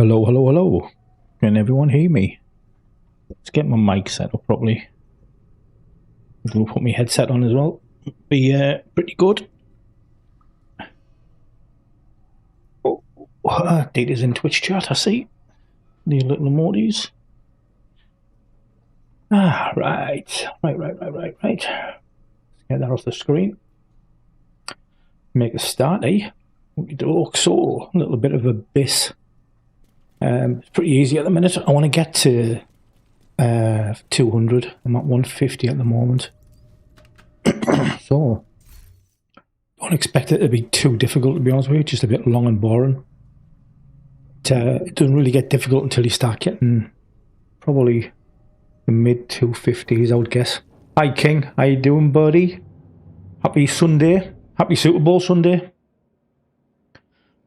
Hello, hello, hello. Can everyone hear me? Let's get my mic set up properly. I'm going to put my headset on as well. Be pretty good. Oh, Data's in Twitch chat, I see. The little emojis. Right. Let's get that off the screen. Make a start, eh? So, a little bit of a biss. It's pretty easy at the minute. I want to get to 200. I'm at 150 at the moment. So, don't expect it to be too difficult, to be honest with you. Just a bit long and boring. It doesn't really get difficult until you start getting probably the mid 250s, I would guess. Hi King, how you doing, buddy? Happy Sunday. Happy Super Bowl Sunday.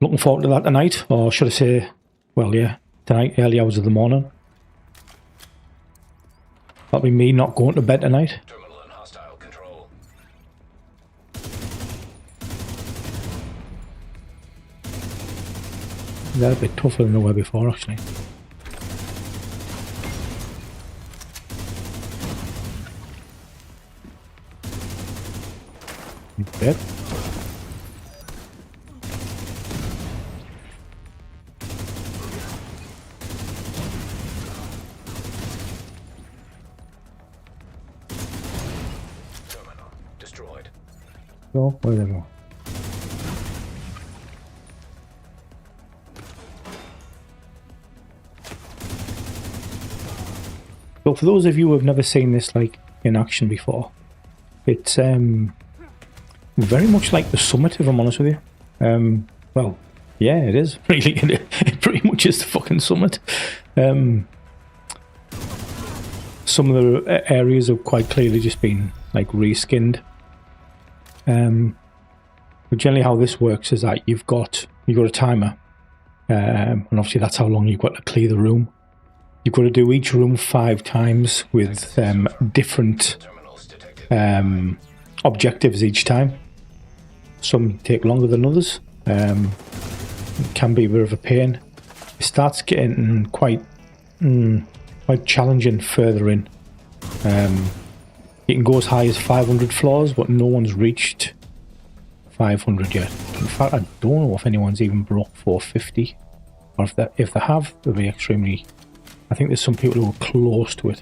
Looking forward to that tonight, or should I say, well, yeah, tonight, early hours of the morning. That'll be me not going to bed tonight. Terminal in hostile control. They're a bit tougher than they were before, actually. Dead. Terminal destroyed. So, where they go? So for those of you who have never seen this like in action before, it's very much like the Summit, if I'm honest with you. Well, yeah, it is. Really, it pretty much is the fucking Summit. Some of the areas have quite clearly just been like reskinned. But generally how this works is that you've got a timer, and obviously that's how long you've got to clear the room. You've got to do each room 5 times with different objectives each time. Some take longer than others. It can be a bit of a pain. It starts getting quite challenging further in. You can go as high as 500 floors, but no one's reached 500 yet. In fact, I don't know if anyone's even broke 450, or if they have, they'll be extremely. I think there's some people who are close to it.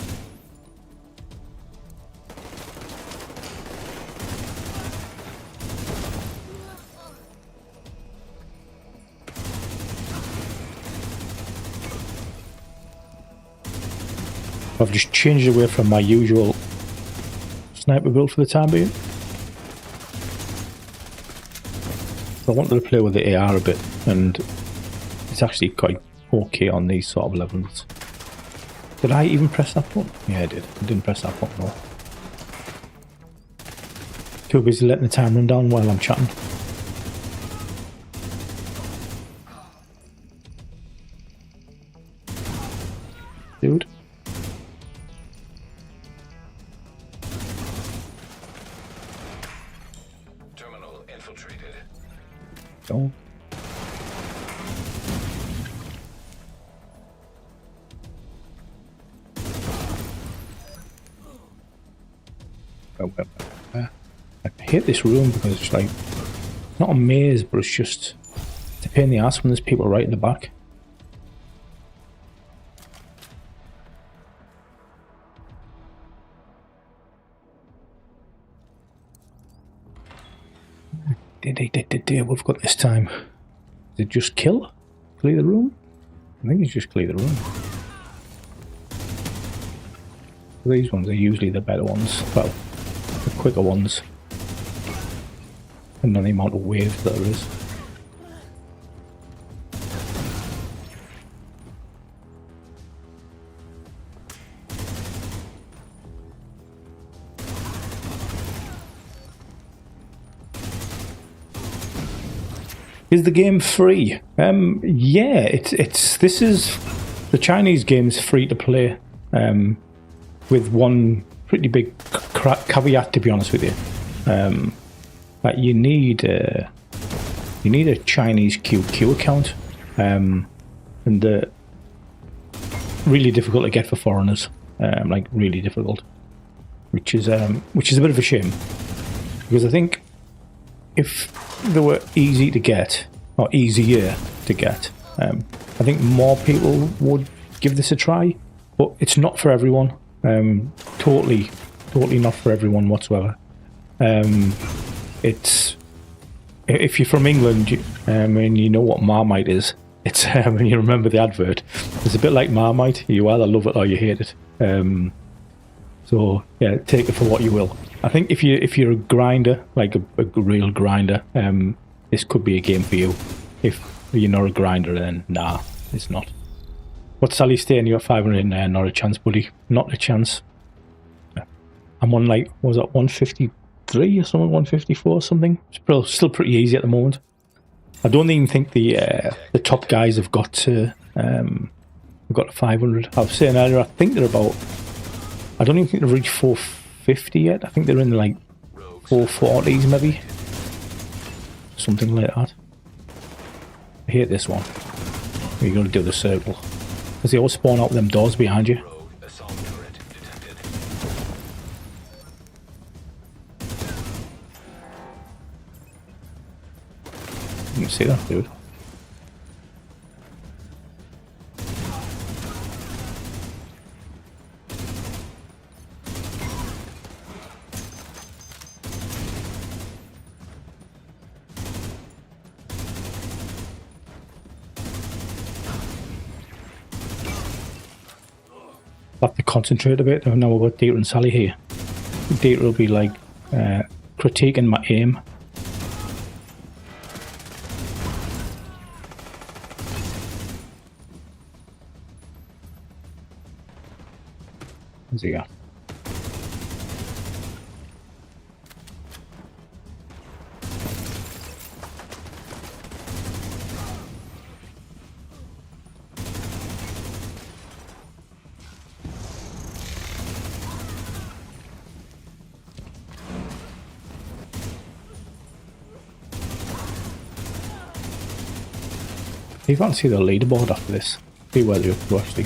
I've just changed away from my usual sniper build for the time being. I wanted to play with the AR a bit, and it's actually quite okay on these sort of levels. Did I even press that button? Yeah, I did. I didn't press that button though. Too busy letting the time run down while I'm chatting. Dude. Terminal infiltrated. Go. I hate this room because it's like not a maze, but it's just a pain in the ass when there's people right in the back. What we've got this time? Is it just kill? Clear the room? I think it's just clear the room. These ones are usually the better ones. Well, the quicker ones. And then the amount of waves that there is. Is the game free? Yeah, this is the Chinese game's free to play. With one pretty big caveat, to be honest with you. That you need a Chinese QQ account. and really difficult to get for foreigners. Like really difficult, which is a bit of a shame, because I think if they were easy to get or easier to get, I think more people would give this a try. But it's not for everyone. Totally not for everyone whatsoever. It's if you're from England and you know what Marmite is, it's and you remember the advert. It's a bit like Marmite. You either love it or you hate it. So yeah, take it for what you will. I think if you're a grinder, like a real grinder, this could be a game for you. If you're not a grinder, then nah, it's not. What's Sally saying? You're 500 in there, not a chance, buddy. Not a chance. I'm on like, what was that, 153 or something, 154 or something? It's still pretty easy at the moment. I don't even think the top guys have got to 500. I was saying earlier, I think they're about, I don't even think they've reached 450 yet. I think they're in the like 440s maybe. Something like that. I hate this one. You got to do the circle. Because they all spawn out them doors behind you. You can see that, dude. I have to concentrate a bit. Now we've got Dieter and Sally here. Dieter will be like critiquing my aim. Where's he at? You can't see the leaderboard after this. See where they're up to actually.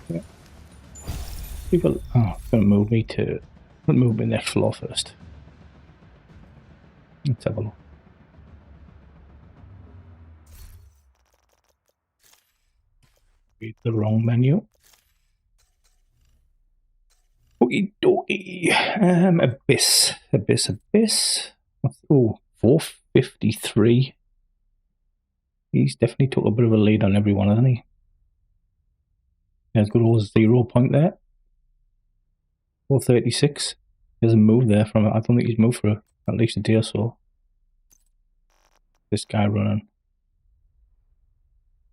Yeah. People, oh, it's gonna move me to. Move me next floor first. Let's have a look. Read the wrong menu. Okie dokie. Abyss. Oh, 453. He's definitely took a bit of a lead on everyone, hasn't he? There's good old 0 point there. 436. He hasn't moved there from it. I don't think he's moved for at least a day or so. This guy running.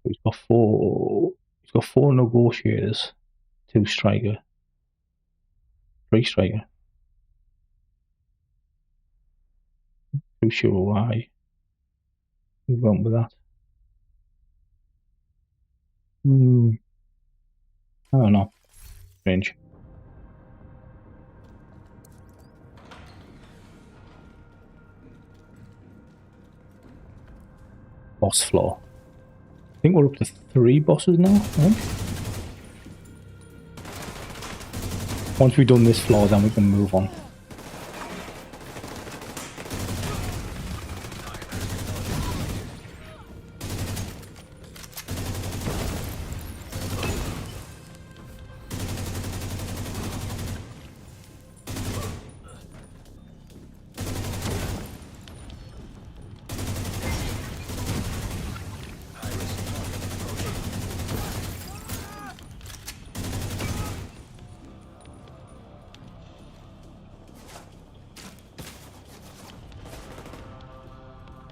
He's got four negotiators, 2 striker, 3 striker. Too sure why we went with that. I don't know. Strange. Boss floor. I think we're up to 3 bosses now, I think. Once we've done this floor, then we can move on.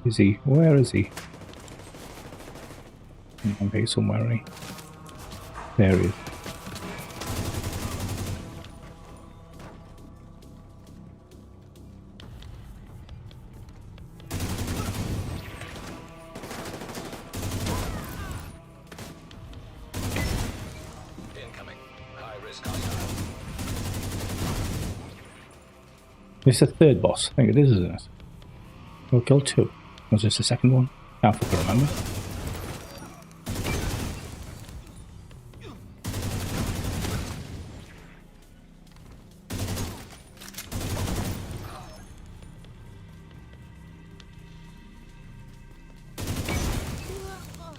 Is he? Where is he? Okay, somewhere, right? There he is. This is the third boss. I think it is, isn't it? We'll kill two. Was this the second one? Can't fucking remember.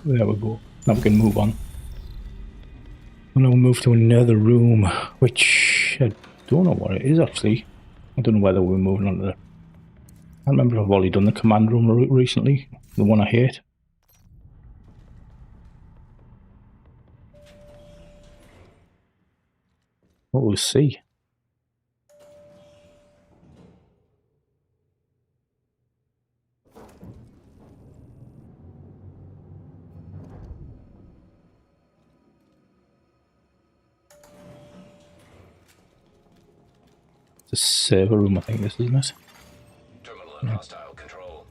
There we go. Now we can move on. And now we'll move to another room, which I don't know what it is actually. I don't know whether we're moving on to the... I can't remember if I've already done the command room recently. The one I hate. What we'll see. It's a server room, I think this, isn't it? Terminal in hostile control.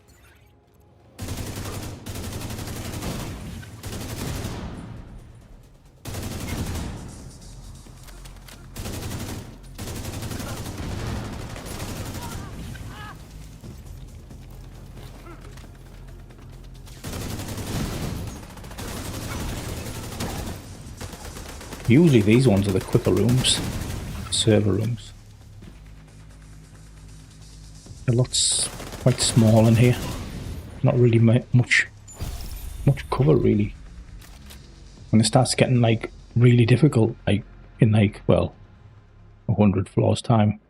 Usually these ones are the quicker rooms. Server rooms. The lot's quite small in here. Not really much cover really. When it starts getting like really difficult, like in like, well, 100 floors time,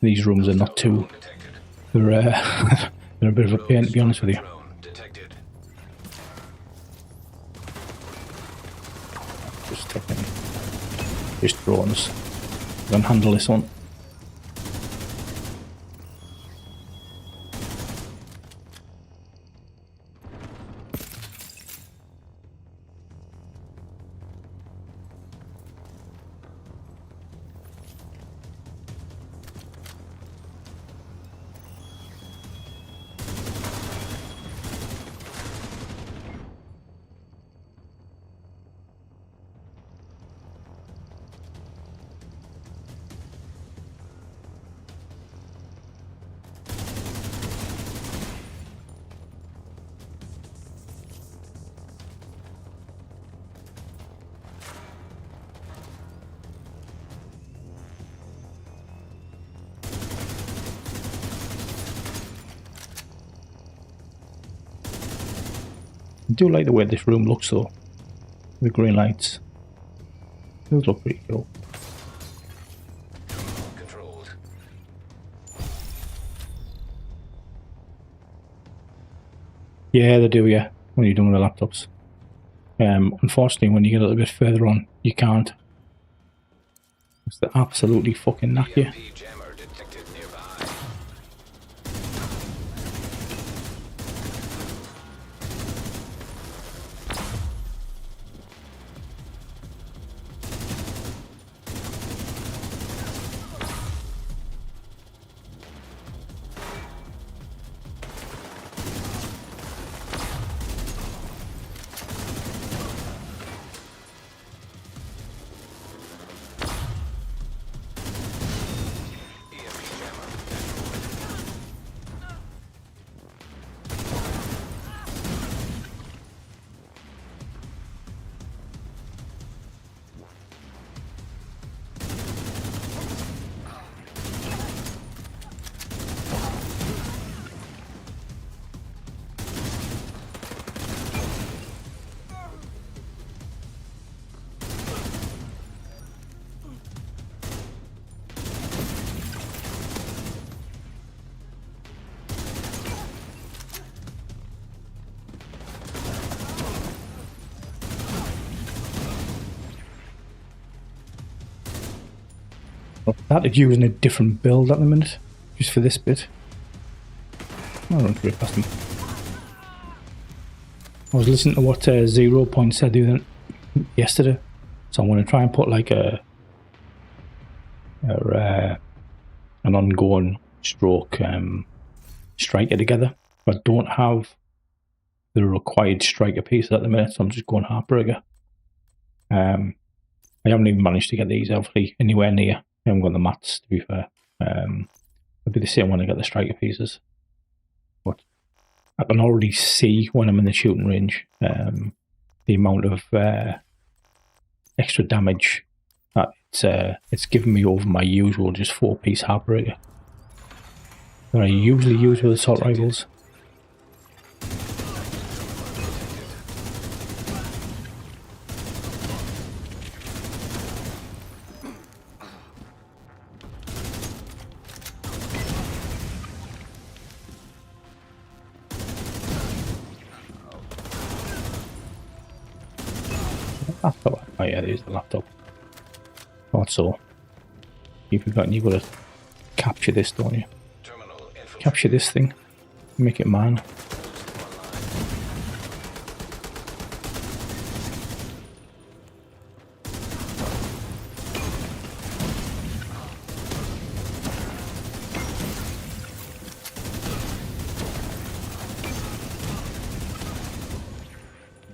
these rooms are not too... They're they're a bit of a pain, to be honest with you. Detected. Just taking just drones. I can handle this one. I do like the way this room looks though. The green lights. Those look pretty cool. Controlled. Yeah, they do, yeah. When you're done with the laptops. Unfortunately, when you get a little bit further on, you can't. It's the absolutely fucking knack you. EMP jammer detected nearby. I started using a different build at the minute, just for this bit. I'll run through it past them. I was listening to what 0 Point said yesterday, so I'm going to try and put like an ongoing stroke striker together. I don't have the required striker pieces at the minute, so I'm just going Heartbreaker. I haven't even managed to get these hopefully anywhere near. I haven't got the mats, to be fair. It'll be the same when I get the striker pieces. But I can already see when I'm in the shooting range the amount of extra damage that it's given me over my usual just 4-piece heartbreaker that I usually use with assault rifles. Laptop. Oh yeah, there's the laptop. Thought so. You've forgotten you've got to capture this, don't you? Capture this thing. Make it mine.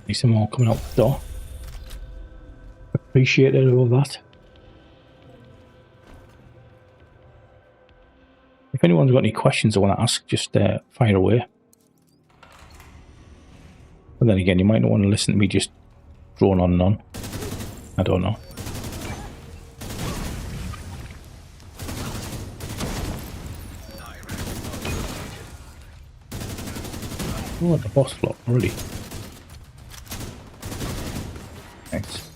Need some more coming out the door. Appreciated all that. If anyone's got any questions I want to ask, just fire away. But then again, you might not want to listen to me just drone on and on. I don't know. Oh, the boss floor already. Thanks.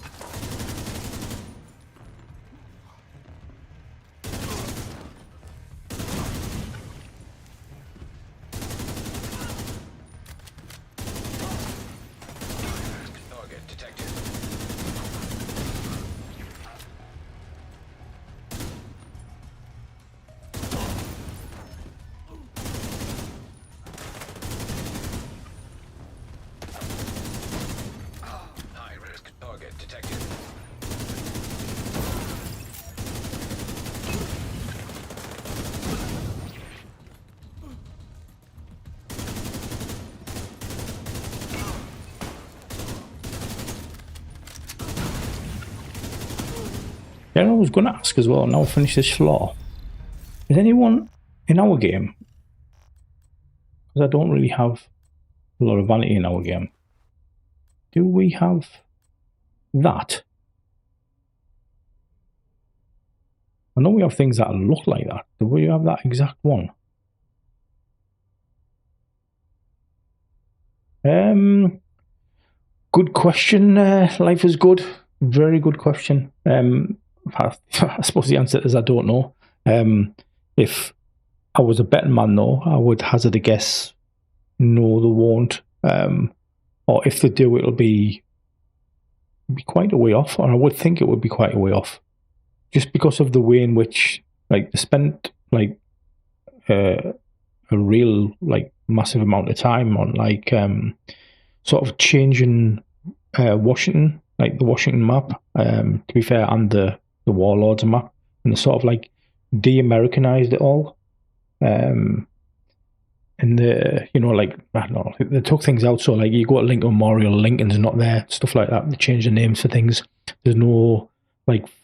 Yeah, I was going to ask as well, now I finish this floor. Is anyone in our game, because I don't really have a lot of vanity in our game, do we have that? I know we have things that look like that. Do we have that exact one? Good question. Life is good. Very good question. I suppose the answer is I don't know. If I was a betting man, though, I would hazard a guess. No, they won't. Or if they do, it'll be quite a way off. Or I would think it would be quite a way off, just because of the way in which, like, they spent like a real massive amount of time on sort of changing Washington, like the Washington map. To be fair, and the Warlords map, and they sort of de-Americanized it all. And I don't know, they took things out. So you go to Lincoln Memorial, Lincoln's not there, stuff like that. They changed the names for things. There's no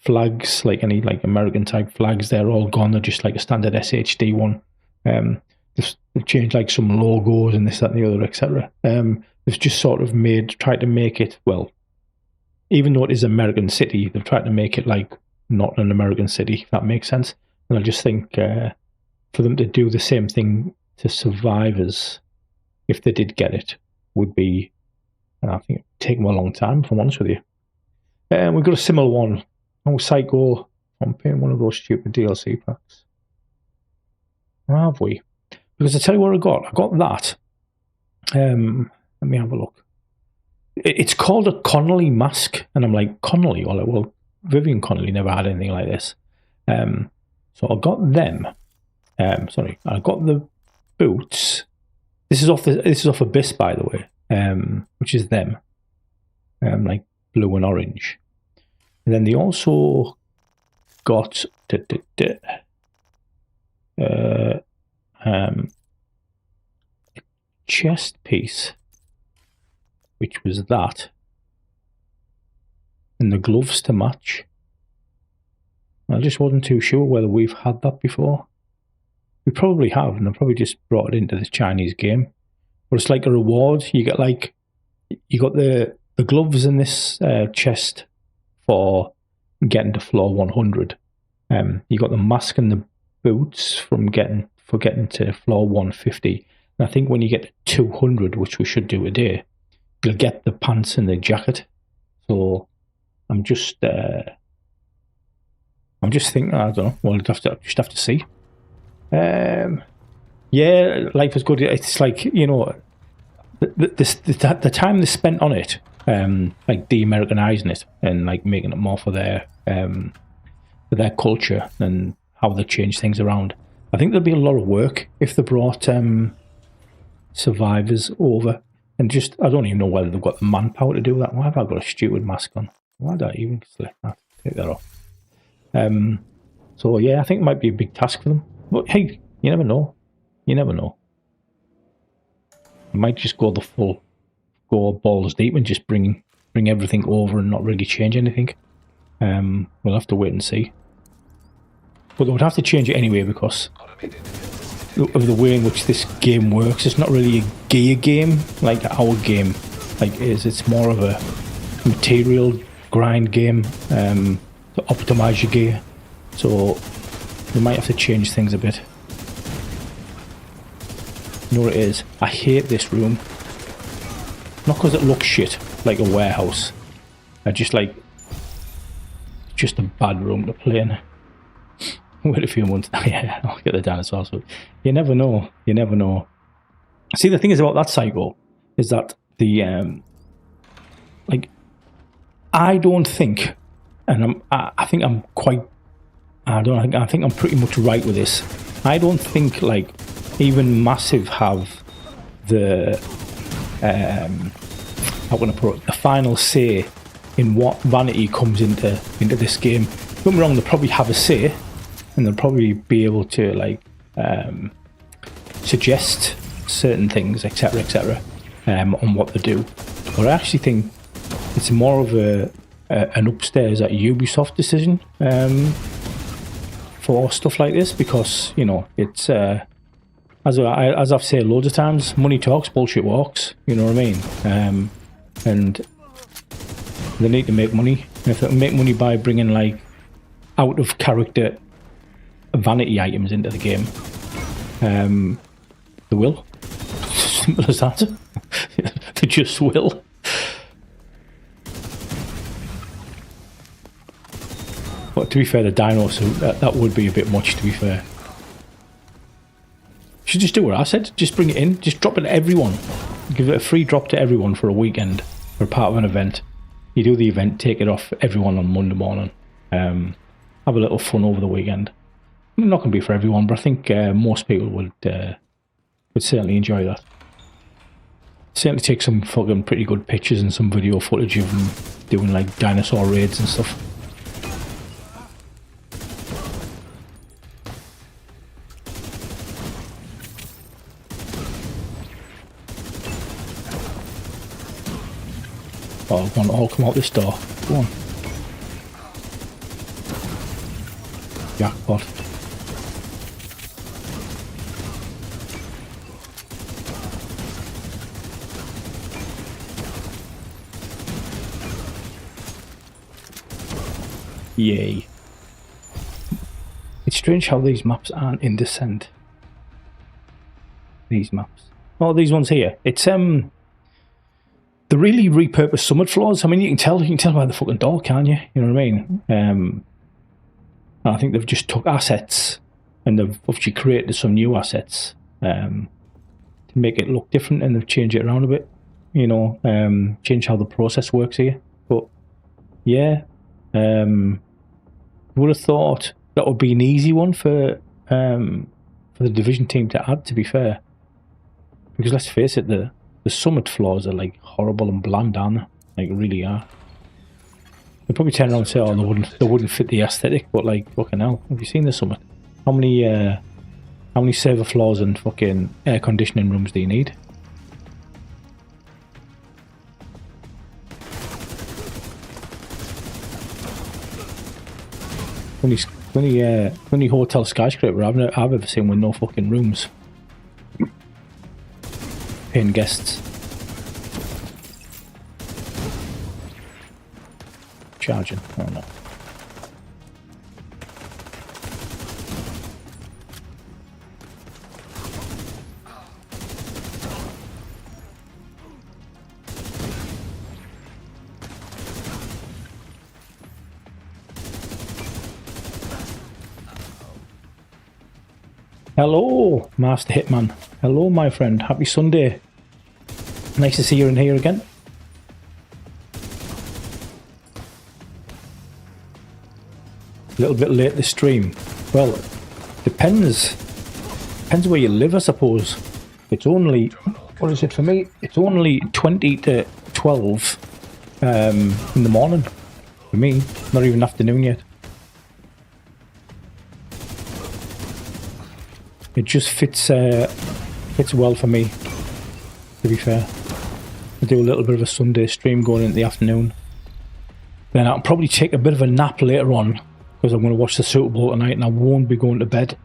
flags, any American type flags. They're all gone. They're just a standard SHD one. They've changed some logos and this, that, and the other, etc. They've just sort of tried to make it, well, even though it is American city, they've tried to make it not an American city, if that makes sense. And I just think for them to do the same thing to survivors, if they did get it, would be, and I think it would take them a long time, if I'm honest with you. We've got a similar one. Oh, Psycho. I'm paying one of those stupid DLC packs. Where have we? Because I tell you what I got. I got that. Let me have a look. It's called a Connolly mask, and I'm like, Connolly? Well, Vivian Connolly never had anything like this. So I got them. I got the boots. This is off Abyss, by the way, which is them, blue and orange. And then they also got a chest piece, which was that, and the gloves to match. I just wasn't too sure whether we've had that before. We probably have, and I probably just brought it into this Chinese game. But it's like a reward. You get like, you got the gloves in this chest for getting to floor 100. You got the mask and the boots from getting to floor 150. And I think when you get to 200, which we should do today, you'll get the pants and the jacket. So I'm just thinking, I don't know. We'll just have to see. Yeah, life is good. It's like, you know, the time they spent on it, like de-Americanizing it and like making it more for their culture and how they change things around. I think there'd be a lot of work if they brought survivors over, and just, I don't even know whether they've got the manpower to do that. Why have I got a stupid mask on? Why did I even select that? Take that off. So yeah, I think it might be a big task for them. But hey, you never know. You never know. You might just go balls deep and just bring everything over and not really change anything. We'll have to wait and see. But they would have to change it anyway because of the way in which this game works. It's not really a gear game like our game is. It's more of a material grind game to optimize your gear. So they might have to change things a bit. You know what it is? I hate this room. Not because it looks shit, like a warehouse. I just like... It's just a bad room to play in. Wait a few months. Yeah, I'll get the dinosaurs. But you never know. You never know. See, the thing is about that cycle is that the... I don't think... And I think I'm quite... I think I'm pretty much right with this. I don't think, like, even Massive have the... how can I put it? The final say in what Vanity comes into this game. Don't get me wrong, they'll probably have a say, and they'll probably be able to, like, suggest certain things, etc., on what they do. But I actually think it's more of an upstairs at Ubisoft decision for stuff like this, because, you know, it's as I've said loads of times, money talks, bullshit walks. You know what I mean? And they need to make money. And if they can make money by bringing, like, out of character vanity items into the game, they will. Simple as that. They just will. But to be fair, the dino suit, that would be a bit much, to be fair. You should just do what I said. Just bring it in. Just drop it to everyone. Give it a free drop to everyone for a weekend. For part of an event. You do the event, take it off everyone on Monday morning. Have a little fun over the weekend. Not going to be for everyone, but I think most people would certainly enjoy that. Certainly take some fucking pretty good pictures and some video footage of them doing, like, dinosaur raids and stuff. Oh, go on, all come out this door. Go on. Jackpot. Yay. It's strange how these maps aren't in Descent. These maps. Oh, these ones here. It's they really repurposed summit floors. I mean, you can tell by the fucking door, can't you? You know what I mean? I think they've just took assets and they've obviously created some new assets to make it look different, and they've changed it around a bit. You know, change how the process works here. But yeah, would have thought that would be an easy one for the Division team to add. To be fair, because let's face it, the summit floors are like horrible and bland, aren't they? Like, really are. They'd probably turn around and say, oh, they wouldn't fit the aesthetic, but, like, fucking hell, have you seen the summit? How many server floors and fucking air conditioning rooms do you need? Only hotel skyscraper I've ever seen with no fucking rooms. Paying guests. Charging. Oh no. Hello, Master Hitman. Hello, my friend. Happy Sunday. Nice to see you in here again. A little bit late to stream. Well, depends. Depends where you live, I suppose. It's only, what is it for me? It's only 20 to 12 in the morning for me. Not even afternoon yet. It just fits well for me, to be fair. I do a little bit of a Sunday stream going into the afternoon. Then I'll probably take a bit of a nap later on, because I'm going to watch the Super Bowl tonight and I won't be going to bed.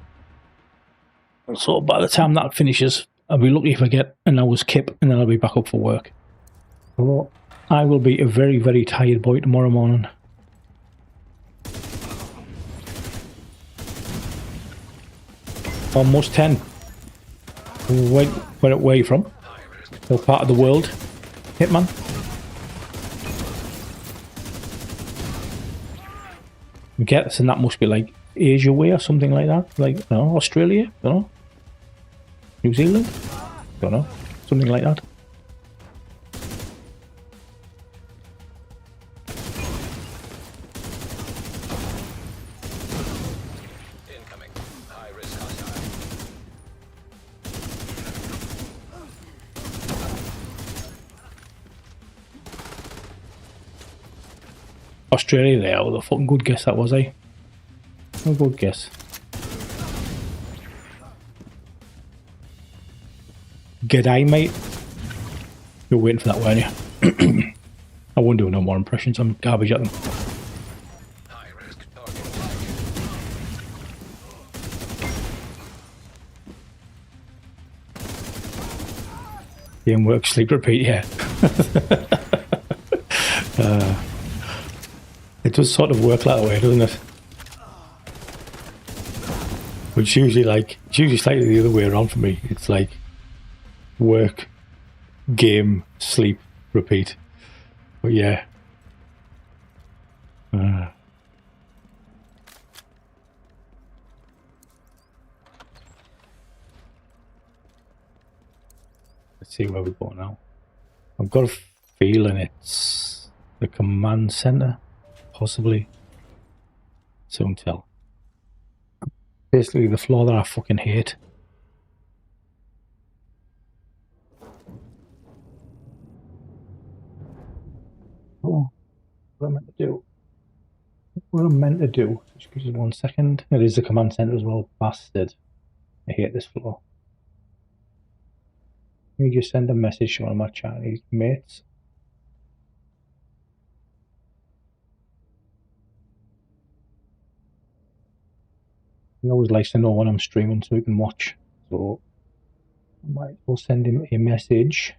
So by the time that finishes, I'll be lucky if I get an hour's kip and then I'll be back up for work. So I will be a very, very tired boy tomorrow morning. Almost 10. Where are you from? What part of the world? Hitman? I'm guessing that must be like Asia way or something like that. Like, I don't know, Australia? Don't know. New Zealand? Don't know. Something like that. Incoming. High risk hostile. Australia there. What a fucking good guess that was, eh? A good guess. G'day, mate. You're waiting for that, weren't you? I won't do no more impressions. I'm garbage at them. High risk target. Game, work, sleep, repeat, yeah. It does sort of work that way, doesn't it? But it's usually slightly the other way around for me. It's like work, game, sleep, repeat. But yeah. Let's see where we go now. I've got a feeling it's the command center, possibly. Soon tell. Basically the floor that I fucking hate. Oh, what am I meant to do? What I'm meant to do? Just give us 1 second. It is the command center as well, bastard. I hate this floor. Let me just send a message to one of my Chinese mates. He always likes to know when I'm streaming so he can watch. So I might as well send him a message.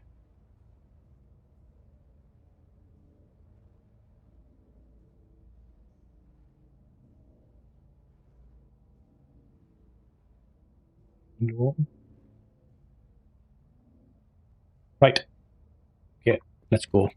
Right. Okay, let's go.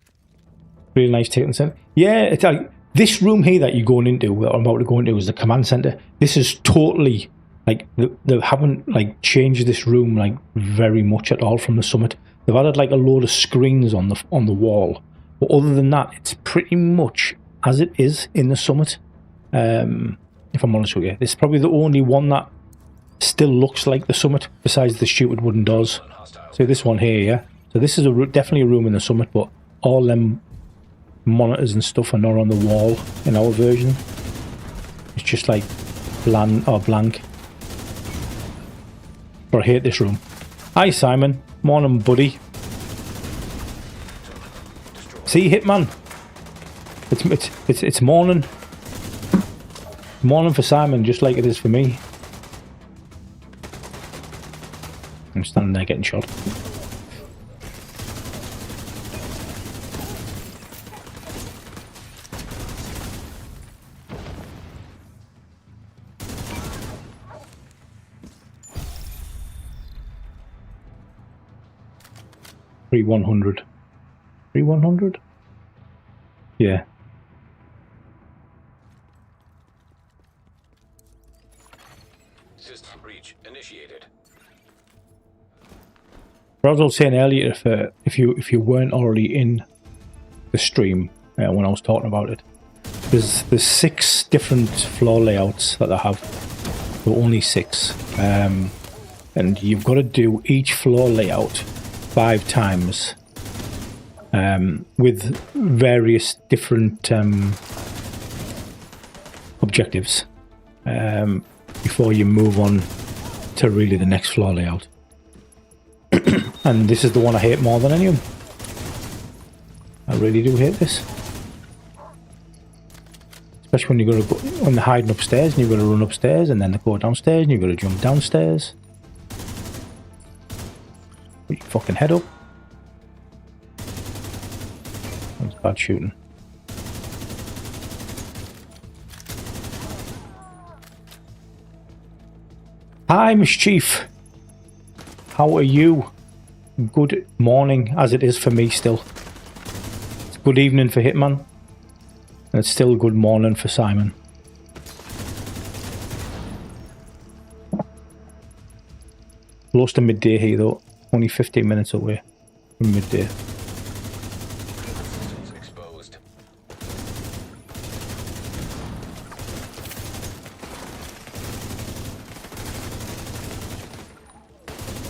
Really nice taking this in. Yeah, it's like this room here that you're going into, that I'm about to go into, is the command center. This is totally like they haven't like changed this room like very much at all from the summit. They've added like a load of screens on the wall, but other than that, it's pretty much as it is in the summit. If I'm honest with you, this is probably the only one that still looks like the summit, besides the stupid wooden doors. So this one here, yeah. So this is definitely a room in the summit, but all them monitors and stuff are not on the wall in our version. It's just like blank. But I hate this room. Hi Simon, morning buddy. See Hitman? It's morning. Morning for Simon, just like it is for me. I'm standing there getting shot. $3,100. $3,100? Yeah. System breach initiated. But as I was saying earlier, if you weren't already in the stream when I was talking about it, there's 6 different floor layouts that I have. So only 6, and you've got to do each floor layout 5 times with various different objectives before you move on to really the next floor layout. And this is the one I hate more than any of them. I really do hate this. Especially when you're when they're hiding upstairs and you've got to run upstairs, and then they go downstairs and you've got to jump downstairs. Put your fucking head up. That's bad shooting. Hi, Mischief. How are you? Good morning, as it is for me still. It's good evening for Hitman. And it's still good morning for Simon. Close to midday here though. Only 15 minutes away from midday. Systems exposed.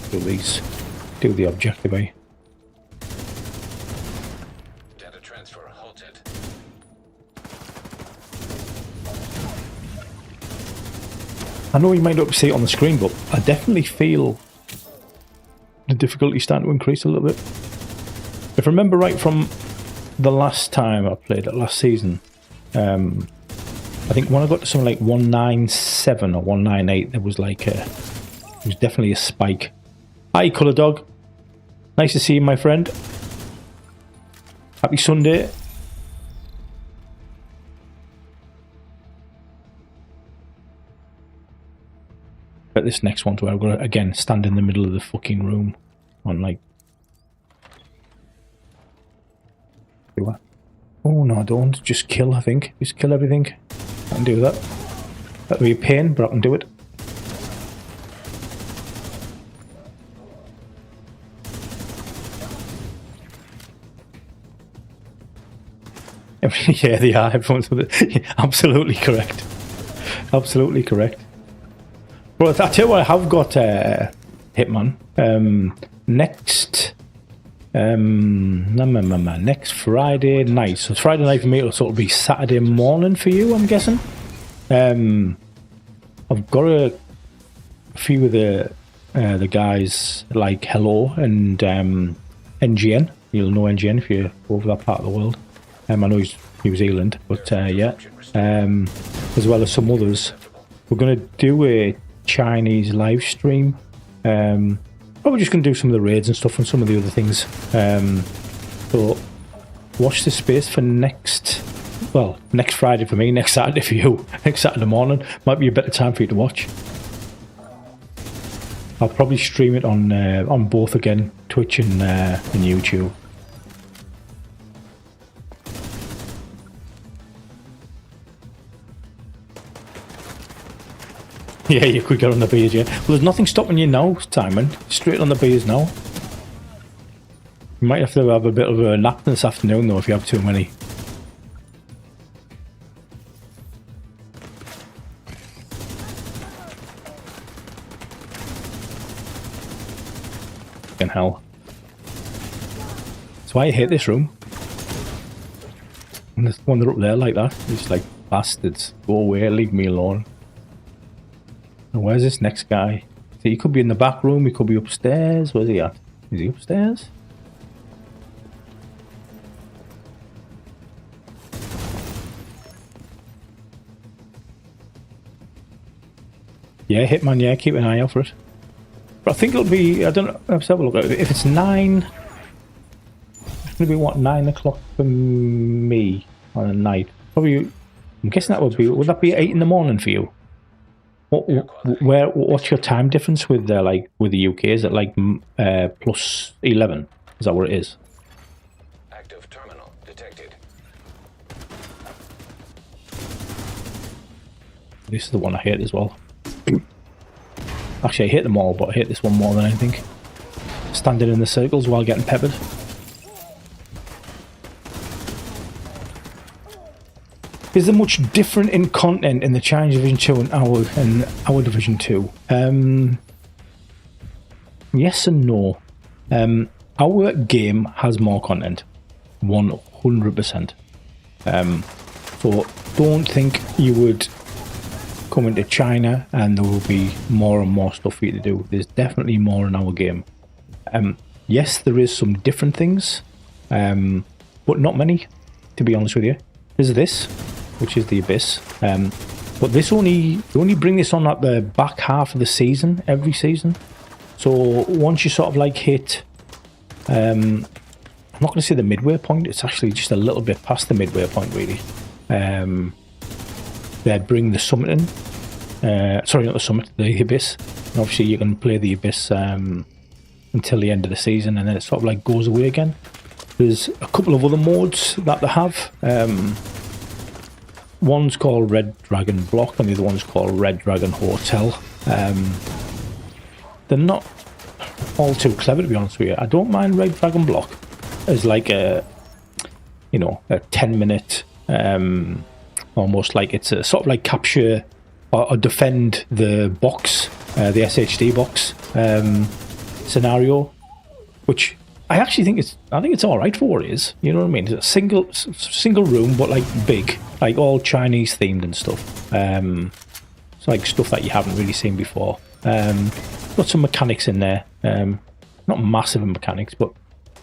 Do these. Do the objective, eh? Data transfer halted. I know you might not see it on the screen, but I definitely feel the difficulty starting to increase a little bit. If I remember right from the last time I played it, last season, I think when I got to something like 197 or 198, there was like it was definitely a spike. Hi, Colour Dog. Nice to see you, my friend. Happy Sunday. But this next one's where I've got to, again, stand in the middle of the fucking room on, like... Do I? Oh, no, I don't. Just kill, I think. Just kill everything. I can do that. That'll be a pain, but I can do it. Yeah, they are. Everyone's absolutely correct. Absolutely correct. Well, I tell you what, I have got Hitman next next Friday night. So it's Friday night for me. It'll sort of be Saturday morning for you, I'm guessing. I've got a few of the guys like Hello and NGN. You'll know NGN if you're over that part of the world. I know he's New Zealand, but yeah, as well as some others. We're going to do a Chinese live stream. Probably just going to do some of the raids and stuff and some of the other things. So watch this space for next Friday for me, next Saturday for you, next Saturday morning. Might be a better time for you to watch. I'll probably stream it on both again, Twitch and YouTube. Yeah, you could get on the beers, yeah. Well, there's nothing stopping you now, Simon. Straight on the beers now. You might have to have a bit of a nap this afternoon, though, if you have too many. Fucking hell. That's why I hate this room. When they're up there like that, it's like, bastards, go away, leave me alone. And where's this next guy? So he could be in the back room, he could be upstairs. Where's he at? Is he upstairs? Yeah, Hitman, yeah, keep an eye out for it. But I think it'll be, I don't know, let's have a look at it. If it's 9, it's going to be what, 9 o'clock for me on a night? Probably, I'm guessing that would that be 8 in the morning for you? What's your time difference with like with the UK? Is it like plus 11? Is that what it is? Active terminal detected. This is the one I hate as well. Actually, I hate them all, but I hate this one more than anything. Standing in the circles while getting peppered. Is there much different in content in the Challenge Division 2 and our Division 2? Yes and no. Our game has more content. 100%. So don't think you would come into China and there will be more and more stuff for you to do. There's definitely more in our game. Yes, there is some different things, but not many, to be honest with you. There's this, which is the Abyss. But they only bring this on at the back half of the season, every season. So once you sort of like hit, I'm not going to say the midway point, it's actually just a little bit past the midway point really. They bring the summit in. Sorry, not the summit, the Abyss. And obviously you can play the Abyss until the end of the season and then it sort of like goes away again. There's a couple of other modes that they have. One's called Red Dragon Block and the other one's called Red Dragon Hotel. They're not all too clever, to be honest with you. I don't mind Red Dragon Block as like a 10-minute, almost like it's a sort of like capture or defend the box, the SHD box scenario, which I actually think it's all right for what it is. You know what I mean? It's a single room, but like big, like all Chinese themed and stuff. It's like stuff that you haven't really seen before. Got some mechanics in there. Not massive mechanics, but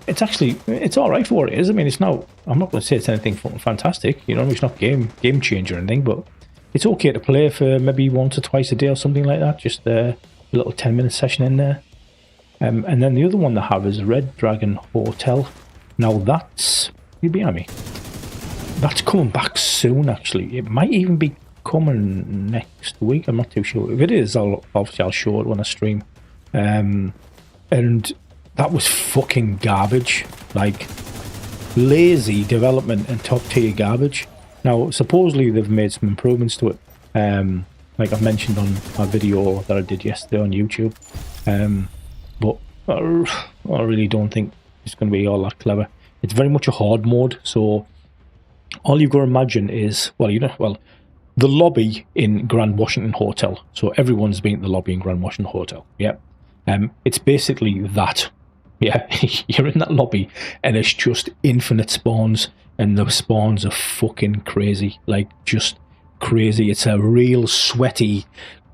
it's all right for what it is. I mean, it's not. I'm not going to say it's anything fantastic. You know, it's not game changer or anything, but it's okay to play for maybe once or twice a day or something like that. Just a little 10-minute session in there. And then the other one they have is Red Dragon Hotel. Now that's, you behind me. That's coming back soon. Actually, it might even be coming next week. I'm not too sure. If it is, I'll show it when I stream. And that was fucking garbage. Like lazy development and top tier garbage. Now supposedly they've made some improvements to it. Like I mentioned on my video that I did yesterday on YouTube. But I really don't think it's going to be all that clever. It's very much a hard mode, so all you've got to imagine is, the lobby in Grand Washington Hotel. So everyone's been at the lobby in Grand Washington Hotel, yeah. It's basically that, yeah. You're in that lobby and it's just infinite spawns, and the spawns are fucking crazy, like just crazy. It's a real sweaty,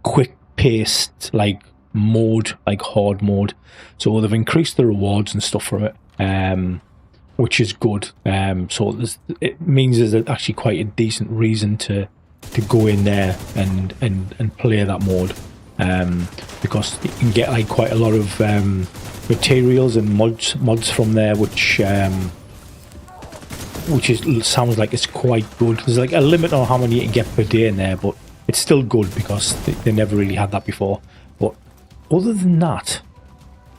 quick-paced, like mode, like hard mode. So they've increased the rewards and stuff from it, which is good. So it means there's actually quite a decent reason to go in there and play that mode, because you can get like quite a lot of materials and mods from there, which sounds like it's quite good. There's like a limit on how many you can get per day in there, but it's still good because they never really had that before. But other than that,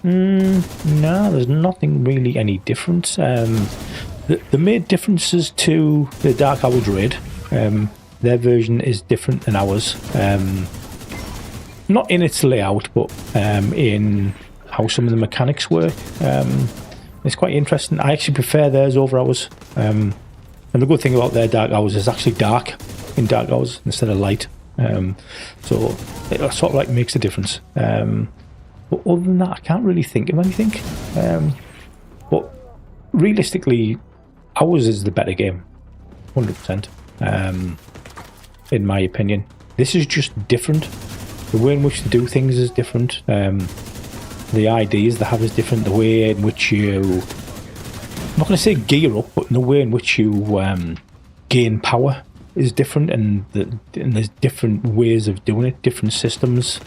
no, there's nothing really any different. The main differences to the Dark Hours raid, their version is different than ours. Not in its layout, but in how some of the mechanics work. It's quite interesting. I actually prefer theirs over ours. And the good thing about their Dark Hours is actually dark in Dark Hours instead of light. So it sort of like makes a difference. But other than that, I can't really think of anything. But realistically, ours is the better game, 100%. In my opinion, this is just different. The way in which to do things is different. The ideas they have is different. The way in which you, I'm not going to say gear up, but the way in which you gain power is different, and there's different ways of doing it, different systems,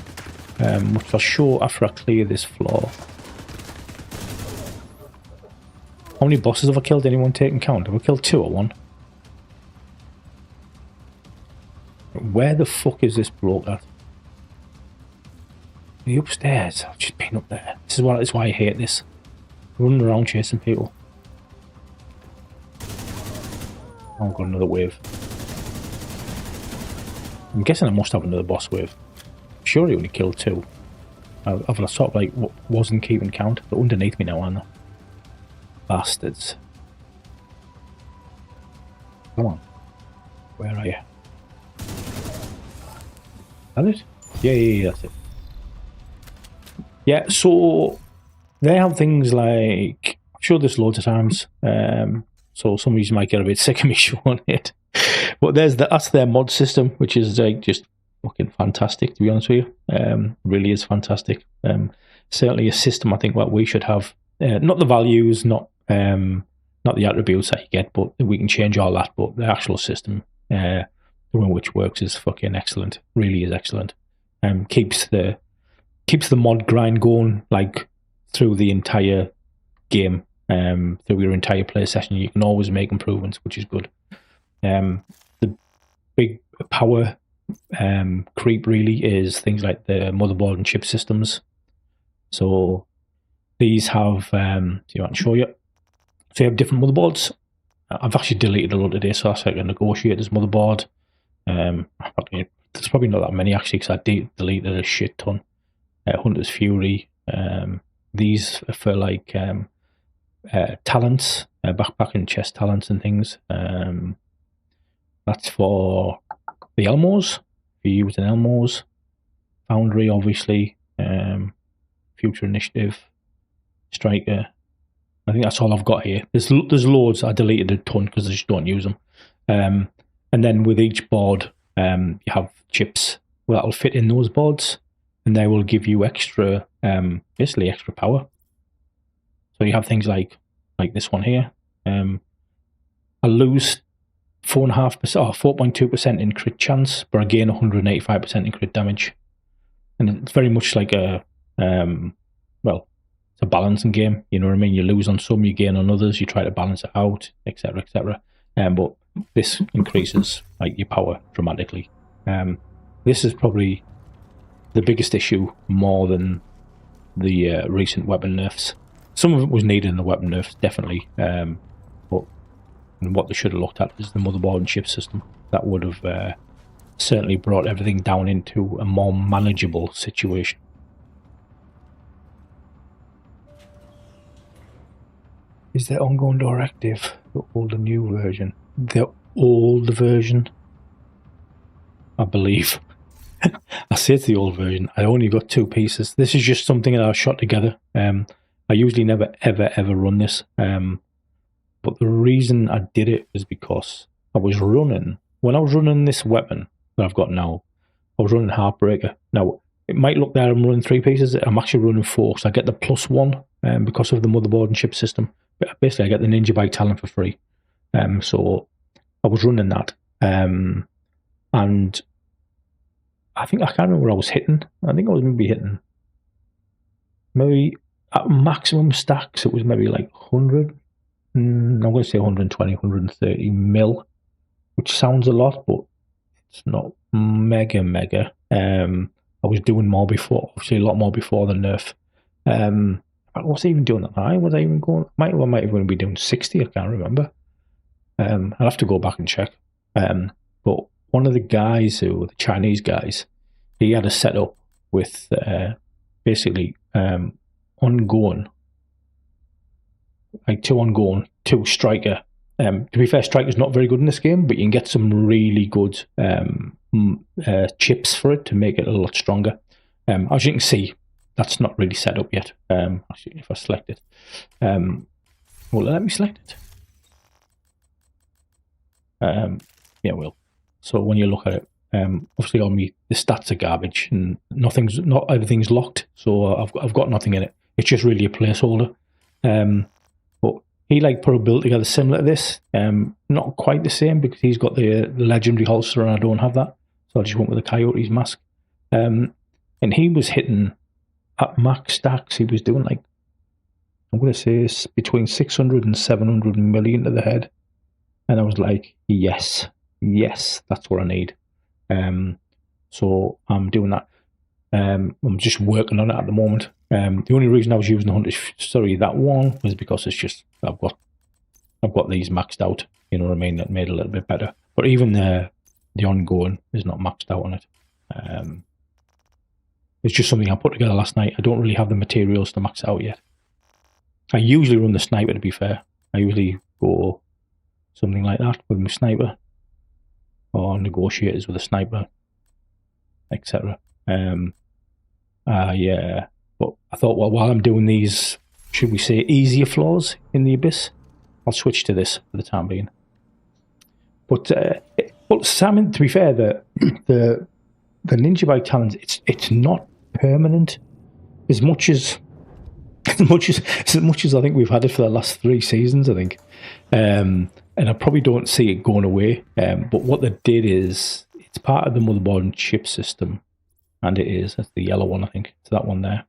which I'll show after I clear this floor. How many bosses have I killed? Anyone taking count? Have I killed 2 or 1? Where the fuck is this bloke at? Are you upstairs? I've just been up there. This is why I hate this. Running around chasing people. Oh, I've got another wave. I'm guessing I must have another boss wave. I'm sure he only killed 2. I've sort of like wasn't keeping count. They're underneath me now, aren't they? Bastards. Come on. Where are you? That it? Yeah, that's it. Yeah, so they have things like, I've showed this loads of times, so some of you might get a bit sick of me showing it. But that's their mod system, which is like just fucking fantastic, to be honest with you. Really is fantastic. Certainly a system I think what we should have. Not the values, not the attributes that you get, but we can change all that. But the actual system, the one which works, is fucking excellent. Really is excellent. Keeps the mod grind going like through the entire game, through your entire play session. You can always make improvements, which is good. The big power creep really is things like the motherboard and chip systems. So these have, see if I can show you. So you have different motherboards. I've actually deleted a lot today, so that's like a negotiator's motherboard. There's probably not that many actually, because I deleted a shit ton. Hunter's Fury. These are for like talents, backpack and chest talents and things. That's for the Elmos, if you're using Elmos. Foundry, obviously. Future Initiative. Striker. I think that's all I've got here. There's loads. I deleted a ton because I just don't use them. And then with each board, you have chips that'll fit in those boards, and they will give you extra, basically extra power. So you have things like this one here. I lose 4.5% or 4.2% in crit chance, but I gain 185% in crit damage. And it's very much like a, well, it's a balancing game. You know what I mean? You lose on some, you gain on others. You try to balance it out, etc., etc. But this increases like your power dramatically. This is probably the biggest issue, more than the recent weapon nerfs. Some of it was needed in the weapon nerfs, definitely. But what they should have looked at is the motherboard and chip system. That would have certainly brought everything down into a more manageable situation. Is the ongoing door active? The old and new version? The old version, I believe. I say it's the old version. I only got 2 pieces. This is just something that I shot together. I usually never ever run this. But the reason I did it was because I was running, when I was running this weapon that I've got now, I was running Heartbreaker. Now, it might look that I'm running 3 pieces. I'm actually running 4, so I get the +1 because of the motherboard and chip system. But basically, I get the Ninja Bike talent for free. So I was running that. And I think, I can't remember where I was hitting. I think I was maybe hitting, maybe at maximum stacks, it was maybe like 100. I'm going to say 120, 130 mil, which sounds a lot, but it's not mega. I was doing more before, obviously a lot more before the nerf. Was I even doing that high? Was I even going? I might even be doing 60. I can't remember. I'll have to go back and check. But one of the guys, the Chinese guys, he had a setup with basically ongoing, like 2 ongoing, 2 striker. To be fair, striker's not very good in this game, but you can get some really good chips for it to make it a lot stronger. As you can see, that's not really set up yet. Actually, if I select it, well, let me select it. Yeah, it will. So when you look at it, obviously on me, the stats are garbage, and not everything's locked. So I've got nothing in it. It's just really a placeholder. But he like put a build together similar to this. Not quite the same because he's got the legendary holster and I don't have that. So I just went with the Coyote's mask. And he was hitting at max stacks. He was doing like, I'm going to say between 600 and 700 million to the head. And I was like, yes, that's what I need. So I'm doing that. I'm just working on it at the moment. The only reason I was using that one was because it's just I've got these maxed out. You know what I mean? That made it a little bit better. But even the ongoing is not maxed out on it. It's just something I put together last night. I don't really have the materials to max it out yet. I usually run the sniper, to be fair. I usually go something like that with my sniper, or negotiators with a sniper, etc. Yeah. But I thought, well, while I'm doing these, should we say, easier floors in the Abyss, I'll switch to this for the time being. But Simon, to be fair, the Ninja Bike talent, it's not permanent as much as I think we've had it for the last 3 seasons, I think. And I probably don't see it going away. But what they did is it's part of the motherboard and chip system, and that's the yellow one, I think. It's that one there.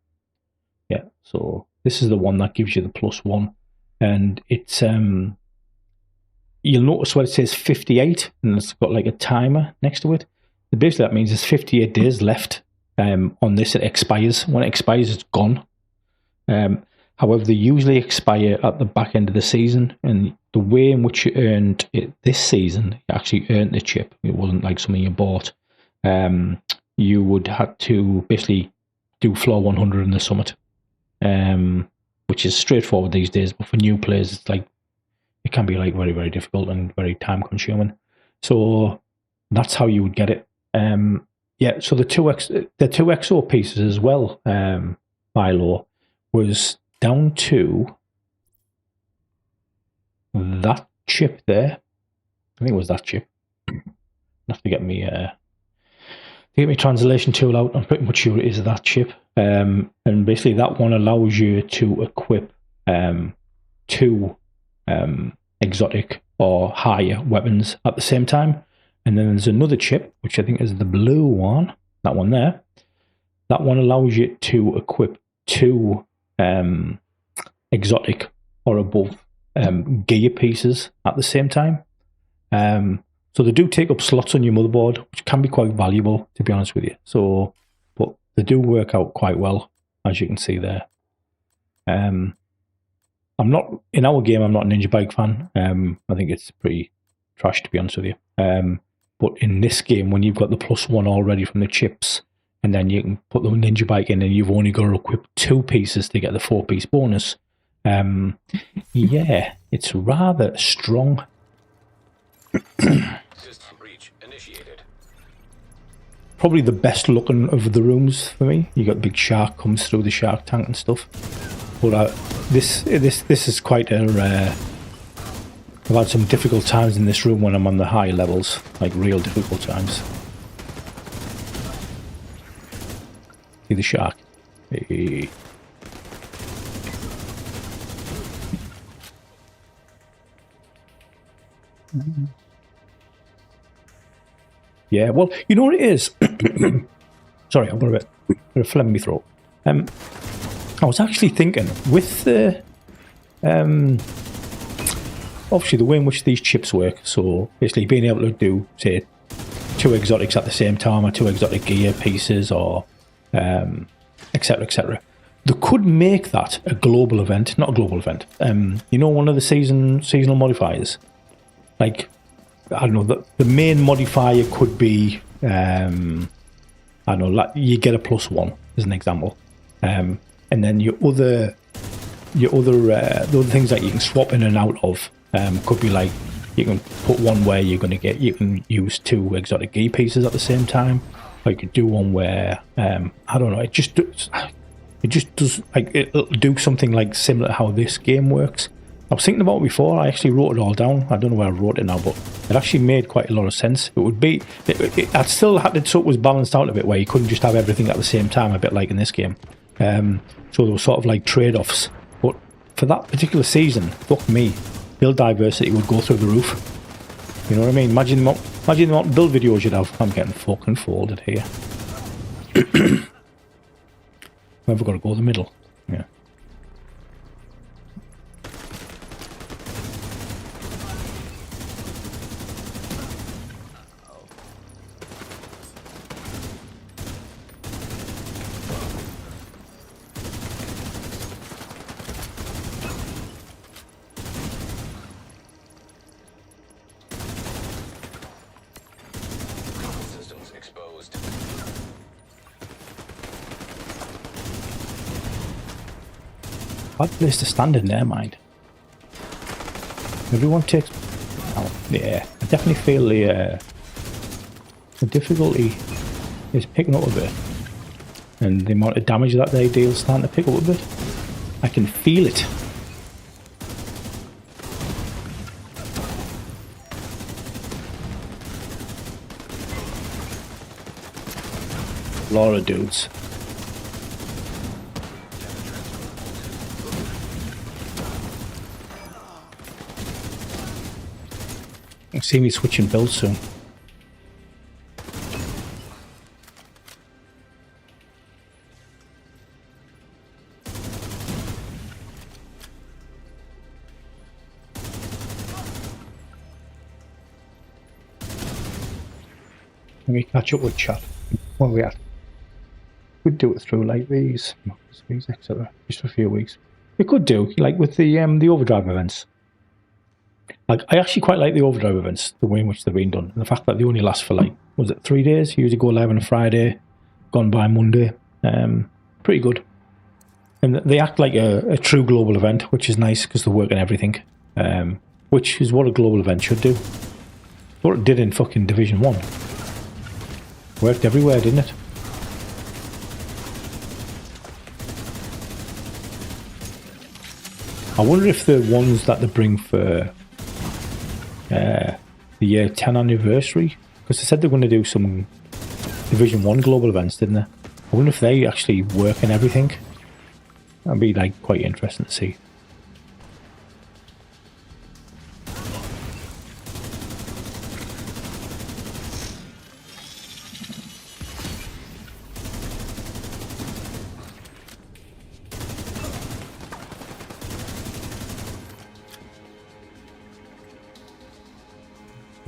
Yeah. So this is the one that gives you the +1, and it's you'll notice what it says 58, and it's got like a timer next to it. Basically, that means there's 58 days left on this. It expires. When it expires, it's gone. However, they usually expire at the back end of the season, and the way in which you earned it this season, you actually earned the chip. It wasn't like something you bought. You would have to basically do floor 100 in the summit, which is straightforward these days. But for new players, it can be like very, very difficult and very time consuming. So that's how you would get it. Yeah. So the two XO pieces as well, by law, was down to that chip there. I think it was that chip. I have to get me translation tool out. I'm pretty much sure it is that chip. And basically that one allows you to equip 2 exotic or higher weapons at the same time. And then there's another chip, which I think is the blue one, that one there. That one allows you to equip 2 exotic or above gear pieces at the same time. So they do take up slots on your motherboard, which can be quite valuable, to be honest with you. So, but they do work out quite well, as you can see there. I'm not, in our game, I'm not a Ninja Bike fan. I think it's pretty trash, to be honest with you. But in this game, when you've got the +1 already from the chips, and then you can put the Ninja Bike in, and you've only got to equip 2 pieces to get the 4-piece bonus. Yeah, it's rather strong. System breach initiated. Probably the best looking of the rooms for me. You got big shark comes through the shark tank and stuff. But this is quite a. I've had some difficult times in this room when I'm on the high levels, like real difficult times. See the shark. Hey. Yeah, well, you know what it is? Sorry, I've got a bit of phlegm in my throat. I was actually thinking, with the... obviously, the way in which these chips work, so basically being able to do, say, 2 exotics at the same time, or 2 exotic gear pieces, or etc., etc. They could make that a global event, not a global event. You know, one of the seasonal modifiers? Like, I don't know, the main modifier could be, I don't know, like you get a +1 as an example, and then the other things that you can swap in and out of could be like you can put one where you can use 2 exotic gear pieces at the same time, or you could do one where I don't know, it just does like it'll do something like similar to how this game works. I was thinking about it before. I actually wrote it all down. I don't know where I wrote it now, but it actually made quite a lot of sense. It would be... I'd still had it so it was balanced out a bit, where you couldn't just have everything at the same time, a bit like in this game. So there were sort of like trade-offs. But for that particular season, fuck me, build diversity would go through the roof. You know what I mean? Imagine the amount of build videos you'd have. I'm getting fucking folded here. We've got to go the middle. Yeah. Systems exposed. Bad place to stand in their mind. Everyone takes... Oh, yeah. I definitely feel the difficulty is picking up a bit. And the amount of damage that they deal is starting to pick up a bit. I can feel it. A lot of dudes. You'll see me switching builds soon. Let me catch up with chat. Where are we at? We'd do it through like these, etc. Just for a few weeks. We could do like with the overdrive events. Like I actually quite like the overdrive events, the way in which they've been done, and the fact that they only last for like, was it 3 days? You usually go live on a Friday, gone by Monday. Pretty good, and they act like a true global event, which is nice because they work on everything, which is what a global event should do. What it did in fucking Division 1. Worked everywhere, didn't it? I wonder if the ones that they bring for the year 10 anniversary, because they said they're going to do some Division 1 global events, didn't they? I wonder if they actually work in everything. That'd be like quite interesting to see.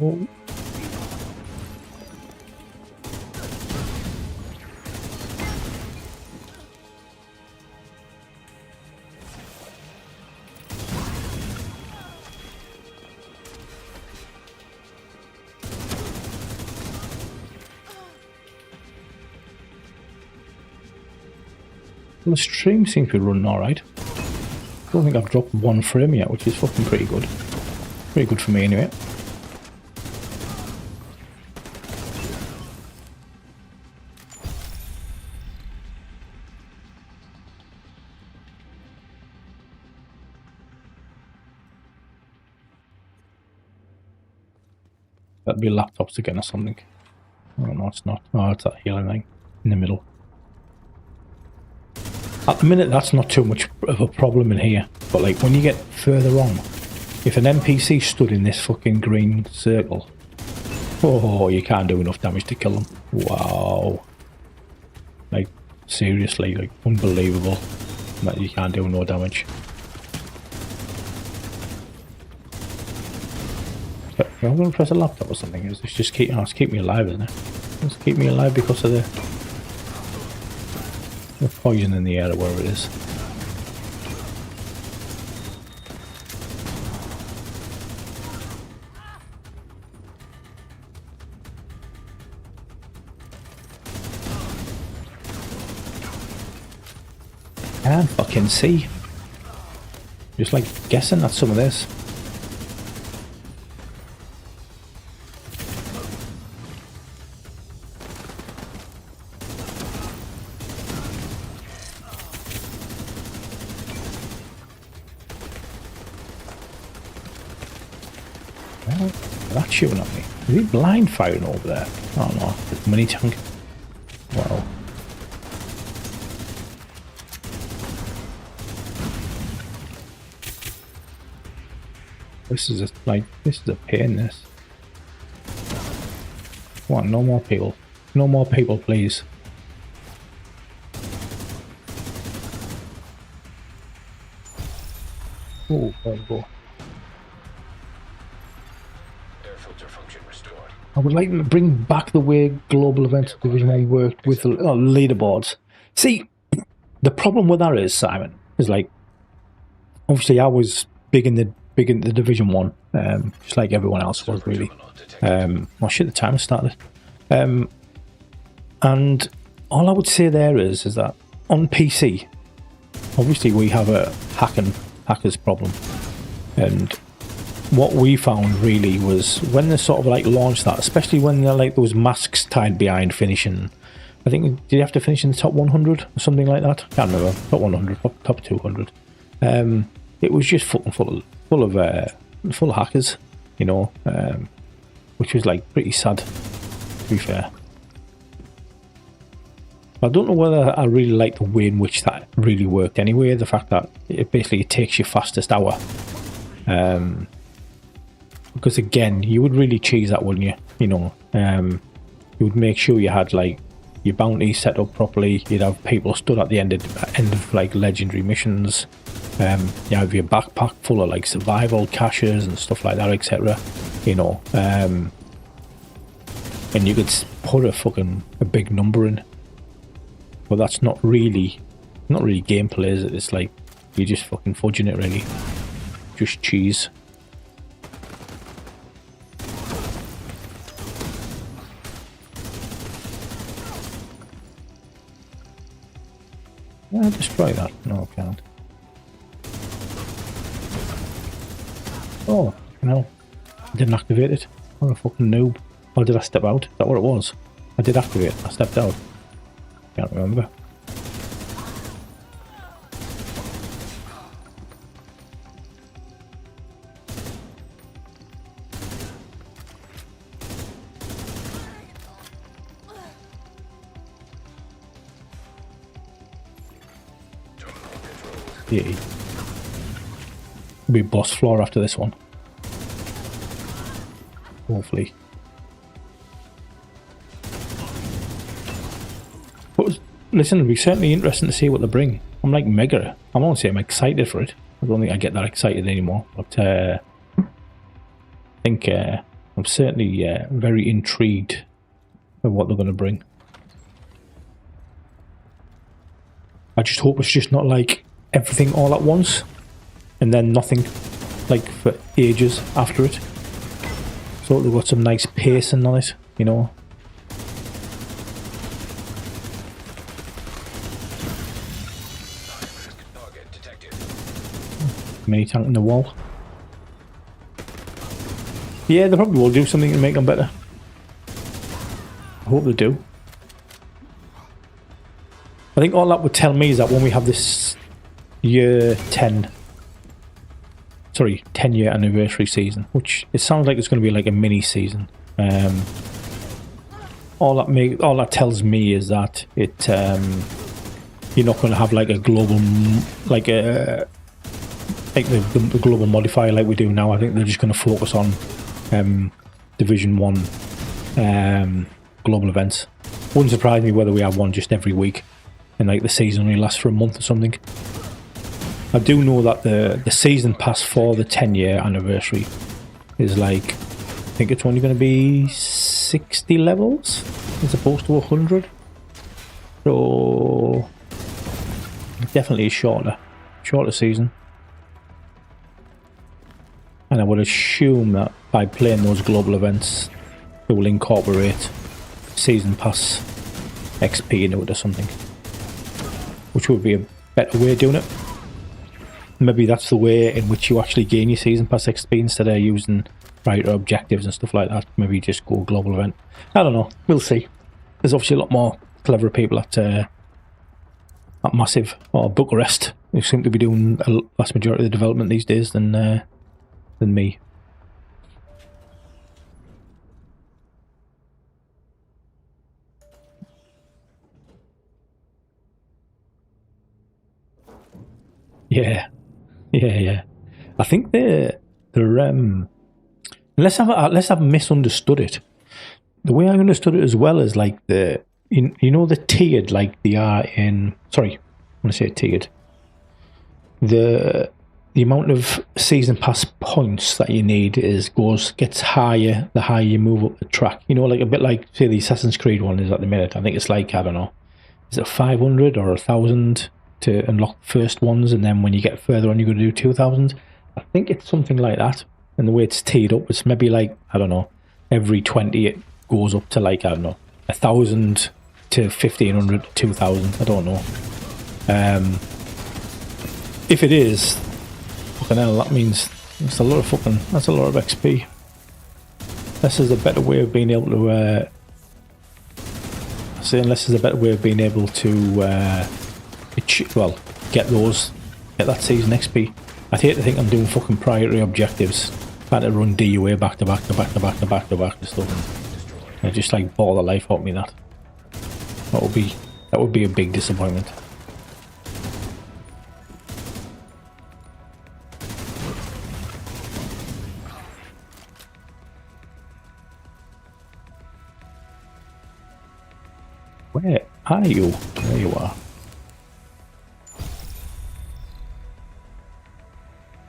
Oh. Well, the stream seems to be running alright. I don't think I've dropped one frame yet, which is fucking pretty good. Pretty good for me anyway. That'd be laptops again or something. Oh no, it's not. Oh, it's that healing thing in the middle. At the minute, that's not too much of a problem in here. But like when you get further on, if an NPC stood in this fucking green circle, oh, you can't do enough damage to kill them. Wow. Like seriously, like unbelievable that you can't do no damage. But I'm going to press a laptop or something. It's just keep me alive, isn't it? It's keep me alive because of the poison in the air or wherever it is. Can't fucking see. Just like guessing at some of this. That's shooting at me. Is he blind firing over there? Oh no, it's mini tank. Wow. This is a pain. This. Come on, no more people. No more people, please. Oh, there we go. Air filter function restored. I would like to bring back the way Global Events Division 1 worked with the leaderboards. See, the problem with that is, Simon, is like, obviously I was big in the Division 1, just like everyone else was really. Oh shit, the timer started. And all I would say there is that on PC, obviously we have a hackers problem, and what we found really was when they sort of like launched that, especially when they're like those masks tied behind finishing. I think, did you have to finish in the top 100 or something like that? I can't remember. Top 100, top 200. It was just fucking full of hackers, you know, which was like pretty sad, to be fair. I don't know whether I really like the way in which that really worked anyway. The fact that it basically takes your fastest hour. Because again, you would really cheese that, wouldn't you? You know, you would make sure you had like your bounty set up properly. You'd have people stood at the end of like legendary missions. You have your backpack full of like survival caches and stuff like that, etc. You know, and you could put a big number in. But that's not really gameplay, is it? It's like you're just fucking fudging it, really. Just cheese. Yeah, destroy that. No, I can't. Oh, no. I didn't activate it. I'm a fucking noob. Or did I step out? Is that what it was? I did activate it. I stepped out. Can't remember. Yeah. Be boss floor after this one. Hopefully. But listen, it'll be certainly interesting to see what they bring. I'm like mega. I won't say I'm excited for it. I don't think I get that excited anymore. But I think I'm certainly very intrigued with what they're going to bring. I just hope it's just not like everything all at once and then nothing like for ages after it. So they've got some nice pacing on it, you know. Mini tank in the wall. Yeah, they probably will do something to make them better. I hope they do. I think all that would tell me is that when we have this year 10 10-year anniversary season, which it sounds like it's going to be like a mini season, all that tells me is that it you're not going to have like a global like the global modifier like we do now. I think they're just going to focus on Division 1 global events. Wouldn't surprise me whether we have one just every week and like the season only lasts for a month or something. I do know that the season pass for the 10-year anniversary is like, I think it's only going to be 60 levels as opposed to 100. So definitely a shorter season. And I would assume that by playing those global events, they will incorporate season pass XP into it or something, which would be a better way of doing it. Maybe that's the way in which you actually gain your season pass XP instead of using writer objectives and stuff like that. Maybe just go global event. I don't know. We'll see. There's obviously a lot more clever people at Massive or Bucharest who seem to be doing a vast majority of the development these days than me. Yeah. I think they're unless I've misunderstood it. The way I understood it as well is like the the tiered, like they are in. Sorry, when I say tiered, the amount of season pass points that you need gets higher the higher you move up the track. Like a bit like say the Assassin's Creed one is at the minute. I think it's like, I don't know, is it 500 or 1,000 to unlock the first ones, and then when you get further on, you're going to do 2,000. I think it's something like that. And the way it's teed up, it's maybe like, I don't know, every 20 it goes up to like, I don't know, 1,000 to 1,500 to 2,000. I don't know. If it is, fucking hell, that means that's a lot of XP. Unless there's a better way of being able to get that season XP. I'd hate to think I'm doing fucking priority objectives, trying to run DUA back to back and stuff, and just like bore the life out of me. That would be a big disappointment. Where are you? There you are.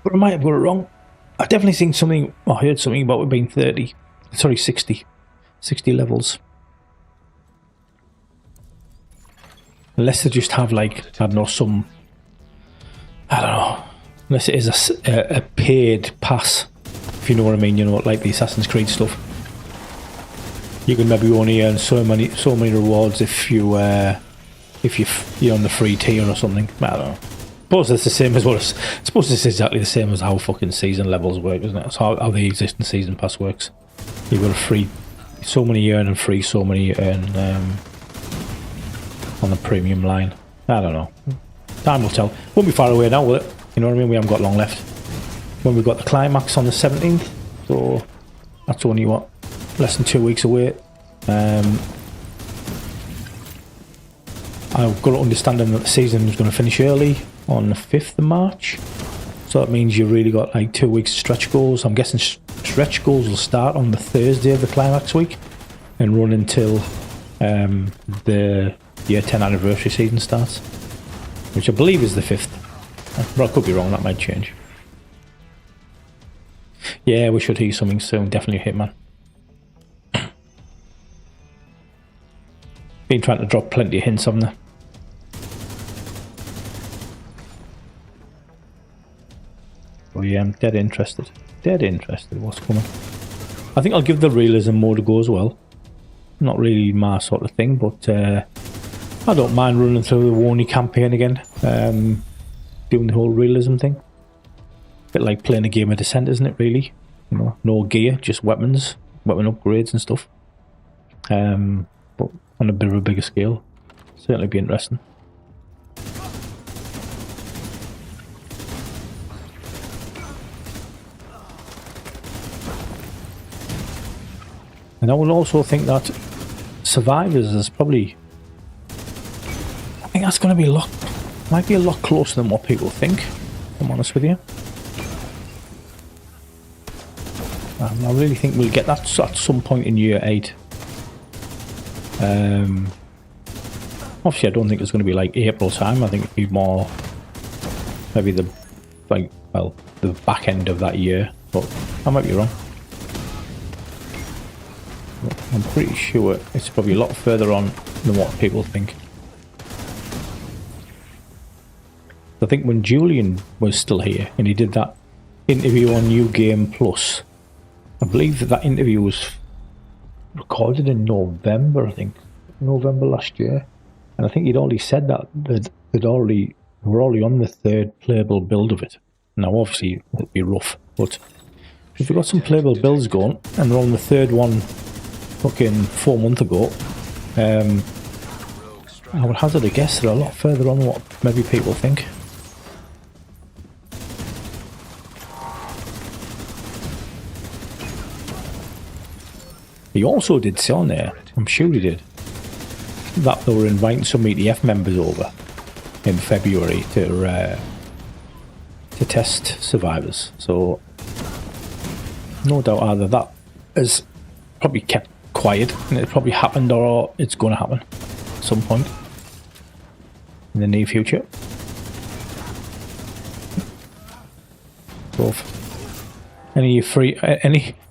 But I might have got it wrong. I've definitely seen something, I heard something about it being 60 levels. Unless they just have like, I don't know, unless it is a paid pass, if you know what I mean, like the Assassin's Creed stuff. You can maybe only earn so many rewards if you're on the free tier or something. I don't know. I suppose it's the same as I suppose it's exactly the same as how fucking season levels work, isn't it? That's how the existing season pass works. You've got a free, so many you earn, and free, so many you earn on the premium line. I don't know. Time will tell. Won't be far away now, will it? You know what I mean? We haven't got long left. When we've got the climax on the 17th, so that's only what, less than 2 weeks away. I've got to understand that the season is going to finish early on the 5th of March, so that means you really got like 2 weeks of stretch goals. I'm guessing stretch goals will start on the Thursday of the climax week and run until the year 10 anniversary season starts, which I believe is the 5th, but I could be wrong, that might change. Yeah, we should hear something soon, definitely Hitman. Been trying to drop plenty of hints on there. Oh yeah, I'm dead interested what's coming. I think I'll give the realism more to go as well. Not really my sort of thing, but I don't mind running through the Warney campaign again, doing the whole realism thing. Bit like playing a game of Descent, isn't it, really? No gear, just weapon upgrades and stuff. But on a bit of a bigger scale. Certainly be interesting. And I will also think that Survivors is probably, I think that's going to be might be a lot closer than what people think, if I'm honest with you. I really think we'll get that at some point in year 8. Obviously I don't think it's going to be like April time. I think it'll be more maybe the back end of that year, but I might be wrong. But I'm pretty sure it's probably a lot further on than what people think. I think when Julian was still here and he did that interview on New Game Plus, I believe that interview was recorded in November, I think. November last year. And I think he'd already said that we're already on the 3rd playable build of it. Now obviously it'll be rough, but if we've got some playable builds going and we're on the 3rd one fucking 4 months ago, I would hazard a guess they're a lot further on than what maybe people think. He also did say on there, I'm sure he did, that they were inviting some ETF members over in February to test Survivors. So no doubt either that is probably kept quiet, and it probably happened, or it's going to happen at some point in the near future. So if any of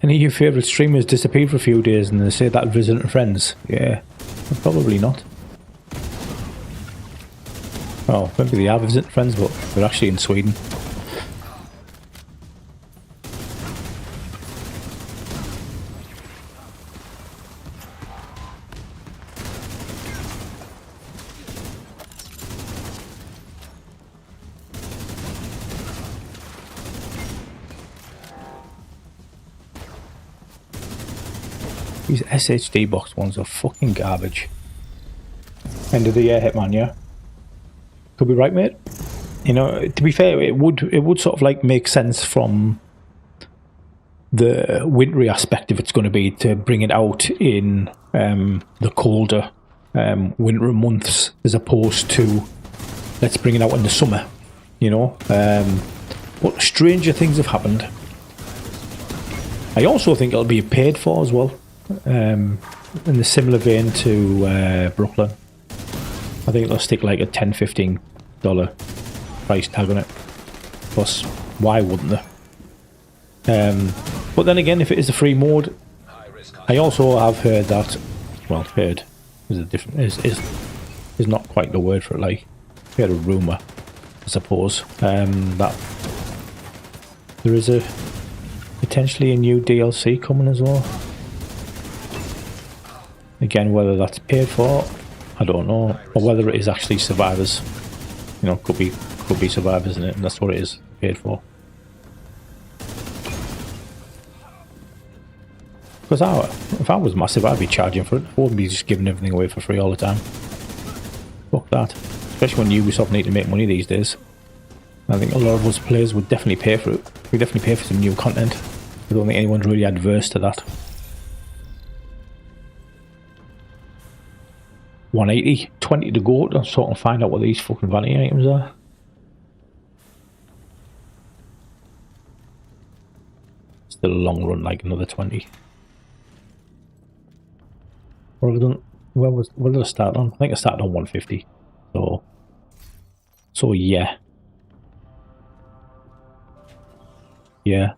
your favourite streamers disappeared for a few days and they say that visiting friends, yeah, probably not. Oh, maybe they are visiting friends, but they're actually in Sweden. These SHD box ones are fucking garbage. End of the year, Hitman, yeah? Could be right, mate. You know, to be fair, it would sort of like make sense from the wintry aspect if it's going to be to bring it out in the colder winter months as opposed to let's bring it out in the summer, you know. But stranger things have happened. I also think it'll be paid for as well, in the similar vein to Brooklyn. I think they'll stick like a $10-15 price tag on it. Plus, why wouldn't they? But then again, if it is a free mode, I also have heard that. Well, heard is a different is not quite the word for it. Like, heard a rumor, I suppose, that there is a potentially a new DLC coming as well. Again, whether that's paid for, I don't know, or whether it is actually Survivors. You know, could be Survivors in it, and that's what it is paid for. Because if I was massive, I'd be charging for it. I wouldn't be just giving everything away for free all the time. Fuck that. Especially when Ubisoft need to make money these days. I think a lot of us players would definitely pay for it. We definitely pay for some new content. I don't think anyone's really adverse to that. 180, 20 to go to sort of find out what these fucking vanity items are. Still a long run, like another 20. What have I done? Where did I start on? I think I started on 150. So yeah. Yeah.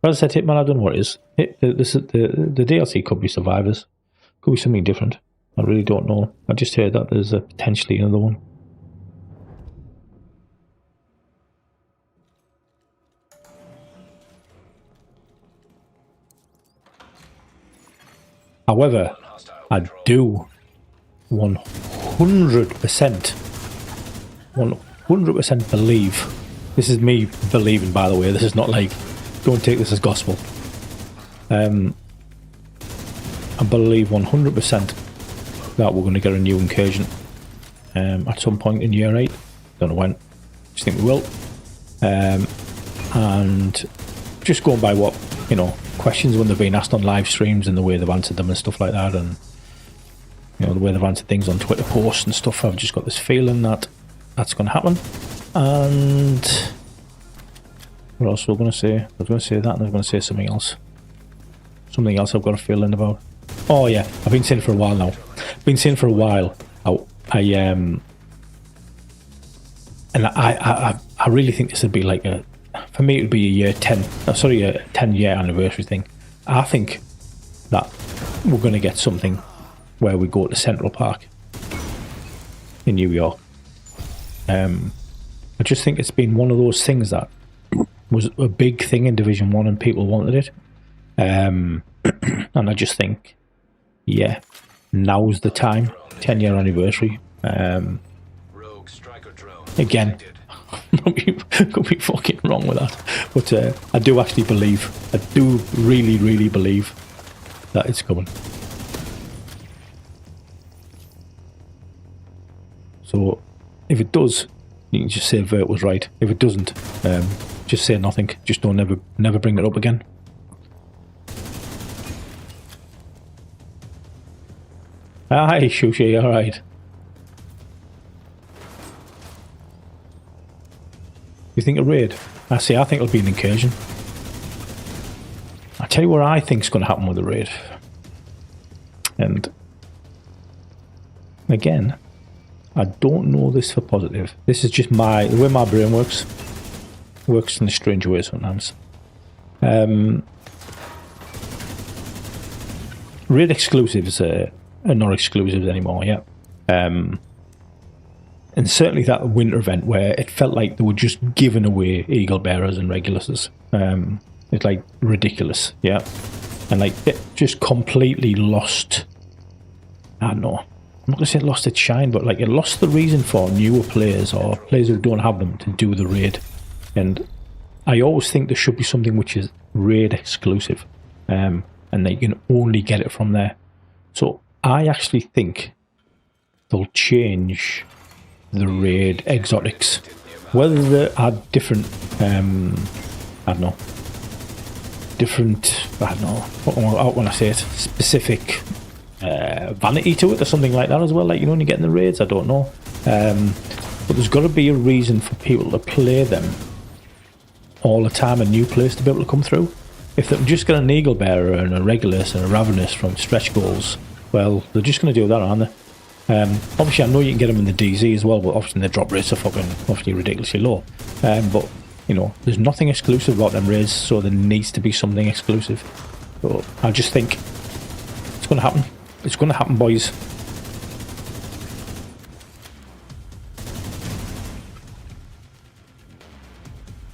As I said, Hitman, I don't know what it is. The DLC could be Survivors. Could be something different. I really don't know. I just heard that there's potentially another one. However, I do 100% believe. This is me believing, by the way. This is not like, don't take this as gospel. I believe 100% that we're going to get a new incursion at some point in year 8. Don't know when. Just think we will. And just going by what, you know, questions when they've been asked on live streams and the way they've answered them and stuff like that, and you know, the way they've answered things on Twitter posts and stuff, I've just got this feeling that that's going to happen. And what else was I going to say? I was going to say that, and I was going to say something else. Something else I've got a feeling about. Oh yeah, I've been saying for a while now. I really think this would be like a, for me it would be a year 10, a 10-year anniversary thing. I think that we're going to get something where we go to Central Park in New York. I just think it's been one of those things that was a big thing in Division 1 and people wanted it. And I just think, yeah, now's the time. 10-year anniversary. Again, could be fucking wrong with that, but I do actually believe, I do really believe that it's coming. So if it does, you can just say Vert was right. If it doesn't, just say nothing. Just don't never bring it up again. Hi, Shushi, alright. You think a raid? I think it'll be an incursion. tell you what I think is going to happen with the raid. And again, I don't know this for positive. This is just the way my brain works. It works in a strange way sometimes. Raid exclusives are not exclusives anymore, yeah. And certainly that winter event where it felt like they were just giving away Eagle Bearers and Reguluses. It's like ridiculous, yeah. And like it just completely lost, I don't know, I'm not going to say it lost its shine, but like it lost the reason for newer players or players who don't have them to do the raid. And I always think there should be something which is raid exclusive, and they can only get it from there. So I actually think they'll change the raid exotics, whether they add different, I don't know, when I say it, specific vanity to it or something like that as well, like, you know, when you get in the raids, I don't know. But there's got to be a reason for people to play them all the time, a new place to be able to come through. If they're just got an Eagle Bearer and a Regulus and a Ravenous from stretch goals, well, they're just going to do that, aren't they? Obviously, I know you can get them in the DZ as well, but often the drop rates are fucking obviously ridiculously low. But, you know, there's nothing exclusive about them raids, so there needs to be something exclusive. So I just think it's going to happen. It's going to happen, boys.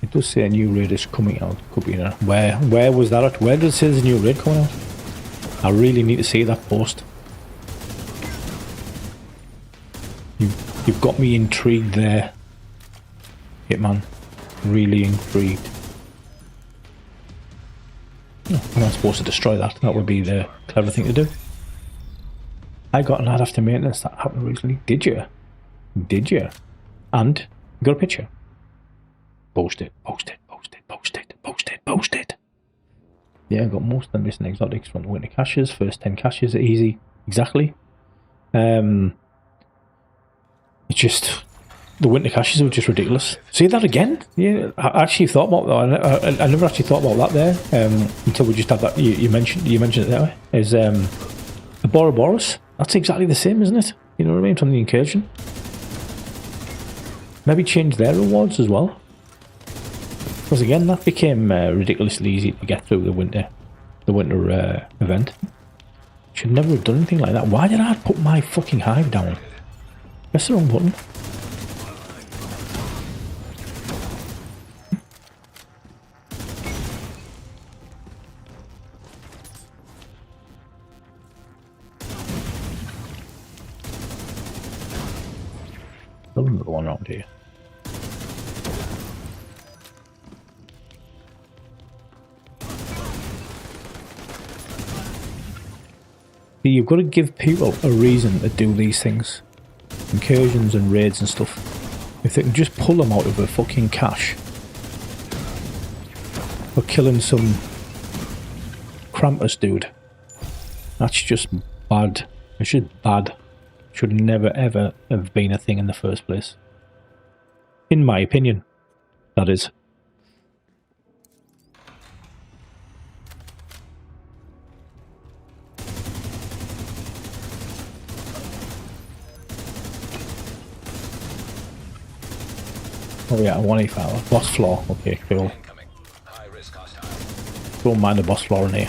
It does say a new raid is coming out. Could be, where was that at? Where does it say there's a new raid coming out? I really need to see that post. You've got me intrigued there, Hitman. Really intrigued. Oh, I'm not supposed to destroy that. That would be the clever thing to do. I got an ad after maintenance that happened recently. Did you? Did you? And you got a picture. Post it, post it, post it, post it, post it, post it. Yeah, I got most of the missing exotics from the winter caches. First 10 caches are easy. Exactly. It's just, the winter caches were just ridiculous. See that again? Yeah, I actually thought about that. I never actually thought about that there until we just had that. You mentioned it that way. Is the Boroboros? That's exactly the same, isn't it? You know what I mean? From the incursion. Maybe change their rewards as well. Because again, that became ridiculously easy to get through the winter event. Should never have done anything like that. Why did I put my fucking hive down? Press the wrong button. There's another one around here. You've got to give people a reason to do these things. Incursions and raids and stuff. If they can just pull them out of a fucking cache for killing some Krampus dude. That's just bad. It's just bad. Should never ever have been a thing in the first place. In my opinion, that is. Oh yeah, 185. Boss floor. Okay, cool. Don't mind the boss floor in here.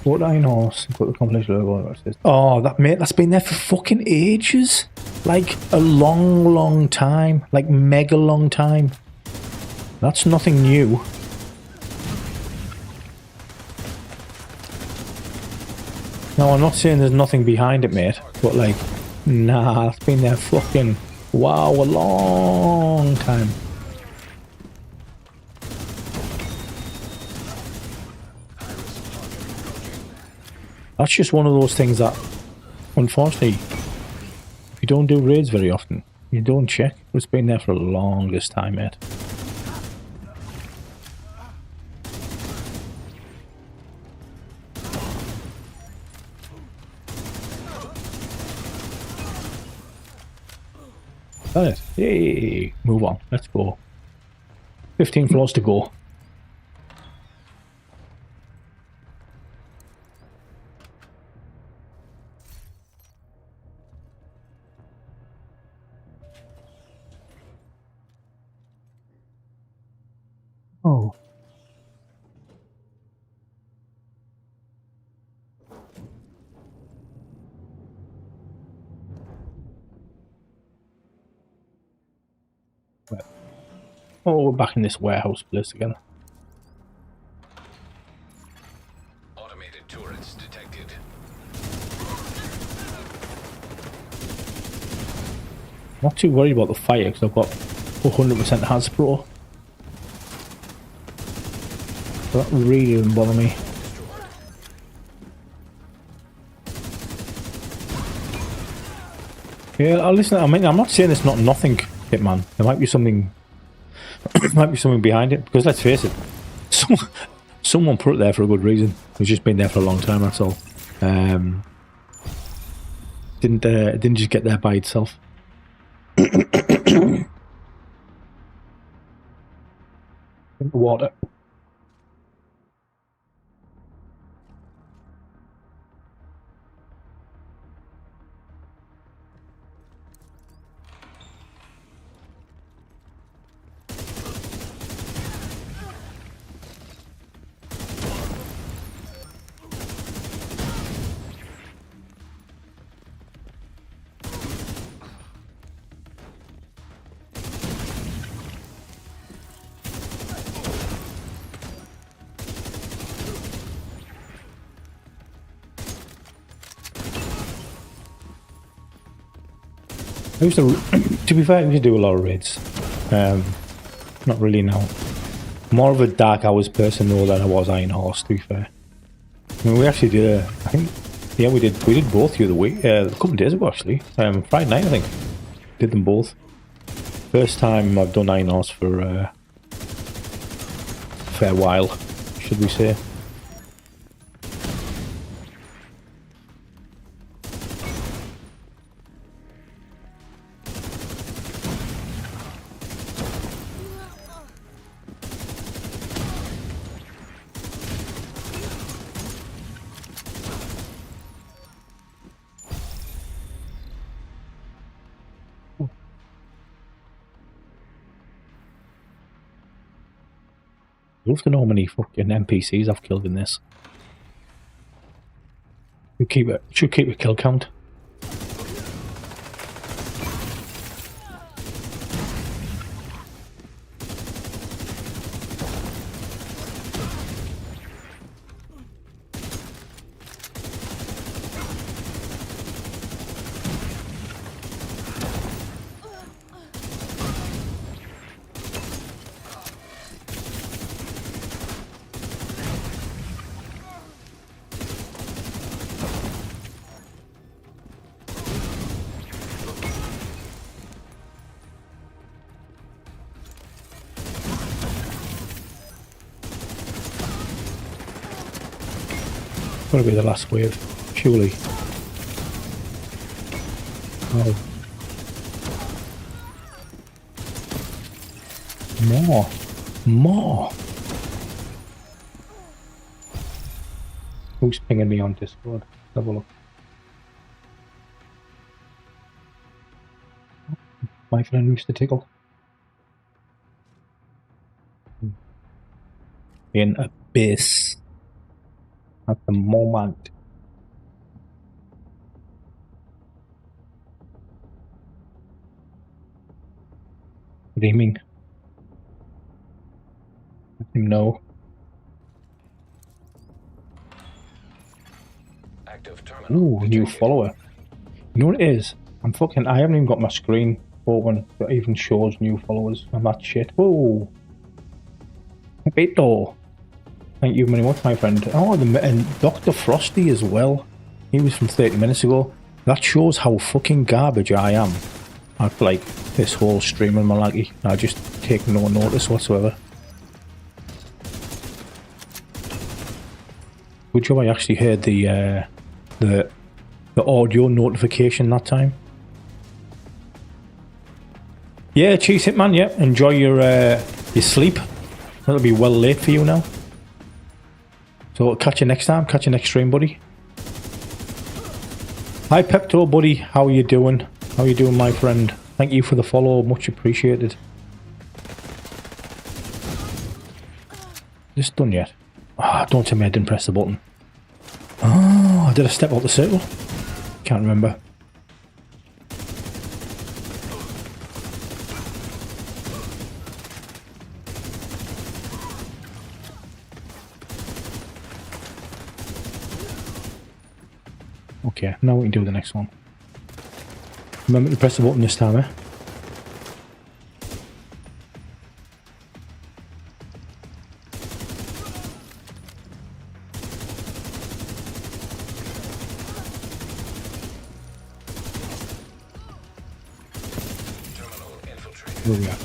What I know, put the compilation logo. Oh, that mate, that's been there for fucking ages. Like a long time. Like mega long time. That's nothing new. No, I'm not saying there's nothing behind it, mate, but like, nah, it's been there fucking, wow, a long time. That's just one of those things that, unfortunately, if you don't do raids very often, you don't check. It's been there for the longest time, mate. That is. Yay! Move on. Let's go. 15 floors to go. Oh. Oh, we're back in this warehouse place again. Automated turrets detected. Not too worried about the fire because I've got 100% Hasbro. So that really doesn't bother me. Yeah, listen. I mean, I'm not saying it's not nothing, Hitman. There might be something. There might be something behind it. Because let's face it, someone put it there for a good reason. It's just been there for a long time. That's all. Didn't just get there by itself. Water. I used to be fair, I used to do a lot of raids. Not really now. More of a Dark Hours person though than I was Iron Horse, to be fair. I mean, we actually did I think, yeah, we did both the other week, a couple of days ago actually. Friday night, I think. Did them both. First time I've done Iron Horse for a fair while, should we say. I'd love to know how many fucking NPCs I've killed in this. Should keep a kill count. Gotta be the last wave, surely. Oh. More. Who's pinging me on Discord? Have a look. My friend used to tickle. In Abyss. At the moment. What do you mean? Let him know. Active terminal. Ooh, new follower. You know what it is? I haven't even got my screen open that even shows new followers. I'm that shit. Whoa. Beto. Thank you very much, my friend. Oh, and Dr. Frosty as well. He was from 30 minutes ago. That shows how fucking garbage I am at like this whole stream and malarkey. I just take no notice whatsoever. Good job I actually heard the audio notification that time. Yeah, Cheese Hitman, yeah. Enjoy your sleep. That'll be well late for you now. So catch you next time. Catch you next stream, buddy. Hi, Pepto, buddy. How are you doing? How are you doing, my friend? Thank you for the follow. Much appreciated. Is this done yet? Ah, oh, don't tell me I didn't press the button. Oh, did I step out the circle? Can't remember. Okay, now we can do the next one. Remember to press the button this time, eh? Here we are.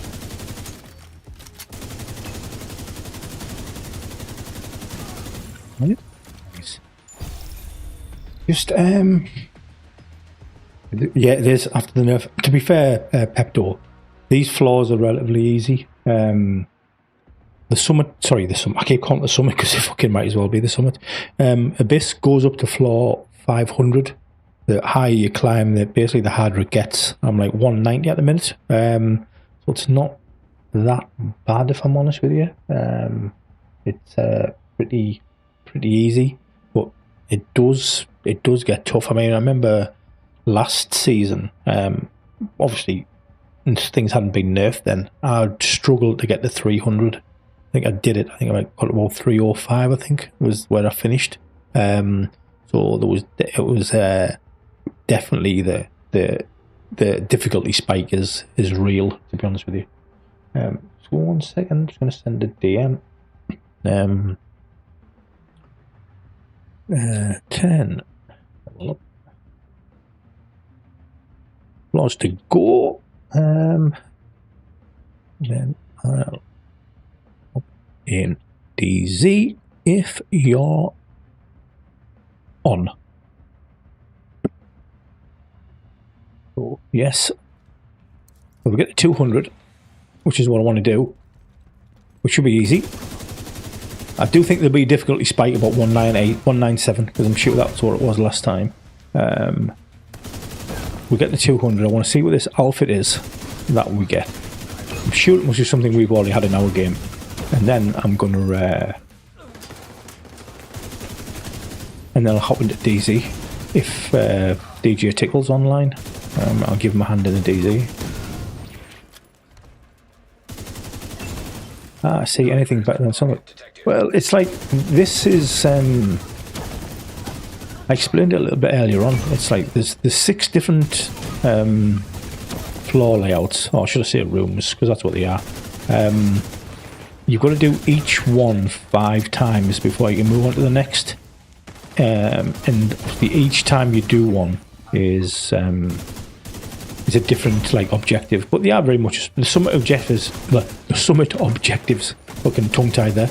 Right. Nice. Just, yeah, it is after the nerf. To be fair, Pepto, these floors are relatively easy. The summit, sorry, the summit, I keep calling it the summit because it fucking might as well be the summit. Abyss goes up to floor 500. The higher you climb, basically the harder it gets. I'm like 190 at the minute. So it's not that bad, if I'm honest with you. It's pretty easy, but it does get tough. I mean, I remember last season, obviously things hadn't been nerfed then. I struggled to get to 300. I think I did it. I think I got about 305. I think was where I finished. So it was definitely the difficulty spike is real, to be honest with you. So 1 second, I'm just going to send a DM. 10. Lots to go. Then I'll pop in DZ if you're on. So yes, so we get to 200, which is what I want to do, which should be easy. I do think there'll be a difficulty spike about 198, 197, because I'm sure that's what it was last time. We get to 200. I want to see what this outfit is that we get. I'm sure it must be something we've already had in our game. And then I'm going to... and then I'll hop into DZ. If DJ Tickle's online, I'll give him a hand in the DZ. Ah, see, anything better than something. Well, it's like, this is... I explained it a little bit earlier on. It's like there's 6 different floor layouts, or should I say rooms, because that's what they are. You've got to do each one 5 times before you can move on to the next. And each time you do one is a different like objective, but they are very much the summit objectives. Fucking tongue tied there.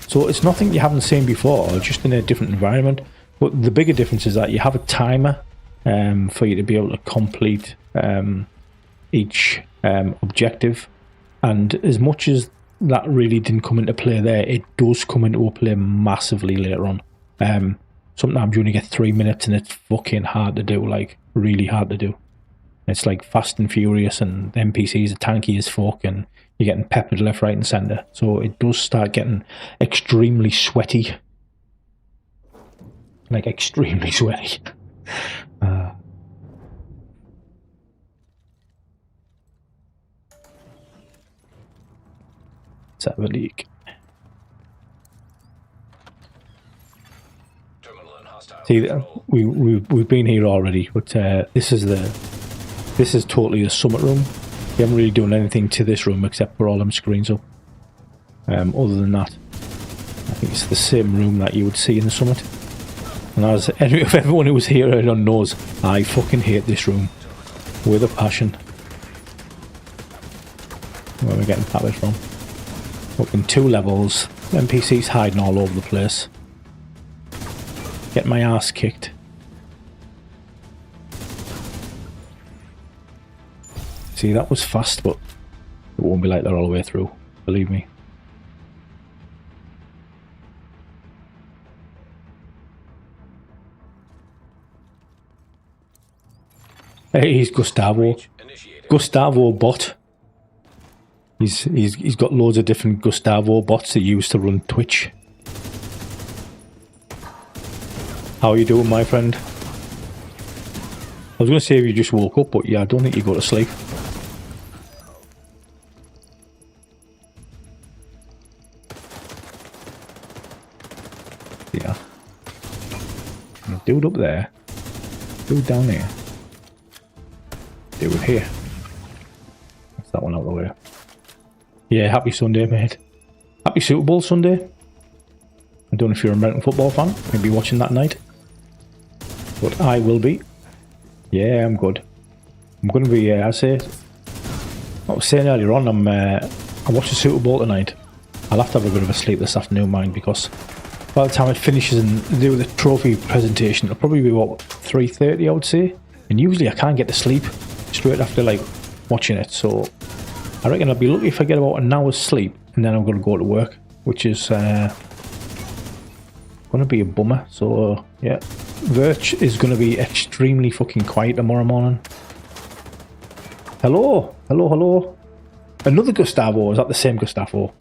So it's nothing you haven't seen before, just in a different environment. But the bigger difference is that you have a timer for you to be able to complete each objective. And as much as that really didn't come into play there, it does come into play massively later on. Sometimes you only get 3 minutes and it's fucking hard to do, like really hard to do. It's like Fast and Furious, and the NPCs are tanky as fuck, and you're getting peppered left, right and centre. So it does start getting extremely sweaty. Like extremely sweaty. Let's have a leak. See, we've been here already, but this is totally the summit room. We haven't really done anything to this room except for all them screens up. Other than that, I think it's the same room that you would see in the summit. And as everyone who was here knows, I fucking hate this room with a passion. Where are we getting peppered from? Fucking 2 levels, NPCs hiding all over the place. Get my ass kicked. See, that was fast, but it won't be like that all the way through. Believe me. Hey, he's Gustavo. Initiated. Gustavo bot. He's got loads of different Gustavo bots that use to run Twitch. How are you doing, my friend? I was going to say if you just woke up, but yeah, I don't think you go to sleep. Yeah. Dude up there. Dude down here. Dude here. That's that one out of the way. Yeah, happy Sunday, mate. Happy Super Bowl Sunday. I don't know if you're an American football fan. Maybe watching that night. But I will be. Yeah, I'm good. I'm going to be, I was saying earlier on, I watched the Super Bowl tonight. I'll have to have a bit of a sleep this afternoon, mind, because by the time it finishes and do the trophy presentation, it'll probably be, what, 3:30, I would say. And usually I can't get to sleep straight after, like, watching it. So I reckon I'll be lucky if I get about an hour's sleep, and then I'm going to go to work, which is going to be a bummer. So, yeah. Virch is going to be extremely fucking quiet tomorrow morning. Hello? Hello, hello? Another Gustavo? Is that the same Gustavo?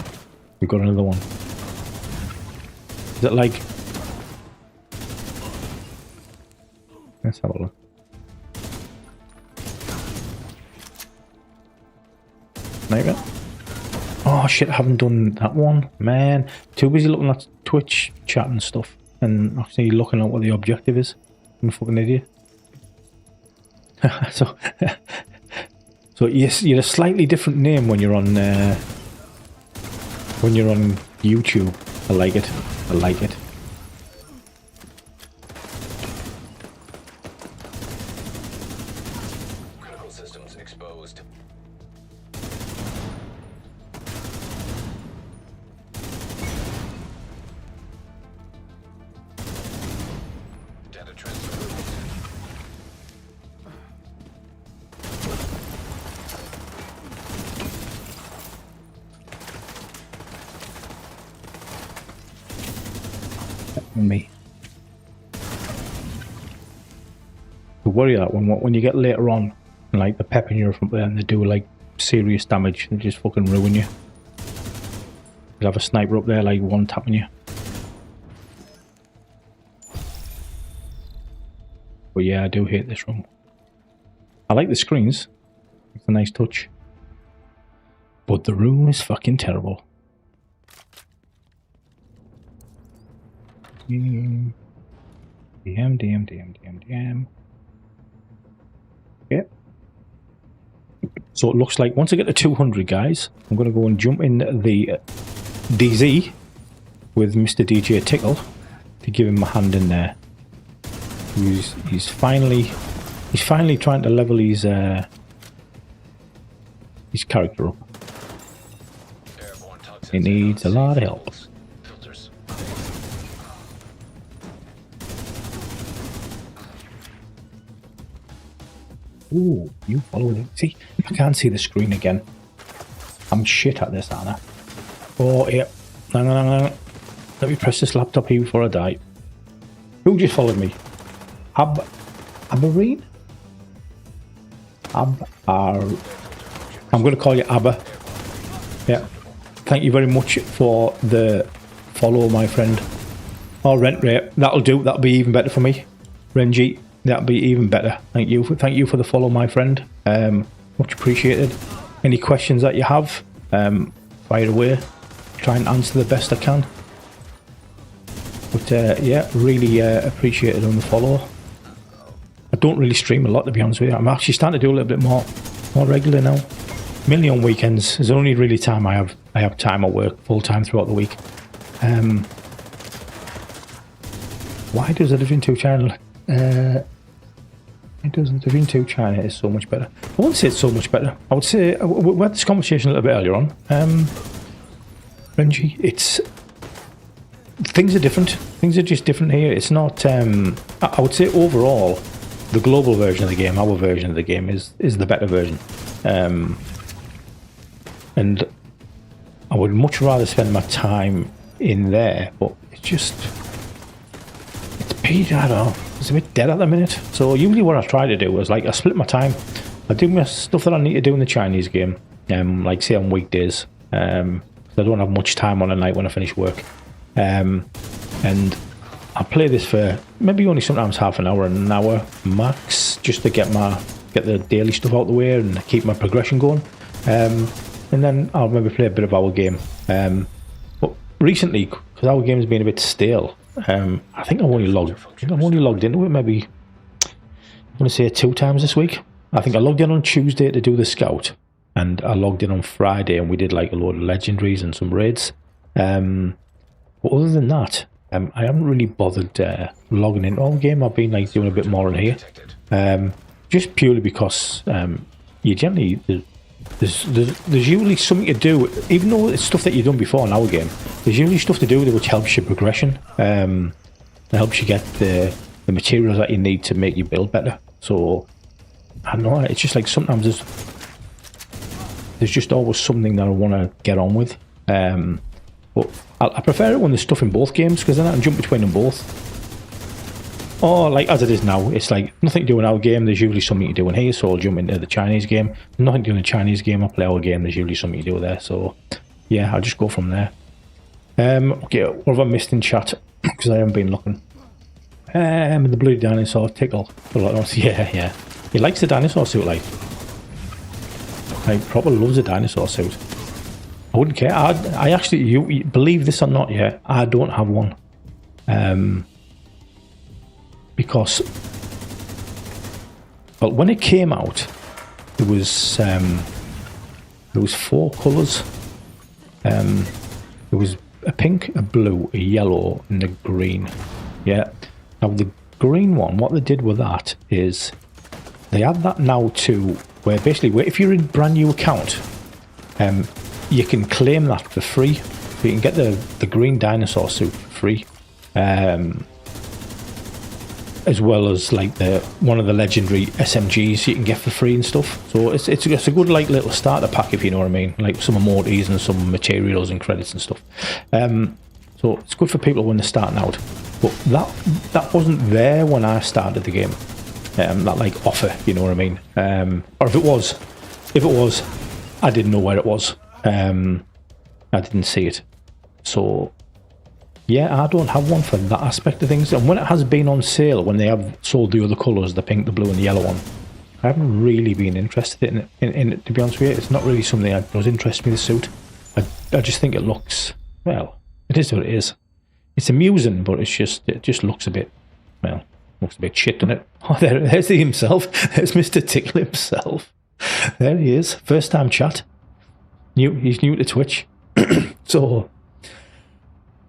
We've got another one. Is it like... Let's have a look. Maybe. Oh shit, I haven't done that one. Man, too busy looking at Twitch chat and stuff. And actually looking at what the objective is. I'm a fucking idiot. So yes, you're a slightly different name when you're on YouTube. I like it. I like it. Critical systems exposed. Data transfer. Me. The worry that when you get later on, like the pepping you from there and they do like serious damage, they just fucking ruin you. You have a sniper up there like one tapping you. But yeah, I do hate this room. I like the screens. It's a nice touch. But the room is fucking terrible. DM. Yep. So it looks like once I get to 200, guys, I'm going to go and jump in the DZ with Mr. DJ Tickle to give him a hand in there. He's finally trying to level his character up. He needs a lot of help. Filters. Ooh, you followed it. See, I can't see the screen again. I'm shit at this, aren't I? Oh, yeah. Hang on. Let me press this laptop here before I die. Who just followed me? Aberreen? I'm going to call you Abba. Yeah. Thank you very much for the follow, my friend. Oh, Rent Rate. That'll do. That'll be even better for me. Renji. That'd be even better. Thank you for the follow, my friend. Much appreciated. Any questions that you have, fire away. Try and answer the best I can. But yeah, really appreciate it on the follow. I don't really stream a lot, to be honest with you. I'm actually starting to do a little bit more regular now. Mainly on weekends. There's only really time I have time at work full time throughout the week. Why does a Different 2 channel? It doesn't. Different 2 China is so much better. I wouldn't say it's so much better. I would say we had this conversation a little bit earlier on. Renji, it's things are different. Things are just different here. It's not. I would say overall, the global version of the game, our version of the game, is the better version. And I would much rather spend my time in there, but it's just, I don't know, it's a bit dead at the minute. So usually what I try to do is like I split my time. I do my stuff that I need to do in the Chinese game, like say on weekdays. I don't have much time on a night when I finish work, and I play this for maybe only sometimes half an hour max, just to get the daily stuff out the way and keep my progression going. And then I'll maybe play a bit of our game. But recently, because our game's been a bit stale, I think I've only logged into it maybe, I'm going to say 2 times this week. I think I logged in on Tuesday to do the scout, and I logged in on Friday and we did like a load of legendaries and some raids. But other than that, I haven't really bothered logging into our game. I've been like doing a bit more in here, just purely because you generally there's usually something to do, even though it's stuff that you've done before in our game. There's usually stuff to do which helps your progression, and helps you get the materials that you need to make you build better. So I don't know, it's just like sometimes there's just always something that I want to get on with. But I prefer it when there's stuff in both games, because then I can jump between them both. Or like as it is now, it's like nothing to do in our game, there's usually something to do in here, so I'll jump into the Chinese game. Nothing to do in the Chinese game, I'll play our game, there's usually something to do there. So yeah, I'll just go from there. Okay, what have I missed in chat? Because I haven't been looking. The bloody dinosaur tickle. Yeah. He likes the dinosaur suit, like probably loves a dinosaur suit. I wouldn't care. I actually, you believe this or not, yeah, I don't have one. Because, well, when it came out, there was 4 colours. There was a pink, a blue, a yellow, and a green. Yeah. Now the green one, what they did with that is they have that now too, where basically, if you're in a brand new account, you can claim that for free. So you can get the green dinosaur suit for free, as well as like one of the legendary SMGs you can get for free and stuff. So it's a good like little starter pack, if you know what I mean, like some emotes and some materials and credits and stuff. So it's good for people when they're starting out. But that wasn't there when I started the game. That like offer, you know what I mean? Or if it was, I didn't know where it was. I didn't see it. So yeah, I don't have one for that aspect of things. And when it has been on sale, when they have sold the other colours, the pink, the blue and the yellow one, I haven't really been interested in it, to be honest with you. It's not really something that does interest me, the suit. I just think it looks, well, it is what it is. It's amusing, but it just looks a bit, well, looks a bit shit, doesn't it? Oh, there's he himself. There's Mr. Tickle himself. There he is. First time chat. He's new to Twitch. So,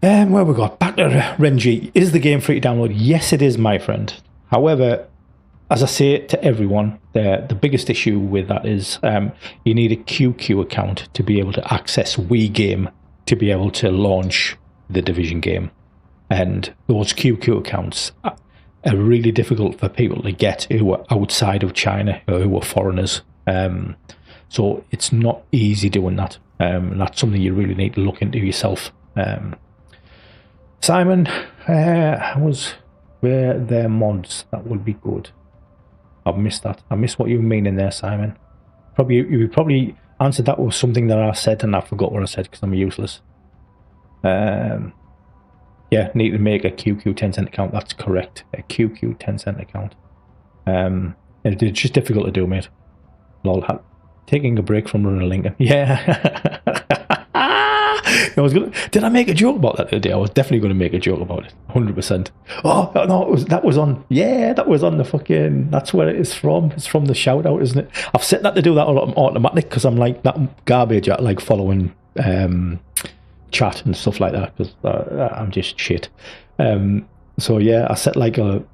where we got? Back to Renji. Is the game free to download? Yes, it is, my friend. However, as I say to everyone, the biggest issue with that is you need a QQ account to be able to access Wii Game to be able to launch the Division game. And those QQ accounts are really difficult for people to get who are outside of China or who are foreigners. So it's not easy doing that. And that's something you really need to look into yourself. Simon, where their mods, that would be good. I've missed that. I missed what you mean in there, Simon. You probably answered that with something that I said and I forgot what I said because I'm useless. Yeah, need to make a QQ 10-cent account. That's correct. A QQ 10-cent account. It's just difficult to do, mate. Lol. Taking a break from running Lincoln. Yeah. Did I make a joke about that the other day? I was definitely going to make a joke about it. 100%. Oh, no, that was on. Yeah, that was on the fucking. That's where it is from. It's from the shout out, isn't it? I've set that to do that automatic because I'm like that garbage at like following chat and stuff like that because I'm just shit. So yeah, I set like a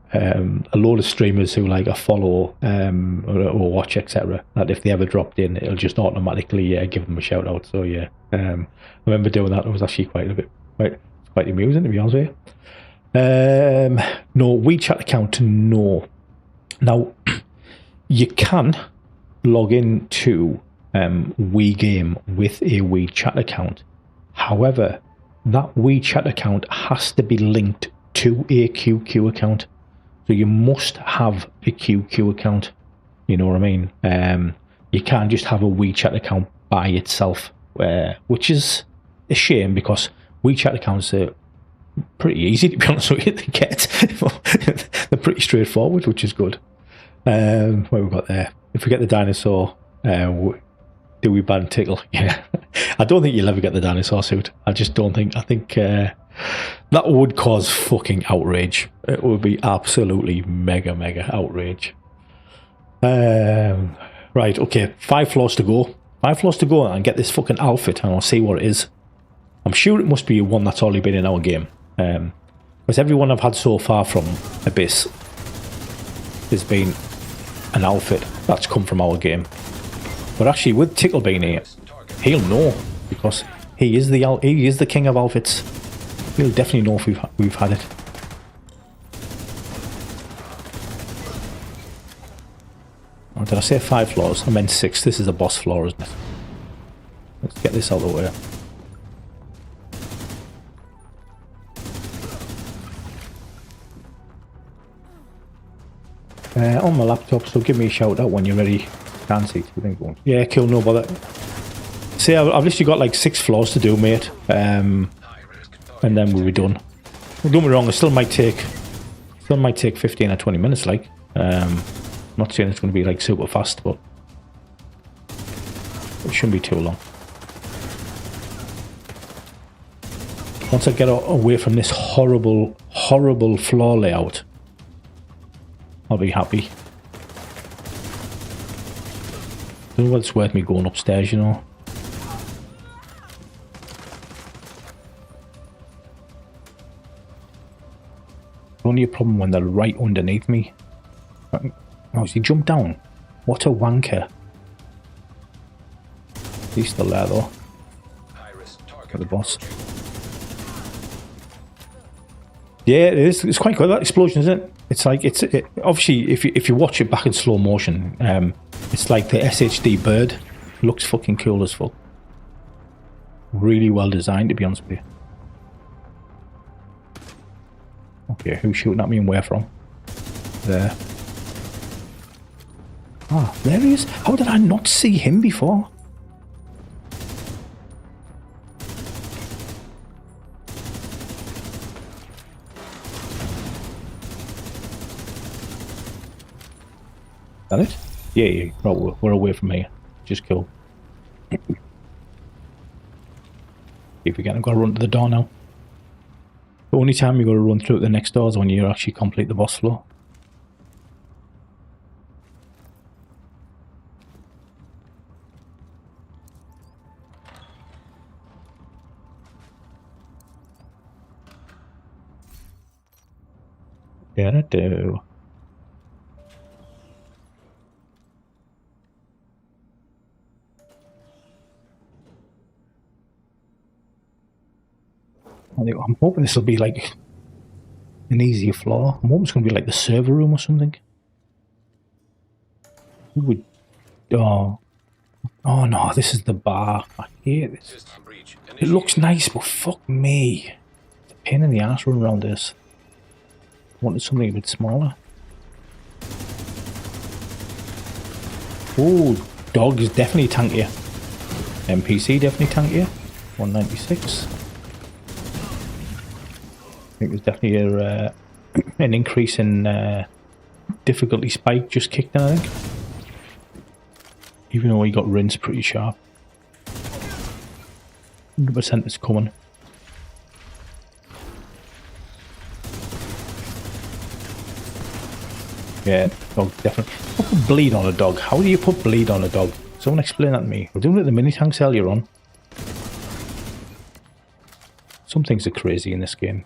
load of streamers who like I follow or watch, etc. That if they ever dropped in, it'll just automatically give them a shout out. So yeah, I remember doing that. It was actually quite amusing, to be honest with you. No WeChat account, no. Now you can log in to Wii Game with a Wii Chat account. However, that Wii Chat account has to be linked to a QQ account. So you must have a QQ account. You know what I mean? You can't just have a WeChat account by itself, which is a shame because WeChat accounts are pretty easy to be honest with you to get. They're pretty straightforward, which is good. What have we got there? If we get the dinosaur, do we ban Tickle? Yeah. I don't think you'll ever get the dinosaur suit. I just don't think. I think that would cause fucking outrage. It would be absolutely mega outrage. Right, okay. 5 floors to go. 5 floors to go and get this fucking outfit and I'll see what it is. I'm sure it must be one that's already been in our game. Because everyone I've had so far from Abyss has been an outfit that's come from our game. But actually with Tickle being here, he'll know because he is the king of outfits. He'll definitely know if we've had it. Oh, did I say 5 floors? I meant 6. This is a boss floor, isn't it? Let's get this out of the way. On my laptop, so give me a shout out when you're ready. Can't see. Yeah, cool, no bother. See, I've literally got like 6 floors to do, mate. And then we'll be done. Don't get me wrong, it still might take 15 or 20 minutes, like. I'm not saying it's going to be like super fast, but it shouldn't be too long. Once I get away from this horrible floor layout, I'll be happy. Don't know whether it's worth me going upstairs, you know. Only a problem when they're right underneath me. Oh, has he jumped down? What a wanker. He's still there though. For the boss. Yeah, it is. It's quite good, that explosion, isn't it? It's like, obviously, if you watch it back in slow motion, it's like the SHD bird. It looks fucking cool as fuck. Really well designed, to be honest with you. Okay, who's shooting at me and where from? There. Ah, there he is. How did I not see him before? Is that it? Yeah, right, we're away from here. Just cool. If we get, I've got to run to the door now. The only time you got to run through the next door is when you actually complete the boss floor. Gotta do. I'm hoping this will be like an easier floor. I'm hoping it's going to be like the server room or something. Who would... Oh no, this is the bar. I hate this. It looks nice, but fuck me. It's a pain in the ass running around this. I wanted something a bit smaller. Oh, dog is definitely tankier. NPC definitely tankier. 196. I think there's definitely an increase in difficulty spike just kicked in, I think. Even though he got rinsed pretty sharp. 100% is coming. Yeah, dog definitely. Put bleed on a dog. How do you put bleed on a dog? Someone explain that to me. We're doing it at the mini tanks earlier on. Some things are crazy in this game.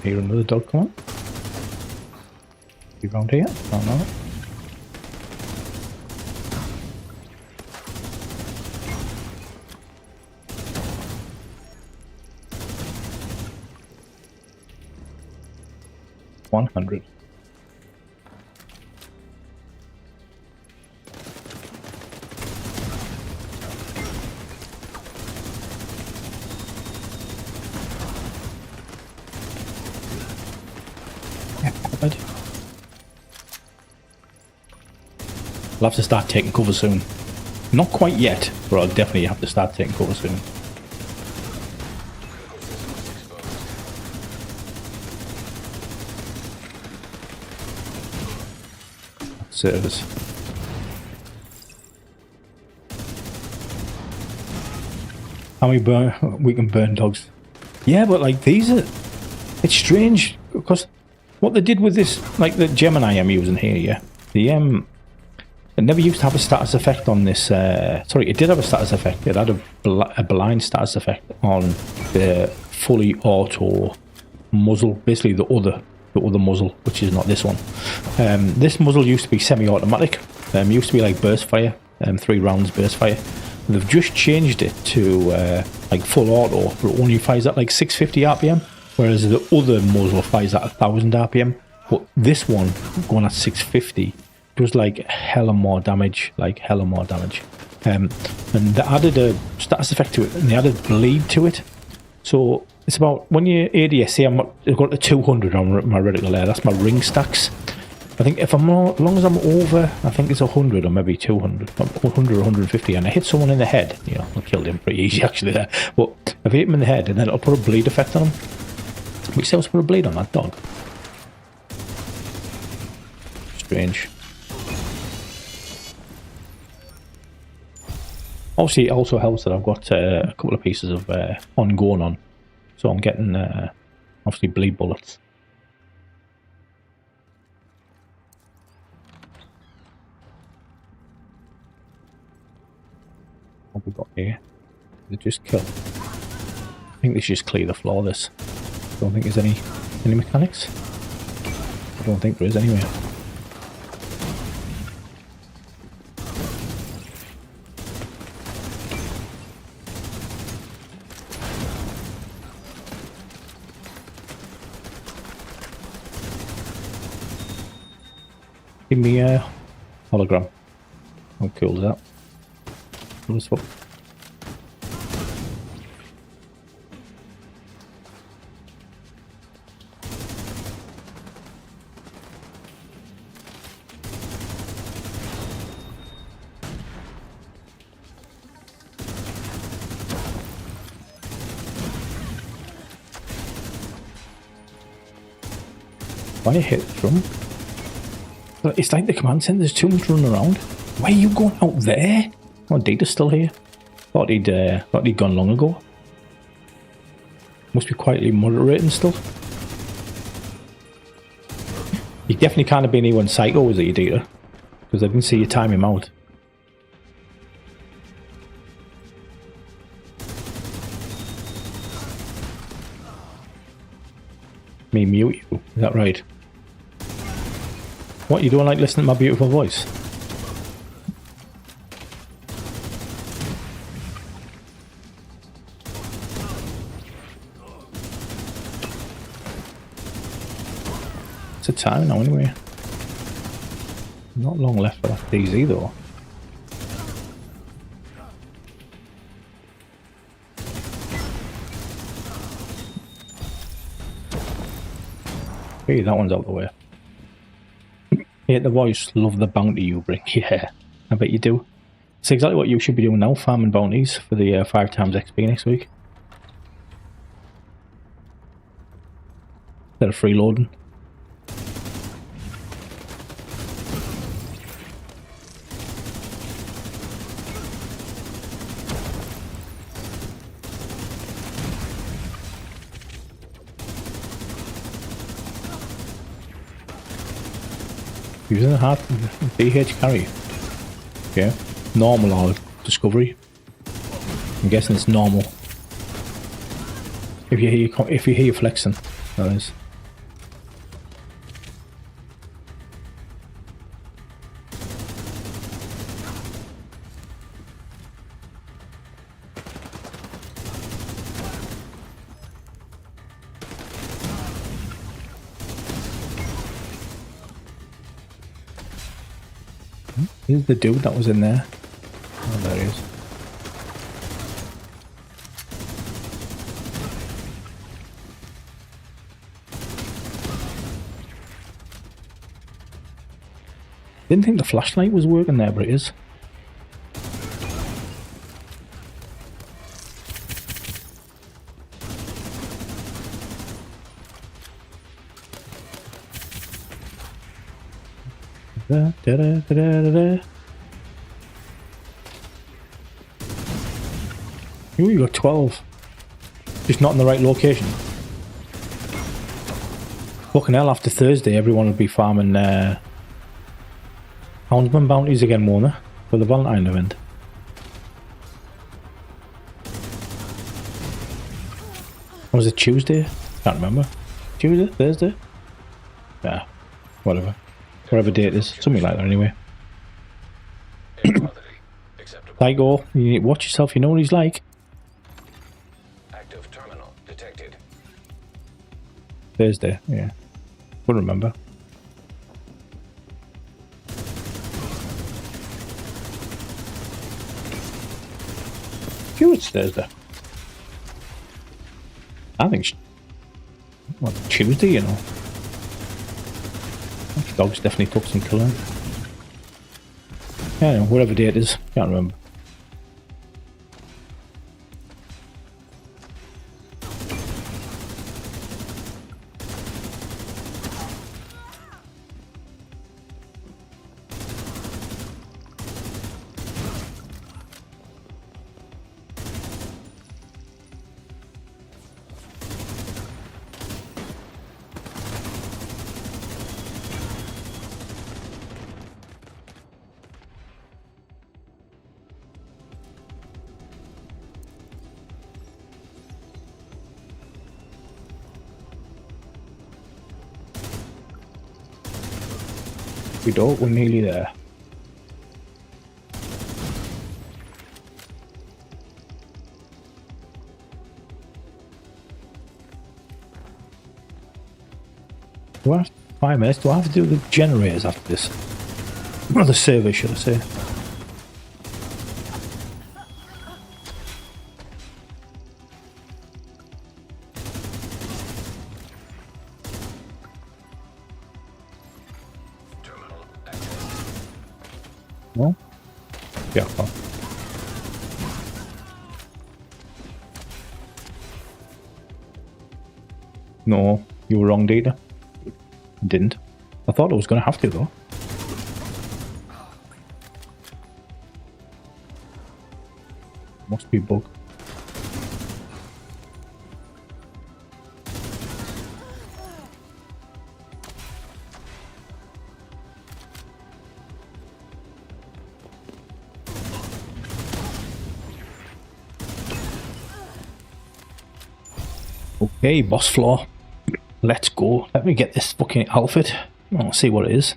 Hear another dog come on. You around here? Oh no. 100. I'll have to start taking cover soon. Not quite yet, but I'll definitely have to start taking cover soon. Service. How many we can burn dogs? Yeah, but like these are, it's strange because what they did with this, like the Gemini I'm using here, yeah, it never used to have a status effect on this. Sorry, it did have a status effect. It had a blind status effect on the fully auto muzzle, basically the other muzzle, which is not this one. This muzzle used to be semi-automatic. Used to be like burst fire, 3 rounds burst fire. And they've just changed it to like full auto, but it only fires at like 650 RPM, whereas the other muzzle fires at 1000 RPM. But this one, going at 650, does like hella more damage, And they added a status effect to it, and they added bleed to it. So it's about when you ADS, I've got the 200 on my reticle there. That's my ring stacks. I think if I'm as long as I'm over, I think it's 100 or maybe 200, 100 or 150, and I hit someone in the head, you know, I killed him pretty easy actually there. But if I hit him in the head, and then it'll put a bleed effect on him. Which else put a bleed on that dog? Strange. Obviously, it also helps that I've got a couple of pieces of ongoing on, so I'm getting obviously bleed bullets. What have we got here? They just kill. I think they should just clear the floor. This. Don't think there's any mechanics. I don't think there is anyway. Give me a hologram. How cool is that? Let's swap. Why hit from? It's like the command center, there's too much running around. Why are you going out there? Oh, Data's still here. Thought he'd gone long ago. Must be quietly moderating still. You definitely can't have been anyone psycho, was it, you Data? Because I didn't see you time him out. Me mute you, is that right? What, you don't like listening to my beautiful voice? It's a time now anyway. Not long left for that DZ though. Hey, that one's out the way. Hate the voice, love the bounty you bring. Yeah, I bet you do. It's exactly what you should be doing now, farming bounties for the 5 times XP next week. Instead of freeloading. Using a hard DH carry. Okay. Normal or discovery. I'm guessing it's normal. If you hear you flexing, that is. Here's the dude that was in there. Oh, there he is. Didn't think the flashlight was working there, but it is. Da, da, da, da, da, da. Ooh, you got 12. Just not in the right location. Fucking hell, after Thursday, everyone will be farming houndsman bounties again, won't they? For the Valentine event. Or was it Tuesday? Can't remember. Tuesday? Thursday? Yeah, whatever. Whatever day it is. Something like that anyway. Psycho, you need to watch yourself, you know what he's like. Active terminal detected. Thursday, yeah. Couldn't remember. Sure, it's Thursday. I think it's Tuesday, you know. This dog's definitely took some killing. Yeah, whatever day it is, can't remember. We don't, we're nearly there. Do I have 5 minutes? Do I have to do the generators after this? Or the survey, should I say? No? Yeah, well. No, you were wrong, Data. Didn't. I thought I was going to have to, though. Must be bug. Okay, boss floor. Let's go. Let me get this fucking outfit. I'll see what it is.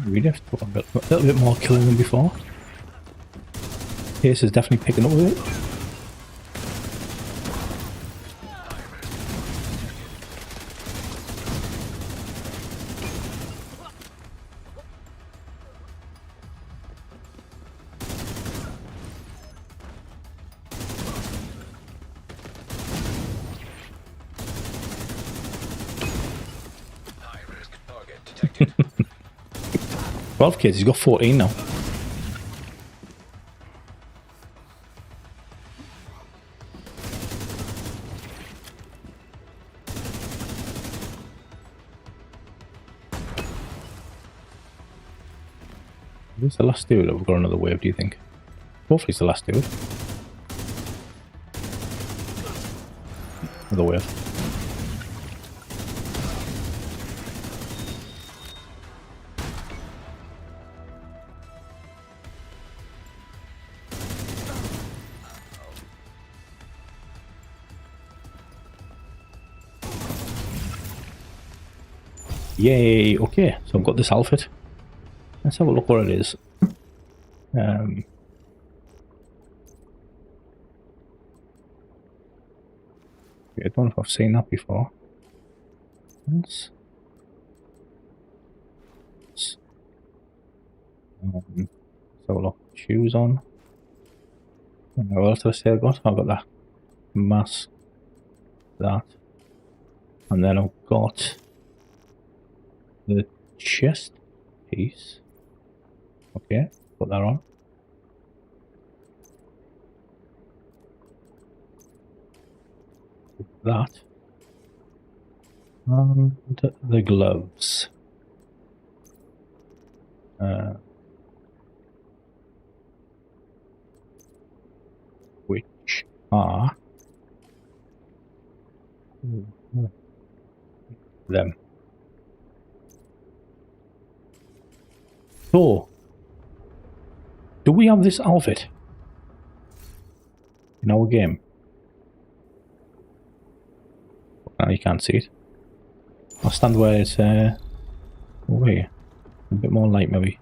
Really have to put a little bit more killing than before. Pace is definitely picking up with it. High risk target detected. 12 kids, he's got 14 now. Is this the last dude or we've got another wave, do you think? Hopefully it's the last dude. Another wave. Yay! Okay, so I've got this outfit. Let's have a look what it is. I don't know if I've seen that before. Let's have a look. Shoes on. What else did I say I got? I've got that mask, that, and then I've got the chest piece. Okay, put that on. That. And the gloves. Which are them. So, do we have this outfit in our game? Now you can't see it. I'll stand where it's over here. A bit more light maybe.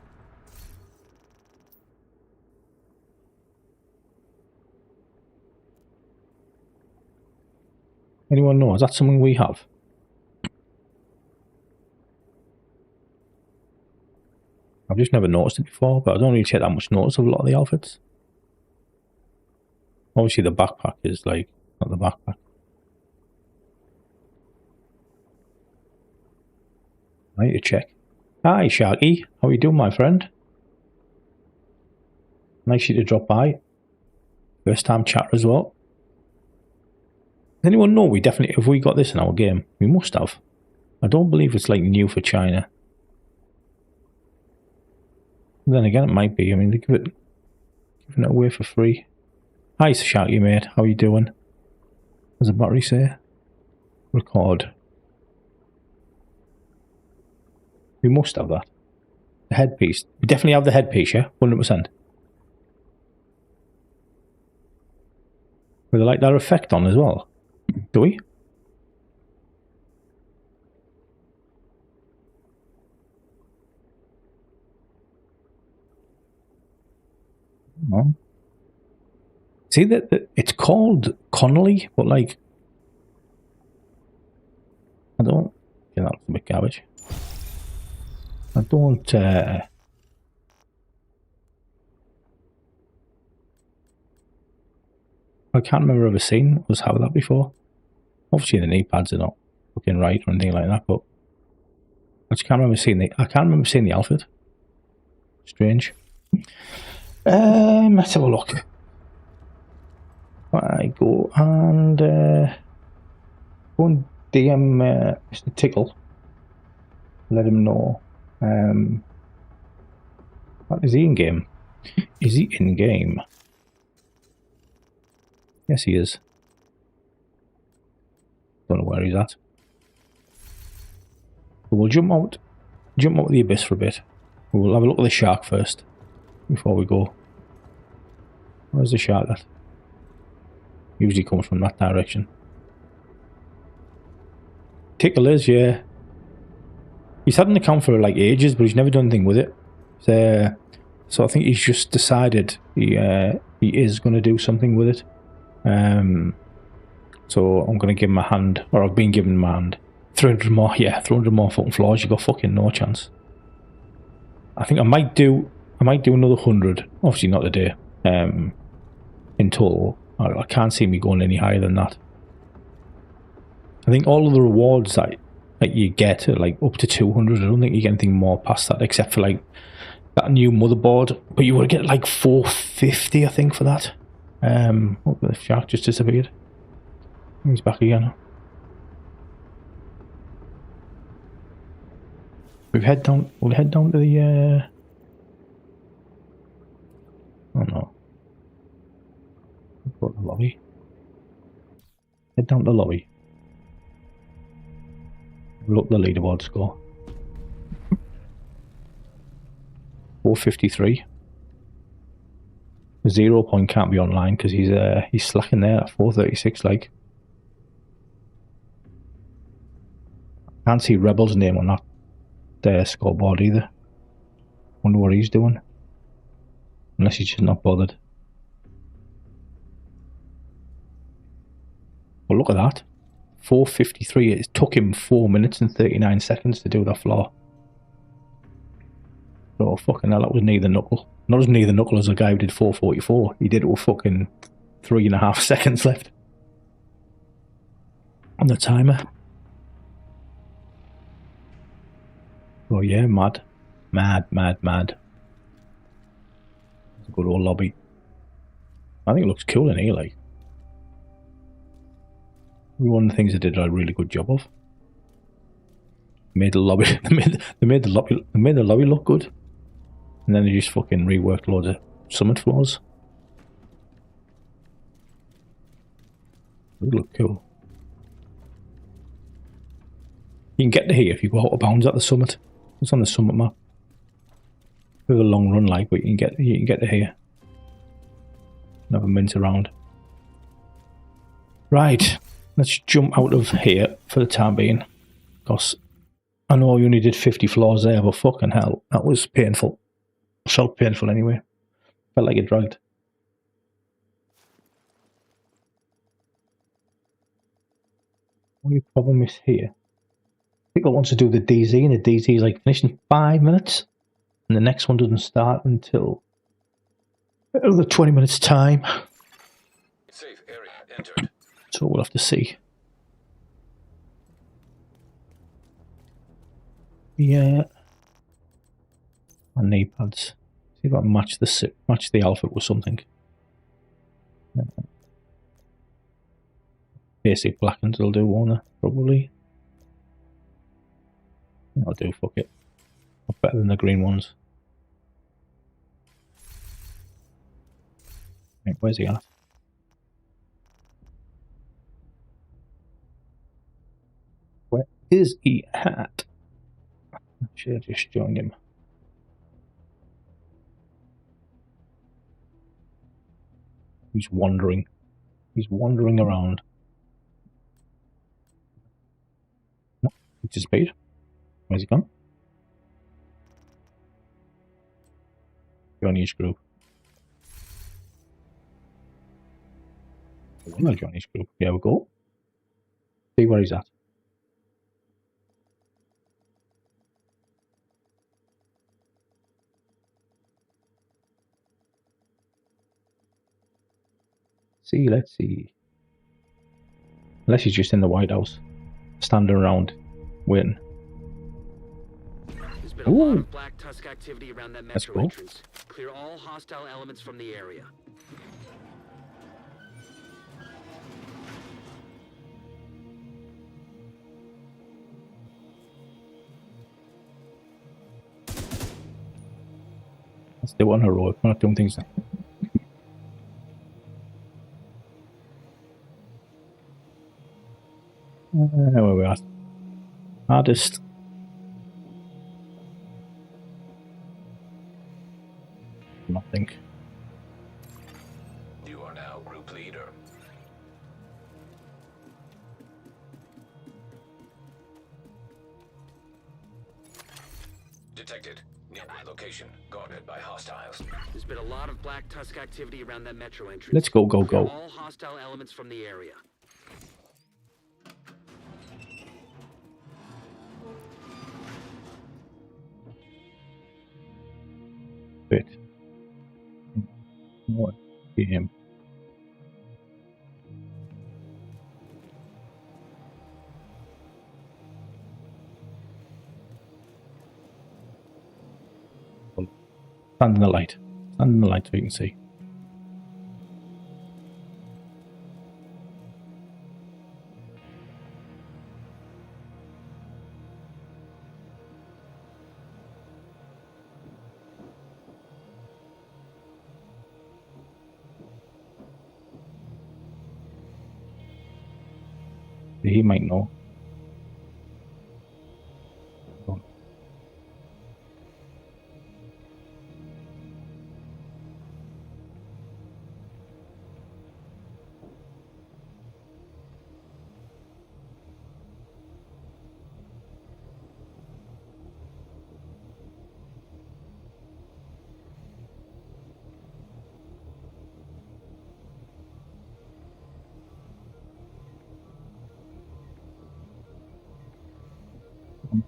Anyone know? Is that something we have? I've just never noticed it before, but I don't really take that much notice of a lot of the outfits. Obviously the backpack is like, not the backpack. I need to check. Hi Sharky, how are you doing my friend? Nice you to drop by. First time chatter as well. Does anyone know we definitely, if we got this in our game? We must have. I don't believe it's like new for China. Then again it might be. I mean they giving it away for free. Hi Sharky mate, how are you doing? What does the battery say? Record. We must have that. The headpiece. We definitely have the headpiece, yeah? 100%. With like that effect on as well. Do we? No. See that it's called Connolly, but like I don't. Yeah, that's a bit garbage. I don't. I can't remember ever seeing us have that before. Obviously, the knee pads are not fucking right or anything like that, but I just can't remember seeing the. I can't remember seeing the outfit. Strange. Let's have a look. I go and go and DM Mr. Tickle. Let him know. Is he in game? Is he in game? Yes, he is. Don't know where he's at. But we'll jump out the abyss for a bit. We'll have a look at the shark first before we go. Where's the shark at? Usually comes from that direction. Tickle is, yeah. He's had an account for like ages, but he's never done anything with it. So I think he's just decided he is going to do something with it. So I'm going to give him a hand, or I've been given him a hand. 300 more, yeah, 300 more fucking floors. You got fucking no chance. I think I might do another 100. Obviously not today. In total, I can't see me going any higher than that. I think all of the rewards that you get are like up to 200. I don't think you get anything more past that, except for like that new motherboard. But you would get like 450, I think, for that. Oh, the shark just disappeared. He's back again. We'll head down to the oh no. Go to the lobby. Head down to the lobby. Look the leaderboard score. 453. 0 point can't be online because he's slacking there at 436 like. Can't see Rebel's name on that the scoreboard either. Wonder what he's doing. Unless he's just not bothered. Well, look at that. 4:53. It took him 4 minutes and 39 seconds to do the floor. Oh, fucking hell, that was neither knuckle. Not as neither knuckle as the guy who did 4:44. He did it with fucking 3.5 seconds left on the timer. Oh yeah, mad. Mad. It's a good old lobby. I think it looks cool in here, like. One of the things they did a really good job of. Made the lobby they made the lobby look good. And then they just fucking reworked loads of summit floors. It would look cool. You can get to here if you go out of bounds at the summit. It's on the summit map. With a long run, like, but you can get to here. Have a mint around. Right, let's jump out of here for the time being. Because I know you only did 50 floors there, but fucking hell, that was painful. Felt painful anyway. Felt like it dragged. Only problem is here. People want to do the DZ, and the DZ is like finished in 5 minutes, and the next one doesn't start until another 20 minutes time. Safe area entered. So we'll have to see. Yeah. My knee pads. See if I can match the outfit with something. Basic black ones will do, won't they? Probably. I'll do, fuck it. Better than the green ones. Right, where's he at? Where is he at? I should have just joined him. He's wandering. He's wandering around. No, he disappeared. Where's he gone? Join each group. I want to join each group. Here we go. See where he's at. See, let's see. Unless he's just in the White House, standing around, waiting. There's been a lot of Black Tusk activity around that metro cool. entrance. Clear all hostile elements from the area. Let's do one heroic. We're not doing things. Where we at? Hardest. Nothing. You are now group leader. Detected. Nearby location. Guarded by hostiles. There's been a lot of Black Tusk activity around that metro entrance. Let's go, Clear go. all hostile elements from the area. Bit. What? Be him. Stand in the light. Stand in the light so you can see. He might know.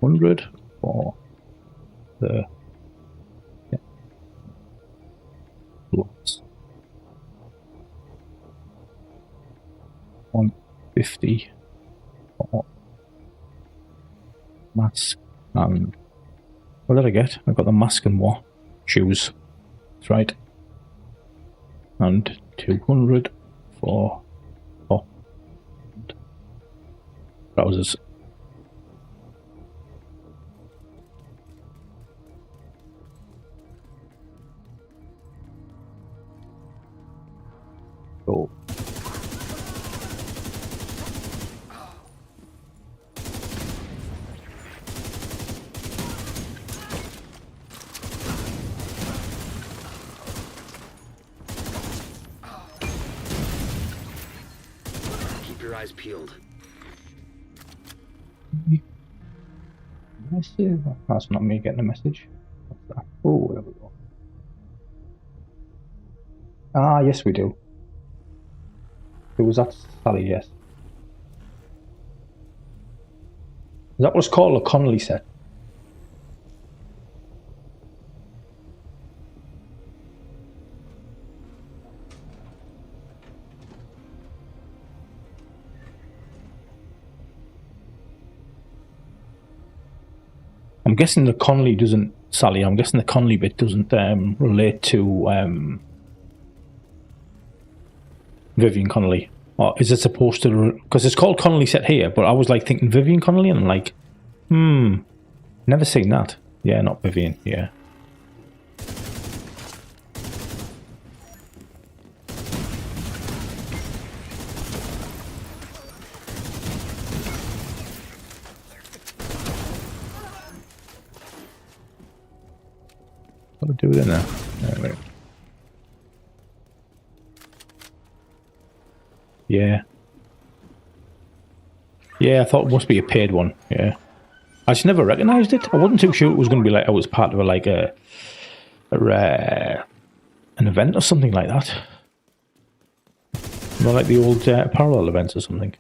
100 for the gloves. 150 for mask and what did I get? I got the mask and what? Shoes. That's right. And 200 for top and trousers. So Keep your eyes peeled. message. That's not me getting a message. What's that? Oh, there we go. Ah, yes, we do. Who was that? Sally, yes. Is that what's called a Connolly set? I'm guessing the Connolly doesn't, Sally, I'm guessing the Connolly bit doesn't relate to Vivian Connolly. Or is it supposed to, because it's called Connolly set here, but I was like thinking Vivian Connolly and I'm like, never seen that. Yeah, not Vivian, yeah. What do we do it in there? Right. Yeah. Yeah, I thought it must be a paid one. Yeah. I just never recognised it. I wasn't too sure it was going to be like I was part of an event or something like that. Not like the old parallel events or something.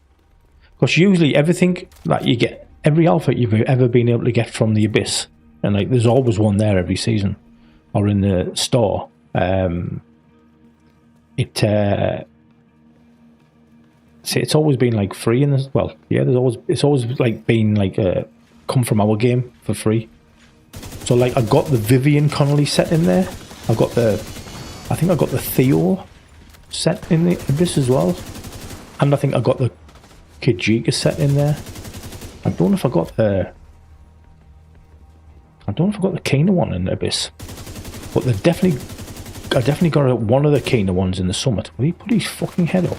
Because usually everything that you get, every alpha you've ever been able to get from the Abyss, and like there's always one there every season, or in the store. See, it's always been like free in this. Well, yeah, it's always like been like come from our game for free. So like I got the Vivian Connolly set in there. I think I got the Theo set in the Abyss as well, and I think I got the Kijika set in there. I don't know if I got the Kena one in the Abyss, but I definitely got one of the Kena ones in the Summit. Will he put his fucking head up?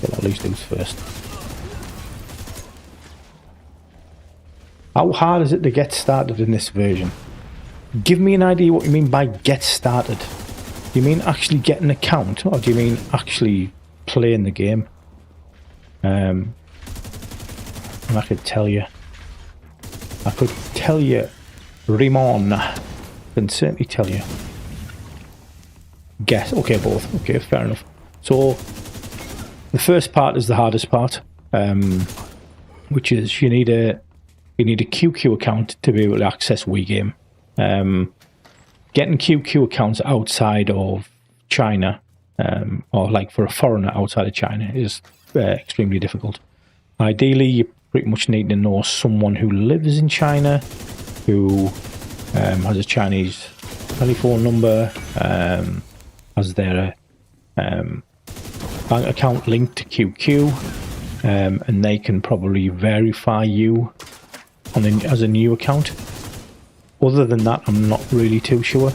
Get at least these first. How hard is it to get started in this version? Give me an idea what you mean by get started. Do you mean actually get an account, or do you mean actually playing the game? And I could tell you, Rimon, I can certainly tell you. Guess, okay, both, okay, fair enough. So, the first part is the hardest part, which is you need a QQ account to be able to access Wii Game. Getting QQ accounts outside of China, or like for a foreigner outside of China, is extremely difficult. Ideally, you pretty much need to know someone who lives in China, who has a Chinese telephone number, has their bank account linked to QQ, and they can probably verify you as a new account. Other than that, I'm not really too sure.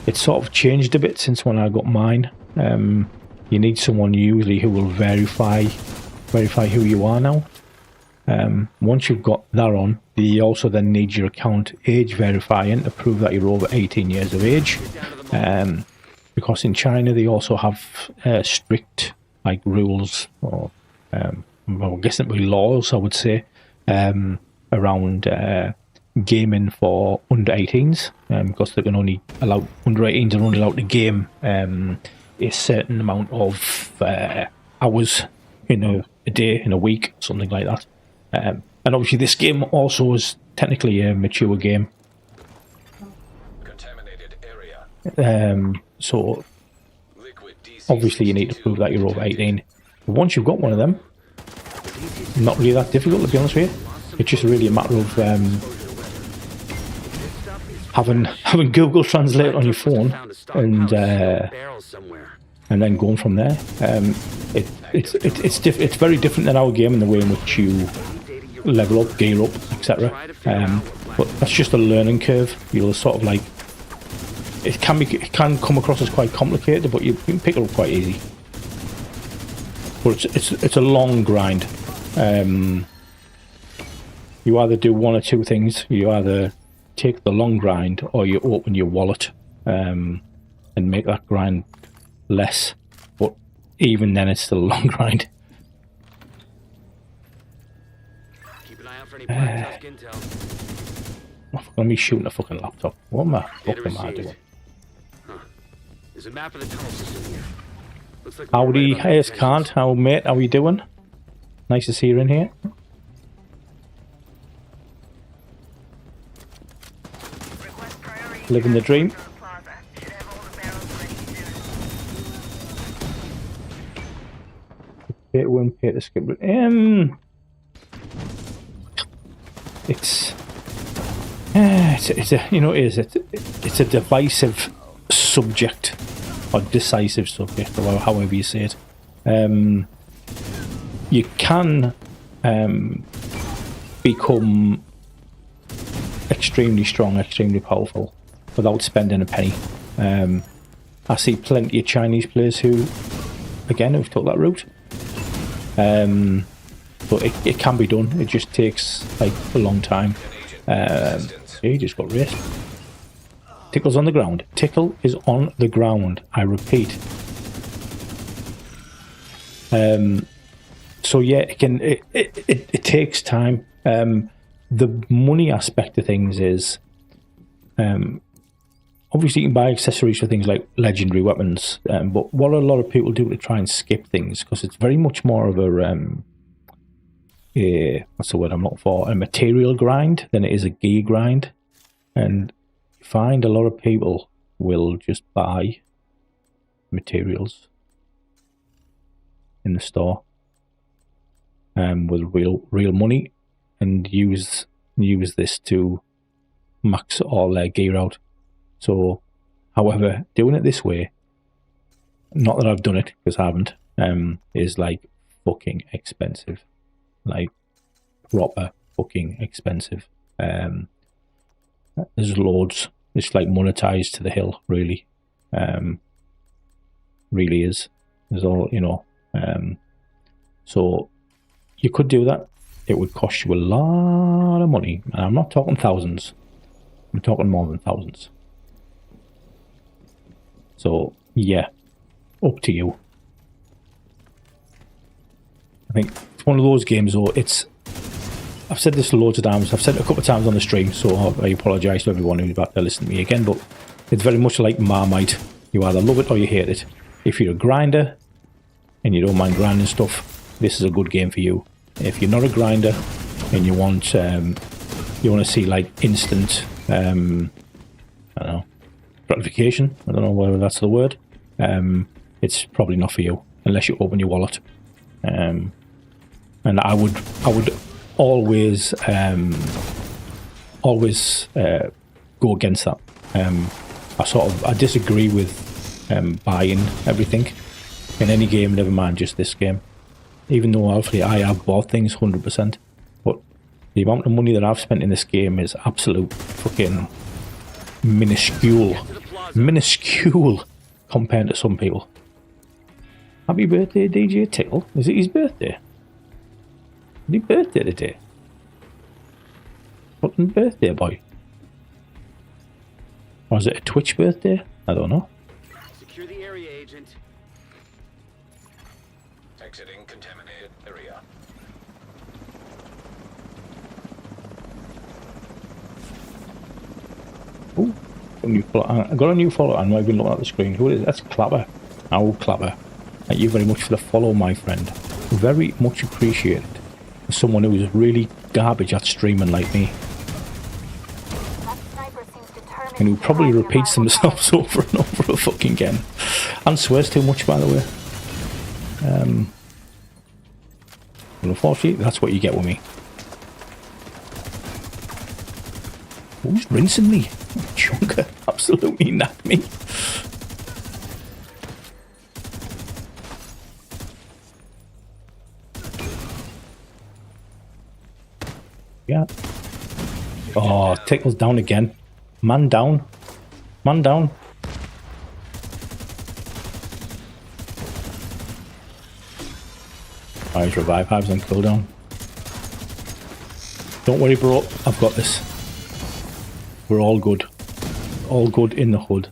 It's sort of changed a bit since when I got mine. You need someone usually who will verify who you are now. Once you've got that on, you also then need your account age verifying to prove that you're over 18 years of age. Because in China they also have strict like rules, or well, I guess it would be laws, I would say, around gaming for under 18s, because they can only allow under 18s are only allowed to game a certain amount of hours in a day, in a week, something like that. And obviously this game also is technically a mature game. Contaminated area. So Liquid DC obviously you need to prove that you're over 18. But once you've got one of them, not really that difficult, to be honest with you. It's just really a matter of having Google Translate on your phone and then going from there. It's very different than our game in the way in which you level up, gear up, etc. But that's just a learning curve. You'll sort of like it can come across as quite complicated, but you can pick it up quite easy. But it's a long grind. You either do one or two things. You either take the long grind, or you open your wallet and make that grind less. But even then, it's still a long grind. Keep an eye out for any black tusk intel. Let me shooting a fucking laptop. What am I Data fucking received. doing? Huh. There's a map of the tunnel system here. Looks like Howdy, hey, can't. How mate? How you doing? Nice to see you in here. Living the dream. Pay to win, pay to skip. It's a, you know, it's a divisive subject, or decisive subject, or however you say it. You can become extremely strong, extremely powerful without spending a penny. I see plenty of Chinese players who, again, who've took that route. But it can be done. It just takes like a long time. He just got raced. Tickle's on the ground. Tickle is on the ground. I repeat. So yeah, it takes time. The money aspect of things is, obviously you can buy accessories for things like legendary weapons, but what a lot of people do to try and skip things, because it's very much more of what's the word I'm looking for, a material grind than it is a gear grind. And you find a lot of people will just buy materials in the store with real money, and use this to max all their gear out. So, however, doing it this way, not that I've done it, because I haven't, is like fucking expensive. Like proper fucking expensive. There's loads. It's like monetized to the hill, really. Really is. There's all, you know. So you could do that. It would cost you a lot of money. And I'm not talking thousands. I'm talking more than thousands. So, yeah. Up to you. I think it's one of those games, though. I've said this loads of times. I've said it a couple of times on the stream, so I apologise to everyone who's about to listen to me again. But it's very much like Marmite. You either love it or you hate it. If you're a grinder and you don't mind grinding stuff, this is a good game for you. If you're not a grinder and you want to see like instant, I don't know, gratification. I don't know whether that's the word. It's probably not for you unless you open your wallet. And I would always go against that. I disagree with buying everything in any game, never mind just this game. Even though obviously I have bought things 100%, but the amount of money that I've spent in this game is absolute fucking minuscule compared to some people. Happy birthday, DJ Tickle. Is it his birthday? Is his birthday today? Fucking birthday boy. Or is it a Twitch birthday? I don't know. Secure the area, agent. Exiting contaminated area. Oh, I got a new follower. I'm not even looking at the screen. Who is it? That's Clapper. Oh, Clapper. Thank you very much for the follow, my friend. Very much appreciated. for someone who's really garbage at streaming like me. And who probably repeats themselves over and over fucking again. And swears too much, by the way. Well, unfortunately, that's what you get with me. Who's rinsing me? Chunker absolutely napped me. Yeah. Oh, Tickle's down again. Man down. Man down. Alright, revive hives on cooldown. Don't worry, bro. I've got this. We're all good. All good in the hood.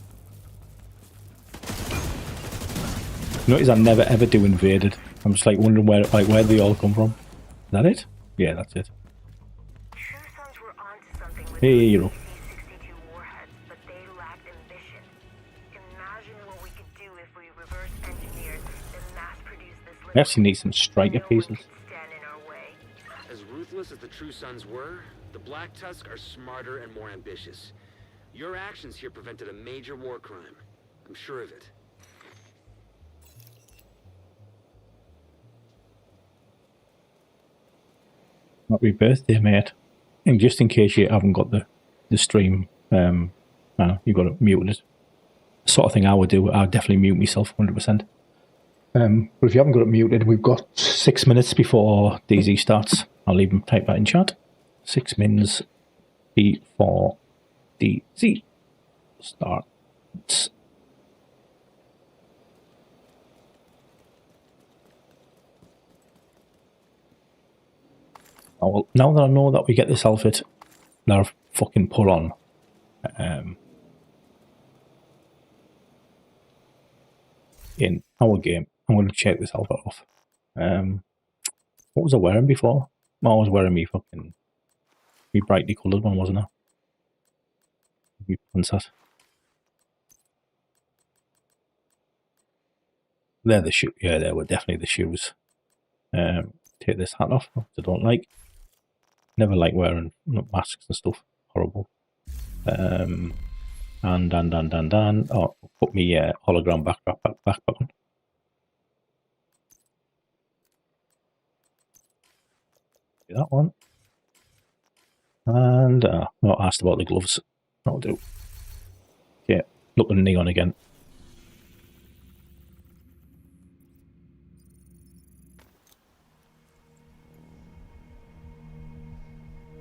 Notice I never ever do invaded. I'm just like wondering where they all come from. Is that it? Yeah, that's it. Hey, hero. We actually need some striker pieces. As ruthless as the True Sons were, the Black Tusk are smarter and more ambitious. Your actions here prevented a major war crime. I'm sure of it. Happy birthday, mate. And just in case you haven't got the stream, you've got it muted. The sort of thing I would do, I'd definitely mute myself 100%. But if you haven't got it muted, we've got 6 minutes before DZ starts. I'll even type that in chat. 6 minutes before DZ starts. Oh, well, now that I know that we get this outfit that I've fucking put on, in our game, I'm going to check this outfit off. What was I wearing before? I was wearing me fucking brightly coloured one, wasn't I? Me princess. They're the shoes. Yeah, they were definitely the shoes. Take this hat off, which I don't like. Never like wearing masks and stuff. Horrible. Oh, put me hologram backpack on. That one. And not asked about the gloves. That'll do. Yeah, looking neon again.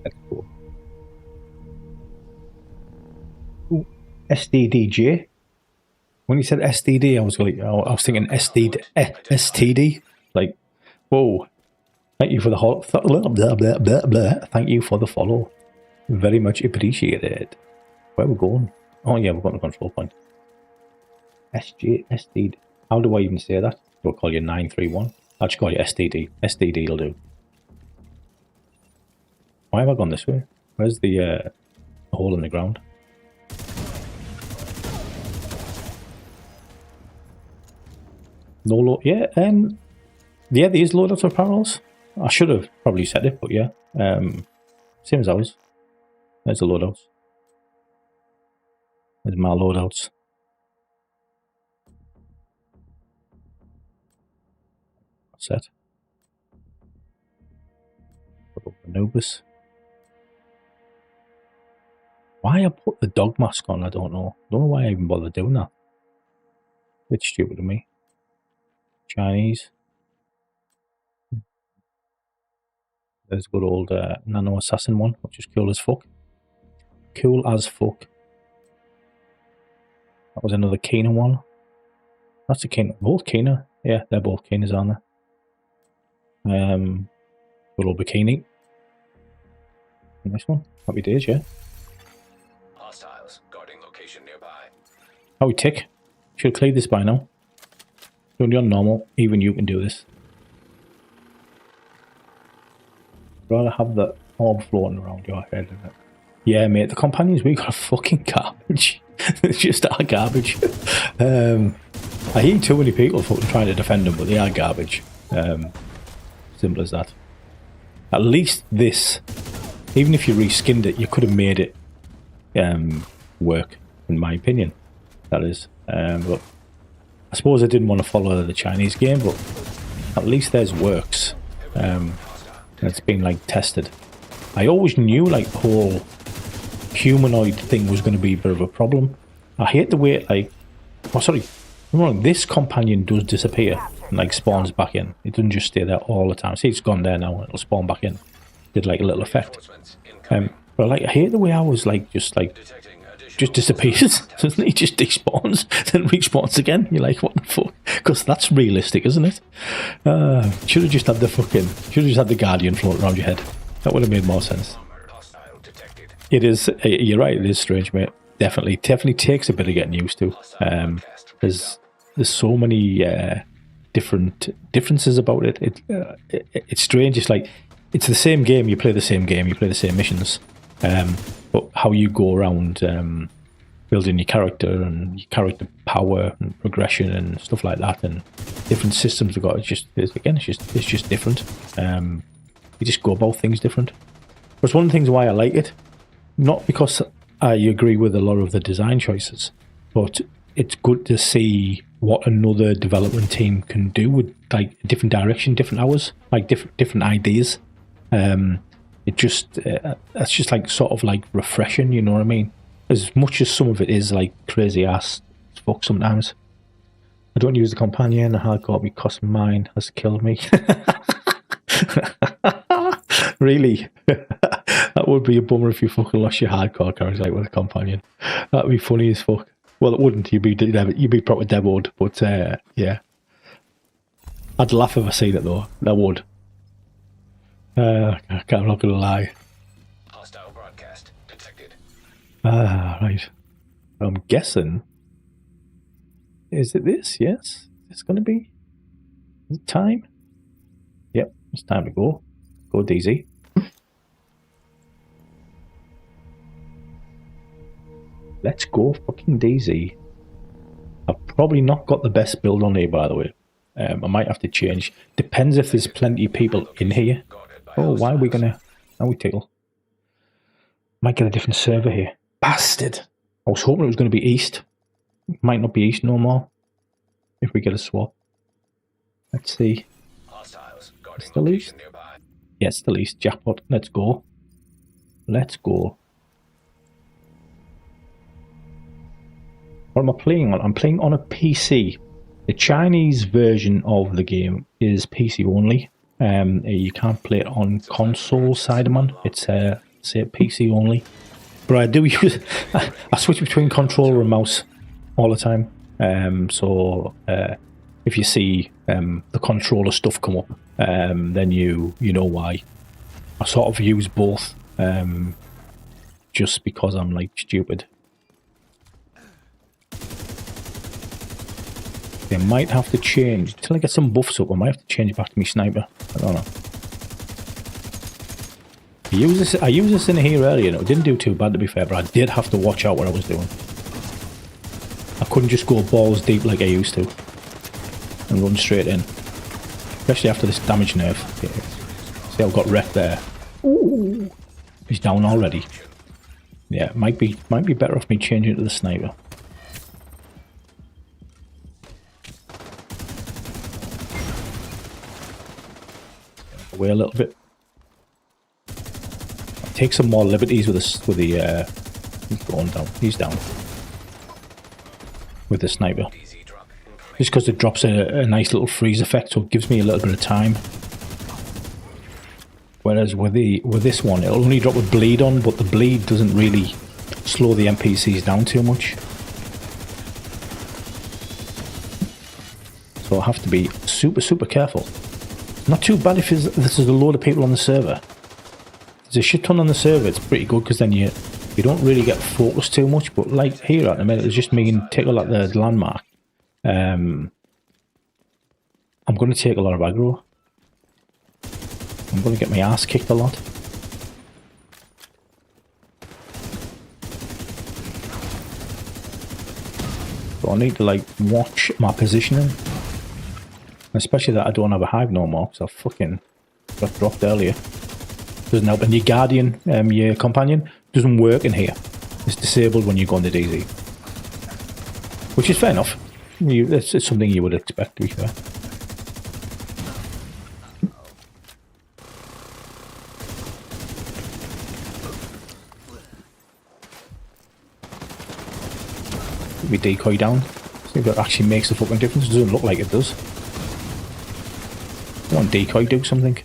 That's cool. Ooh, SDDJ. When you said SDD, I was thinking STD. Like, whoa. Thank you for the Thank you for the follow. Very much appreciated. Where are we going? Oh yeah, we're going to control point. SDD. How do I even say that? Do I call you 931? I'll just call you SDD. SDD will do. Why have I gone this way? Where's the hole in the ground? No load. Yeah, yeah, these loadouts are parallels. I should have probably said it, but yeah. Same as ours. There's the loadouts. There's my loadouts. Set. Anubis. Why I put the dog mask on, I don't know. Don't know why I even bothered doing that. Bit stupid of me. Chinese. There's a good old nano assassin one, which is cool as fuck. Cool as fuck. That was another Kena one. That's a Kena. Both Kena. Yeah, they're both Kenas, aren't they? Good old bikini. Nice one. Happy days, yeah. Hostiles guarding location nearby. How we tick? Should have cleared this by now. Only on normal, even you can do this. I'd rather have the orb floating around your head, isn't it? Yeah, mate, the companions we got are fucking garbage. It's just our garbage. I hear too many people fucking trying to defend them, but they are garbage. Simple as that. At least this, even if you reskinned it, you could have made it work, in my opinion. That is. But I suppose I didn't want to follow the Chinese game, but at least theirs works. And it's been like tested. I always knew like the whole humanoid thing was going to be a bit of a problem. I hate the way it like... Oh, sorry. This companion does disappear and like spawns back in. It doesn't just stay there all the time. See, it's gone there now. It'll spawn back in. Did like a little effect. But like, I hate the way I was like, just disappears. Doesn't he? Just despawns, then respawns again. You're like, what the fuck? Because that's realistic, isn't it? Should have just had the Guardian floating around your head. That would have made more sense. It is. You're right. It is strange, mate. Definitely takes a bit of getting used to. There's so many differences about it. It's strange. It's like it's the same game. You play the same game. You play the same missions. But how you go around building your character and your character power and progression and stuff like that, and different systems we've got. It's just different. You just go about things different. But it's one of the things why I like it. Not because I agree with a lot of the design choices, but it's good to see what another development team can do with like a different direction, different hours, like different ideas. It just that's just like sort of like refreshing, you know what I mean? As much as some of it is like crazy ass fuck sometimes. I don't use the companion. The hardcore because mine has killed me. Really? That would be a bummer if you fucking lost your hardcore character like with a companion. That'd be funny as fuck. Well, it wouldn't. You'd be proper demoed, but yeah. I'd laugh if I seen it though. I would. I'm not gonna lie. Hostile broadcast detected. Right. I'm guessing. Is it this? Yes. It's gonna be. Is it time? Yep. It's time to go. Go DZ. Let's go fucking DZ. I've probably not got the best build on here, by the way. I might have to change. Depends if there's plenty of people in here. Oh, why are we gonna... Now we tickle. Might get a different server here. Bastard! I was hoping it was going to be East. Might not be East no more. If we get a swap. Let's see. It's still East? Yeah, it's still East. Jackpot. Let's go. Let's go. What am I playing on? I'm playing on a PC. The Chinese version of the game is PC only. You can't play it on console side of man. It's say PC only. But I do use... I switch between controller and mouse all the time. So if you see the controller stuff come up, then you know why. I sort of use both just because I'm like stupid. I might have to change until I get some buffs up. I might have to change it back to my sniper. I don't know. I used this in here earlier. It didn't do too bad to be fair, but I did have to watch out what I was doing. I couldn't just go balls deep like I used to and run straight in, especially after this damage nerf. See, I've got wrecked there. Ooh, he's down already. Yeah, might be better off me changing to the sniper. Away a little bit. Take some more liberties with the he's going down. He's down with the sniper. Just because it drops a nice little freeze effect, so it gives me a little bit of time. Whereas with this one, it'll only drop with bleed on, but the bleed doesn't really slow the NPCs down too much. So I have to be super careful. Not too bad if there's a load of people on the server. If there's a shit ton on the server, it's pretty good because then you don't really get focused too much. But like here at the minute, it's just me and Tickle at the landmark. I'm going to take a lot of aggro. I'm going to get my ass kicked a lot. So I need to like watch my positioning. Especially that I don't have a hive no more, because I fucking got dropped earlier. Doesn't help. And your Guardian, your companion, doesn't work in here. It's disabled when you go on the DZ. Which is fair enough. It's something you would expect, to be fair. We decoy down. See if that actually makes a fucking difference. It doesn't look like it does. Come on, decoy, do something.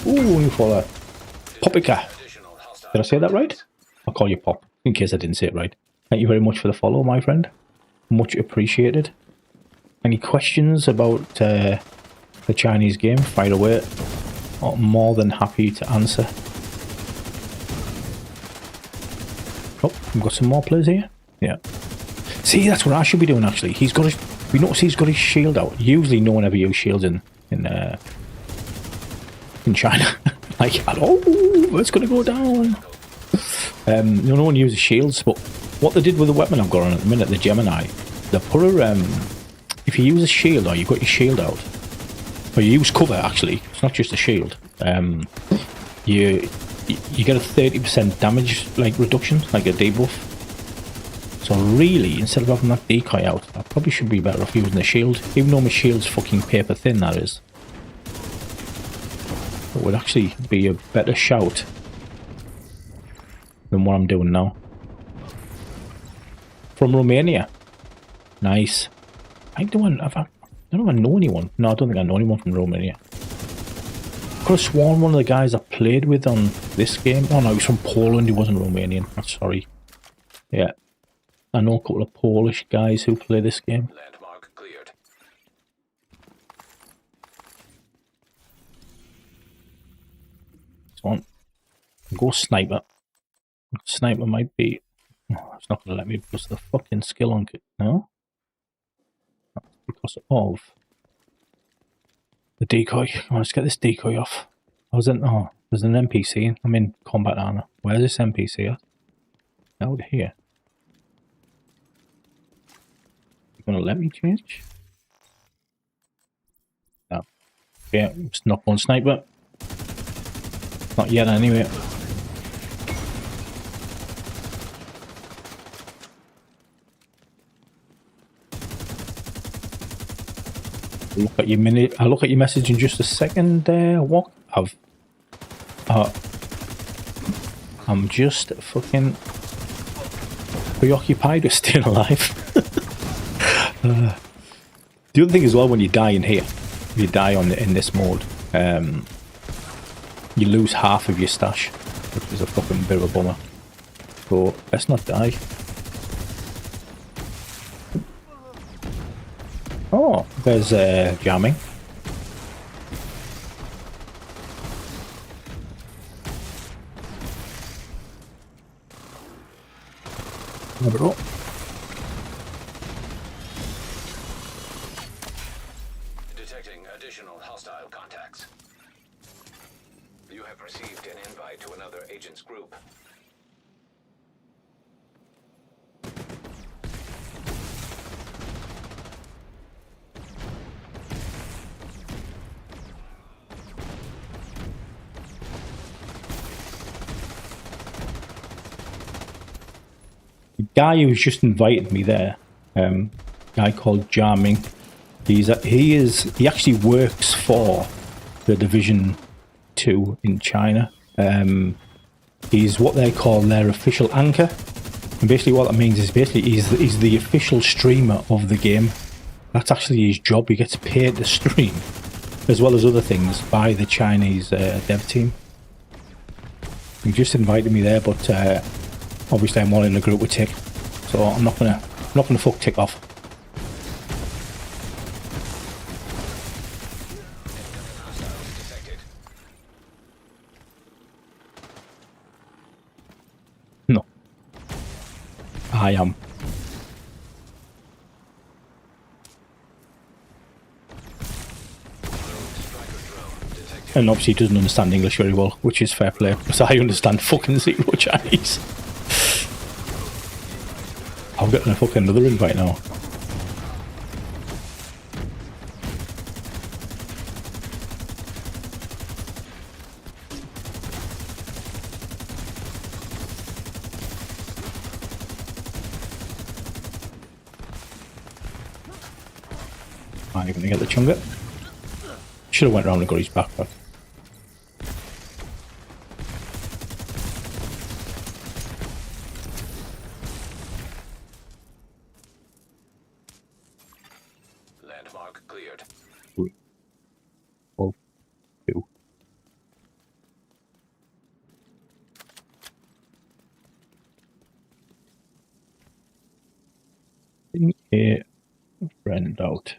Ooh, you fall there. Popica. Did I say that right? I'll call you Pop, in case I didn't say it right. Thank you very much for the follow, my friend. Much appreciated. Any questions about the Chinese game? Fire away. I'm more than happy to answer. Oh, we've got some more players here. Yeah. See, that's what I should be doing, actually. He's got his... We notice he's got his shield out. Usually no one ever uses shields in China. Like, oh, it's going to go down. No one uses shields, but what they did with the weapon I've got on at the minute, the Gemini, they put a... if you use a shield or you've got your shield out, or you use cover, actually, it's not just a shield, you get a 30% damage reduction, like a debuff. So really, instead of having that decoy out, I probably should be better off using a shield, even though my shield's fucking paper thin, that is. It would actually be a better shout than what I'm doing now. From Romania. Nice. I don't know if I know anyone. No, I don't think I know anyone from Romania. Could have sworn one of the guys I played with on this game. Oh no, he was from Poland, he wasn't Romanian. I'm sorry. Yeah. I know a couple of Polish guys who play this game. Landmark cleared. So on. Go sniper. Sniper might be... Oh, it's not going to let me because of the fucking skill on it. No? That's because of the decoy. Oh, let's get this decoy off. I was in... Oh, there's an NPC. I'm in combat armor. Where's this NPC at? Out here. Gonna let me change? No. Yeah, it's not one sniper. Not yet anyway. Look at your minute. I'll look at your message in just a second there. What? I'm just fucking preoccupied with staying alive. The other thing as well, when you die in here, if you die in this mode, you lose half of your stash, which is a fucking bit of a bummer. So let's not die. Oh, there's jamming. Never go. Detecting additional hostile contacts. You have received an invite to another agent's group. The guy who's just invited me there, guy called Jarming, he actually works for the Division 2 in China. He's what they call their official anchor, and basically what that means is he's the official streamer of the game. That's actually his job. He gets paid to stream, as well as other things, by the Chinese dev team. He just invited me there, but obviously I'm all in a group with Tick, so I'm not gonna fuck Tick off. No, I am. And obviously he doesn't understand English very well, which is fair play, because I understand fucking zero Chinese. I'm getting a fucking another invite now. I'm going to get the chunga. Should have went around and got his backpack. Landmark cleared. Oh, two. A friend out.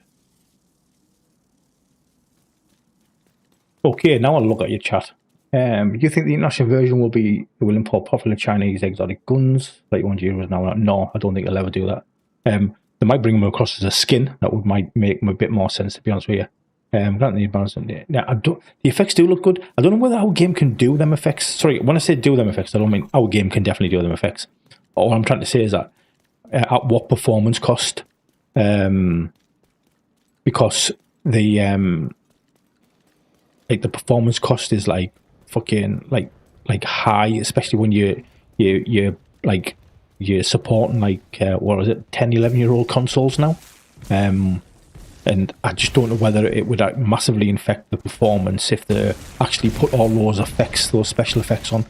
Okay, now I'll look at your chat. Do you think the international version will import popular Chinese exotic guns like 1 euros now? No, I don't think it'll ever do that. They might bring them across as a skin. That might make them a bit more sense, to be honest with you. Can't need balance. Now, the effects do look good. I don't know whether our game can do them effects. Sorry, when I say do them effects, I don't mean our game can definitely do them effects. All I'm trying to say is that at what performance cost? Because the the performance cost is like fucking like high, especially when you're supporting what is it, 10, 11-year-old consoles now. And I just don't know whether it would massively affect the performance if they actually put all those effects, those special effects on.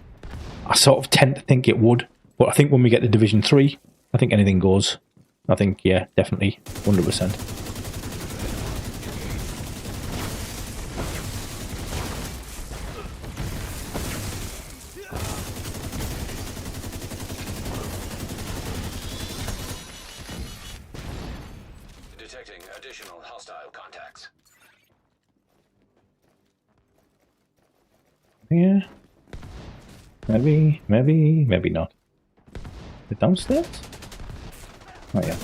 I sort of tend to think it would, but I think when we get to Division 3, I think anything goes. I think, yeah, definitely, 100%. Detecting additional hostile contacts. Yeah. Maybe not. The downstairs? Oh, yeah.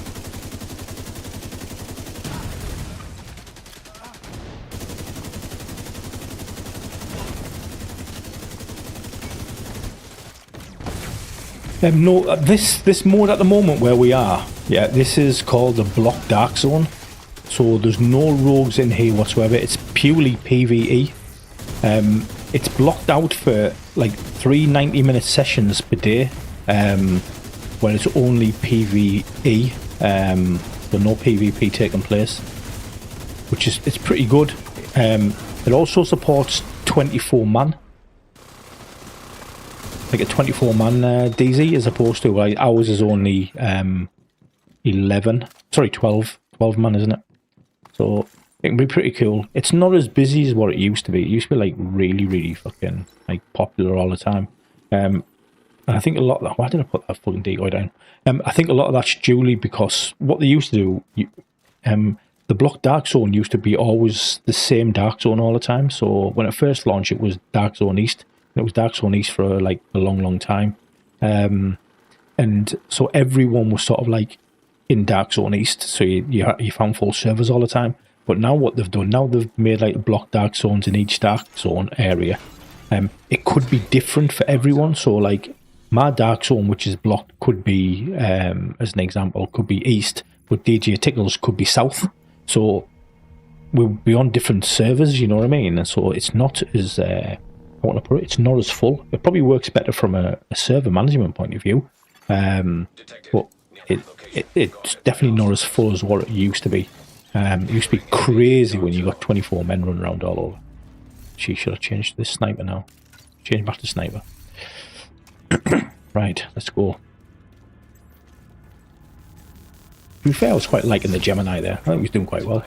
No, this mode at the moment where we are, yeah, this is called the Block Dark Zone. So there's no rogues in here whatsoever. It's purely PvE. It's blocked out for like 3 90-minute sessions per day, where it's only PvE, but no PvP taking place, which is it's pretty good. It also supports 24-man. Like a 24-man DZ, as opposed to ours is only 12 man, isn't it? So it can be pretty cool. It's not as busy as what it used to be. It used to be like really fucking like popular all the time. And I think a lot of that, why did I put that fucking decoy down? I think a lot of that's due because what they used to do, the Block Dark Zone used to be always the same Dark Zone all the time. So when it first launched, it was Dark Zone East. It was Dark Zone East for like a long time. And so everyone was sort of like in Dark Zone East. So you found full servers all the time. But now what they've done, now they've made like block Dark Zones in each Dark Zone area. It could be different for everyone. So like my Dark Zone, which is blocked, could be, as an example, could be East. But DJ Tickles could be South. So we'll be on different servers, you know what I mean? And so it's not as... I want to put it, it's not as full. It probably works better from a server management point of view, but it's definitely not as full as what it used to be. It used to be crazy when you got 24 men running around all over. She should have changed this sniper now. Change back to sniper. Right, let's go. To be fair, I was quite liking the Gemini there. I think he was doing quite well.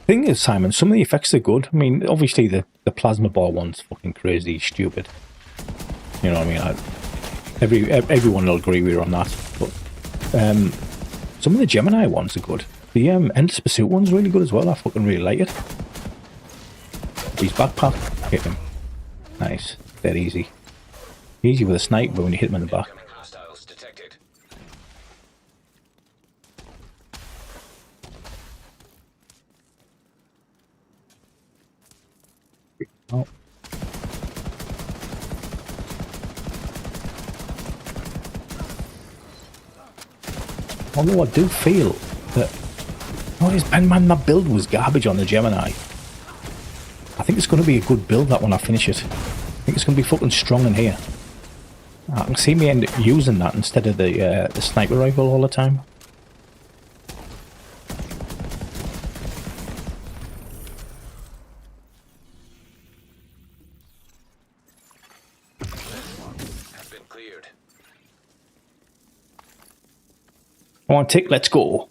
Thing is, Simon, some of the effects are good. I mean, obviously the plasma ball one's fucking crazy, stupid. You know what I mean? Everyone will agree with you on that. But some of the Gemini ones are good. The Endless Pursuit one's really good as well. I fucking really like it. His backpack, hit him. Nice, dead easy. Easy with a sniper when you hit him in the back. Oh. Although I do feel that... Oh, his man, that build was garbage on the Gemini. I think it's going to be a good build, that when I finish it. I think it's going to be fucking strong in here. I can see me end up using that instead of the sniper rifle all the time. Has been cleared. Come on, Tick, let's go.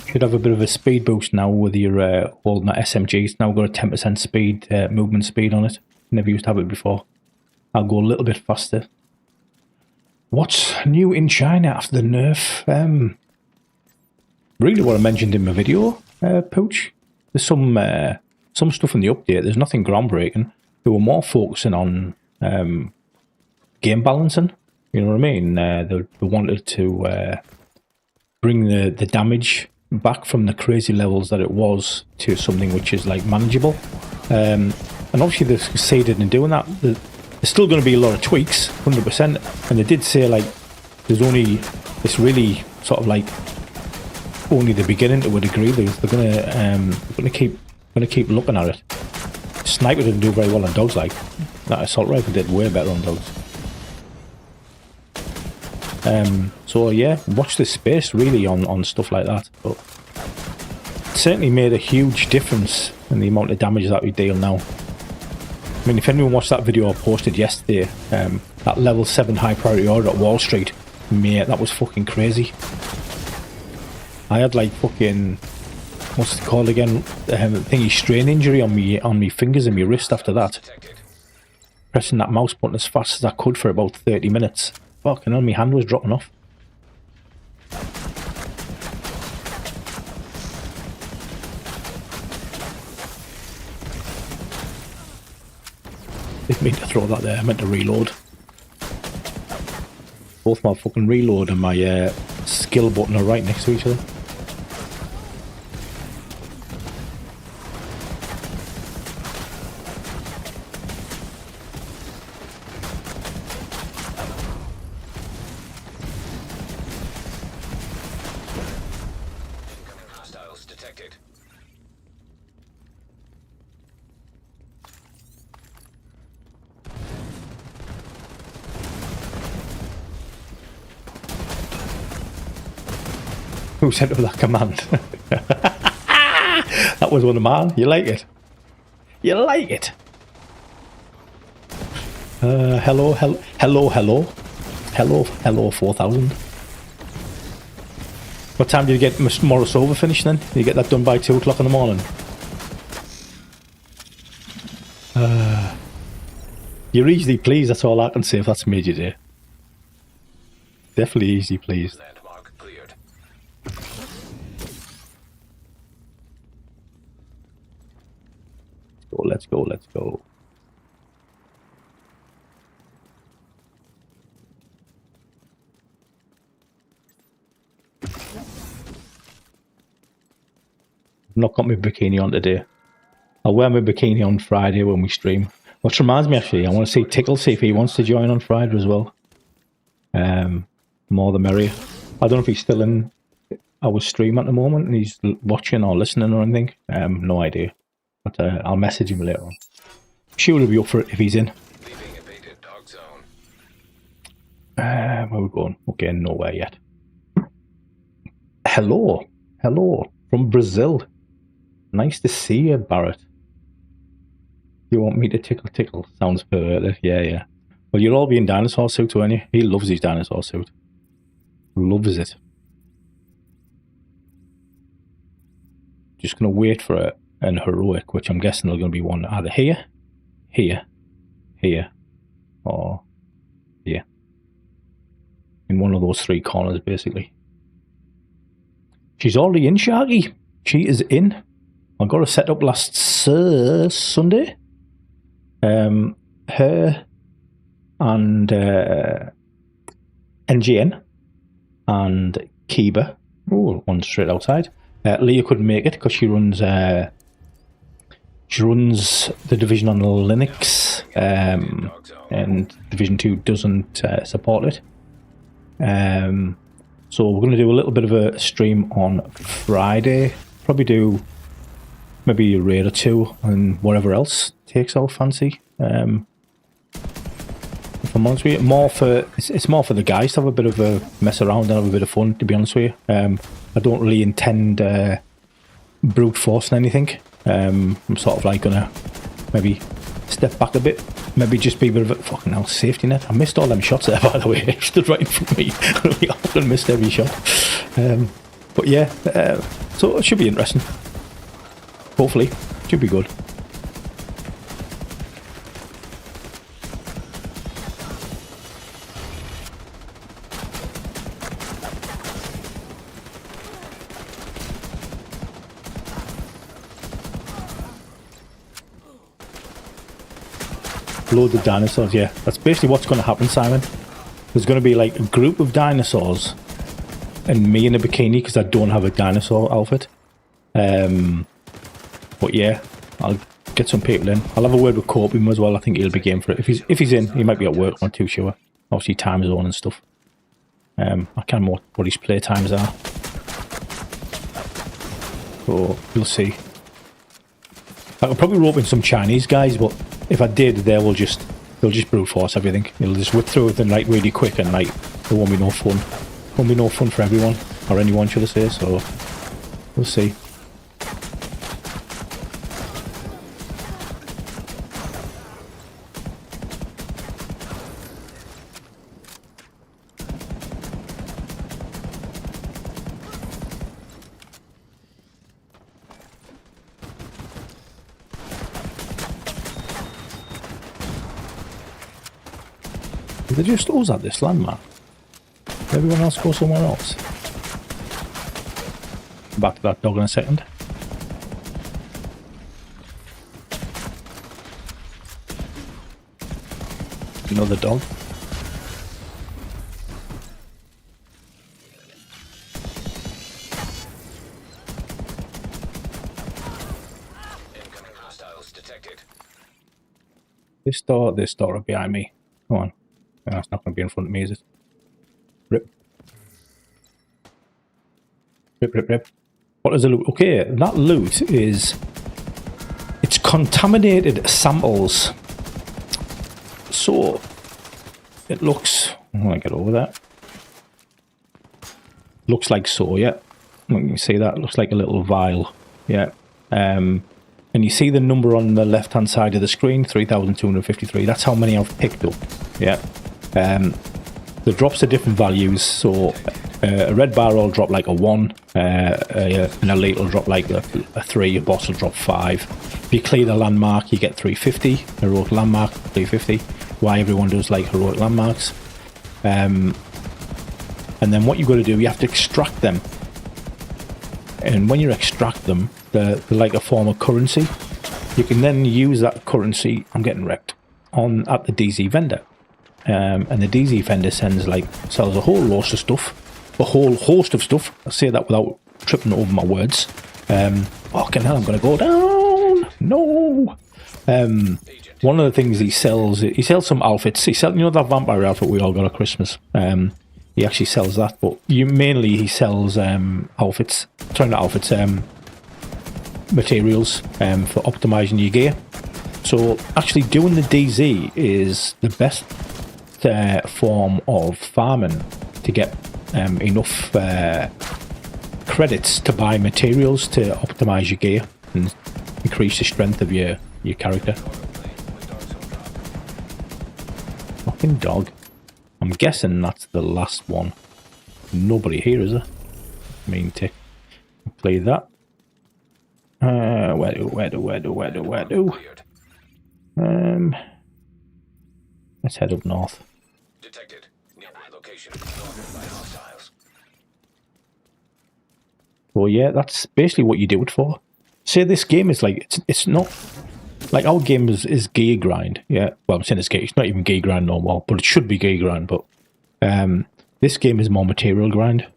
Should have a bit of a speed boost now with your holding that SMG. It's now got a 10% speed, movement speed on it. Never used to have it before. I'll go a little bit faster. What's new in China after the nerf? Really what I mentioned in my video, Pooch. There's some stuff in the update. There's nothing groundbreaking. They were more focusing on game balancing. You know what I mean? They wanted to bring the damage back from the crazy levels that it was to something which is like manageable. And obviously they've succeeded in doing that. There's still going to be a lot of tweaks, 100%. And they did say like there's only, it's really sort of like only the beginning to a degree. They're going to keep looking at it. Sniper didn't do very well on dogs. Like that assault rifle did way better on dogs. So yeah, watch this space really on stuff like that. But it certainly made a huge difference in the amount of damage that we deal now. I mean, if anyone watched that video I posted yesterday, that level 7 high priority order at Wall Street, mate, that was fucking crazy. I had like fucking, what's it called again? Thingy strain injury on me fingers and my wrist after that. Pressing that mouse button as fast as I could for about 30 minutes. Fucking hell, my hand was dropping off. Didn't mean to throw that there, I meant to reload. Both my fucking reload and my skill button are right next to each other. Incoming hostiles detected. Who sent up that command? That was one of mine. You like it? You like it? Hello 4000. What time do you get Morrisova finished then? You get that done by 2 o'clock in the morning? You're easily pleased, that's all I can say if that's made you day. Definitely easy pleased. Landmark cleared. Let's go, let's go. I've not got my bikini on today. I'll wear my bikini on Friday when we stream. Which reminds me actually, I want to see Tickle, see if he wants to join on Friday as well. More the merrier. I don't know if he's still in our stream at the moment and he's watching or listening or anything. No idea. But I'll message him later on. Sure he'll be up for it if he's in. Leaving invaded dog zone. Where are we going? Okay, nowhere yet. Hello. Hello. From Brazil. Nice to see you, Barrett. You want me to tickle? Sounds perverted. Yeah. Well, you'll all be in dinosaur suits, won't you? He loves his dinosaur suit. Loves it. Just going to wait for an heroic, which I'm guessing they're going to be one either here, or here. In one of those 3 corners, basically. She's already in, Sharky. She is in. I got her set up last Sunday. Her and NGN and Kiba. Oh, one straight outside. Leah couldn't make it because she runs the division on Linux, and Division 2 doesn't support it. So we're going to do a little bit of a stream on Friday. Probably do maybe a raid or two, and whatever else takes our fancy. If I'm honest with you, it's more for the guys to have a bit of a mess around and have a bit of fun. To be honest with you, I don't really intend brute forcing anything. I'm sort of like gonna maybe step back a bit, maybe just be a bit of a fucking hell safety net. I missed all them shots there, by the way. It stood right in front of me. I often missed every shot. But yeah, so it should be interesting. Hopefully, should be good. Load of dinosaurs, yeah. That's basically what's going to happen, Simon. There's going to be like a group of dinosaurs and me in a bikini because I don't have a dinosaur outfit. But yeah, I'll get some people in. I'll have a word with Copium as well. I think he'll be game for it. If he's in, he might be at work. I'm not too sure. Obviously time zone and stuff. I can't remember what his play times are. So we'll see. I could probably rope in some Chinese guys, but if I did, they'll just brute force everything. It'll just whip through everything like really quick, and like there won't be no fun. Won't be no fun for everyone, or anyone, should I say? So we'll see. They just us at this landmark. Everyone else go somewhere else. Back to that dog in a second. Another dog. Incoming hostiles detected. This door are behind me. Come on. No, it's not going to be in front of me, is it? Rip. Rip, rip, rip. What is the loot? Okay, that loot is... It's contaminated samples. So, it looks... I'm going to get over that. Looks like so, yeah. You can see that. Looks like a little vial. Yeah. And you see the number on the left-hand side of the screen, 3,253. That's how many I've picked up. Yeah. The drops are different values, so a red bar will drop like a 1, an elite will drop like a 3, a boss will drop 5. If you clear the landmark, you get 350, heroic landmark, 350. Why everyone does like heroic landmarks. And then what you've got to do, you have to extract them. And when you extract them, they're like a form of currency. You can then use that currency, I'm getting wrecked, at the DZ vendor. And the DZ vendor sells a whole host of stuff. A whole host of stuff. I say that without tripping over my words. Fucking hell, I'm going to go down. No. One of the things he sells some outfits. He sells, you know, that vampire outfit we all got at Christmas. He actually sells that, but mainly he sells outfits. Sorry, not outfits. Materials for optimizing your gear. So actually doing the DZ is the best form of farming to get enough credits to buy materials to optimize your gear and increase the strength of your character. Fucking dog. I'm guessing that's the last one. Nobody here, is there? I mean, to play that. Where do? Let's head up north. Detected. Nearby location. Targeted by hostiles. Well, yeah, that's basically what you do it for. Say this game is like, it's not, like our game is gear grind, yeah. Well, I'm saying it's not even gear grind no more, but it should be gear grind, but this game is more material grind.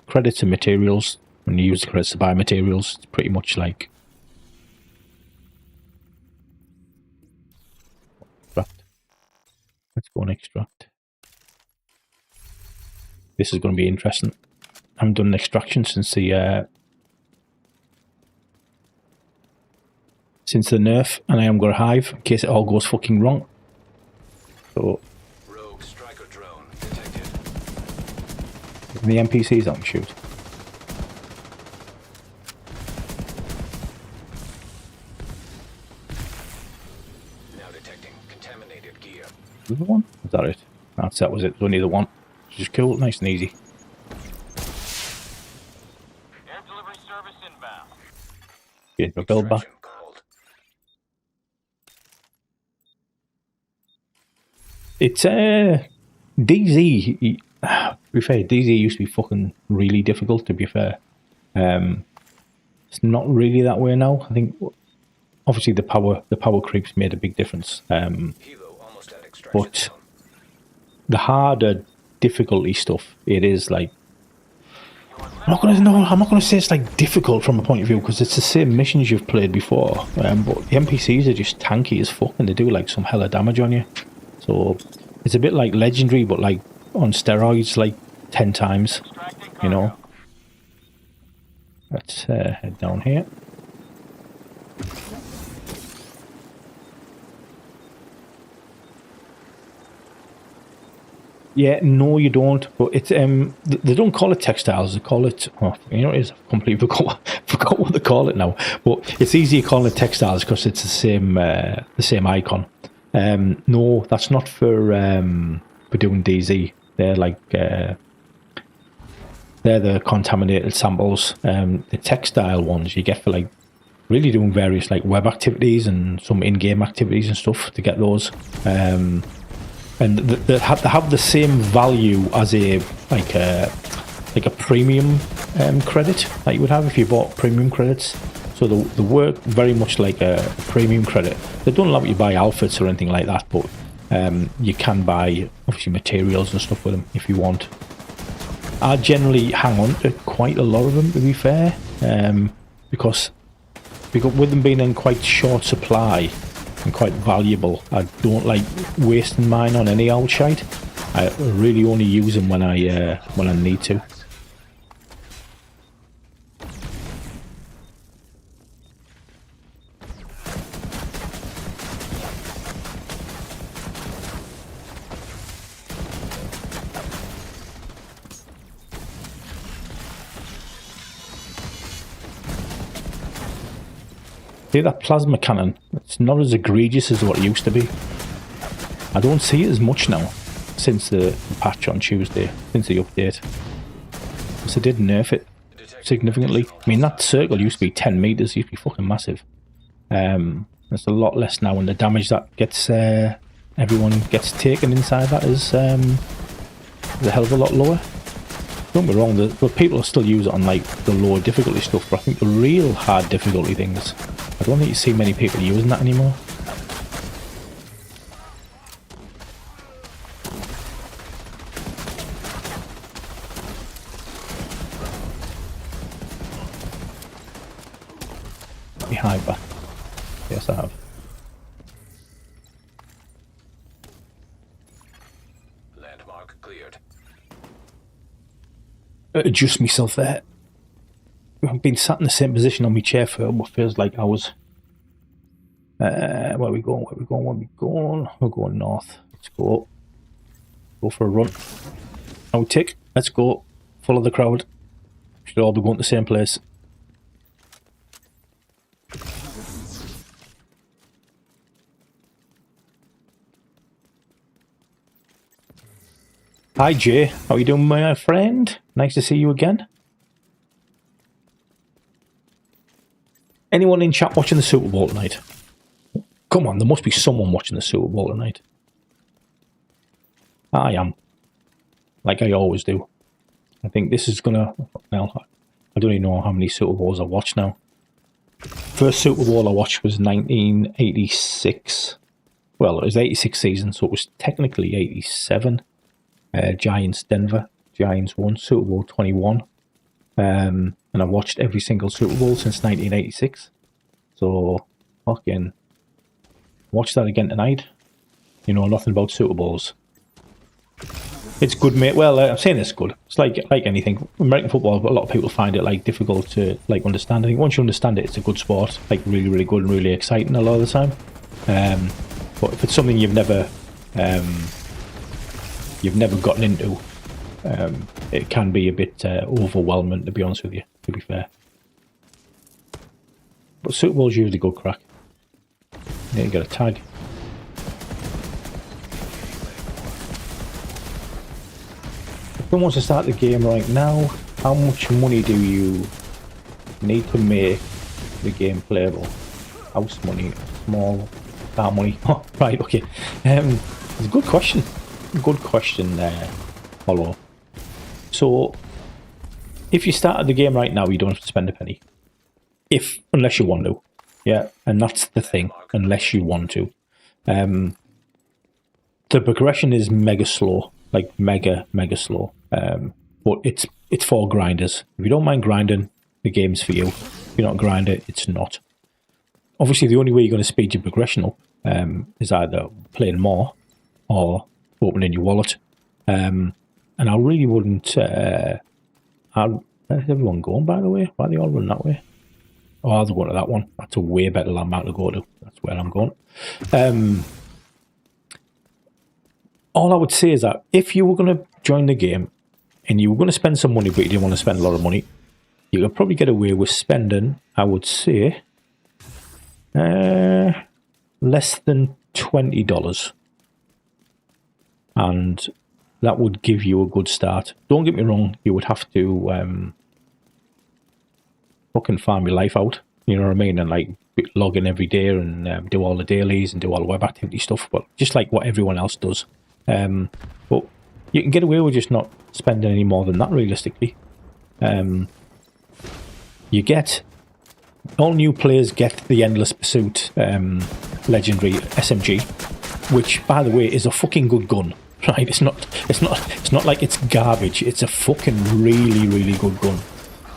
Credits and materials, when you use the credits to buy materials, it's pretty much like... Extract. Let's go and extract. This is going to be interesting. I haven't done an extraction since the since the nerf, and I am going to hive in case it all goes fucking wrong. So, Rogue striker drone detected. the NPCs don't shoot. Now detecting contaminated gear. The other one? Is that it? That was it. There's only the one. Which is cool, nice and easy. Air delivery service inbound. Get my build back. Extraction called. It's DZ. To be fair, DZ used to be fucking really difficult. To be fair, it's not really that way now. I think obviously the power creeps made a big difference. Helo almost at extraction But zone. the harder difficulty stuff, it is like I'm not gonna say it's like difficult from a point of view because it's the same missions you've played before. But the NPCs are just tanky as fuck and they do like some hella damage on you. So it's a bit like Legendary, but like on steroids, like 10 times. You know. Let's head down here. Yeah, no, you don't. But it's they don't call it textiles. They call it. Oh, you know, it is. I've completely forgot what they call it now. But it's easier calling it textiles because it's the same icon. No, that's not for doing DZ. They're like they're the contaminated samples. The textile ones you get for like really doing various like web activities and some in-game activities and stuff to get those. And they have the same value as a premium credit that you would have if you bought premium credits. So they work very much like a premium credit. They don't allow you to buy outfits or anything like that, but you can buy obviously materials and stuff with them if you want. I generally hang on to quite a lot of them, to be fair, because with them being in quite short supply and quite valuable, I don't like wasting mine on any old shite. I really only use them when I need to. See that plasma cannon? It's not as egregious as what it used to be. I don't see it as much now since the patch on Tuesday, since the update. Because they did nerf it significantly. I mean, that circle used to be 10 meters, used to be fucking massive. There's a lot less now, and the damage that gets everyone gets taken inside that is a hell of a lot lower. Don't be wrong, the people will still use it on like the lower difficulty stuff, but I think the real hard difficulty things, I don't think you see many people using that anymore. Let me hide back. Yes, I have. Landmark cleared. Adjust myself there. I've been sat in the same position on my chair for what feels like hours. Where are we going? Where are we going? Where are we going? We're going north. Let's go. Go for a run. Now tick. Let's go. Follow the crowd. Should all be going to the same place. Hi Jay, how are you doing, my friend? Nice to see you again. Anyone in chat watching the Super Bowl tonight? Come on, there must be someone watching the Super Bowl tonight. I am. Like I always do. I think this is gonna... Well, I don't even know how many Super Bowls I watched now. First Super Bowl I watched was 1986. Well, it was 86 season, so it was technically 87. Giants Denver. Giants won Super Bowl 21. And I've watched every single Super Bowl since 1986. So, fucking watch that again tonight. You know nothing about Super Bowls. It's good, mate. Well, I'm saying it's good. It's like anything. American football, but a lot of people find it like difficult to like understand. I think once you understand it, it's a good sport. Like really, really good and really exciting a lot of the time. But if it's something you've never gotten into, it can be a bit overwhelming, to be honest with you. To be fair, but Super Bowl's usually good crack. You get a tag. If someone wants to start the game right now, how much money do you need to make the game playable? House money, small, car money. Oh, right, okay. It's a good question. Good question there, Hollow. So, if you started the game right now, you don't have to spend a penny. Unless you want to. Yeah, and that's the thing, unless you want to. The progression is mega slow, like mega slow. But it's for grinders. If you don't mind grinding, the game's for you. If you're not a grinder, it's not. Obviously, the only way you're going to speed your progression up is either playing more or opening your wallet. And I really wouldn't... where's everyone going, by the way? Why are they all running that way? Oh, I'll go to that one. That's a way better landmark to go to. That's where I'm going. All I would say is that if you were going to join the game and you were going to spend some money, but you didn't want to spend a lot of money, you could probably get away with spending, I would say, less than $20. And that would give you a good start. Don't get me wrong, you would have to fucking farm your life out, you know what I mean, and like log in every day and do all the dailies and do all the web activity stuff, but just like what everyone else does. But you can get away with just not spending any more than that, realistically. You get all new players get the Endless Pursuit legendary SMG, which, by the way, is a fucking good gun. Right? It's not like it's garbage. It's a fucking really good gun.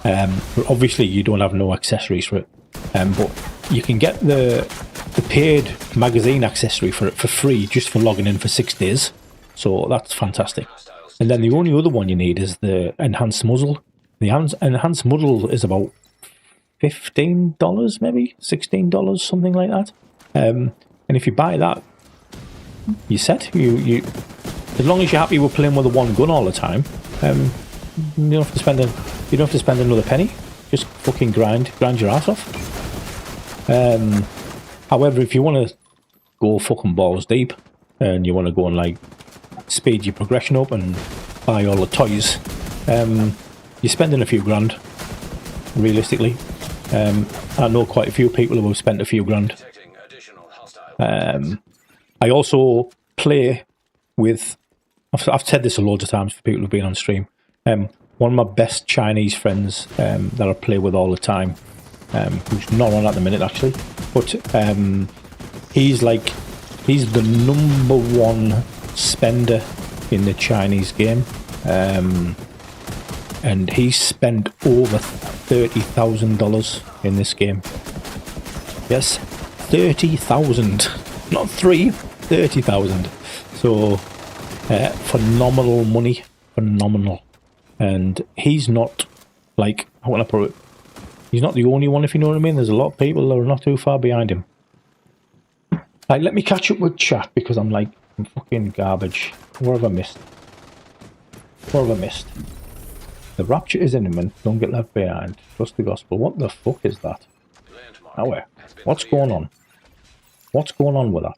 But obviously, you don't have no accessories for it. But you can get the paid magazine accessory for it for free, just for logging in for 6 days. So that's fantastic. And then the only other one you need is the enhanced muzzle. The enhanced muzzle is about $15, maybe $16, something like that. And if you buy that, you set you as long as you're happy with playing with the one gun all the time, you don't have to spend another penny. Just fucking grind your ass off. However, if you want to go fucking balls deep and you want to go and like speed your progression up and buy all the toys, you're spending a few grand, realistically. I know quite a few people who have spent a few grand. I also play with, I've said this a loads of times for people who've been on stream, one of my best Chinese friends that I play with all the time, who's not on at the minute actually, but he's the number one spender in the Chinese game, and he spent over $30,000 in this game. Yes, 30,000, not 30,000. So phenomenal money, phenomenal. And he's not like, how can I put it? He's not the only one, if you know what I mean. There's a lot of people that are not too far behind him. Right, let me catch up with chat because I'm fucking garbage. What have I missed? The rapture is imminent. Don't get left behind. Trust the gospel. What the fuck is that? Nowhere. What's going on? What's going on with that?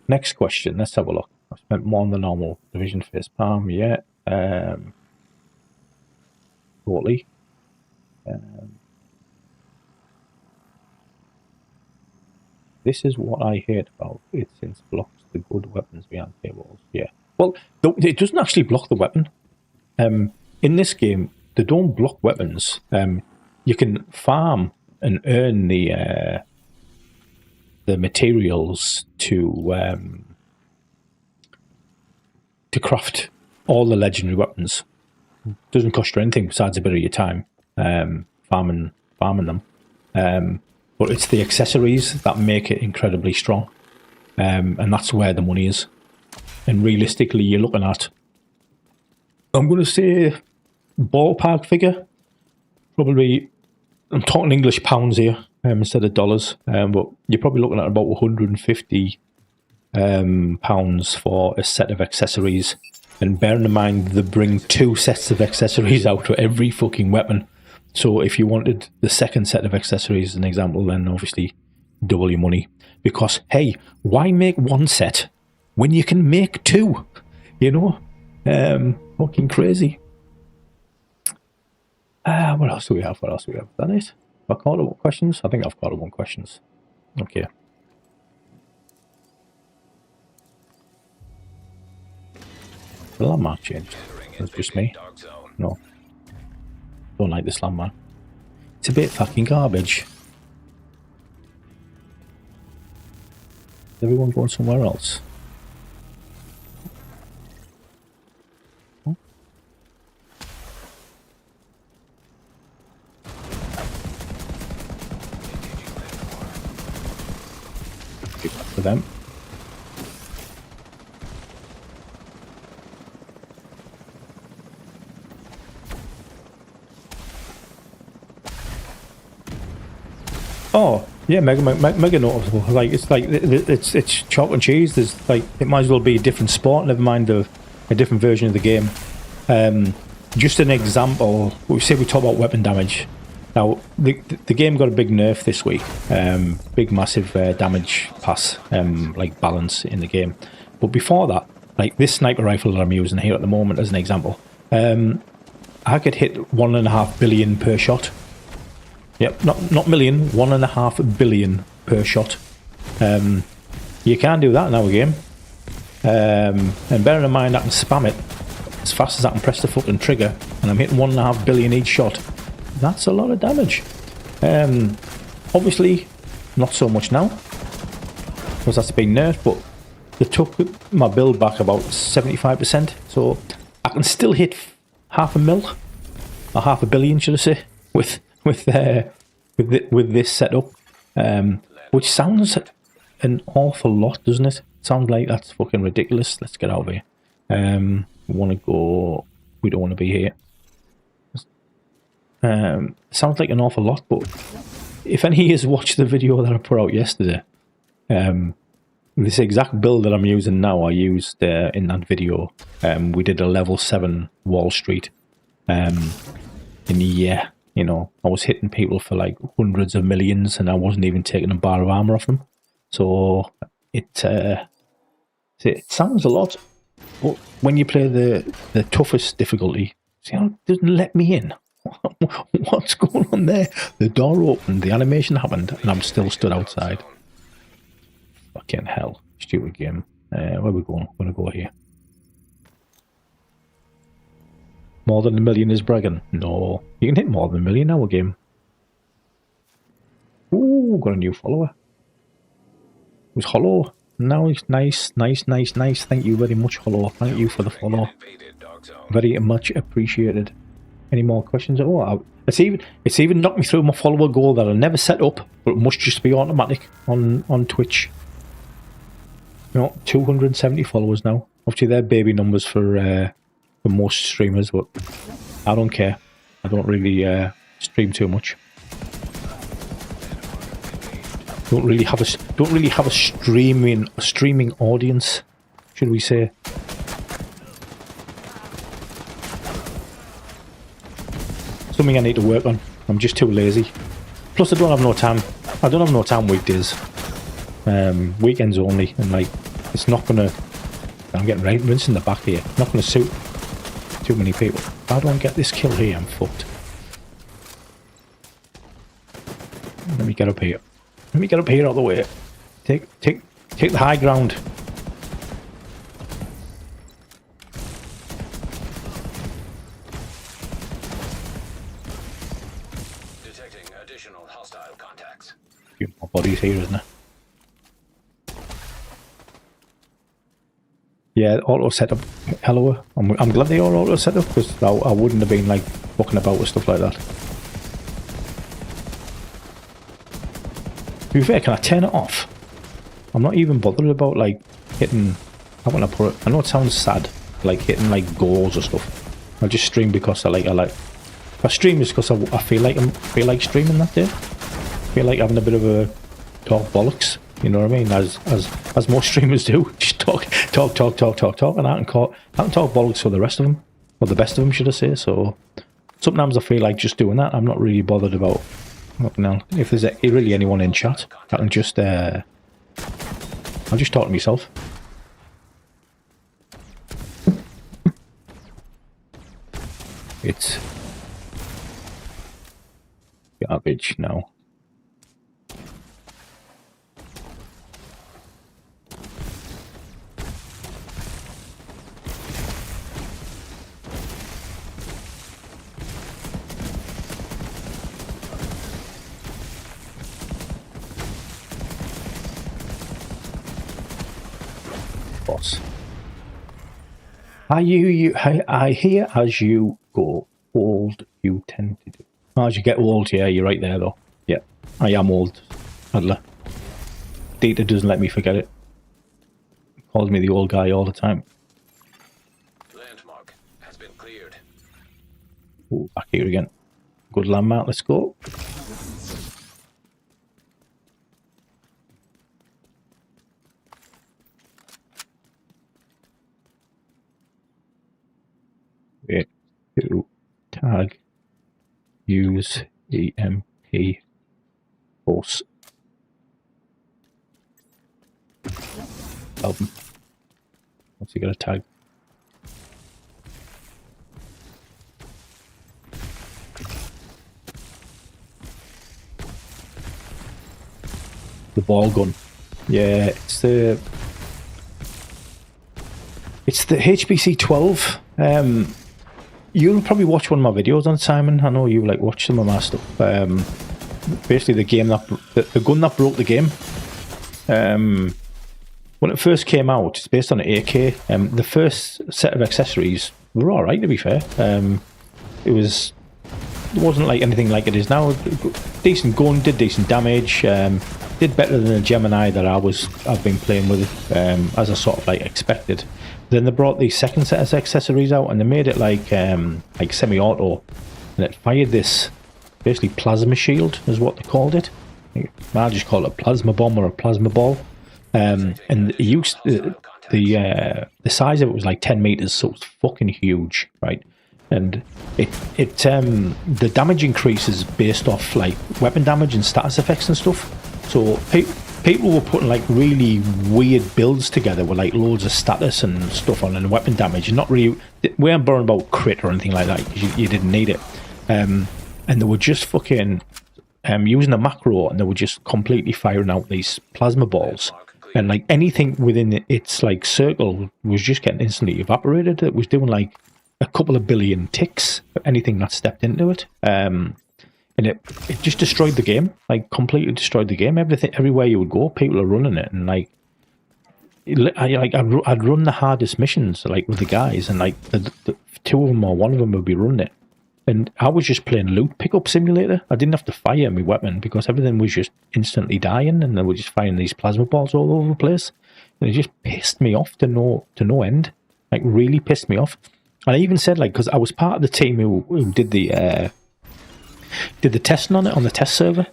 Next question. Let's have a look. I've spent more than the normal division face palm. Yeah. Totally. This is what I heard about. It since blocks the good weapons behind paywalls. Yeah. Well, it doesn't actually block the weapon. In this game, they don't block weapons. You can farm and earn the materials to craft all the legendary weapons. Doesn't cost you anything besides a bit of your time farming them. But it's the accessories that make it incredibly strong, and that's where the money is. and realistically, you're looking at, I'm going to say, ballpark figure, probably, I'm talking English pounds here instead of dollars, but you're probably looking at about 150 pounds for a set of accessories. And bearing in mind, they bring 2 sets of accessories out for every fucking weapon. So if you wanted the second set of accessories, as an example, then obviously double your money. Because, hey, why make 1 set when you can make 2? You know? Fucking crazy. What else do we have? Is that it? Have I caught up questions? I think I've caught up on questions. Okay. The landmark changed. That's just me. No. Don't like this landmark. It's a bit fucking garbage. Is everyone going somewhere else? Give that to them. Oh, yeah, mega noticeable. Like it's chalk and cheese. There's like, it might as well be a different sport. Never mind a different version of the game. Just an example. We talk about weapon damage. Now the game got a big nerf this week. Big massive damage pass like balance in the game. But before that, like this sniper rifle that I'm using here at the moment, as an example, I could hit 1.5 billion per shot. Yep, not million, 1.5 billion per shot. You can't do that in our game. And bearing in mind I can spam it as fast as I can press the fucking trigger, and I'm hitting 1.5 billion each shot. That's a lot of damage. Obviously, not so much now, because that's been nerfed, but they took my build back about 75%, so I can still hit 500 mil, or 500 million, should I say, with this setup, which sounds an awful lot, doesn't it? Sounds like that's fucking ridiculous. Let's get out of here. We want to go. We don't want to be here. Sounds like an awful lot, but if any of you has watched the video that I put out yesterday, this exact build that I'm using now, I used in that video. We did a level 7 Wall Street, and yeah, you know, I was hitting people for like hundreds of millions, and I wasn't even taking a bar of armor off them. So it sounds a lot, but when you play the toughest difficulty, see how it doesn't let me in. What's going on there? The door opened, the animation happened, and I'm still stood outside. Fucking hell. Stupid game. Where are we going? We're going to go here. More than 1 million is bragging. No. You can hit more than 1 million now, game. Ooh, got a new follower. It was Hollow. Now it's nice. Thank you very much, Hollow. Thank you for the follow. Very much appreciated. Any more questions? Oh, it's even knocked me through my follower goal that I never set up, but it must just be automatic on Twitch. You know, 270 followers now. Obviously, they're baby numbers for most streamers, but I don't care. I don't really stream too much. Don't really have a streaming audience, should we say? Something I need to work on. I'm just too lazy. Plus, I don't have no time. I don't have no time weekdays. Weekends only, and like, it's not gonna. I'm getting rinsed in the back here. Not gonna suit too many people. If I don't get this kill here, I'm fucked. Let me get up here. Let me get up here all the way. Take the high ground. Detecting additional hostile contacts. Few more bodies here, isn't there? Yeah, auto setup. Hello. I'm glad they are auto setup, because I wouldn't have been like fucking about with stuff like that. To be fair, can I turn it off? I'm not even bothered about like hitting How can I put it? I know it sounds sad, like hitting like goals or stuff. I just stream because I like. If I stream just because I feel like streaming that day. I feel like having a bit of a talk bollocks. You know what I mean? As most streamers do, just talk, and I can talk bollocks for the rest of them, or the best of them, should I say? So sometimes I feel like just doing that. I'm not really bothered about. Now, if there's really anyone in chat, I can just I'll just talk to myself. It's garbage now. Boss. I hear as you go old, you tend to do. As you get old, yeah, you're right there though. Yeah, I am old, Adler. Data doesn't let me forget it. Calls me the old guy all the time. Landmark has been cleared. Oh, back here again. Good landmark, let's go. Wait, to tag, use EMP force. Album. What's he got a tag? The ball gun. Yeah, it's the HBC 12. You'll probably watch one of my videos on Simon. I know you like watch some of my stuff. Basically, the game that the gun that broke the game. When it first came out, it's based on an AK. The first set of accessories were all right, to be fair. It wasn't like anything like it is now. Decent gun, did decent damage. Did better than the Gemini that I've been playing with, as I sort of like expected. Then they brought the second set of accessories out, and they made it like semi-auto, and it fired this basically plasma shield, is what they called it. I just call it a plasma bomb or a plasma ball. And it used the size of it was like 10 meters, so it's fucking huge, right? And the damage increases based off like weapon damage and status effects and stuff. So people were putting like really weird builds together with like loads of status and stuff on and weapon damage, and not really, we weren't boring about crit or anything like that because you didn't need it. And they were just fucking using a macro, and they were just completely firing out these plasma balls, and like anything within its like circle was just getting instantly evaporated. It was doing like a couple of billion ticks for anything that stepped into it. And it just destroyed the game, like completely destroyed the game. Everywhere you would go, people are running it, and like, I'd run the hardest missions like with the guys, and like the two of them or one of them would be running it, and I was just playing loot pickup simulator. I didn't have to fire my weapon because everything was just instantly dying, and they were just firing these plasma balls all over the place, and it just pissed me off to no end, like really pissed me off. And I even said, like, because I was part of the team who did the testing on it on the test server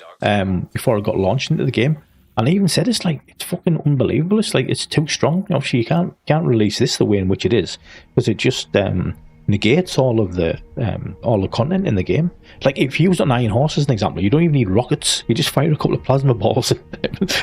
before it got launched into the game, and I even said it's fucking unbelievable. It's like it's too strong. Obviously, you can't release this the way in which it is, because it just negates all the content in the game. Like if you use an Iron Horse as an example, you don't even need rockets. You just fire a couple of plasma balls, and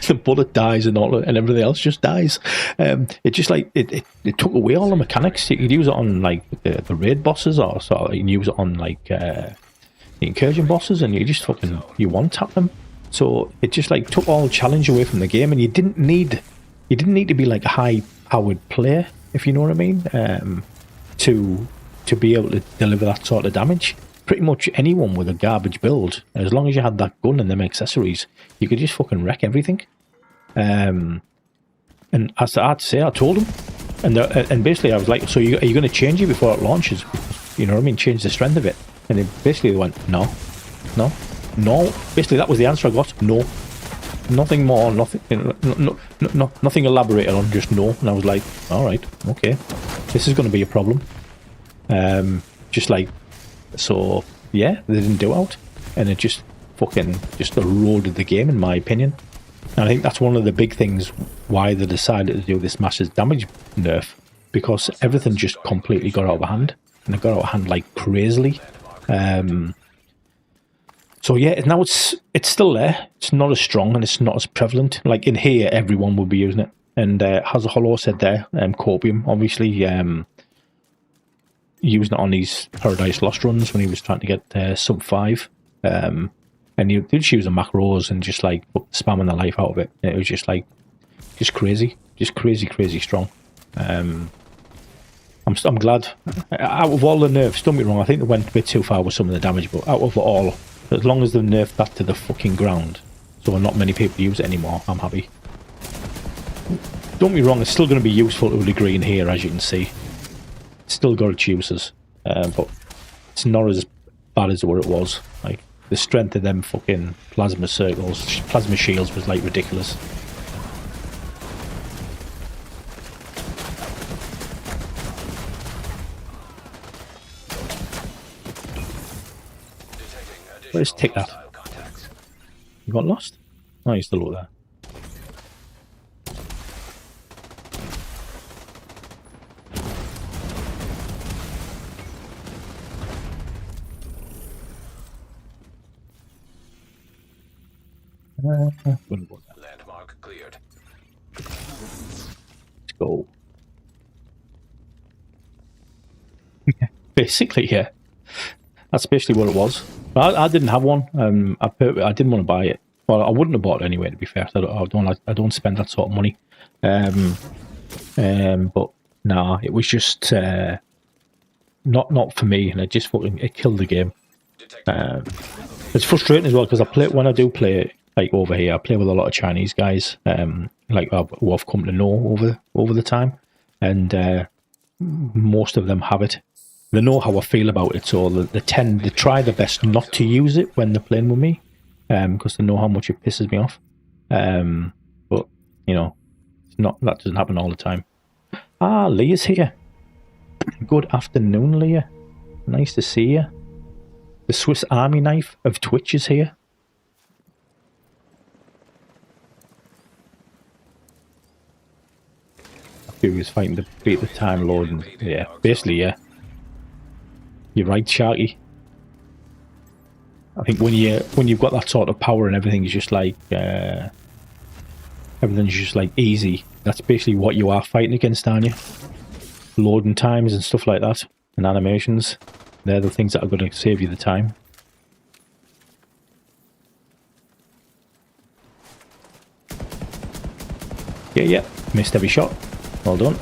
the bullet dies, and everything else just dies. It just like it took away all the mechanics. You could use it on like the raid bosses, or so you can use it on like the incursion bosses, and you just fucking one tap them. So it just like took all challenge away from the game, and you didn't need to be like a high powered player, if you know what I mean, to be able to deliver that sort of damage. Pretty much anyone with a garbage build, as long as you had that gun and them accessories, you could just fucking wreck everything. And as I had to say, I told them, and basically I was like, so are you going to change it before it launches? You know what I mean? Change the strength of it. And they basically went, no. Basically, that was the answer I got. No. Nothing more, nothing, nothing elaborated on, just no. And I was like, all right, okay, this is going to be a problem. Just like, so yeah, they didn't do out, and it just fucking just eroded the game, in my opinion. And I think that's one of the big things why they decided to do this massive damage nerf, because everything just completely got out of hand, and it got out of hand like crazily. So yeah, now it's still there. It's not as strong and it's not as prevalent. Like in here, everyone will be using it. And as Hollow said there, Copium obviously using it on these Paradise Lost runs when he was trying to get sub 5. And he did use the macros and just like spamming the life out of it. It was just like, just crazy strong. I'm glad. Out of all the nerfs, don't be wrong, I think they went a bit too far with some of the damage, but out of it all, as long as they nerfed that to the fucking ground, so not many people use it anymore, I'm happy. Don't be wrong, it's still going to be useful to a degree in here, as you can see. It's still got its uses, but it's not as bad as what it was. Like, the strength of them fucking plasma circles, plasma shields was like ridiculous. Where's Tick at? You got lost? Oh, you're still over there. Landmark cleared. Let's go. Basically, yeah. That's basically what it was. I didn't have one. I didn't want to buy it. Well, I wouldn't have bought it anyway. To be fair, I don't spend that sort of money. But nah, it was just not for me, and it killed the game. It's frustrating as well because when I do play like over here, I play with a lot of Chinese guys, like who I've come to know over the time, and most of them have it. They know how I feel about it, so they try their best not to use it when they're playing with me, because they know how much it pisses me off. But you know, that doesn't happen all the time. Ah, Leah's here. Good afternoon, Leah. Nice to see you. The Swiss Army knife of Twitch is here. He was fighting to beat the time lord, and yeah, basically, yeah. You're right, Sharky. I think when you've got that sort of power and everything's just like everything's just like easy. That's basically what you are fighting against, aren't you? Loading times and stuff like that, and animations. They're the things that are going to save you the time. Yeah. Missed every shot. Well done.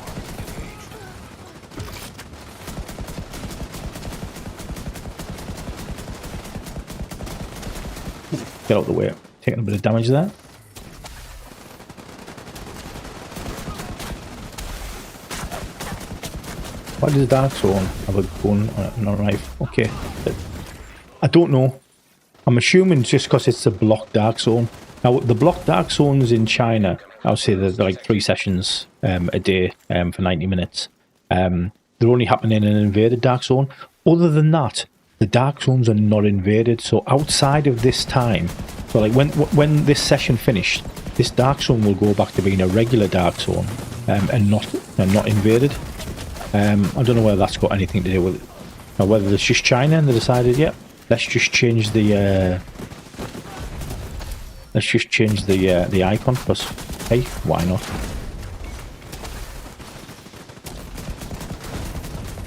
Get out of the way. Taking a bit of damage there. Why does Dark Zone have a gun and a knife? Okay. I don't know. I'm assuming just because it's a blocked Dark Zone. Now, the blocked Dark Zones in China, I would say they're like 3 sessions a day for 90 minutes. They're only happening in an invaded Dark Zone. Other than that, the Dark Zones are not invaded. So outside of this time, so like when this session finished, this Dark Zone will go back to being a regular Dark Zone and not invaded. I don't know whether that's got anything to do with it, or whether it's just China and they decided, yeah, let's just change the icon, because hey, why not?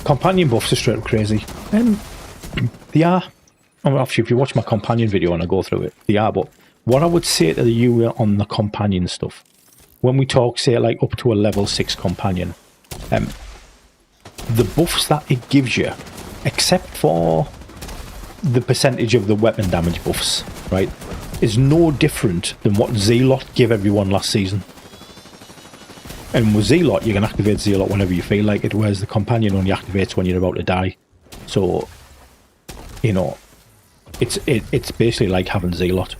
Companion buffs are straight up crazy. They are. Obviously, if you watch my companion video and I go through it, they are. But what I would say to you on the companion stuff, when we talk, say, like up to a level 6 companion, the buffs that it gives you, except for the percentage of the weapon damage buffs, right, is no different than what Zealot gave everyone last season. And with Zealot, you can activate Zealot whenever you feel like it, whereas the companion only activates when you're about to die. So, you know, it's basically like having Zealot.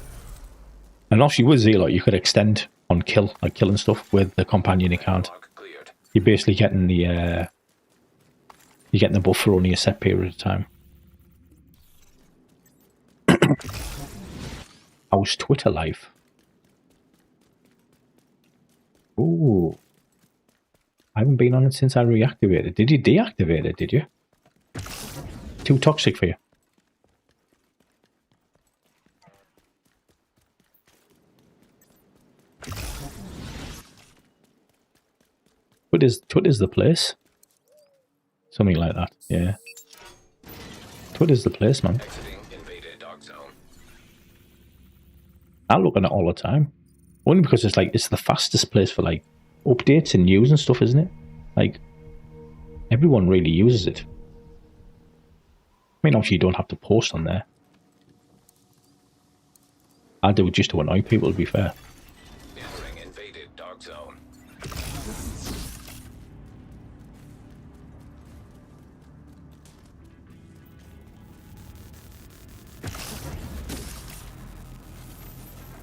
And obviously with Zealot, you could extend on kill, like killing stuff. With the companion, you can't. Mark cleared. You're basically getting the buff for only a set period of time. How's Twitter life? Ooh. I haven't been on it since I reactivated. Did you deactivate it, did you? Too toxic for you. Twitter's the place. Something like that, yeah. Twitter's the place, man. Exiting invaded dog zone. I look at it all the time. Only because it's the fastest place for like updates and news and stuff, isn't it? Like everyone really uses it. I mean, obviously you don't have to post on there. I do it just to annoy people, to be fair. Entering invaded dog zone.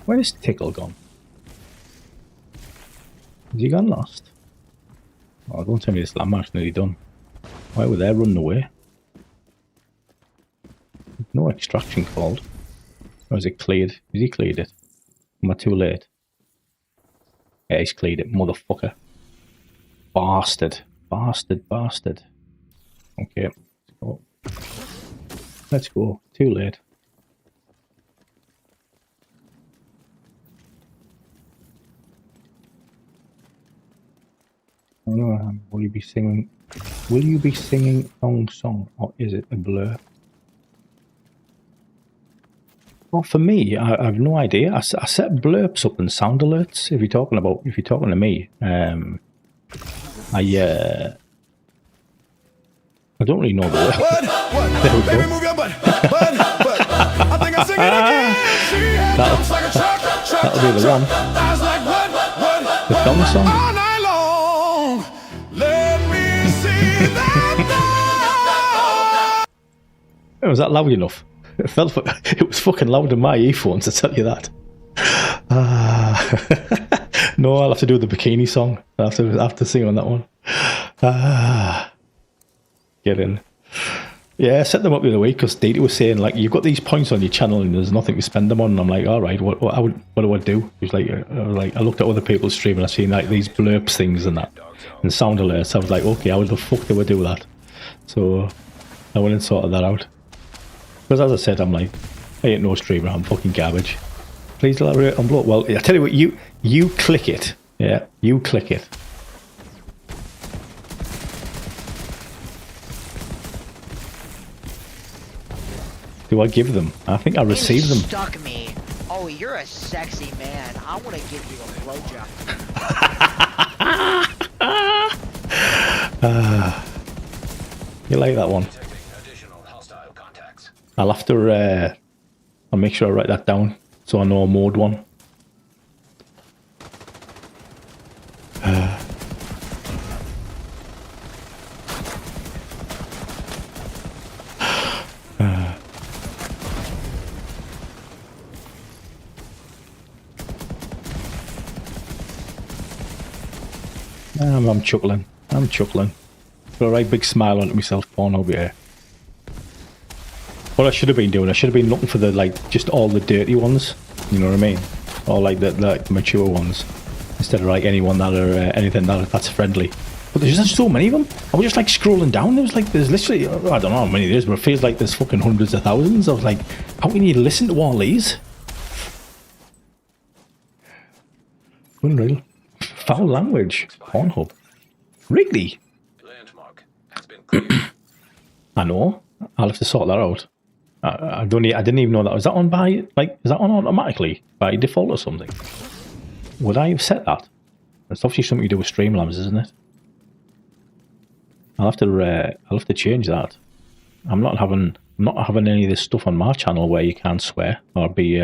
Where's Tickle gone? Has he gone lost? Oh, don't tell me this landmark's nearly done. Why were they running away? No extraction called. Or is it cleared? Is he cleared it? Am I too late? Yeah, he's cleared it, motherfucker. Bastard. Bastard, bastard. Okay, let's go. Let's go. Too late. Oh no, will you be singing song, or is it a blur? Well, for me, I have no idea. I set blurps up and sound alerts. If you're talking to me, I don't really know the word. There we go. Baby, move your butt. I think I'm singing again. That'll be the one. The thong song. All night long. Let me see that. Was that loud enough? It was fucking loud in my earphones, I tell you that. No, I'll have to do the bikini song. I have to sing on that one. Get in. Yeah, I set them up the other week because Data was saying, like, you've got these points on your channel and there's nothing to spend them on. And I'm like, all right, what do I do? He was like, I looked at other people's stream and I seen like these blurps things and that, and sound alerts. I was like, okay, how the fuck do I do that? So I went and sorted that out. Because as I said, I'm like, I ain't no streamer, I'm fucking garbage. Please elaborate on blow. Well, I tell you what, you click it. Yeah, you click it. Do I give them? I think I receive them. Stuck me. Oh, you're a sexy man. I want to give you a blowjob. You like that one? Additional hostile contacts. I'll have to. I'll make sure I write that down so I know mode one. I'm chuckling. I'm chuckling. Got a right big smile on myself, porn over here. What I should have been doing, I should have been looking for the, like, just all the dirty ones. You know what I mean? Or like the mature ones, instead of like anyone that are anything that's friendly. But there's just so many of them. I was just like scrolling down. There's literally, I don't know how many there is, but it feels like there's fucking hundreds of thousands. I was like, how can you listen to all these? Unreal. Foul language. Pornhub. Really? Landmark has been cleared. I know. I'll have to sort that out. I didn't even know that. Is that on by, like, is that on automatically by default or something? Would I have set that? That's obviously something you do with Streamlabs, isn't it? I'll have to change that. I'm not having any of this stuff on my channel where you can't swear or be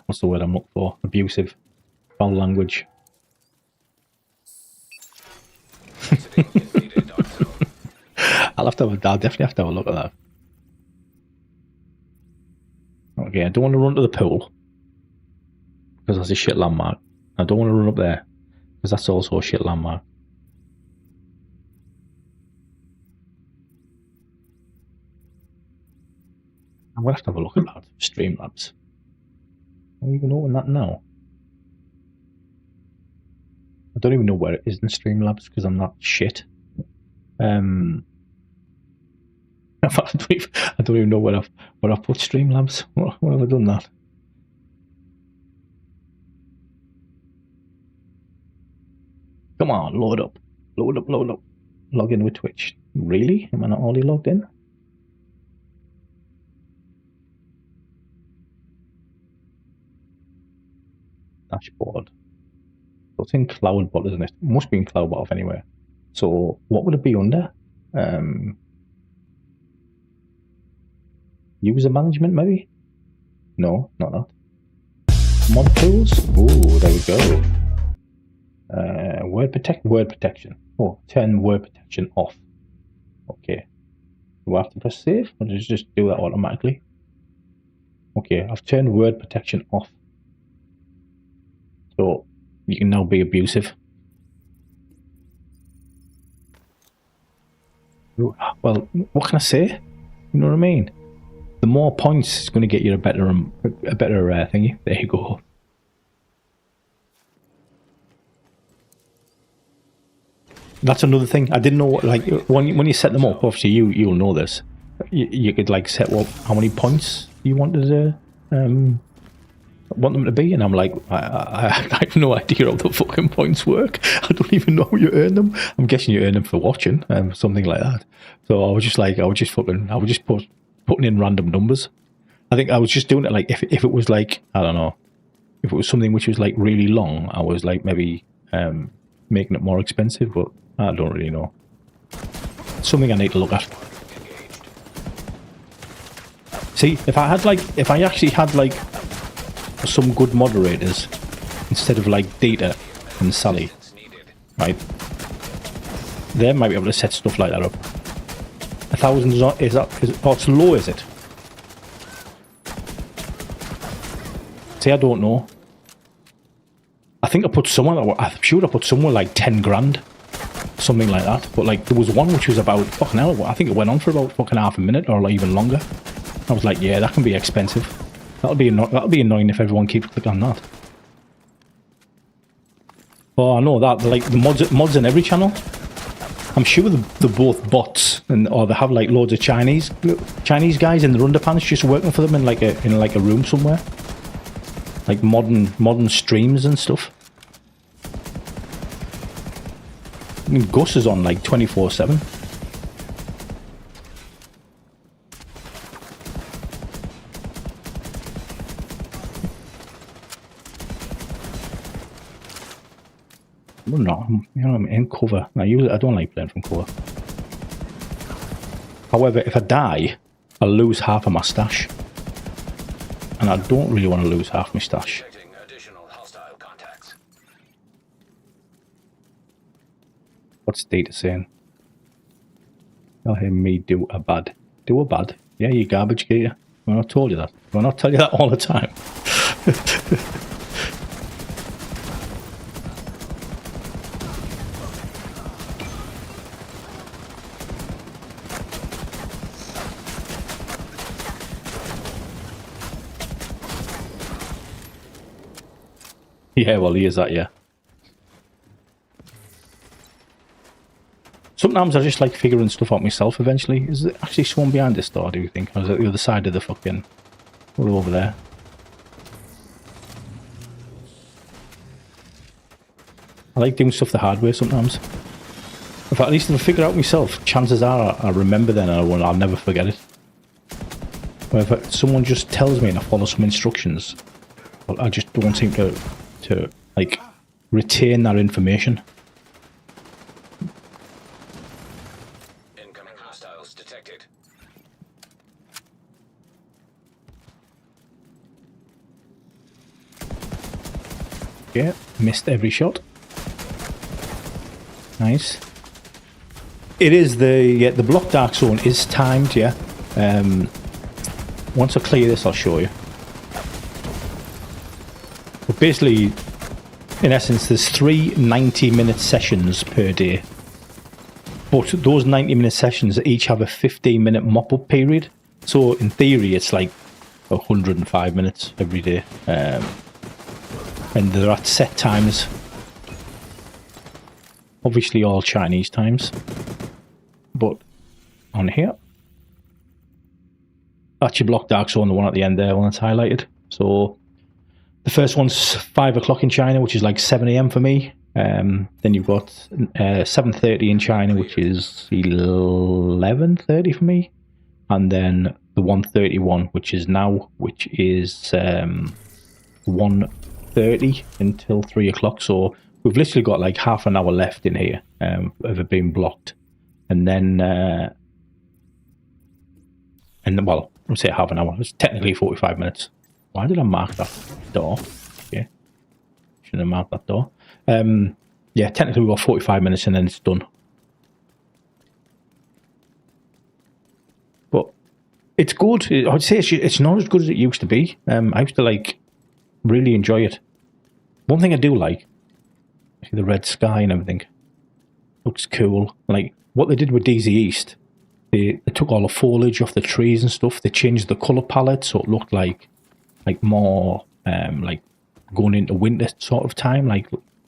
what's the word I'm looking for? Abusive. Foul language. I'll definitely have to have a look at that. Okay, I don't want to run to the pool. because that's a shit landmark. I don't want to run up there because that's also a shit landmark. I'm gonna have to have a look at that Streamlabs. I don't even open that now. I don't even know where it is in Streamlabs because I'm not shit. In fact, I don't even know where I've put Streamlabs. Where have I done that? Come on, load up. Load up, load up. Log in with Twitch. Really? Am I not already logged in? Dashboard. So it's in Cloudbot, isn't it? It must be in Cloudbot anyway. So what would it be under? User management, maybe? No, not that. Mod tools? Ooh, there we go. Word protection. Oh, turn word protection off. Okay. Do I have to press save? Or does it just do that automatically? Okay, I've turned word protection off. So you can now be abusive. Well, what can I say? You know what I mean? The more points is going to get you a better thingy. There you go. That's another thing. I didn't know. Like when you set them up, obviously you'll know this. You could like set up how many points you wanted to want them to be, and I'm like, I have no idea how the fucking points work. I don't even know how you earn them. I'm guessing you earn them for watching, something like that. So I was just putting in random numbers. I think I was just doing it like if it was like, I don't know, if it was something which was like really long, I was like maybe making it more expensive, but I don't really know. It's something I need to look at. See, if I actually had like some good moderators instead of like Data and Sally, right? They might be able to set stuff like that up. 1,000 is it's low, is it? See, I don't know. I think I'm sure I put somewhere like 10 grand, something like that. But like there was one which was about fucking hell. I think it went on for about fucking half a minute or like even longer. I was like, yeah, that can be expensive. That'll be annoying if everyone keeps clicking on that. Oh, I know that like the mods in every channel. I'm sure they're both bots, or they have like loads of Chinese guys in the underpants just working for them in like a room somewhere, like modern streams and stuff. I mean, Gus is on like 24/7. No, you know, I'm in cover. I don't like playing from cover. However, if I die, I'll lose half of my stash, and I don't really want to lose half my stash. Additional hostile contacts. What's Data saying? You'll hear me do a bad. Do a bad? Yeah, you garbage getter. Well, I told you that. Well, I not tell you that all the time. Yeah, well, he is that, yeah. Sometimes I just like figuring stuff out myself eventually. Is there actually someone behind this door, do you think? Or is it the other side of the fucking... We're over there. I like doing stuff the hard way sometimes. In fact, at least if I figure it out myself, chances are I remember then and I'll never forget it. But if someone just tells me and I follow some instructions, I just don't seem to like retain that information. Incoming hostiles detected. Yeah, missed every shot. Nice. It is the block dark zone is timed, yeah. Once I clear this, I'll show you. basically, in essence, there's 3 90-minute sessions per day. But those 90-minute sessions each have a 15-minute mop-up period. So in theory, it's like 105 minutes every day. And they're at set times. Obviously all Chinese times. But on here, that's your block dark zone, the one at the end there, one that's highlighted. So the first one's 5 o'clock in China, which is like 7 AM for me. Then you've got 7:30 in China, which is 11:30 for me. And then the 1:31, which is now, which is 1:30 until 3 o'clock. So we've literally got like half an hour left in here of it being blocked. And then, well, I'll say half an hour. It's technically 45 minutes. Why did I mark that door? Yeah, shouldn't have marked that door. Yeah, technically we've got 45 minutes and then it's done. But it's good. I'd say it's not as good as it used to be. I used to like really enjoy it. One thing I do like, see the red sky and everything. Looks cool. Like what they did with DZ East, they took all the foliage off the trees and stuff. They changed the colour palette so it looked like more like going into winter sort of time, like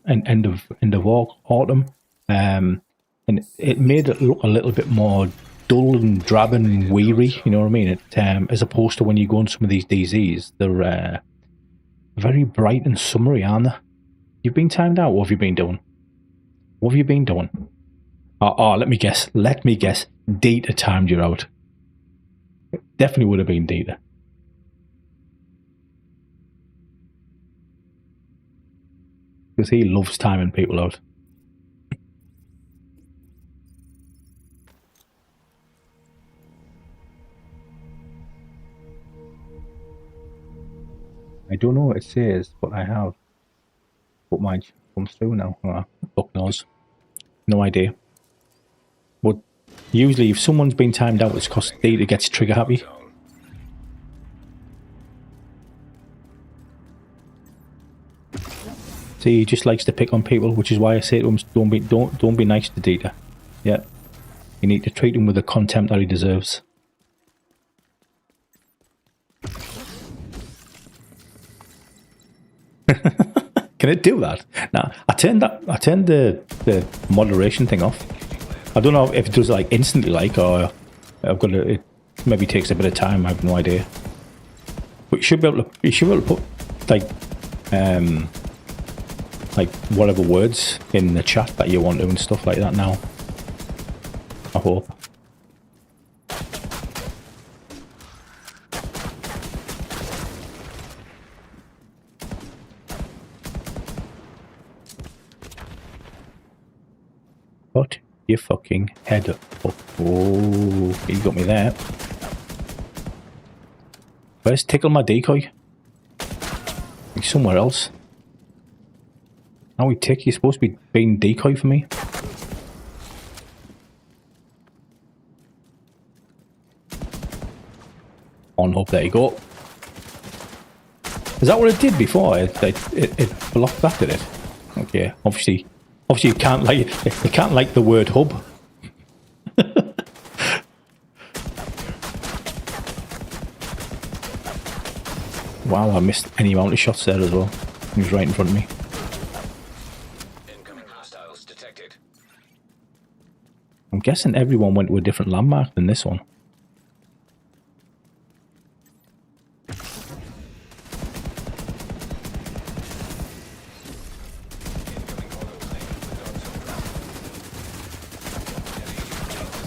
end of autumn. And it made it look a little bit more dull and drab and weary, you know what I mean? As opposed to when you go on some of these DZs, they're very bright and summery, aren't they? You've been timed out. What have you been doing? What have you been doing? Oh, let me guess. Data timed you out. It definitely would have been Data. Because he loves timing people out. I don't know what it says, but I have. But mine comes through now. Oh, fuck knows. No idea. But usually if someone's been timed out, it's because Data gets trigger happy. See, he just likes to pick on people, which is why I say to him, don't be nice to Data. Yeah. You need to treat him with the contempt that he deserves. Can it do that? Nah, I turned the moderation thing off. I don't know if it does like instantly, like, or I've got to. It maybe takes a bit of time. I have no idea. But you should be able to put like whatever words in the chat that you want to and stuff like that now. I hope. Put your fucking head up. Oh, you got me there. Where's Tickle My Decoy? He's somewhere else. Now we Tick, you're supposed to be being decoy for me. On up, there you go. Is that what it did before? It blocked that, did it? Okay, obviously you can't like the word hub. Wow, I missed any amount of shots there as well. He was right in front of me. Incoming hostiles detected. I'm guessing everyone went to a different landmark than this one.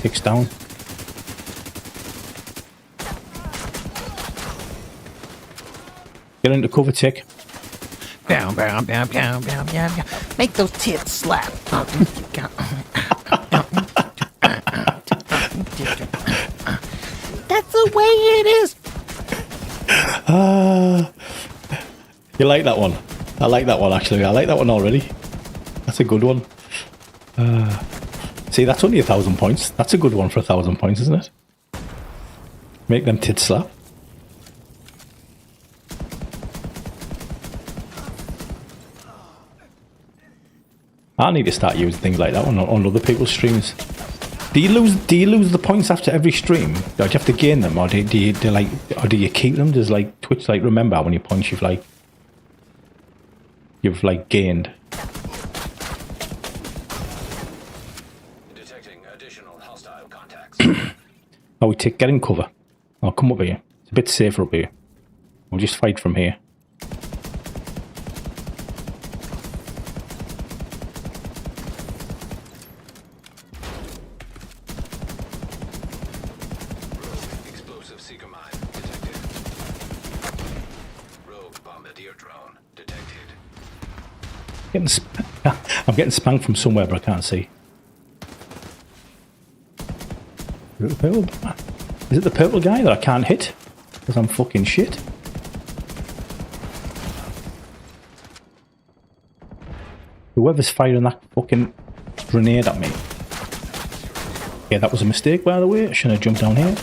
Tick's down. Get into cover, Tick. Bow, bow, bow, bow, bow, bow, bow. Make those tits slap. That's the way it is. You like that one? I like that one, actually. I like that one already. That's a good one. See, that's only 1,000 points. That's a good one for 1,000 points, isn't it? Make them tits slap. I need to start using things like that on other people's streams. Do you lose the points after every stream? Like, do you have to gain them, or do you keep them? Does like Twitch like remember how many points you've gained? Detecting additional hostile contacts. Oh, we get in cover. I'll come up here. It's a bit safer up here. We'll just fight from here. Explosive seeker mine detected. Rogue bombardier drone detected. I'm getting spanked from somewhere, but I can't see. Is it the purple guy that I can't hit? Because I'm fucking shit. Whoever's firing that fucking grenade at me. Yeah, that was a mistake, by the way. I shouldn't have jumped down here.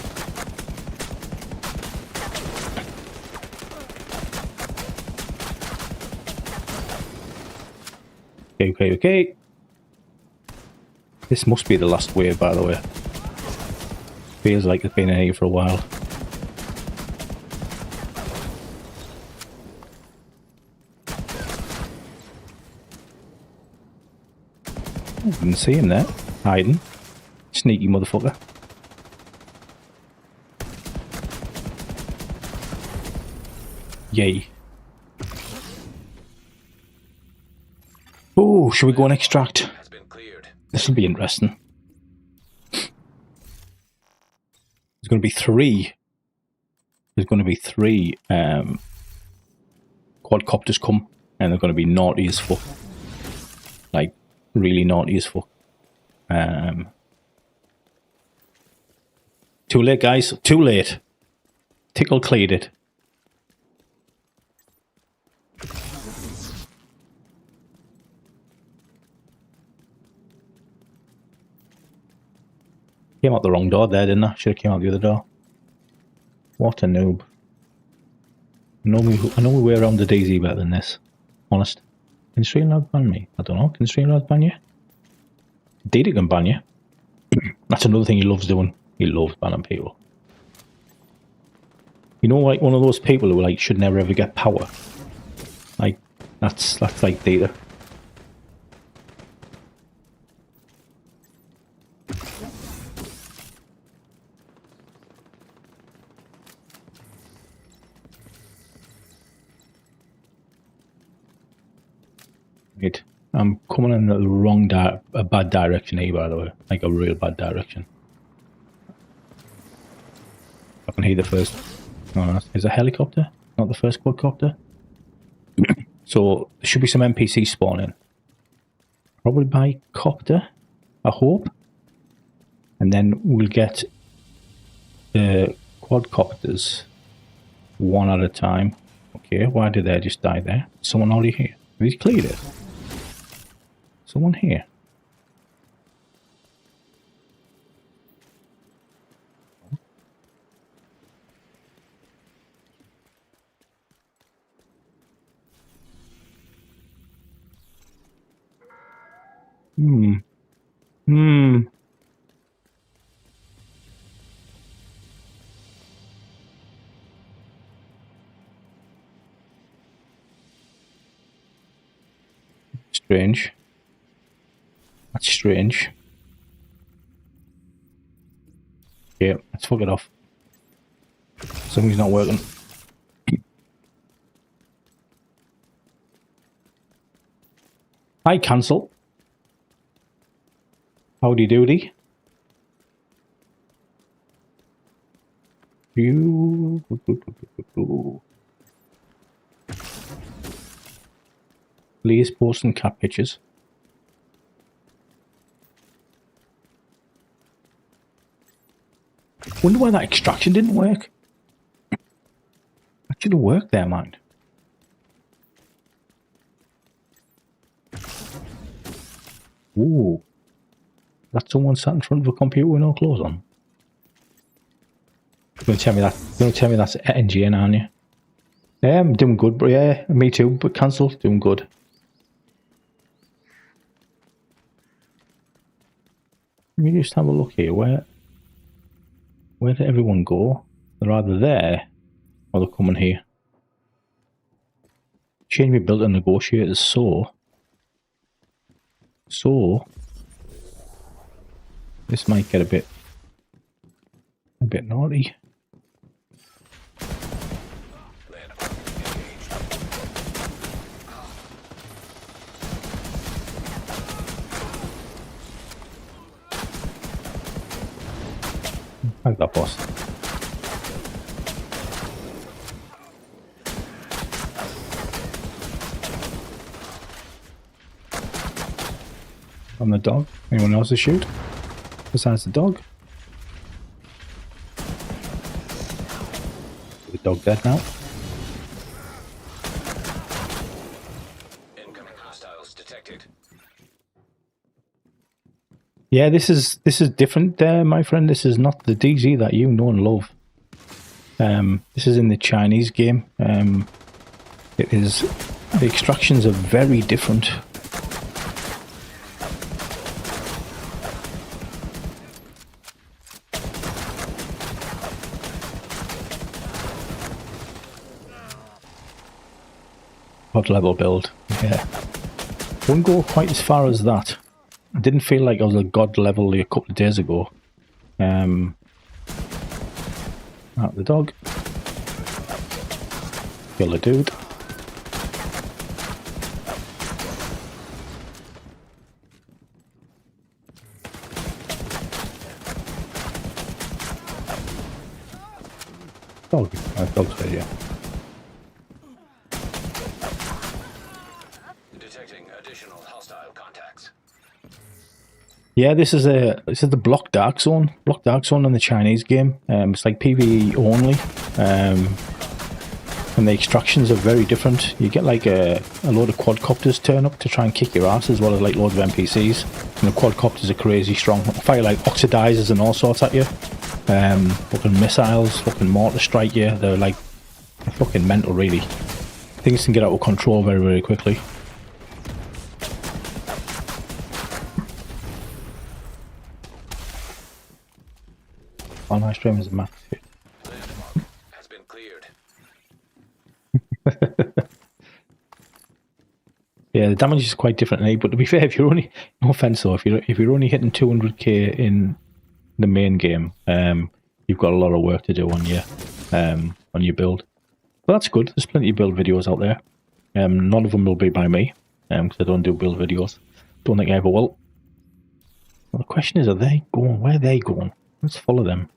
Okay. This must be the last wave, by the way. Feels like it's been in here for a while. I didn't see him there. Hiding. Sneaky motherfucker. Yay. Oh, should we go and extract? Has been cleared. This will be interesting. There's going to be three. There's going to be three quadcopters come, and they're going to be naughty as fuck. Like, really naughty as fuck. Too late, guys. Too late. Tickle cleared it. Came out the wrong door there, didn't I? Should have came out the other door. What a noob. I know my way around the DayZ better than this. Honest. Can Streamlabs ban me? I don't know. Can Streamlabs ban you? Indeed it can ban you. That's another thing he loves doing. He loves banning people. You know, like one of those people who like should never ever get power. Like that's like Data. Right. I'm coming in the wrong a bad direction here, by the way. Like a real bad direction. I can hear the first. No, is a helicopter, not the first quadcopter. So there should be some NPCs spawning. Probably by copter, I hope. And then we'll get the quadcopters one at a time. Okay, why did they just die there? Someone already here. Have you cleared it? Someone here. Strange. That's strange. Yeah, let's fuck it off. Something's not working. Hi, cancel. Howdy doody. You. Please post some cat pictures. Wonder why that extraction didn't work. That should have worked there, man. Ooh. That's someone sat in front of a computer with no clothes on. You're gonna tell me that? You're gonna tell me that's NGN, aren't you? Yeah, I'm doing good, but yeah, me too. But cancel, doing good. Let me just have a look here. Where did everyone go? They're either there or they're coming here. Change my build to negotiators, so this might get a bit naughty. Like that, boss. On the dog. Anyone else to shoot? Besides the dog? The dog dead now. Incoming hostiles detected. Yeah, this is different there, my friend. This is not the DZ that you know and love. This is in the Chinese game. It is, the extractions are very different. God level build, yeah. Wouldn't go quite as far as that. I didn't feel like I was a god level a couple of days ago. Out the dog. Kill the dude. Dog. Dog's dead, yeah. Detecting additional hostile contacts. Yeah, this is the block dark zone. Block dark zone in the Chinese game. It's like PvE only. And the extractions are very different. You get like a load of quadcopters turn up to try and kick your ass, as well as like loads of NPCs. And the quadcopters are crazy strong. Fire like oxidizers and all sorts at you. Fucking missiles, fucking mortar strike you. They're like fucking mental, really. Things can get out of control very, very quickly. Oh, my stream is a max. Landmark has been cleared. Yeah, the damage is quite different, eh? But to be fair, if you're only, no offense though, if you're only hitting 200k in the main game, you've got a lot of work to do on your build. But that's good. There's plenty of build videos out there. None of them will be by me, because I don't do build videos. Don't think I ever will. Well, the question is, are they going? Where are they going? Let's follow them.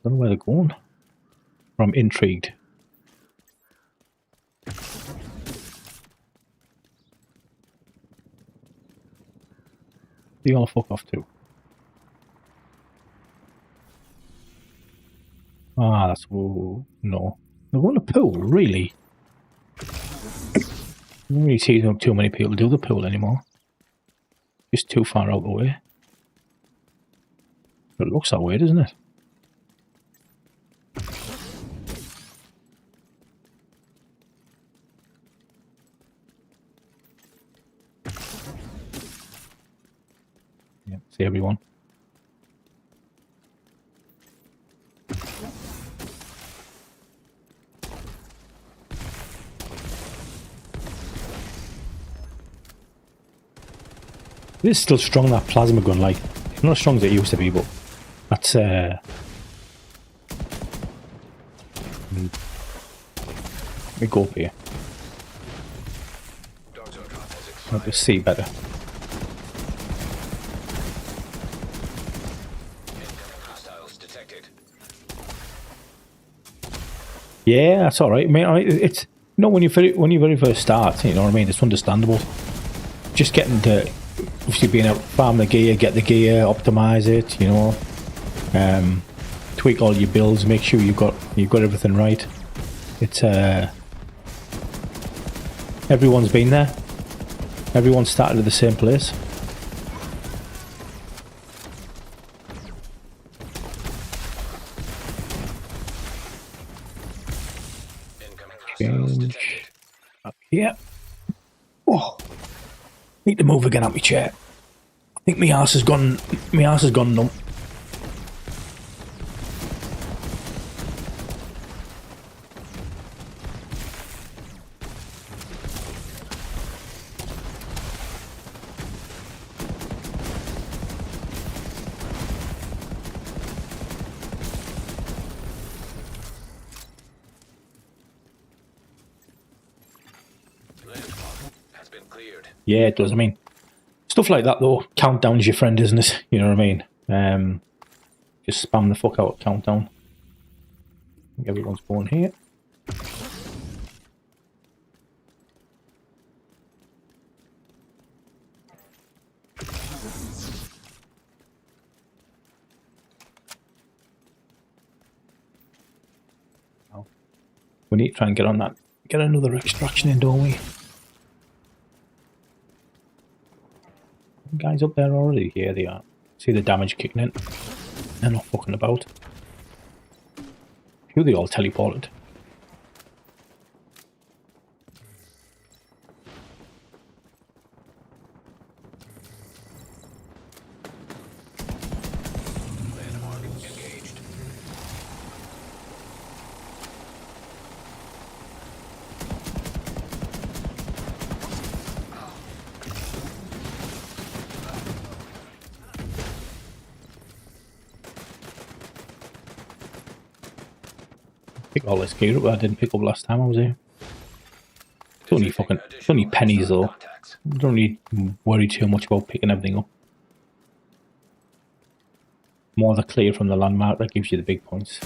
Don't know where they're going. I'm intrigued. They all fuck off too. Ah, that's... Whoa, no. They're going to pool, really? I don't really see too many people do the pool anymore. Just too far out the way. But it looks that way, doesn't it? Yeah, see everyone. It is still strong, that plasma gun, like, not as strong as it used to be, but that's, let me go up here. I'll just see better. Yeah, that's alright. I mean, it's, you know, when you very first start, you know what I mean, it's understandable. Just getting to, obviously being able to farm the gear, get the gear, optimize it, you know, tweak all your builds, make sure you've got everything right. It's everyone's been there. Everyone started at the same place. Change up here. Oh, need to move again out my chair. think my arse has gone. My arse has gone numb. Landmark has been cleared. Yeah, it does. I mean, stuff like that though. Countdown's your friend, isn't it? You know what I mean? Just spam the fuck out of countdown. I think everyone's going here. We need to try and get on that. Get another extraction in, don't we? Guys up there already? Yeah, they are. See the damage kicking in. They're not fucking about. Who they all teleported? Landmark engaged. Pick all this gear up that I didn't pick up last time I was here. It's only fucking, it's only pennies though. Don't really worry too much about picking everything up. More the clear from the landmark that gives you the big points.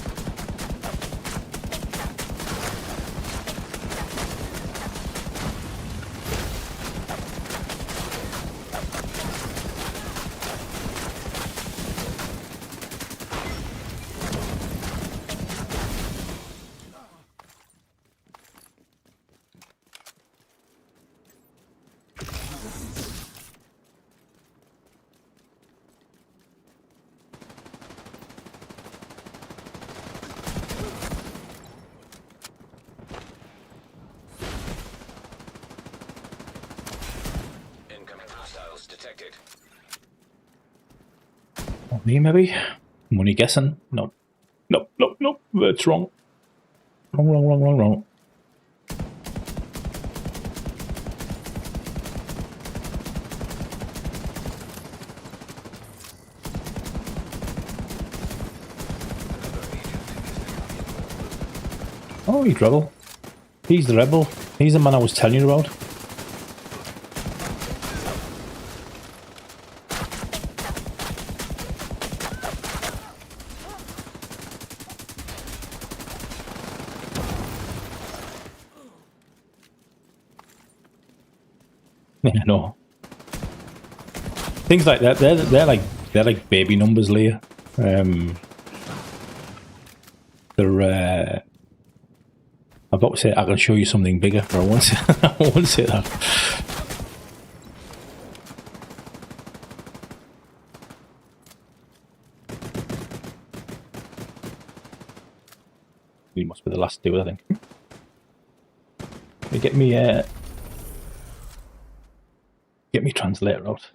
Incoming hostiles detected. Not me, maybe? I'm only guessing. No. No, no, no. That's wrong. Wrong, wrong, wrong, wrong, wrong. Oh, he's rebel. He's the rebel. He's the man I was telling you about. Yeah, no. Things like that, they're like baby numbers, Leah. They're I'm about to say I can show you something bigger, but I won't say, I won't say that. You must be the last two, I think. Get me translator out.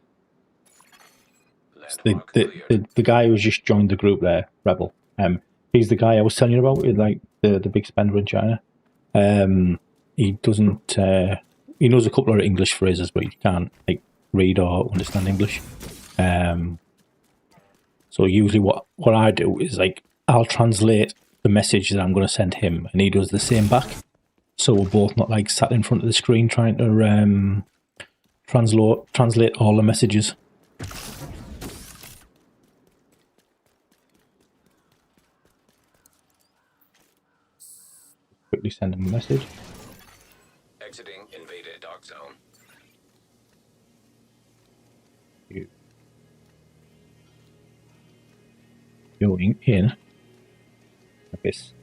The guy who's just joined the group there, Rebel. He's the guy I was telling you about, like the big spender in China. He doesn't. He knows a couple of English phrases, but he can't like read or understand English. So usually, what I do is like I'll translate the message that I'm going to send him, and he does the same back. So we're both not like sat in front of the screen trying to translate all the messages. Quickly send him a message. Exiting invaded dark zone. Going in. Like this.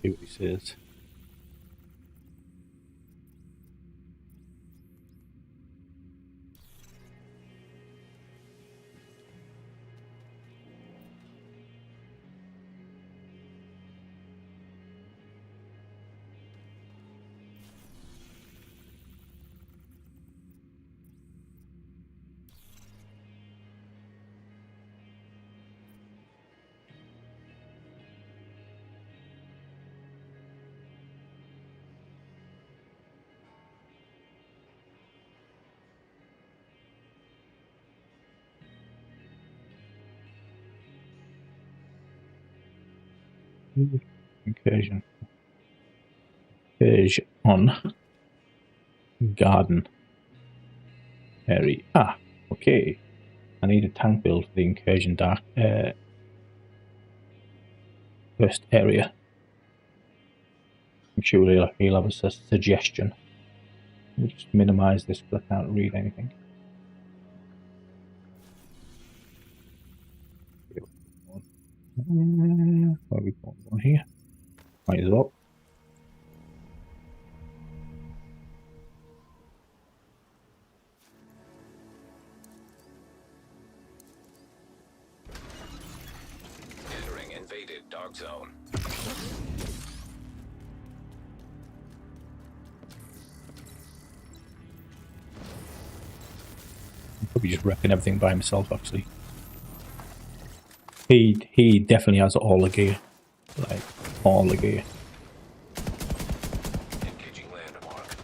See what he says. Incursion. Page on garden area. Ah, okay. I need a tank build for the incursion dark first area. I'm sure he'll have a suggestion. Let me just minimize this because I can't read anything. Where are we going here? Might as well. Entering invaded dark zone. Probably just wrecking everything by himself, actually. He definitely has all the gear. Like, all the gear. Engaging landmark.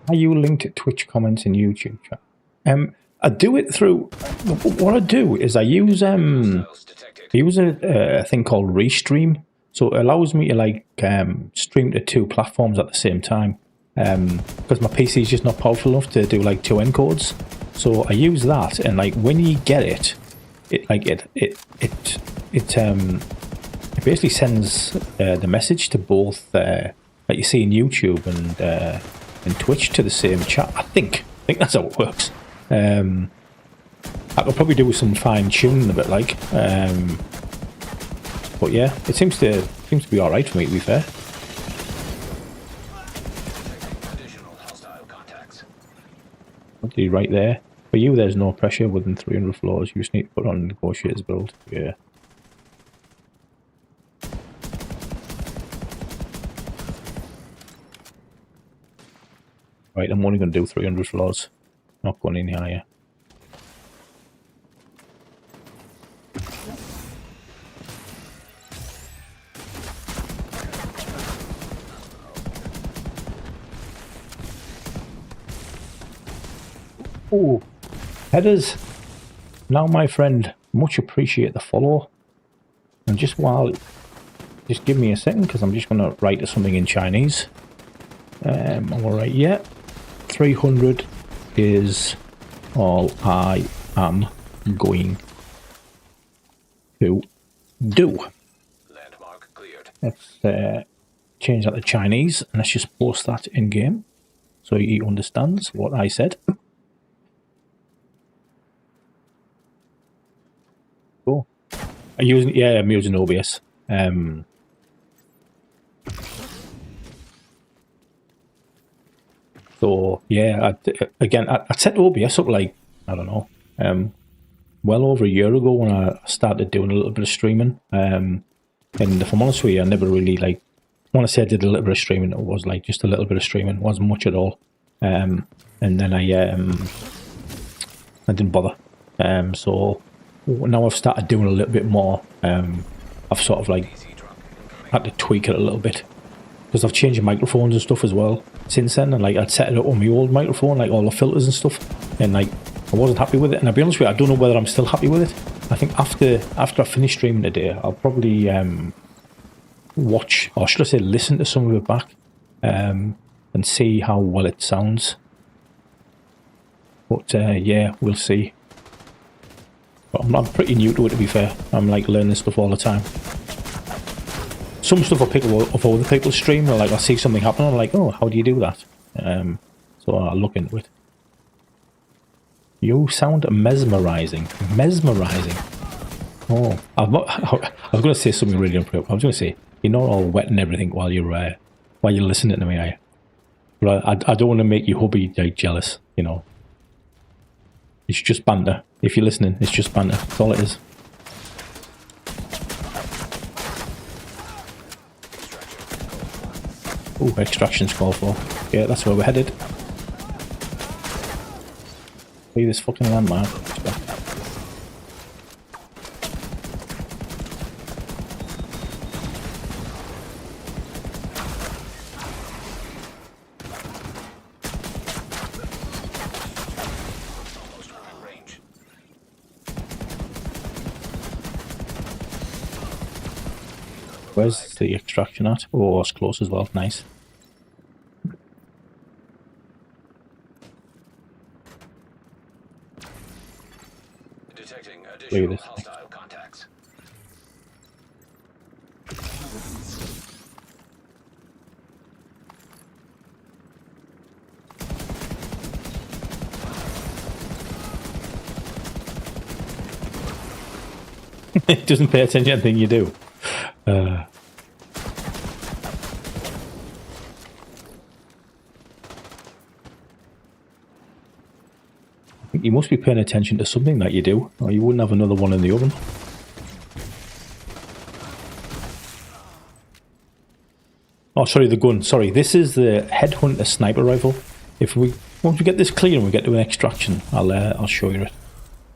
Are you linked at Twitch comments and YouTube chat? I do it through. What I do is I use Hostiles detected. a thing called Restream, so it allows me to like stream to two platforms at the same time. Because my PC is just not powerful enough to do like two encodes, so I use that, and like when you get it, it basically sends the message to both like you see in YouTube and Twitch to the same chat. I think that's how it works. I could probably do some fine tuning a bit, like, but yeah, it seems to be all right for me, to be fair. Additional hostile contacts. Actually, right there. For you, there's no pressure within 300 floors. You just need to put on negotiators build. Yeah. Right, I'm only going to do 300 floors. Not going any higher. Oh, headers. Now, my friend, much appreciate the follow. And just give me a second, because I'm just going to write something in Chinese. I'm going to write, yeah, 300 is all I am going to do. Landmark cleared. Let's change that to Chinese, and let's just post that in game so he understands what I said. Cool. I'm using OBS. So yeah, I set OBS up like, I don't know, well over a year ago when I started doing a little bit of streaming. And if I'm honest with you, I never really like, when I say I did a little bit of streaming, it was like just a little bit of streaming, it wasn't much at all. And then I didn't bother. So now I've started doing a little bit more. I've sort of like had to tweak it a little bit, because I've changed the microphones and stuff as well since then, and like I'd set it up on my old microphone, like all the filters and stuff, and like I wasn't happy with it. And I'll be honest with you, I don't know whether I'm still happy with it. I think after I finish streaming today, I'll probably watch, or should I say listen to some of it back, and see how well it sounds. But yeah, we'll see. But I'm pretty new to it, to be fair. I'm like learning stuff all the time. Some stuff I pick up of other people's stream, or like I see something happen, I'm like, oh, how do you do that? So I'll look into it. You sound mesmerizing. Mesmerizing. Oh, I was going to say something really inappropriate. I was going to say, you're not all wet and everything while you're listening to me, are you? But I don't want to make your hubby like jealous, you know. It's just banter. If you're listening, it's just banter. That's all it is. Oh, extraction's called for. Yeah, that's where we're headed. See this fucking landmark. Where's the extraction at? Oh, it's close as well. Nice. Detecting Look at additional this. hostile contacts. It doesn't pay attention to anything you do. You must be paying attention to something that you do, or you wouldn't have another one in the oven. Oh, sorry, the gun. Sorry, this is the Headhunter sniper rifle. Once we get this clear and we get to an extraction, I'll show you it.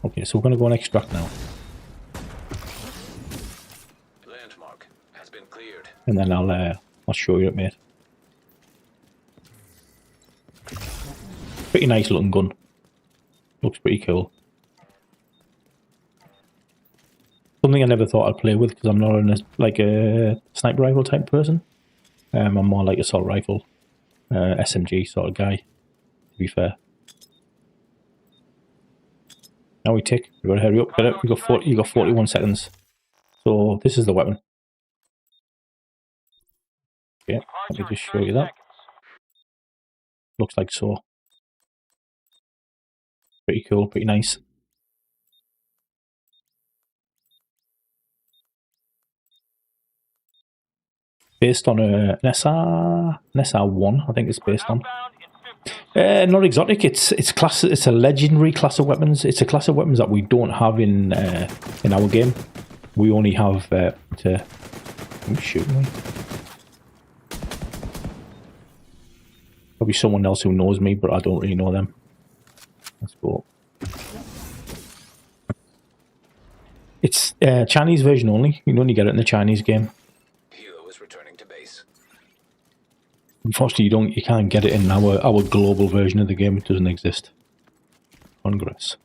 Okay, so we're going to go and extract now, Landmark has been cleared. and then I'll show you it, mate. Pretty nice looking gun. Looks pretty cool. Something I never thought I'd play with because I'm not a sniper rifle type person. I'm more like assault rifle, SMG sort of guy. To be fair. Now we tick. We gotta hurry up. Get it. You got 41 seconds. So this is the weapon. Yeah, let me just show you that. Looks like so. Pretty cool. Pretty nice. Based on an SR1, I think it's based on. Not exotic. It's class. It's a legendary class of weapons. It's a class of weapons that we don't have in our game. We only have who's shooting me? Probably someone else who knows me, but I don't really know them. Let's go. It's Chinese version only. You can only get it in the Chinese game. Hilo is returning to base. Unfortunately, you can't get it in our global version of the game. It doesn't exist. Congress.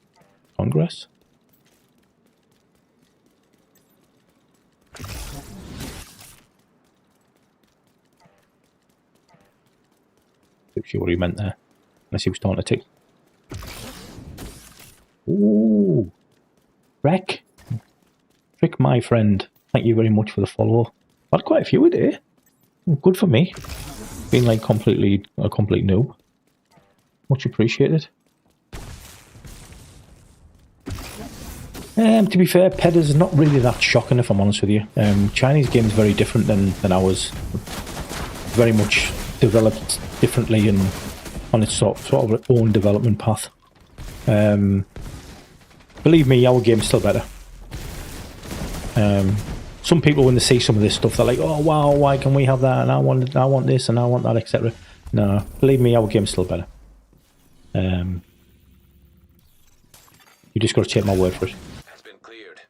Not sure what he meant there. Unless he was starting to tick. Ooh, Wreck. Trick, my friend. Thank you very much for the follow. Had quite a few a day. Good for me. Being like a complete noob. Much appreciated. To be fair, PED is not really that shocking if I'm honest with you. Chinese game's very different than ours. Very much developed differently and on its sort of own development path. Believe me, our game's still better. Some people, when they see some of this stuff, they're like, "Oh wow, why can we have that? And I want this, and I want that, etc." No, believe me, our game's still better. You just got to take my word for it. Has been cleared.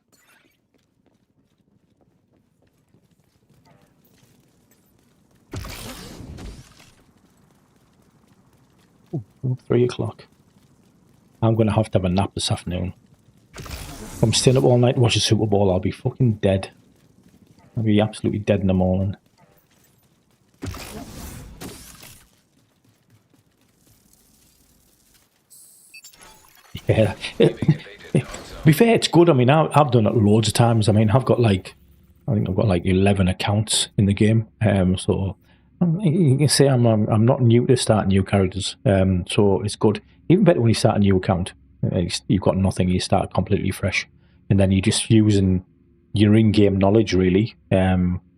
Ooh, 3 o'clock. I'm going to have a nap this afternoon. If I'm staying up all night to watch the Super Bowl, I'll be fucking dead. I'll be absolutely dead in the morning. Yeah. To be fair, it's good. I mean, I've done it loads of times. I mean, I think I've got like 11 accounts in the game. So you can say I'm not new to starting new characters. So it's good. Even better when you start a new account. You've got nothing. You start completely fresh, and then you're just using your in-game knowledge, really,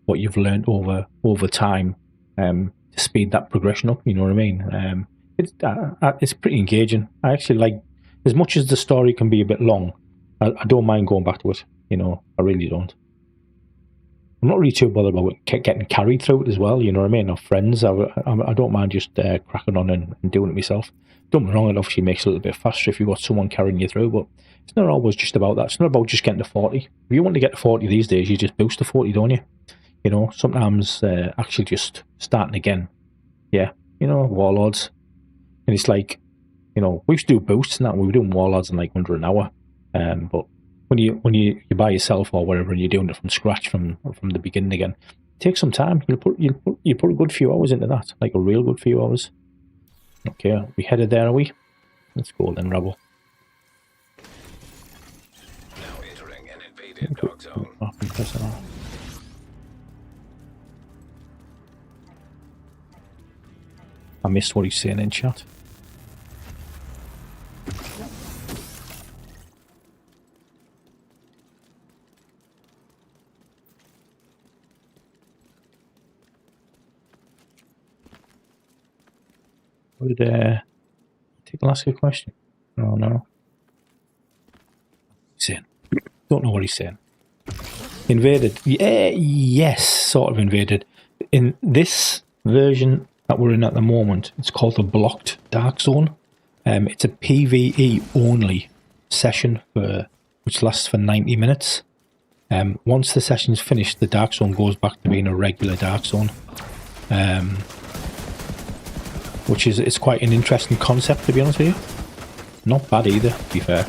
what you've learned over time, to speed that progression up. You know what I mean? It's pretty engaging. I actually like, as much as the story can be a bit long, I don't mind going back to it. You know, I really don't. I'm not really too bothered about getting carried through it as well. You know what I mean? Or friends, I don't mind just cracking on and doing it myself. Don't get me wrong, it obviously makes it a little bit faster if you've got someone carrying you through, but it's not always just about that. It's not about just getting to 40. If you want to get to 40 these days, you just boost to 40, don't you? You know, sometimes actually just starting again. Yeah, you know, Warlords. And it's like, you know, we used to do boosts and that. We were doing Warlords in like under an hour. But when you by yourself or whatever, and you're doing it from scratch from the beginning again, take some time. You put a good few hours into that, like a real good few hours. Okay, we headed there, are we? Let's go then, Rebel. Now entering an invaded dark zone. I missed what he's saying in chat. Would take the last question? Oh no. He's saying. Don't know what he's saying. Invaded. Yeah, yes, sort of invaded. In this version that we're in at the moment, it's called the Blocked Dark Zone. It's a PvE only session which lasts for 90 minutes. Once the session's finished, the Dark Zone goes back to being a regular Dark Zone. Which is, it's quite an interesting concept, to be honest with you. Not bad either, to be fair.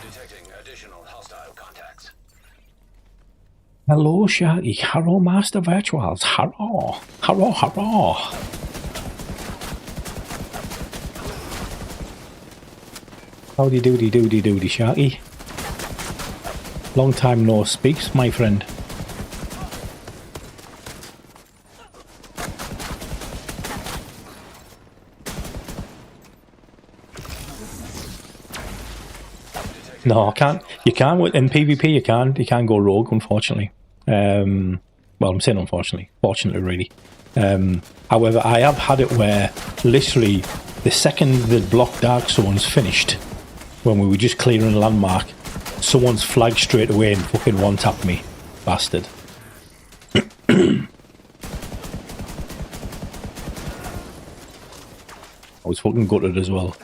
Detecting additional hostile contacts. Hello, Shaggy. Hello, Master Virtuals. Hello. Hello, hello. Howdy doody doody doody, Shaggy. Long time no speaks, my friend. No, I can't. You can in PvP. You can't go rogue, unfortunately. Well, I'm saying unfortunately. Fortunately, really. However, I have had it where literally the second the block dark zone's finished, when we were just clearing a landmark, someone's flagged straight away and fucking one-tapped me, bastard. I was fucking gutted as well.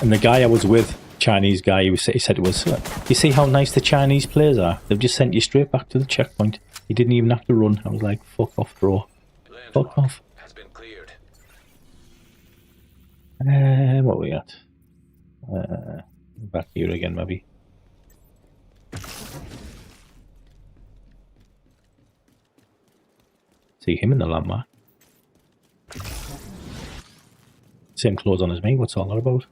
And the guy I was with, Chinese guy, he said to us, you see how nice the Chinese players are? They've just sent you straight back to the checkpoint. You didn't even have to run. I was like, fuck off, bro. Fuck off. Has been cleared. What are we at? Back here again, maybe. See him in the landmark. Same clothes on as me. What's all that about?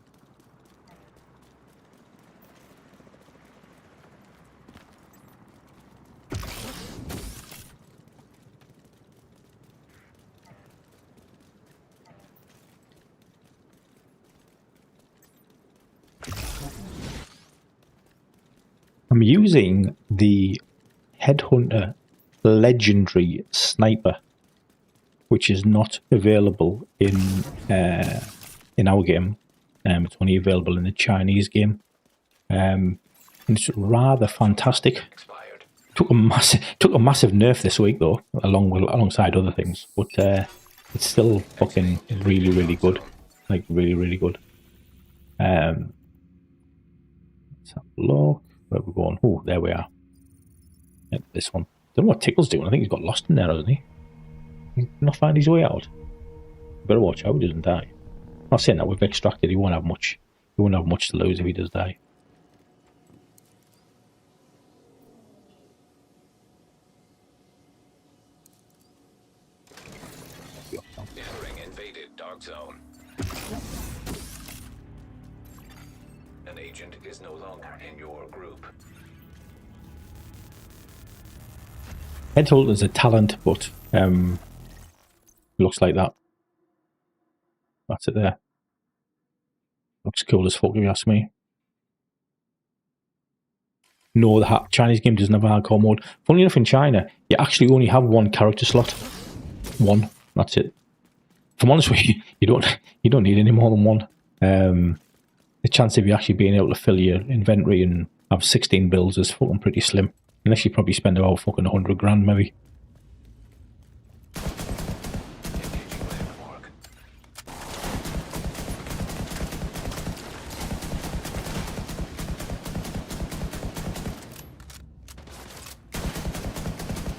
I'm using the Headhunter Legendary Sniper, which is not available in our game. It's only available in the Chinese game. And it's rather fantastic. Expired. Took a massive nerf this week though, alongside other things. But it's still fucking really, really good. Like really, really good. Let's have a look. Where we're going? Oh, there we are. Yep, this one. Don't know what Tickle's doing. I think he's got lost in there, hasn't he? He's not find his way out. Better watch out he doesn't die. I'm not saying that we've extracted. He won't have much. He won't have much to lose if he does die. Entering invaded dark zone. An agent is no longer in your group. Headhunter's a talent, but looks like that. That's it there. Looks cool as fuck if you ask me. No, the Chinese game doesn't have a hardcore mode. Funny enough, in China, you actually only have one character slot. One. That's it. If I'm honest with you, you don't need any more than one. The chance of you actually being able to fill your inventory and have 16 builds is fucking pretty slim. Unless you probably spend about fucking 100 grand, maybe.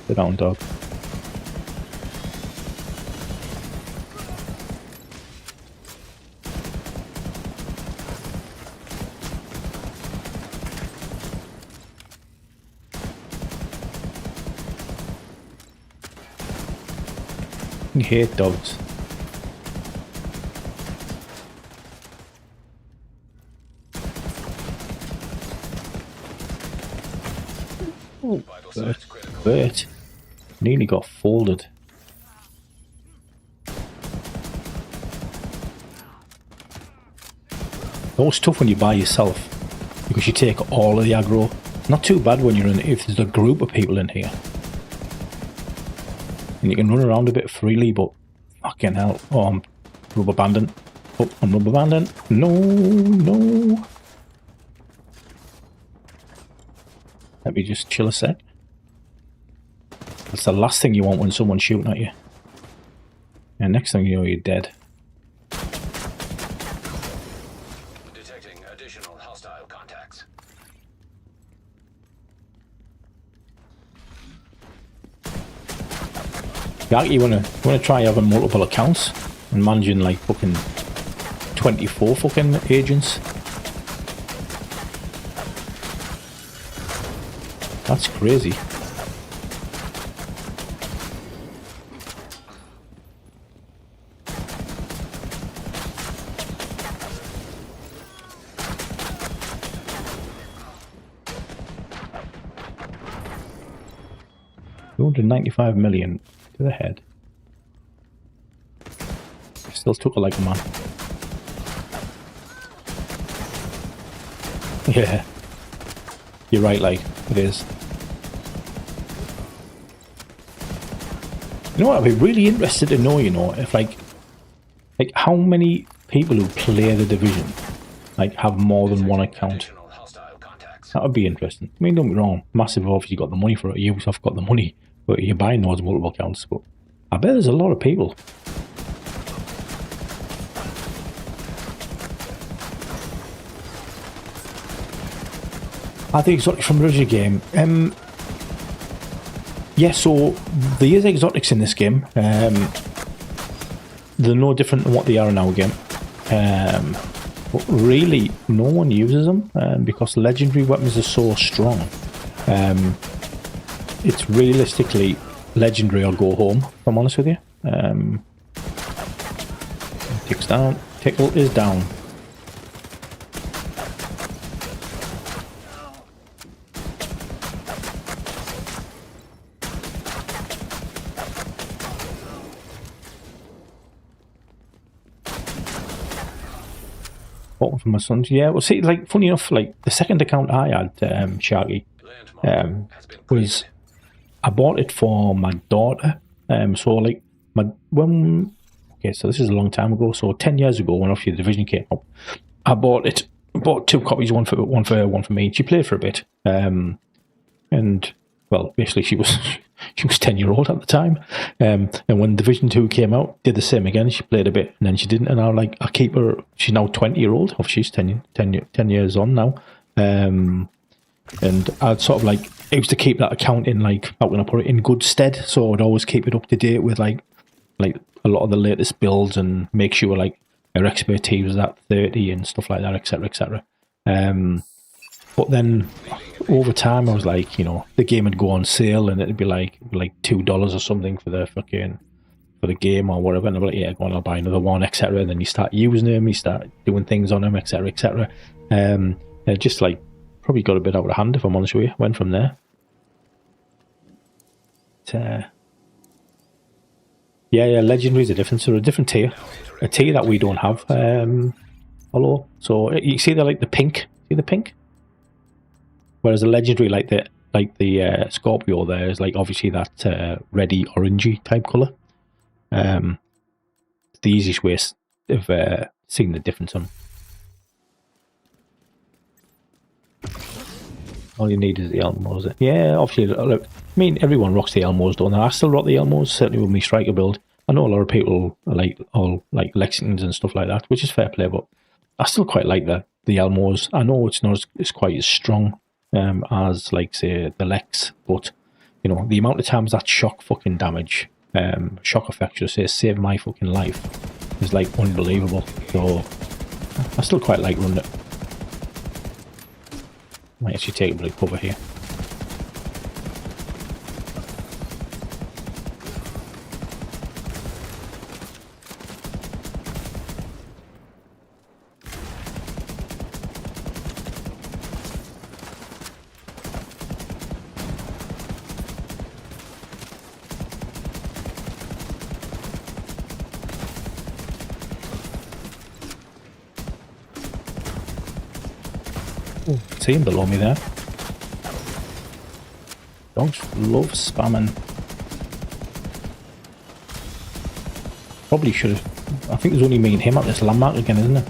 Sit down, dog. I hate dogs. Oh, Vital signs critical. Bert. Nearly got folded. It's always tough when you buy yourself because you take all of the aggro. Not too bad when you're in, if there's a group of people in here. And you can run around a bit freely, but fucking hell. Oh, I'm rubber banding. Oh, I'm rubber banding. No, no. Let me just chill a sec. That's the last thing you want when someone's shooting at you. And next thing you know, you're dead. Detecting additional hostile contacts. You wanna try having multiple accounts and managing like fucking 24 fucking agents. That's crazy. $295 million to the head. Still took it like a man. Yeah. You're right, like, it is. You know what, I'd be really interested to know, you know, if like how many people who play the Division, like, have more than one account. Additional hostile contacts. That would be interesting. I mean, don't get me wrong, massive obviously you got the money for it, Ubisoft got the money, but you're buying those multiple accounts, but I bet there's a lot of people. I think exotics from the original game. Yeah, so there is exotics in this game. They're no different than what they are in our game. But really, no one uses them because legendary weapons are so strong. It's realistically legendary or go home, if I'm honest with you. Tick's down. Tickle is down. Bought from my sons. Yeah, well, see, like, funny enough, like, the second account I had, Sharky, Landmark has been was, cleared. I bought it for my daughter. So, like, okay, so this is a long time ago. So, 10 years ago, when obviously the Division came up, I bought it. Bought two copies, one for her, one for me. She played for a bit. And, well, basically, she was 10-year-old at the time. And when Division 2 came out, did the same again. She played a bit, and then she didn't. And I keep her. She's now 20-year-old. Oh, she's 10 years on now. And I'd sort of like, I used to keep that account in, like, how can I put it, in good stead. So I'd always keep it up to date with like a lot of the latest builds and make sure like her expertise was at 30 and stuff like that, etc., etc. But then over time, I was like, you know, the game would go on sale and it'd be like $2 or something for the game or whatever. And I'd be like, yeah, go on, I'll buy another one, etc. And then you start using them, you start doing things on them, etc., etc. It just like probably got a bit out of hand, if I'm honest with you. Went from there. Yeah, legendaries are different. So they're a different tier, a tier that we don't have. Hello. So you see, they're like the pink. See the pink? Whereas the legendary, like the Scorpio, there is like obviously that reddy orangey type color. It's the easiest way of seeing the difference on. All you need is the Elmos. Yeah, obviously, look, I mean, everyone rocks the Elmos, don't they? I still rock the Elmos, certainly with my striker build. I know a lot of people like Lexingtons and stuff like that, which is fair play, but I still quite like the Elmos. I know it's not it's quite as strong as, like, say, the Lex, but you know, the amount of times that shock fucking damage, shock effect, should I say, saved my fucking life is like unbelievable. So I still quite like running it. Might actually take a bit of cover here. Oh, see him below me there. Dogs love spamming. Probably should have. I think there's only me and him at this landmark again, isn't it?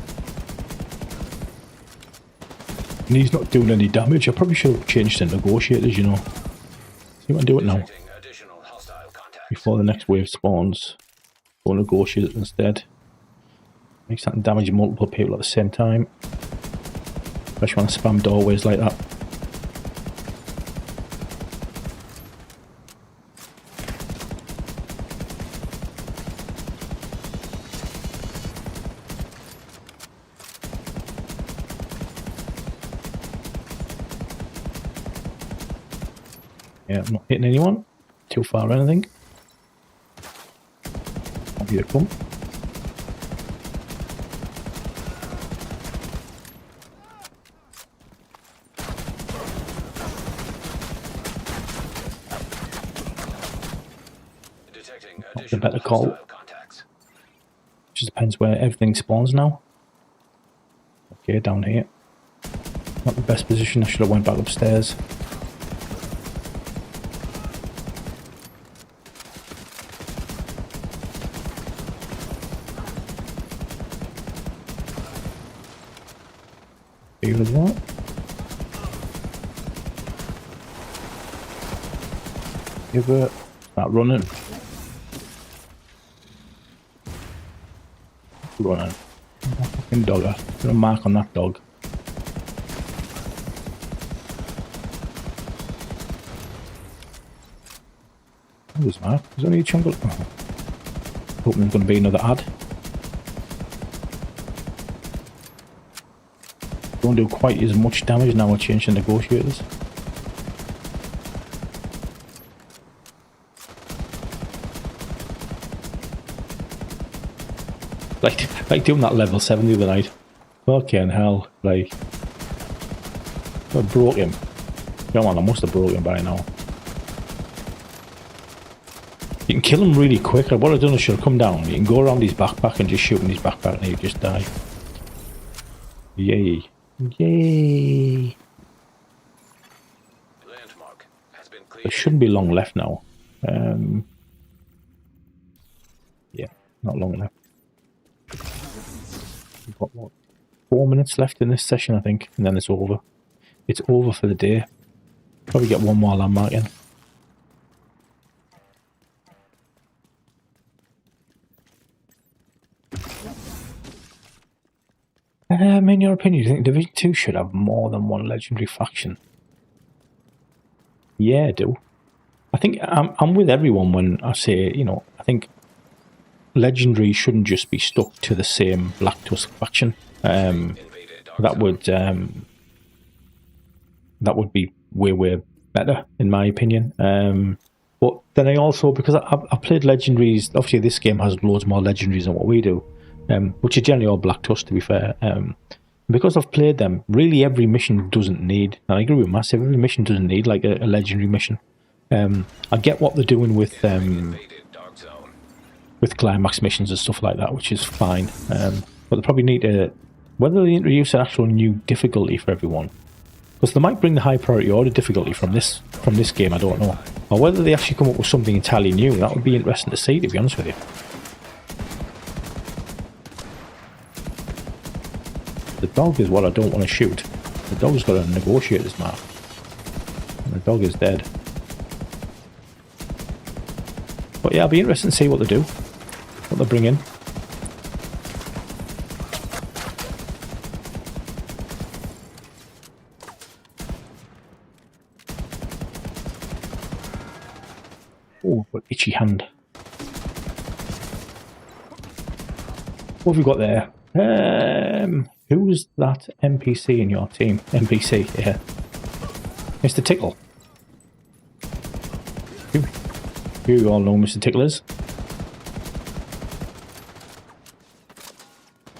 And he's not doing any damage. I probably should have changed to negotiators, you know. See if I do it now. Detecting additional hostile contacts. Before the next wave spawns. Go negotiators instead. Makes that damage multiple people at the same time. Especially when I spam doorways like that. Yeah, I'm not hitting anyone. Too far or anything. I'll be the come. Detecting The additional better call. hostile contacts. Just depends where everything spawns now. Okay, down here. Not the best position. I should have went back upstairs. Here as well. Give it. Start running. Running. Fucking dogger. Put a mark on that dog. There's Mark. There's only a chunk of. Oh. Hoping there's going to be another ad. Don't do quite as much damage now we're changing negotiators. Like doing that level 7 the other night. Fucking hell, like I broke him. Come on, I must have broke him by now. You can kill him really quick. Like what I've done is should have come down. You can go around his backpack and just shoot in his backpack and he'll just die. Yay. Yay. Landmark has been cleared. There shouldn't be long left now. Yeah, not long left. We've got what, 4 minutes left in this session, I think, and then it's over. It's over for the day. Probably get one more landmark in. In your opinion, do you think Division 2 should have more than one legendary faction? Yeah, I do. I think I'm with everyone when I say, you know, I think legendary shouldn't just be stuck to the same Black Tusk faction. That would be way better, in my opinion. But then I also, because I've played legendaries, obviously this game has loads more legendaries than what we do. Which are generally all Black Tusk, to be fair. Because I've played them, really every mission doesn't need, and I agree with Massive, every mission doesn't need like a legendary mission. I get what they're doing with climax missions and stuff like that, which is fine. But they probably need to, whether they introduce an actual new difficulty for everyone, because they might bring the high priority order difficulty from this game, I don't know. Or whether they actually come up with something entirely new, that would be interesting to see, to be honest with you. The dog is what I don't want to shoot. The dog's got to negotiate this map. And the dog is dead. But yeah, I'll be interested to see what they do. What they bring in. Oh, what itchy hand. What have we got there? Who's that NPC in your team? NPC, yeah. Mr. Tickle. You all know Mr. Tickle is.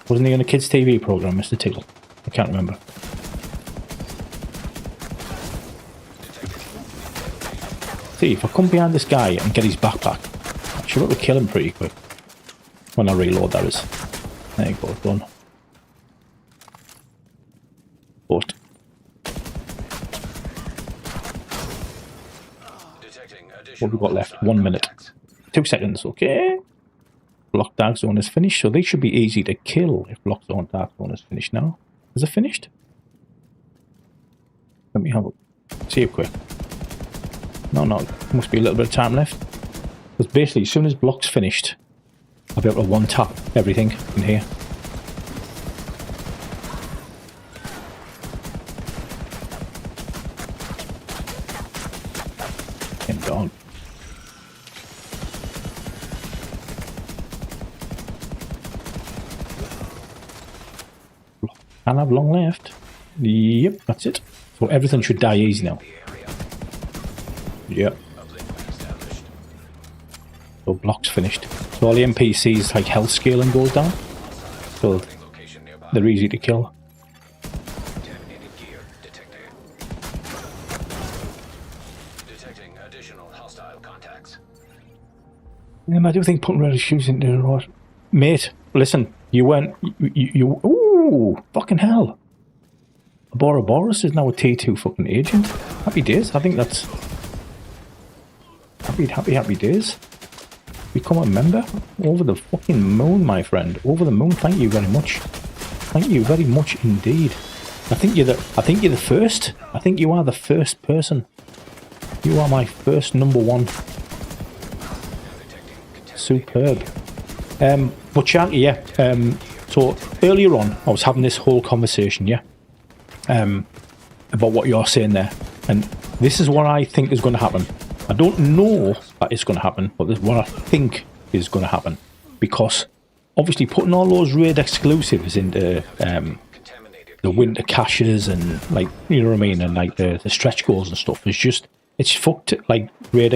Wasn't he on a kids' TV program, Mr. Tickle? I can't remember. See, if I come behind this guy and get his backpack, I should be able to kill him pretty quick. When I reload, that is. There you go, done. But what have we got left? 1 minute. 2 seconds, okay. Block Dark Zone is finished, so they should be easy to kill if Block Zone Dark Zone is finished now. Is it finished? Let me have a see it quick. No, must be a little bit of time left. Because basically, as soon as Block's finished, I'll be able to one-tap everything in here. And gone. Can't have long left. Yep, that's it. So everything should die easy now. Yep. So Block's finished. So all the NPCs, like health scaling goes down. So they're easy to kill. Detecting additional hostile contacts. I do think putting red shoes into the road. Mate, listen, you weren't... You ooh, fucking hell. Ouroboros is now a T2 fucking agent. Happy days. I think that's... Happy days. Become a member? Over the fucking moon, my friend. Over the moon. Thank you very much. Thank you very much indeed. I think you're the first. I think you are the first person. You are my first #1. Superb. But Shanky, yeah. So earlier on, I was having this whole conversation, yeah, about what you're saying there, and this is what I think is going to happen. I don't know that it's going to happen, but this is what I think is going to happen, because obviously putting all those raid exclusives into the winter caches and, like, you know what I mean, and like the stretch goals and stuff is just, it's fucked. Like raid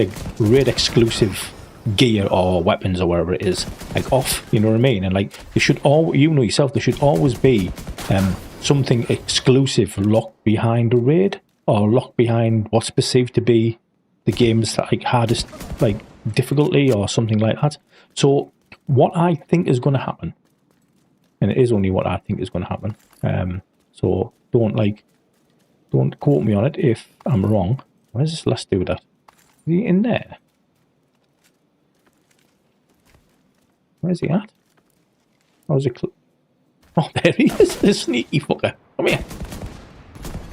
exclusive gear or weapons or whatever it is, like, off, you know what I mean, and like there should all, you know yourself, there should always be something exclusive locked behind a raid, or locked behind what's perceived to be the game's like hardest, like, difficulty or something like that. So what I think is going to happen, and it is only what I think is going to happen, so don't quote me on it if I'm wrong. Where's this last dude at? Is he in there? Where's he at? Oh, is it oh, there he is, the sneaky fucker. Come here.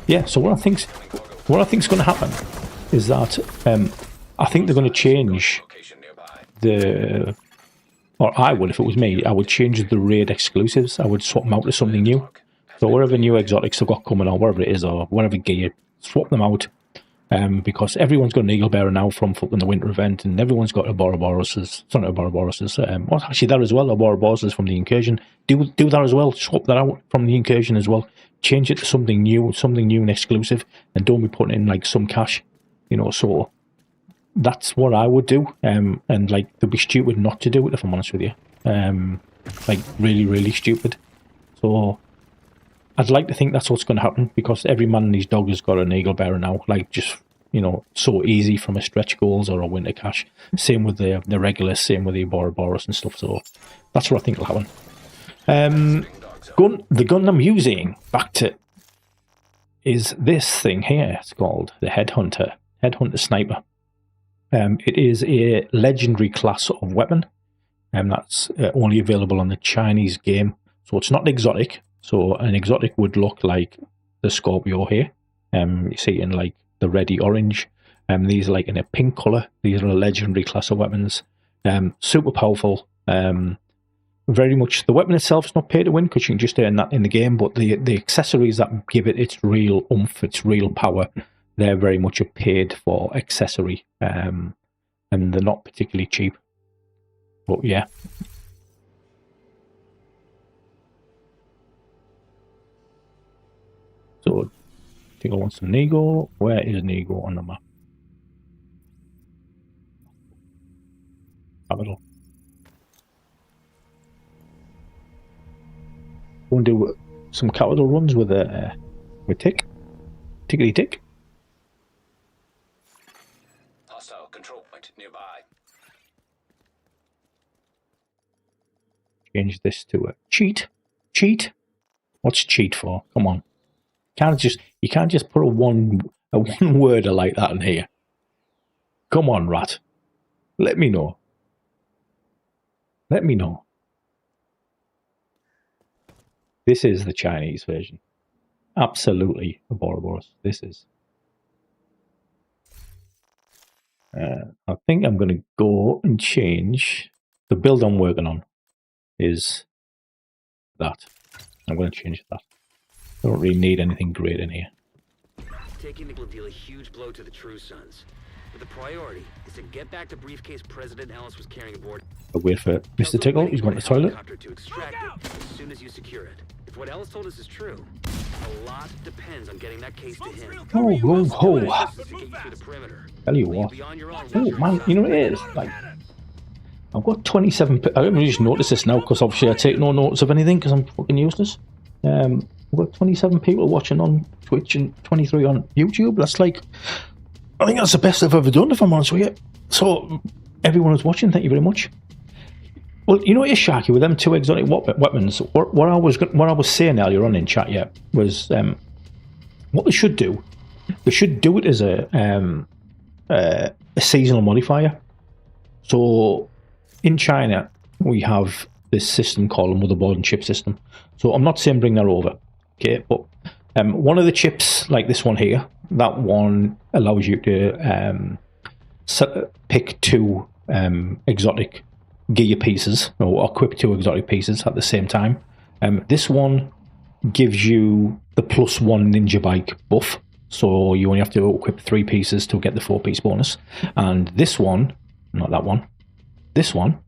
Yeah, so what I think's going to happen is that I think they're going to change the, or I would, if it was me, I would change the raid exclusives. I would swap them out to something new. So whatever new exotics they've got coming, or whatever it is, or whatever gear, swap them out. Because everyone's got an Eagle Bearer now from fucking the winter event, and everyone's got Ouroboroses. It's not Ouroboroses. Well, actually, that as well. Ouroboroses from the incursion. Do that as well. Swap that out from the incursion as well. Change it to something new and exclusive, and don't be putting in like some cash. You know, so that's what I would do. And like, they'd be stupid not to do it, if I'm honest with you. Like, really, really stupid. So I'd like to think that's what's going to happen, because every man and his dog has got an Eagle Bearer now. Like, just, you know, so easy from a stretch goals or a winter cache. Same with the regular, same with the Ouroboros and stuff. So that's what I think will happen. The gun I'm using, back to, is this thing here. It's called the Headhunter Sniper. It is a legendary class of weapon, and that's only available on the Chinese game. So it's not exotic. So an exotic would look like the Scorpio here. You see in like the reddy orange. These are like in a pink colour. These are a legendary class of weapons. Super powerful. Very much, the weapon itself is not pay to win, because you can just earn that in the game, but the accessories that give it its real oomph, its real power, they're very much a paid for accessory. and they're not particularly cheap. But yeah. So, I think I want some Nego. Where is Nego on the map? Capital. Go and do some capital runs with Tick. Tickety Tick. Hostile control point nearby. Change this to a cheat. Cheat? What's cheat for? Come on. You can't just put a one worder like that in here. Come on, rat. Let me know. Let me know. This is the Chinese version. Absolutely a Ouroboros. This is. I think I'm going to go and change. The build I'm working on is that. I'm going to change that. I don't really need anything great in here. Taking the will deal a huge blow to the True Sons. But the priority is to get back the briefcase President Ellis was carrying aboard. I'll wait for Mr. Tickle. He's going to the toilet. To extract it as soon as you secure it. If what Ellis told us is true, a lot depends on getting that case to him. Oh, whoa, whoa. Tell you You'll what. be on your own Oh, once you're man, you know what it is? Like, I've got 27... I don't really just notice this now, because obviously I take no notice of anything, because I'm fucking useless. I've got 27 people watching on Twitch and 23 on YouTube. That's like... I think that's the best I've ever done, if I'm honest with you. So, everyone who's watching, thank you very much. Well, you know what is Sharky with them two exotic weapons? What I was saying earlier on in chat, yeah, was what they should do. They should do it as a seasonal modifier. So, in China, we have this system called a motherboard and chip system. So, I'm not saying bring that over, okay? But one of the chips, like this one here, that one allows you to pick two exotic gear pieces, or equip two exotic pieces at the same time. This one gives you the +1 ninja bike buff, so you only have to equip 3 pieces to get the 4-piece bonus. And this one, not that one, this one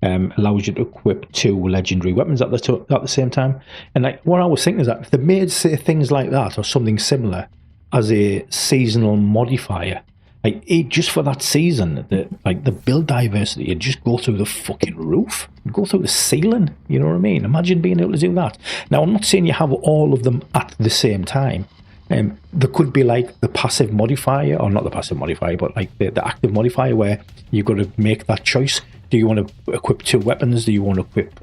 allows you to equip 2 legendary weapons at the same time. And like, what I was thinking is that if they made, say, things like that or something similar as a seasonal modifier, like just for that season, the build diversity, it'd just go through the fucking roof, go through the ceiling. You know what I mean? Imagine being able to do that. Now, I'm not saying you have all of them at the same time. There could be like the passive modifier, or not the passive modifier, but like the active modifier, where you've got to make that choice. Do you want to equip 2 weapons? Do you want to equip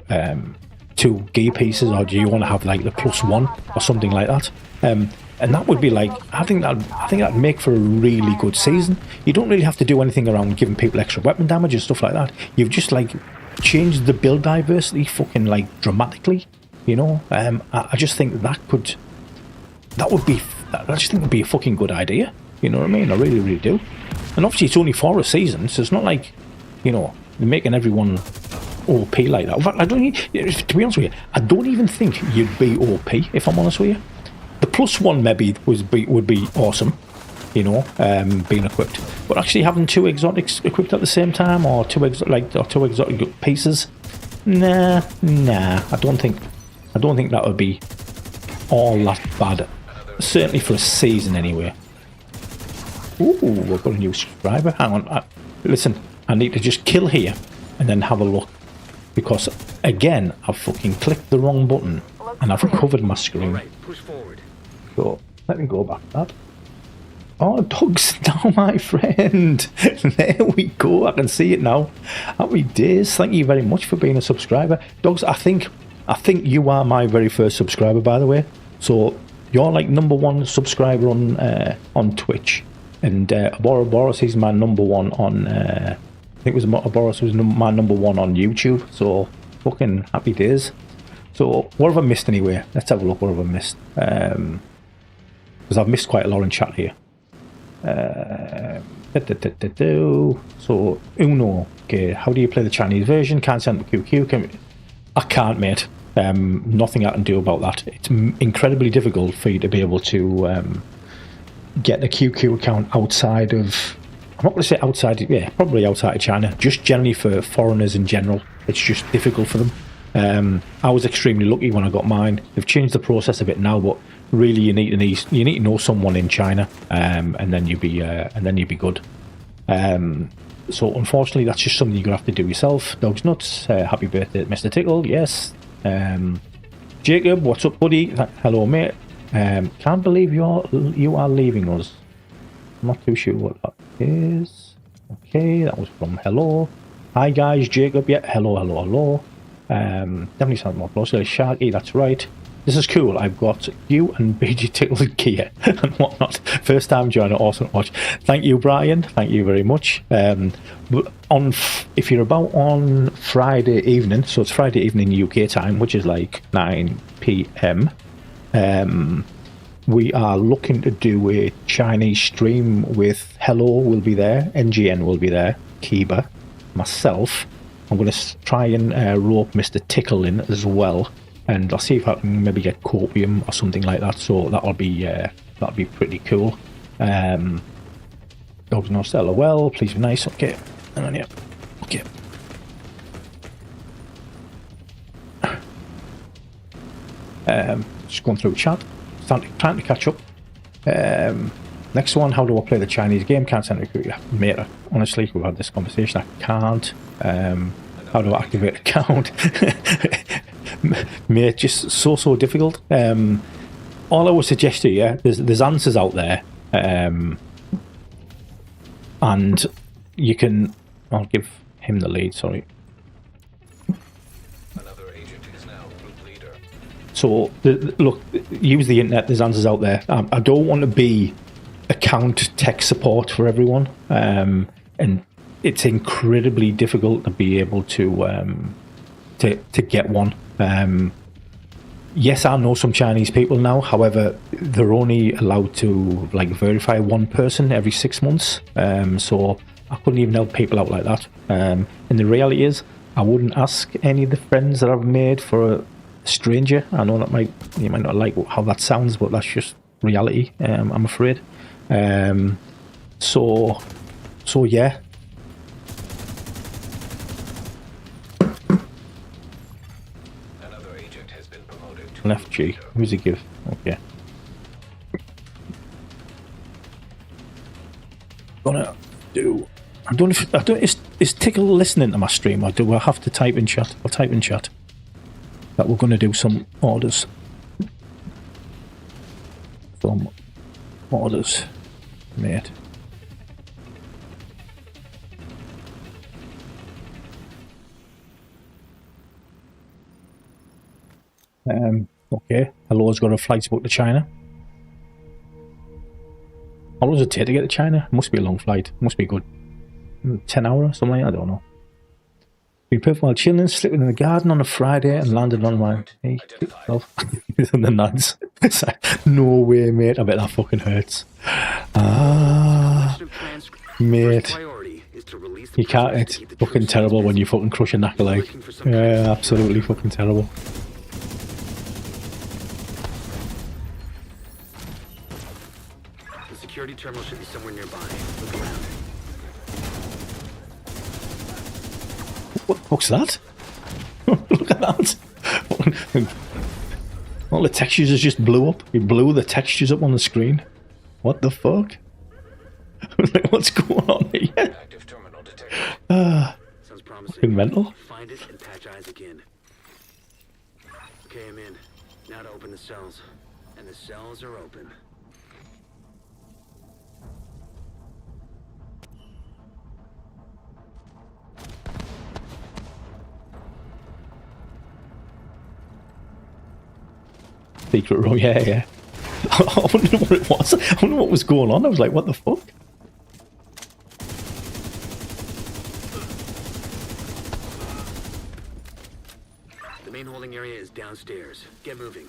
2 gear pieces, or do you want to have like the +1 or something like that? And that would be like, I think that'd make for a really good season. You don't really have to do anything around giving people extra weapon damage and stuff like that. You've just like changed the build diversity fucking like dramatically. You know, I just think I just think it'd be a fucking good idea. You know what I mean? I really, really do. And obviously it's only for a season, so it's not like, you know, they're making everyone OP like that. In fact, to be honest with you, I don't even think you'd be OP, if I'm honest with you. The +1 maybe would be awesome, you know, being equipped. But actually having 2 exotics equipped at the same time, or 2 exotic pieces, nah. I don't think that would be all that bad. Certainly for a season, anyway. Ooh, we've got a new subscriber. Hang on, listen. I need to just kill here and then have a look, because again I've fucking clicked the wrong button and I've covered my screen. Right, push forward. So let me go back to that. Oh, Doug's now my friend. There we go. I can see it now. Happy days. Thank you very much for being a subscriber, Dogs. I think you are my very first subscriber, by the way. So you're like #1 subscriber on Twitch, and Ouroboros is my #1 on. I think it was Ouroboros was my #1 on YouTube. So fucking happy days. So what have I missed anyway? Let's have a look. What have I missed? Because I've missed quite a lot in chat here. So Uno. Okay, how do you play the Chinese version? Can't send the QQ. I can't, mate. Nothing I can do about that. It's incredibly difficult for you to be able to get a QQ account outside of not going to say outside, yeah, probably outside of China, just generally for foreigners in general. It's just difficult for them. I was extremely lucky when I got mine. They've changed the process a bit now, but really you need to know someone in China, and then you'd be good. So unfortunately, that's just something you're gonna have to do yourself. Dogs nuts. Happy birthday, Mr. Tickle. Yes. Jacob, what's up, buddy? Hello, mate. Can't believe you are leaving us. I'm not too sure what that is. Okay, that was from hello. Hi guys, Jacob. Yeah, hello. Definitely sound more closely. Sharky, that's right. This is cool. I've got you and BG Tickle's gear and whatnot. First time joiner, awesome watch. Thank you, Brian. Thank you very much. If you're about on Friday evening, so it's Friday evening UK time, which is like 9 PM. We are looking to do a Chinese stream with Hello will be there, NGN will be there, Kiba, myself. I'm going to try and rope Mr. Tickle in as well, and I'll see if I can maybe get Copium or something like that. So that'll be pretty cool. Dogs no Stella, well, please be nice. Okay, hang on, yeah, okay. Just going through chat. Trying to catch up. Next one, how do I play the Chinese game? Can't send recruit. Mate, honestly, we've had this conversation. I can't. How do I activate account? Mate, just so difficult. All I would suggest to you, there's answers out there, and you can. I'll give him the lead. Sorry. So, look, use the internet, there's answers out there. I don't want to be account tech support for everyone, and it's incredibly difficult to be able to get one. Yes, I know some Chinese people now, however, they're only allowed to like verify one person every 6 months, so I couldn't even help people out like that. And the reality is, I wouldn't ask any of the friends that I've made for a stranger. I know that you might not like how that sounds, but that's just reality. I'm afraid. So yeah. Another agent has been promoted to Left G. Who's he give? Okay. Gonna do. I don't know if is Tickle listening to my stream, or do I have to type in chat? I'll type in chat that we're going to do some orders. Some orders, mate. Okay. Hello's got a flight booked to China. How long does it take to get to China? Must be a long flight. Must be good. 10 hours, something like that, I don't know. Been perfect while chilling, sleeping in the garden on a Friday and landed on my and the nuts. It's like, no way, mate. I bet that fucking hurts. Mate. You can't, it's fucking terrible when you fucking crush a knacker leg. Yeah, absolutely fucking terrible. The security terminal should be somewhere nearby. Look around. What the fuck's that? Look at that. All the textures just blew up. It blew the textures up on the screen. What the fuck? What's going on here? active terminal detected. Sounds promising. Fucking mental. Find it and patch eyes again. Okay, I'm in. Now to open the cells. And the cells are open. Secret room, yeah. I wonder what it was. I wonder what was going on. I was like, what the fuck? The main holding area is downstairs. Get moving.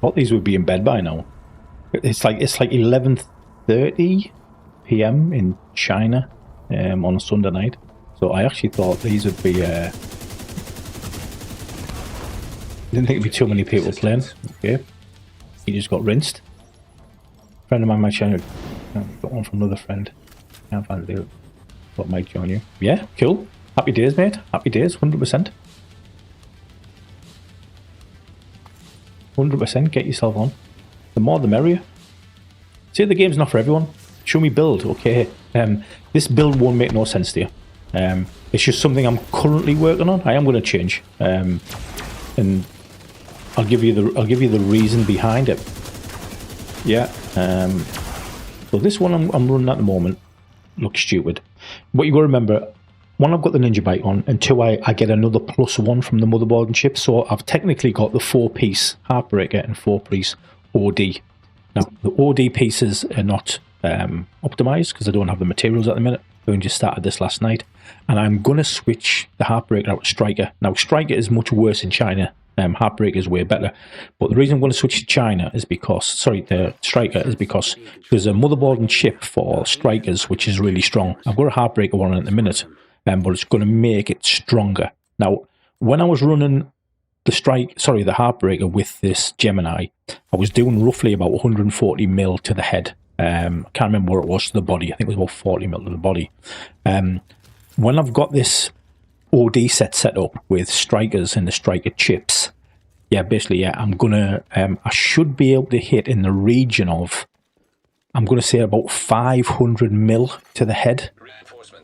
Thought these would be in bed by now. It's like 11:30 PM in China on a Sunday night. So I actually thought these would be. Didn't think it'd be too many people playing. Okay. He just got rinsed. Friend of mine might join you. Got one from another friend. Can't find the what might join you. Yeah, cool. Happy days, mate. Happy days, 100%. 100%, get yourself on. The more the merrier. See, the game's not for everyone. Show me build, okay. This build won't make no sense to you. It's just something I'm currently working on. I am going to change. And I'll give you the reason behind it. Yeah. So this one I'm running at the moment looks stupid. What you got to remember, one, I've got the Ninja Bite on, and two, I get another +1 from the motherboard and chip, so I've technically got the 4-piece Heartbreaker and 4-piece OD. Now, the OD pieces are not optimized because I don't have the materials at the minute. I only just started this last night, and I'm going to switch the Heartbreaker out to Striker. Now, Striker is much worse in China. Heartbreaker is way better, but the reason I'm going to switch to China is because, the Striker is because there's a motherboard and chip for Strikers which is really strong. I've got a Heartbreaker one at the minute. But it's going to make it stronger. Now, when I was running the Heartbreaker with this Gemini, I was doing roughly about 140 mil to the head. I can't remember what it was to the body. I think it was about 40 mil to the body. When I've got this OD set up with Strikers and the Striker chips, I'm gonna, I should be able to hit in the region of, I'm going to say about 500 mil to the head.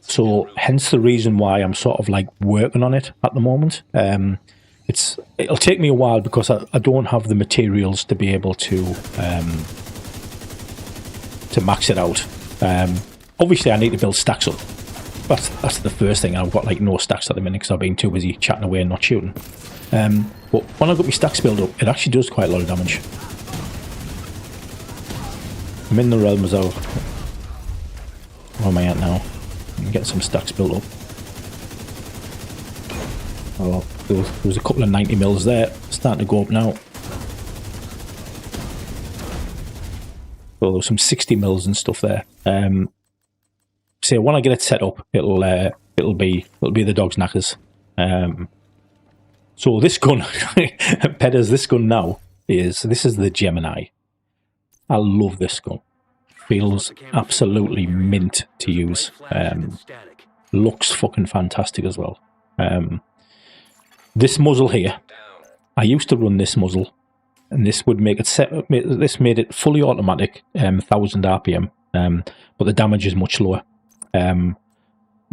So hence the reason why I'm sort of like working on it at the moment. It'll take me a while because I don't have the materials to be able to max it out. Obviously I need to build stacks up. That's the first thing. I've got like no stacks at the minute because I've been too busy chatting away and not shooting. But when I've got my stacks built up, it actually does quite a lot of damage. I'm in the realms of... Where am I at now? I'm getting some stacks built up. Oh, there was a couple of 90 mils there. Starting to go up now. Well, there was some 60 mils and stuff there. So when I get it set up, it'll be the dog's knackers. So this gun, Pedders, this gun now this is the Gemini. I love this gun. Feels absolutely mint to use. Looks fucking fantastic as well. This muzzle here, I used to run this muzzle, and this would make it this made it fully automatic, 1000 RPM, but the damage is much lower. When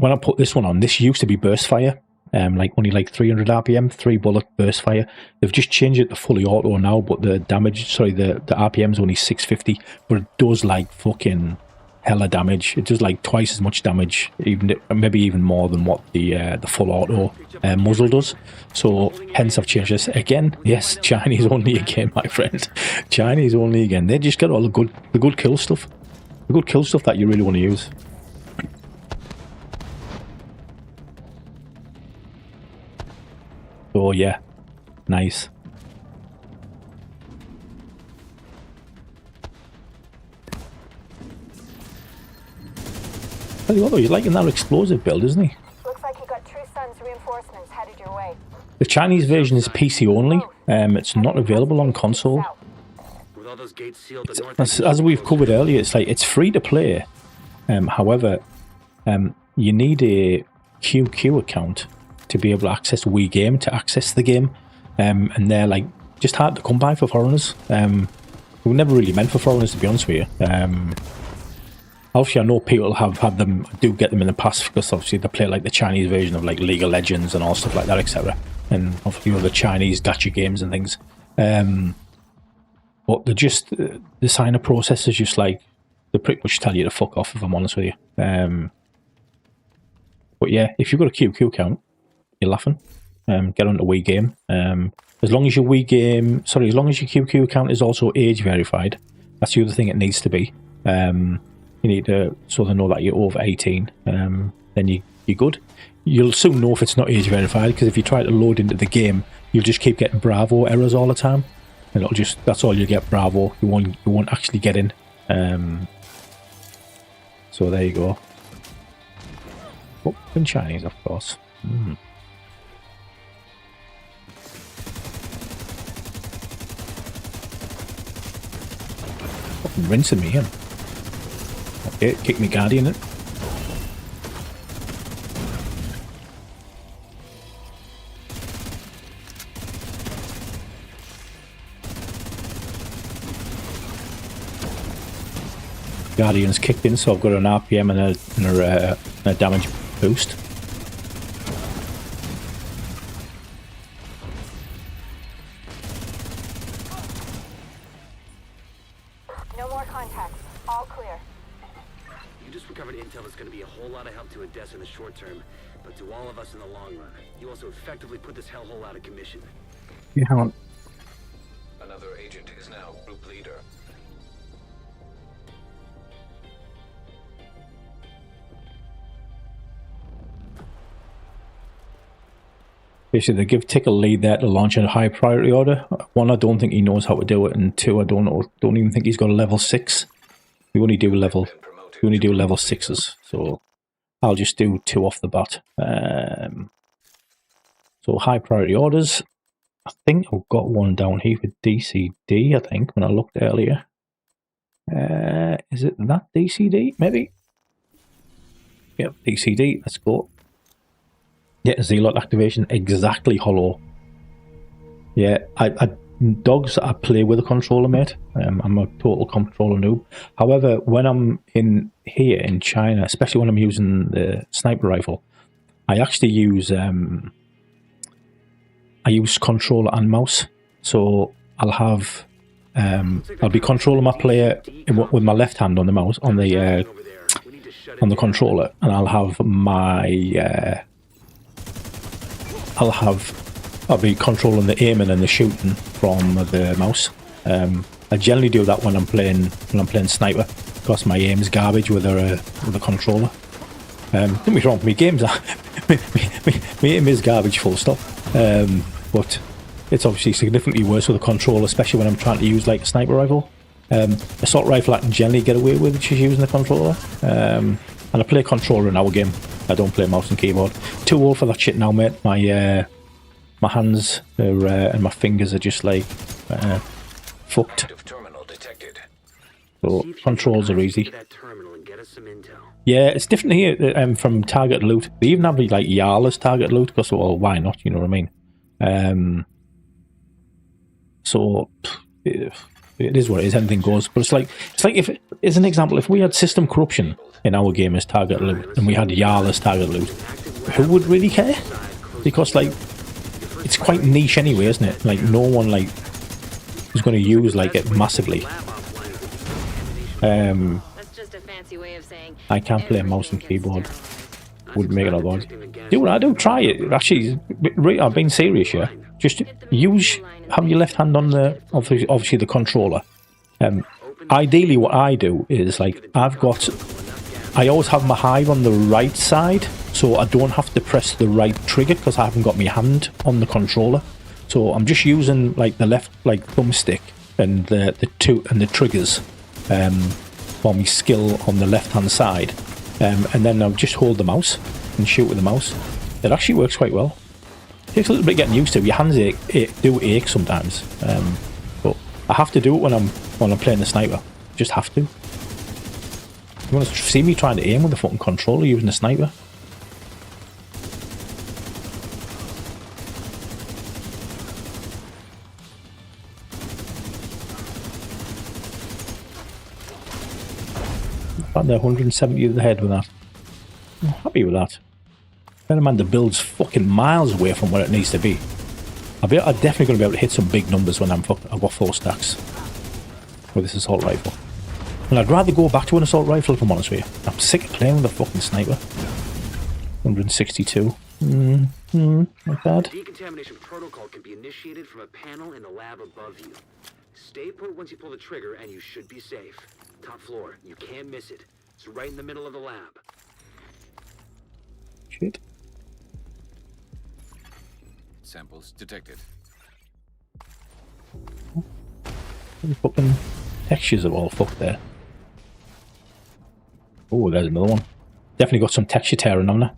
I put this one on, this used to be burst fire, only 300 RPM, 3-bullet burst fire. They've just changed it to fully auto now, but the damage, the RPM is only 650, but it does like fucking hella damage. It does like twice as much damage, maybe even more than what the full auto muzzle does. So hence I've changed this again. Yes, Chinese only again, my friend. Chinese only again. They just get all the good kill stuff, that you really want to use. Oh yeah, nice. Tell you what though, he's liking that explosive build, isn't he? Looks like you got True Sun's reinforcements headed your way. The Chinese version is PC only. It's not available on console. As we've covered earlier, it's free to play. However, you need a QQ account to be able to access Wii Game, to access the game, and they're like just hard to come by for foreigners. We were never really meant for foreigners, to be honest with you. Obviously I know people have had them, do get them in the past, because obviously they play like the Chinese version of like League of Legends and all stuff like that, etc. And obviously other Chinese gacha games and things. But they're just, the sign-up process is just like, they pretty much tell you to fuck off, if I'm honest with you. But yeah, if you've got a QQ account, you're laughing. Get onto Wii Game. As long as your QQ account is also age verified, that's the other thing it needs to be. You need to, so they know that you're over 18. Then you're good. You'll soon know if it's not age verified, because if you try to load into the game, you'll just keep getting Bravo errors all the time, and it'll just, that's all you get, Bravo. You won't actually get in. So there you go. Oh, in Chinese, of course. rinsing me in. Okay, kick me Guardian in. Guardian's kicked in, so I've got an RPM and a damage boost. No more contacts. All clear. You just recovered intel that's going to be a whole lot of help to Odessa in the short term, but to all of us in the long run. You also effectively put this hellhole out of commission. Yeah, hang on. Another agent is now group leader. Basically, they give Tick a lead there to launch a high priority order. One, I don't think he knows how to do it, and two, I don't even think he's got a level 6. We only do level 6s, so I'll just do 2 off the bat. So high priority orders. I think I've got one down here with DCD. I think when I looked earlier, is it that DCD? Maybe. Yep, DCD. Let's go. Yeah, Zealot activation, exactly hollow. Yeah, dogs, I play with a controller, mate. I'm a total controller noob. However, when I'm in here in China, especially when I'm using the sniper rifle, I actually use controller and mouse. So I'll have I'll be controlling my player with my left hand on the mouse on the controller, and I'll have my I'll be controlling the aiming and the shooting from the mouse. I generally do that when I'm playing sniper, because my aim's garbage with a controller. Don't get me wrong, my games are my aim is garbage, full stop. But it's obviously significantly worse with a controller, especially when I'm trying to use like a sniper rifle. Assault rifle I can generally get away with just using the controller. And I play controller in our game. I don't play mouse and keyboard. Too old for that shit now, mate. My hands are, and my fingers are just like fucked. So controls are easy. Yeah, it's different here from target loot. They even have like Yala's target loot, because well, why not? You know what I mean? So it is what it is. Anything goes. But it's like if, as an example, if we had system corruption in our game as target loot, and we had Yala's target loot, who would really care? Because like it's quite niche anyway, isn't it? Like no one like is going to use like it massively. That's just a fancy way of saying I can't play mouse and keyboard. Wouldn't make it otherwise. Dude, I do try it. Actually, I'm being serious here. Just have your left hand on the obviously the controller. Ideally, what I do is like I always have my hive on the right side, so I don't have to press the right trigger because I haven't got my hand on the controller. So I'm just using like the left like thumbstick and the triggers for my skill on the left hand side, and then I'll just hold the mouse and shoot with the mouse. It actually works quite well. It takes a little bit getting used to. Your hands do ache sometimes, but I have to do it when I'm playing the sniper. Just have to. You want to see me trying to aim with the fucking controller using a sniper? About the 170 of the head with that. I'm happy with that. Better man, the build's fucking miles away from where it needs to be. I'm definitely going to be able to hit some big numbers when I've got 4 stacks with this assault rifle. And I'd rather go back to an assault rifle if I'm honest with you. I'm sick of playing with a fucking sniper. 162. Not bad. The decontamination protocol can be initiated from a panel in the lab above you. Stay put once you pull the trigger and you should be safe. Top floor, you can't miss it. It's right in the middle of the lab. Shit. Samples detected. The fucking textures are all fucked there. Oh, there's another one. Definitely got some texture tearing on there.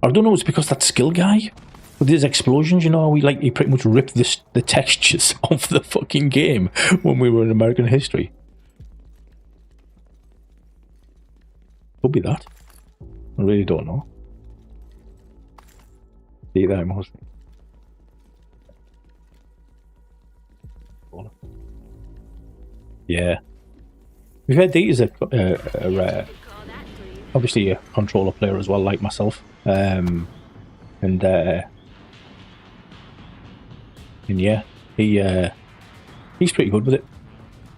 I don't know, it's because that skill guy with his explosions, you know, he pretty much ripped the textures off the fucking game when we were in American history. Could be that. I really don't know. See there, mostly. Yeah. We've had these obviously a controller player as well, like myself. And yeah, he's pretty good with it.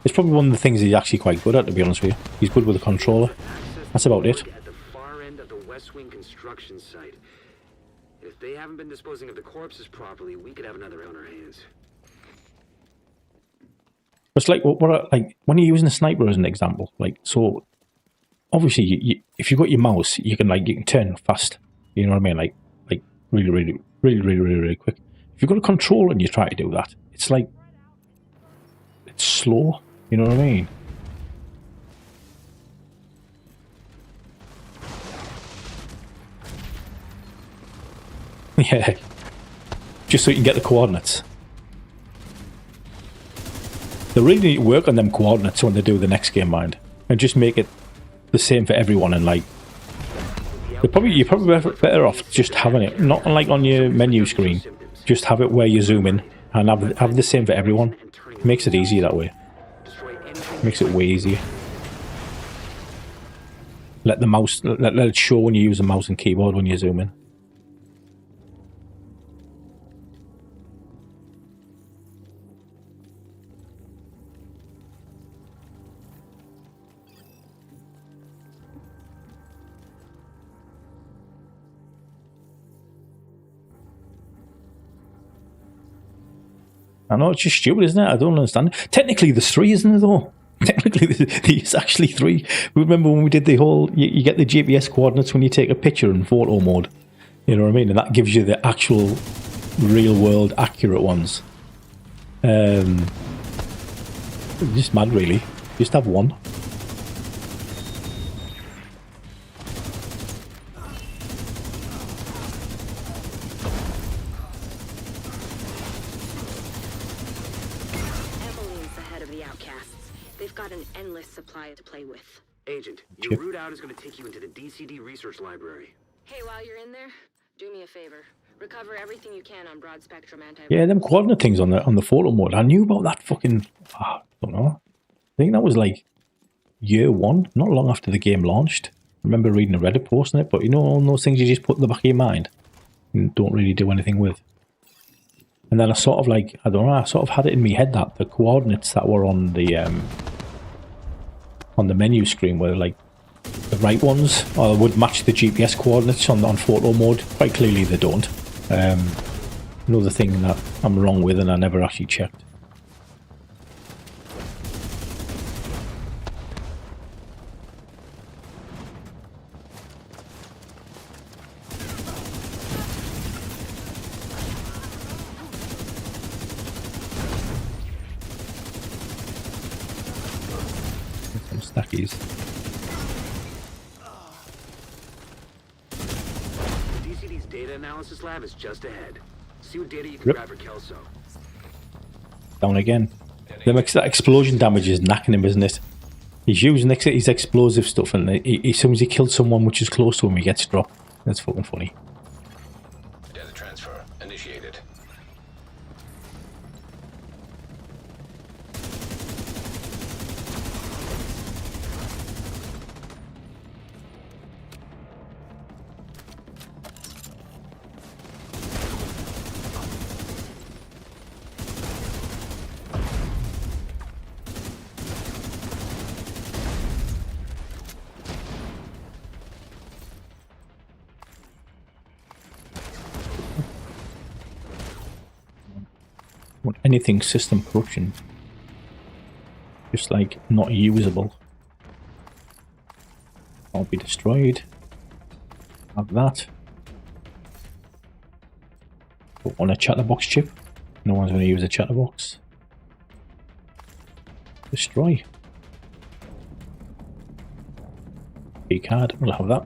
It's probably one of the things he's actually quite good at, to be honest with you. He's good with the controller. That's about it. At the far end of the West Wing construction site. If they haven't been disposing of the corpses properly, we could have another on our hands. It's like like when you're using a sniper as an example. Like, so obviously, if you've got your mouse, you can turn fast. You know what I mean? Like really quick. If you've got a controller and you try to do that, it's like it's slow. You know what I mean? Yeah, just so you can get the coordinates. They really need to work on them coordinates when they do the next game, mind, and just make it the same for everyone. And like, you're probably better off just having it not like on your menu screen. Just have it where you zoom in and have the same for everyone. Makes it easier that way. Makes it way easier. Let the mouse let it show when you use the mouse and keyboard when you zoom in. I know, it's just stupid, isn't it? I don't understand. Technically, there's 3, isn't there, though? Technically, there's actually 3. Remember when we did the whole... You get the GPS coordinates when you take a picture in photo mode. You know what I mean? And that gives you the actual, real-world, accurate ones. Just mad, really. Just have one. Supply to play with. Agent, your route out is going to take you into the DCD research library. Hey, while you're in there, do me a favor. Recover everything you can on broad spectrum anti. Yeah, them coordinate things on the photo mode. I knew about that fucking. I don't know. I think that was like year 1, not long after the game launched. I remember reading a Reddit post on it, but you know, all those things you just put in the back of your mind and don't really do anything with. And then I sort of like, I don't know, I sort of had it in my head that the coordinates that were on the menu screen were like the right ones, or would match the GPS coordinates on photo mode. Quite clearly they don't. Another thing that I'm wrong with and I never actually checked. Stackies. The DCD's data analysis lab is just ahead. See what data you can grab for Kelso. Down again. That explosion damage is knacking him, isn't it? He's using his explosive stuff, and as soon as he kills someone which is close to him, he gets dropped. That's fucking funny. Data transfer initiated. Want anything system corruption, just like not usable. I'll be destroyed. Have that. Don't want a chatterbox chip. No one's going to use a chatterbox. Destroy. Key card. We'll have that.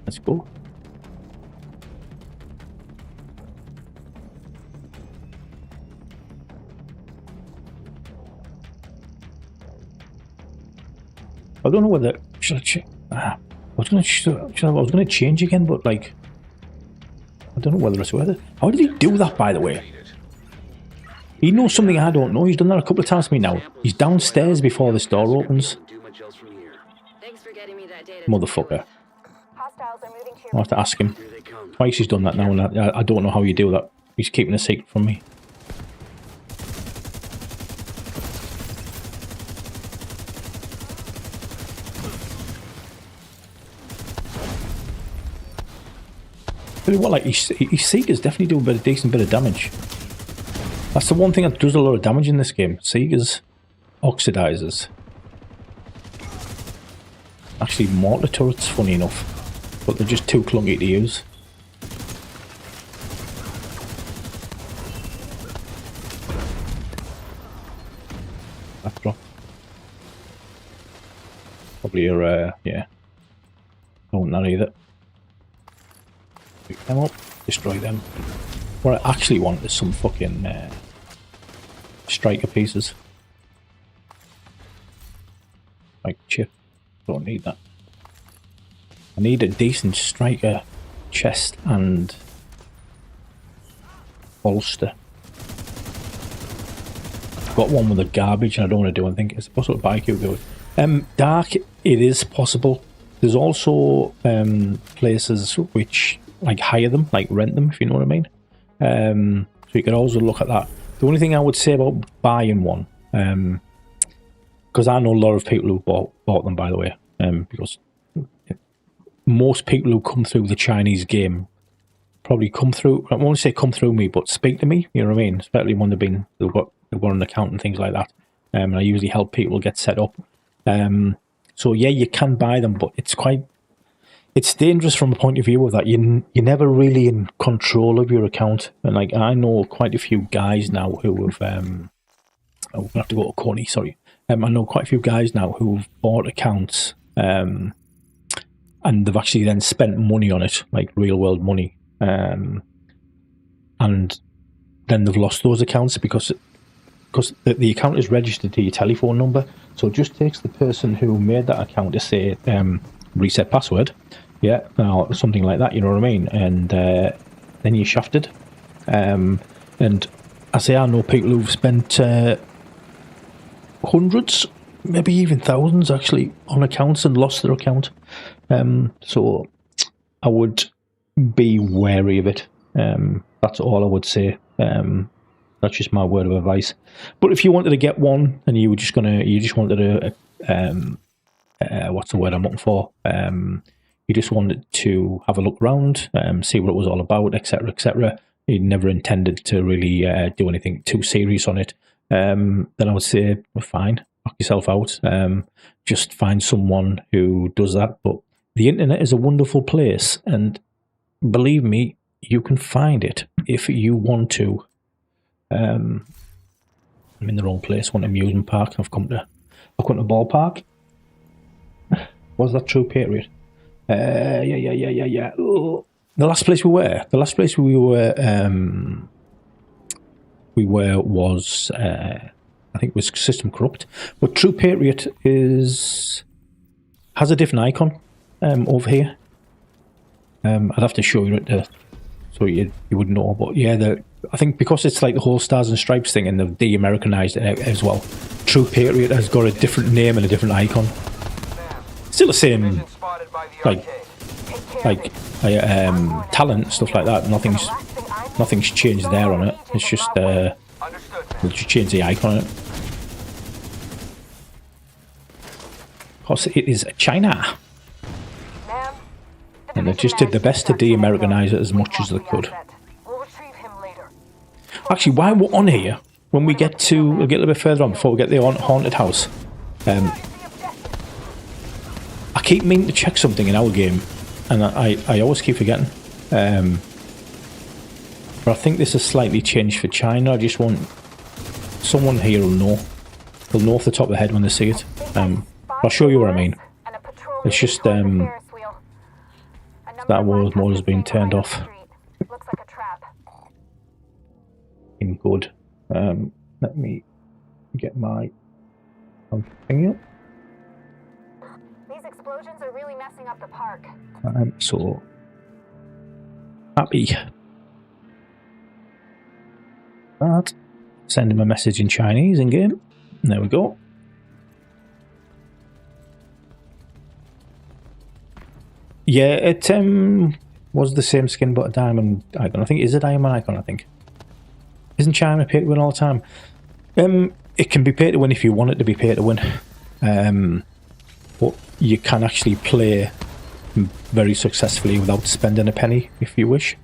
Let's go. I don't know whether should I check. was gonna change again, but like, I don't know whether it's worth it. How did he do that, by the way? He knows something I don't know. He's done that a couple of times to me now. He's downstairs before this door opens. Thanks for getting me that data. Motherfucker. Hostiles are moving to your I'll have to ask him. Twice he's done that now, and I don't know how you do that. He's keeping a secret from me. Tell you what, like, his Seekers definitely do a decent bit of damage. That's the one thing that does a lot of damage in this game. Seekers, oxidizers. Actually, mortar turrets, funny enough, but they're just too clunky to use. Backdrop. Probably a yeah. Don't want that either. Pick them up, destroy them. What I actually want is some fucking striker pieces. Like chip. Don't need that. I need a decent striker chest and bolster. I've got one with the garbage and I don't want to do anything. It's possible to buy good. Dark, it is possible. There's also places which like hire them, like rent them, if you know what I mean. So you could also look at that. The only thing I would say about buying one, because I know a lot of people who bought them, by the way, because most people who come through the Chinese game probably come through, I won't say come through me, but speak to me, you know what I mean? Especially when they've got an account and things like that. And I usually help people get set up. So yeah, you can buy them, but it's dangerous from a point of view of that you're never really in control of your account. And like, I know quite a few guys now who have I'm gonna have to go to Coney, sorry. I know quite a few guys now who've bought accounts and they've actually then spent money on it, like real world money, and then they've lost those accounts because the account is registered to your telephone number. So it just takes the person who made that account to say reset password, yeah, or something like that, you know what I mean? And then you're shafted. And I say I know people who've spent hundreds, maybe even thousands actually, on accounts and lost their account. So I would be wary of it. That's all I would say. That's just my word of advice. But if you wanted to get one and you just wanted to what's the word I'm looking for? You just wanted to have a look around, see what it was all about, etc., etc. You never intended to really do anything too serious on it. Then I would say, well, fine, knock yourself out. Just find someone who does that. But the internet is a wonderful place, and believe me, you can find it if you want to. I'm in the wrong place. One amusement park. I've come to ballpark. Was that True Patriot? Yeah. Oh. The last place we were was I think it was System Corrupt. But True Patriot has a different icon over here. I'd have to show you it so you would know. But yeah, I think because it's like the whole Stars and Stripes thing, and they've de-Americanized it as well. True Patriot has got a different name and a different icon. Still the same, like talent, stuff like that. Nothing's changed there on it. It's just we'll just change the icon on it. Because it is China, and they just did the best to de-Americanize it as much as they could. Actually, while we're on here, when we'll get a little bit further on before we get the haunted house. I keep meaning to check something in our game, and I always keep forgetting. But I think this is slightly changed for China. I just want someone here who'll know. They'll know off the top of the head when they see it. I'll show you what I mean. It's just that world mode has been turned off. In good. Let me get my thing up. These explosions are really messing up the park. I'm so happy. That. Send him a message in Chinese in game. There we go. Yeah, it was the same skin but a diamond icon. I think it is a diamond icon, I think. Isn't China pay to win all the time? It can be pay to win if you want it to be pay to win. But you can actually play very successfully without spending a penny if you wish.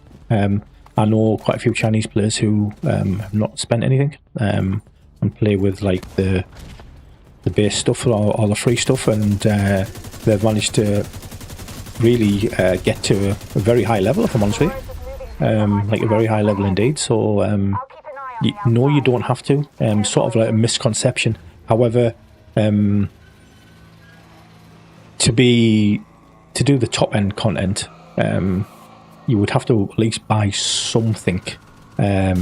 I know quite a few Chinese players who have not spent anything and play with like the base stuff or the free stuff, and they've managed to really get to a very high level, if I'm honest with you. Like a very high level indeed. So no, you don't have to. Sort of like a misconception. However, to do the top end content, you would have to at least buy something. I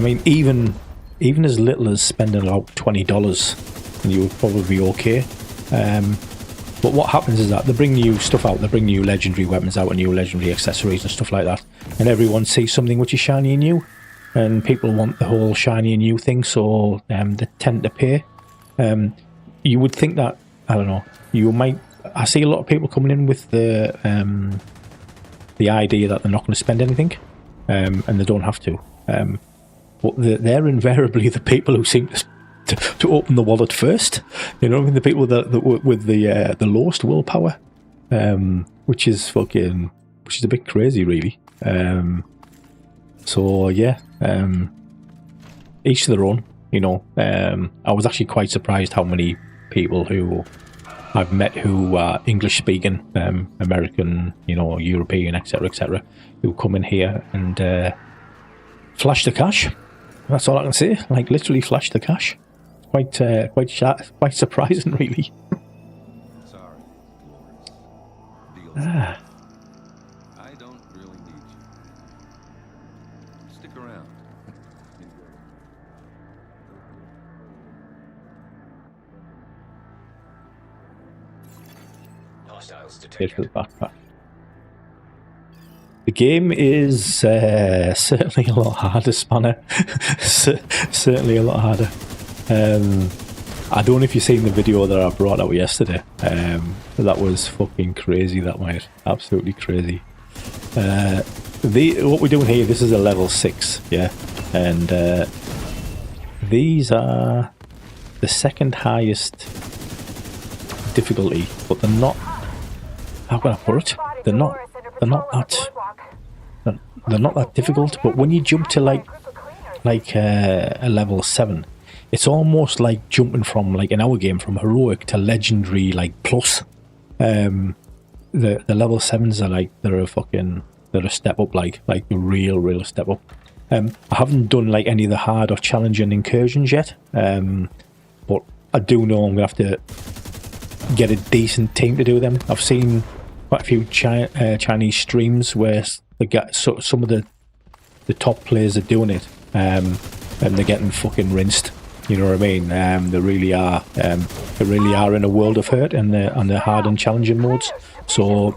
mean, even as little as spending about $20, you would probably be okay. But what happens is that they bring new stuff out, they bring new legendary weapons out and new legendary accessories and stuff like that, and everyone sees something which is shiny and new, and people want the whole shiny and new thing, so they tend to pay. You would think that, I don't know, I see a lot of people coming in with the idea that they're not going to spend anything, and they don't have to. But they're invariably the people who seem to open the wallet first. You know, I mean, the people that with the lowest willpower, which is a bit crazy, really. So yeah, each to their own. You know, I was actually quite surprised how many people who I've met who are English speaking, American, you know, European, etc., who come in here and flash the cash. That's all I can say. Like, literally flash the cash. Quite surprising, really. Sorry, Dolores. I don't really need you. Stick around. Hostiles Here's for the detected. backpack. The game is certainly a lot harder, Spanner. Certainly a lot harder. I don't know if you've seen the video that I brought out yesterday. That was fucking crazy, that was absolutely crazy. What we're doing here, this is a level 6, yeah, and these are the second highest difficulty, but they're not, how can I put it? They're not that difficult, but when you jump to like a level 7, it's almost like jumping from, like in our game, from heroic to legendary, like plus. The level 7s are like, they're a step up, like a real step up. I haven't done like any of the hard or challenging incursions yet, but I do know I'm gonna have to get a decent team to do them. I've seen quite a few Chinese streams where they get some of the top players are doing it, and they're getting fucking rinsed. You know what I mean? They really are. They really are in a world of hurt, and they're hard and challenging modes. So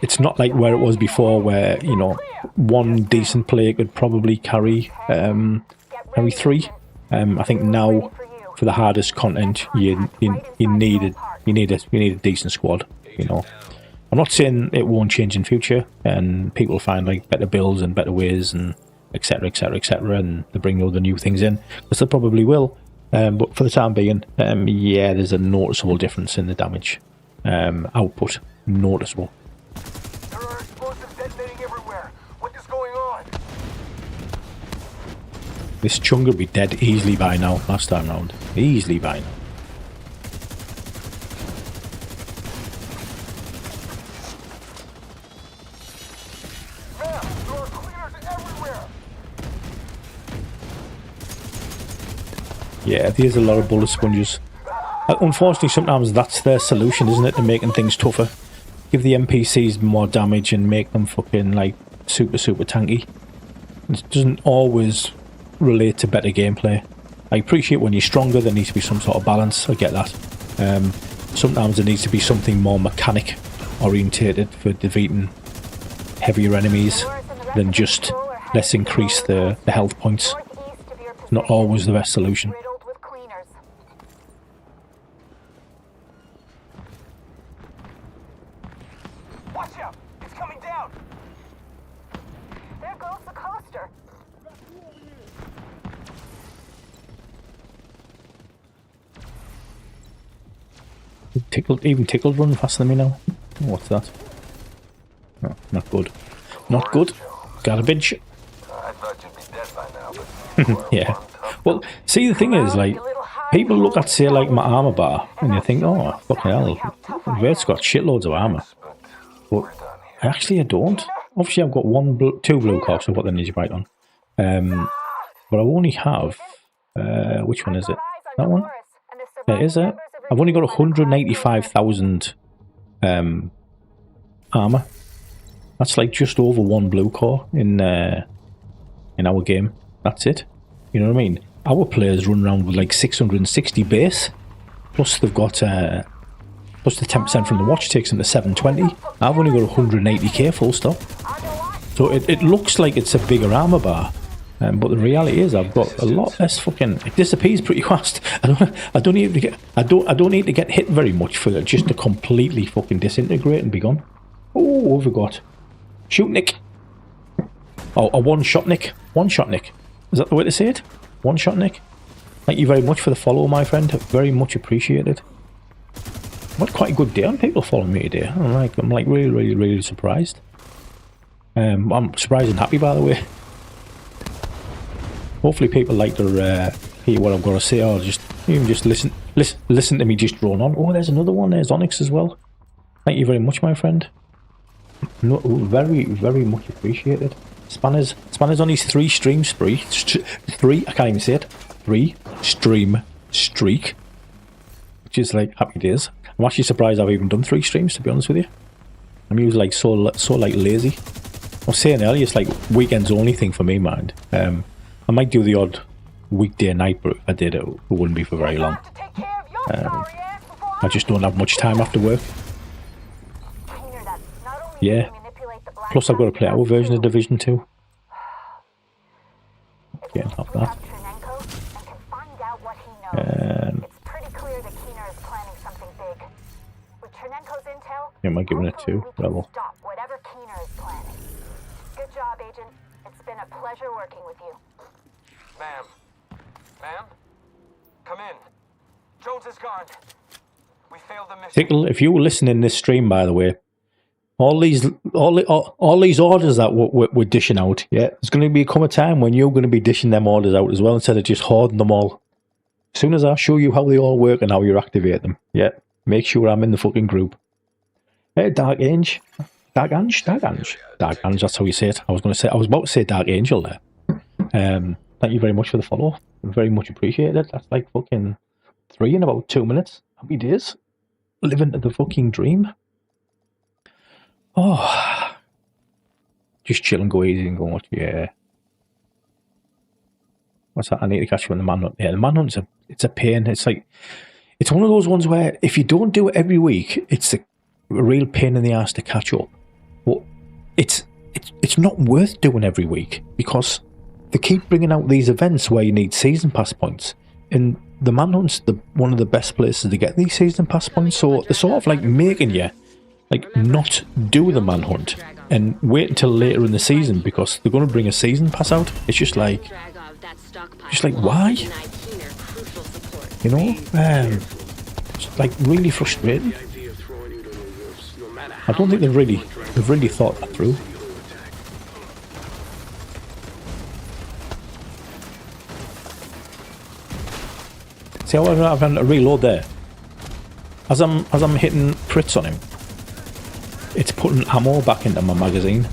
it's not like where it was before, where, you know, one decent player could probably carry 3. I think now for the hardest content, you need a decent squad. You know, I'm not saying it won't change in future, and people find like better builds and better ways and etc, and they bring all the new things in, because they probably will. But for the time being, yeah, there's a noticeable difference in the damage output. Noticeable. There are explosives detonating everywhere. What is going on? This chung would be dead easily by now. Last time round, easily by now. Yeah, there's a lot of bullet sponges. Unfortunately, sometimes that's their solution, isn't it, to making things tougher? Give the NPCs more damage and make them fucking, like, super tanky. It doesn't always relate to better gameplay. I appreciate when you're stronger, there needs to be some sort of balance. I get that. sometimes there needs to be something more mechanic orientated for defeating heavier enemies than just let's increase the health points. Northeast of your Not always the best solution. riddled with cleaners. Watch out! It's coming down! There goes the coaster. Even Tickled run faster than me now. What's that? Oh, not good. Not good. Garbage. I thought you'd be dead by now, but Yeah. Well, see, the thing is, like, people look at, say, like, my armor bar, and you think, oh, fucking hell, Vert's got shitloads of armor. But actually, I don't. Obviously, I've got two blue corps, I've got the ninja bite on. But I only have, which one is it? That one? Yeah, is it? I've only got 185,000 armor. That's like just over one blue core in our game. That's it. You know what I mean? Our players run around with like 660 base, plus they've got plus the 10% from the watch takes them to 720. I've only got 180k full stop. So it looks like it's a bigger armor bar, but the reality is I've got a lot less fucking. It disappears pretty fast. I don't need to get hit very much for it just to completely fucking disintegrate and be gone. Oh, what have we got? Shoot Nick. Oh, a one-shot Nick. One-shot Nick. Is that the way to say it? One-shot Nick. Thank you very much for the follow, my friend. Very much appreciated. I've had quite a good day on people following me today. I'm like really surprised. I'm surprised and happy, by the way. Hopefully people like to hear what I've got to say, or just even just listen to me just drone on. Oh, there's another one. There's Onyx as well. Thank you very much, my friend. No, very much appreciated. Spanner's on his 3 stream spree. 3, I can't even say it. 3 stream streak. Which is like happy days. I'm actually surprised I've even done 3 streams, to be honest with you. I'm usually like so like lazy. I was saying earlier, it's like weekends only thing for me, mind. I might do the odd weekday night, but if I did, it wouldn't be for very long. I just don't have much time after work. Yeah. Plus, I've got to play our version of Division 2. Getting off that. It's pretty clear that Keener is planning something big. With Chernenko's intel, Yeah, am I giving it 2? Level. stop whatever Keener is planning. Good job, Agent. It's been a pleasure working with you. Ma'am. Ma'am? Come in. Jones is gone. We failed the mission. Tickle, if you were listening this stream, by the way, all these orders that we're dishing out, yeah, there's going to come a time when you're going to be dishing them orders out as well, instead of just hoarding them all. As soon as I show you how they all work and how you activate them, yeah, make sure I'm in the fucking group. Hey, Dark Angel, that's how you say it. I was about to say Dark Angel there. Thank you very much for the follow. Very much appreciated. That's like fucking 3 in about 2 minutes. Happy days. Living the fucking dream. Oh, just chill and go easy and go watch. Yeah. What's that? I need to catch you on the manhunt. Yeah, the manhunt's it's a pain. It's like, it's one of those ones where if you don't do it every week, it's a real pain in the ass to catch up. But it's not worth doing every week, because they keep bringing out these events where you need season pass points, and the manhunt's one of the best places to get these season pass points. So they're sort of like making you like not do the manhunt and wait until later in the season because they're going to bring a season pass out. It's just like why? You know, it's like really frustrating. I don't think they've really thought that through. See how I've had to reload there? As I'm hitting crits on him, it's putting ammo back into my magazine.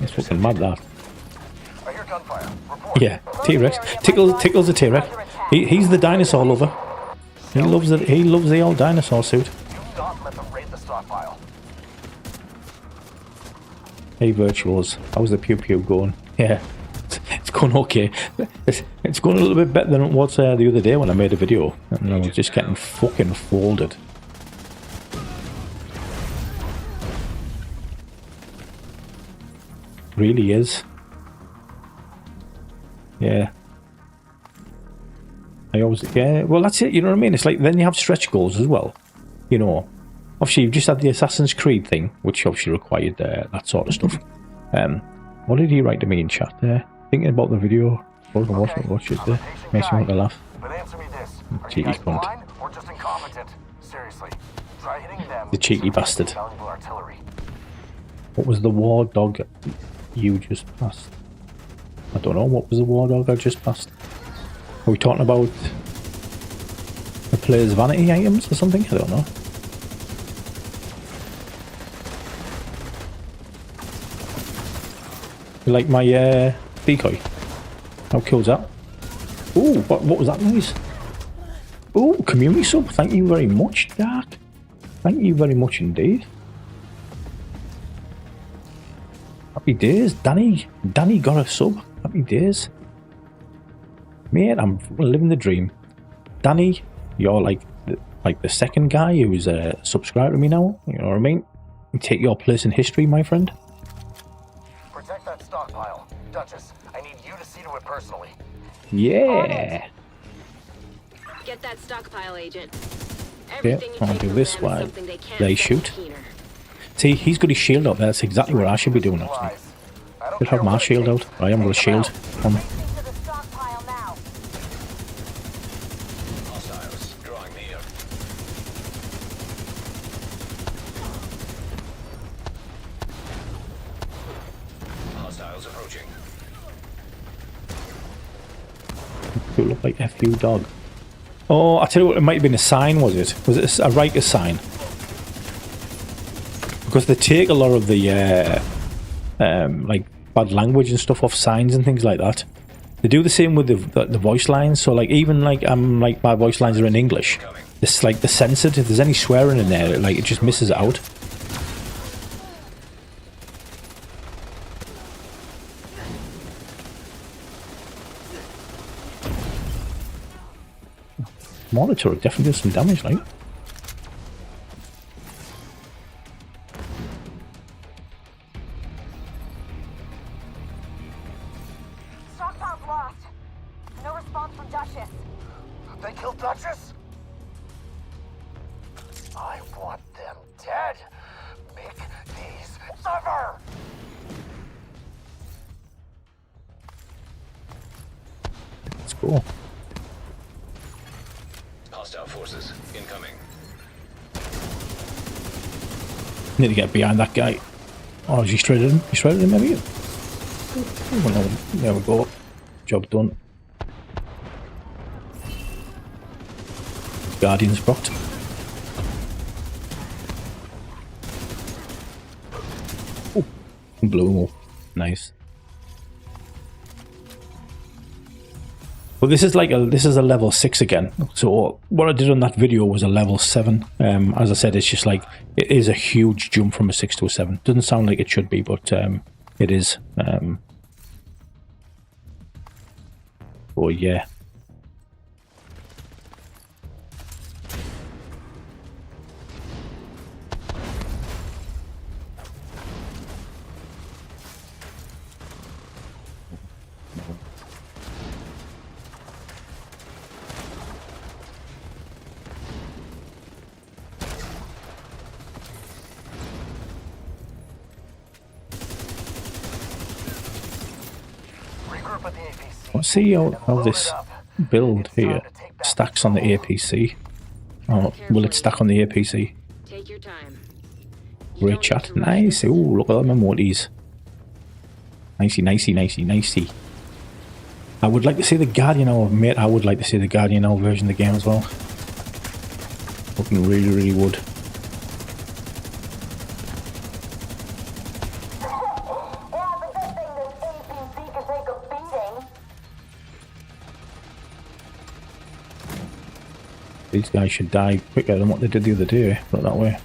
It's fucking mad, that. Yeah, T-Rex. Tickle's a T-Rex. He's the dinosaur lover. He loves the old dinosaur suit. Hey Virtuals, how's the pew pew going? Yeah, it's It's going okay. It's going a little bit better than it was the other day when I made a video. And I was just getting fucking folded. Really is. Yeah. I always, yeah, well that's it, you know what I mean? It's like, then you have stretch goals as well. You know, obviously you've just had the Assassin's Creed thing, which obviously required that sort of stuff. What did he write to me in chat there? Thinking about the video. Watch it there. Makes me want to laugh. But answer me this. Are Cheeky you guys cunt. blind or just incompetent? Seriously. Try hitting them. The cheeky bastard. Valuable artillery. What was the war dog you just passed? I don't know, what was the war dog I just passed? Are we talking about the player's vanity items or something? I don't know. You like my decoy? How cool is that? Ooh, what was that noise? Ooh, community sub, thank you very much, Dark. Thank you very much indeed. Happy days, Danny. Danny got a sub. Happy days. Mate, I'm living the dream. Danny, you're like the second guy who's subscribed to me now. You know what I mean? You take your place in history, my friend. Protect that stockpile. Duchess, I need you to see to it personally. Yeah. Get that stockpile, Agent. Yeah, Everything you I'll take do from this them is while something they can't they send shoot. to Keener. See, he's got his shield up there. That's exactly what I should be doing, actually. I don't Should have care my what it shield out. takes. I am with a Take them shield. out. On. Racing to the stockpile now. Hostiles drawing near. Hostiles approaching. It looked like FU dog. Oh, I tell you what, it might have been a sign, was it? Was it a writer's sign? Because they take a lot of the like bad language and stuff off signs and things like that. They do the same with the voice lines. So like even like my voice lines are in English. It's like they're censored. If there's any swearing in there, like it just misses it out. Monitor definitely does some damage, like. Stockpile's lost. No response from Duchess. They killed Duchess? I want them dead. Make these suffer. Let's go. Hostile forces incoming. Need to get behind that guy. Oh, has he shredded him? He shredded him, maybe? Oh, no. There we go. Job done. Guardian's blocked. Oh, blew him off. Nice. Well, this is like this is a level 6 again. So what I did on that video was a level 7. As I said, it's just like it is a huge jump from a 6 to a 7. Doesn't sound like it should be, but it is. Oh yeah. Regroup at the APC. Let's see how this build here stacks on the APC. Oh, will it stack on the APC? Take your time. You Great don't chat. need to rush Nice. this. Ooh, look at them emotes. Nicey, nicey, nicey, nicey. I would like to see the Guardian Hour, mate. I would like to see the Guardian Hour version of the game as well. Fucking really, really would. Yeah, but good thing this APC can take a beating. These guys should die quicker than what they did the other day. Put it that way.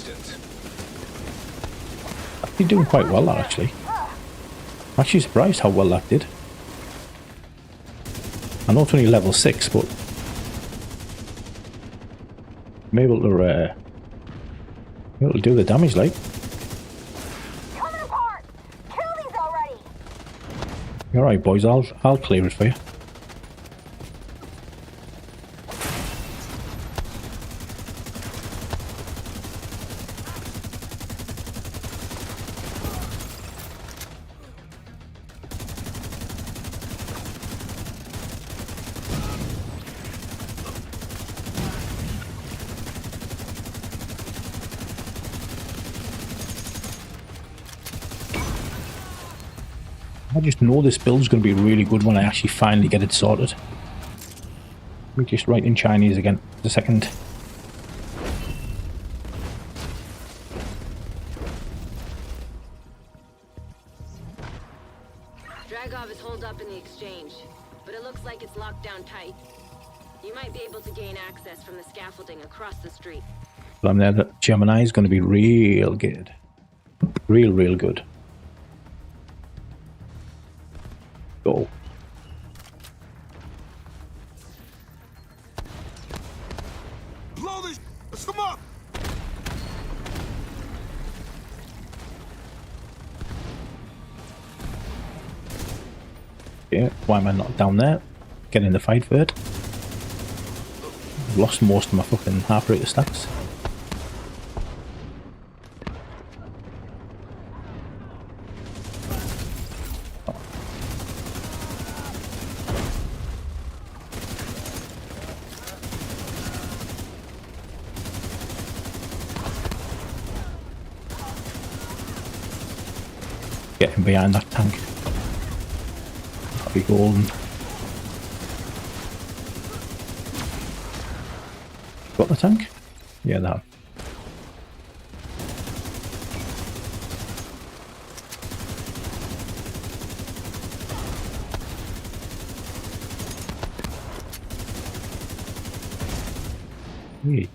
distance. You're doing quite well, that, actually. I'm actually surprised how well that did. I know it's only level 6, but I'm able to do the damage, like. Coming apart! Kill these already! You're alright, boys. I'll clear it for you. I just know this build's going to be really good when I actually finally get it sorted. Let me just write in Chinese again for a second. Dragov is holed up in the exchange, but it looks like it's locked down tight. You might be able to gain access from the scaffolding across the street. But I'm there that Gemini is going to be real good. Real good. Go. Blow this. Let's come up. Yeah, why am I not down there? Get in the fight for it. I've lost most of my fucking half rate stacks. Getting behind that tank. That'll be golden. Got the tank? Yeah, they have. Hey.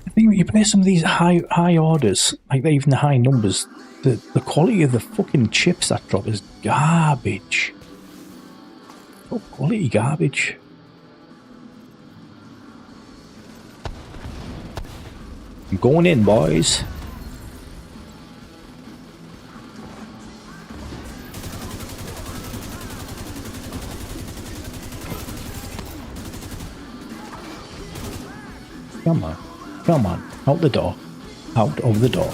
I think when you play some of these high orders, like even the high numbers, the quality of the fucking chips that drop is garbage. Oh, quality garbage. I'm going in, boys. Come on. Come on. Out the door. Out of the door.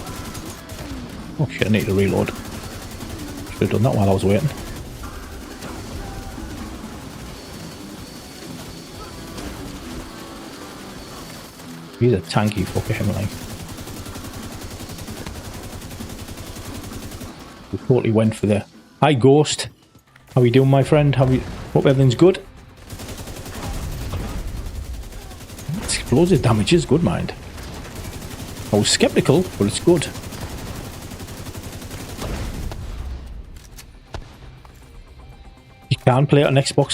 Oh shit, I need to reload. Should have done that while I was waiting. He's a tanky fucker, him, like. We totally went for the... Hi, Ghost. How you doing, my friend? Hope everything's good. Explosive damage is good, mind. I was skeptical, but it's good. You can play it on Xbox,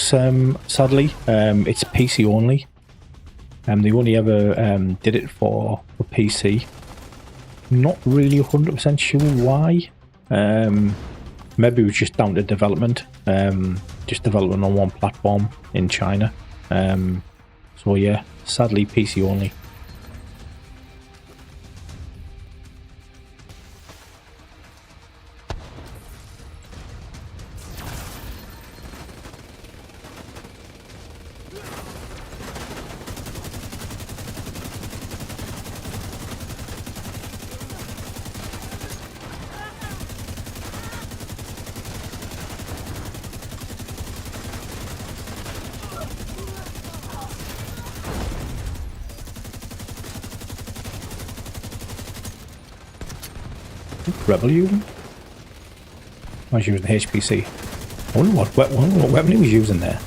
sadly. It's PC only. They only ever did it for PC. Not really 100% sure why. Maybe it was just down to development. Just development on one platform in China. So yeah, sadly PC only. Rebel using? I was using the HPC. I wonder what weapon he was using there.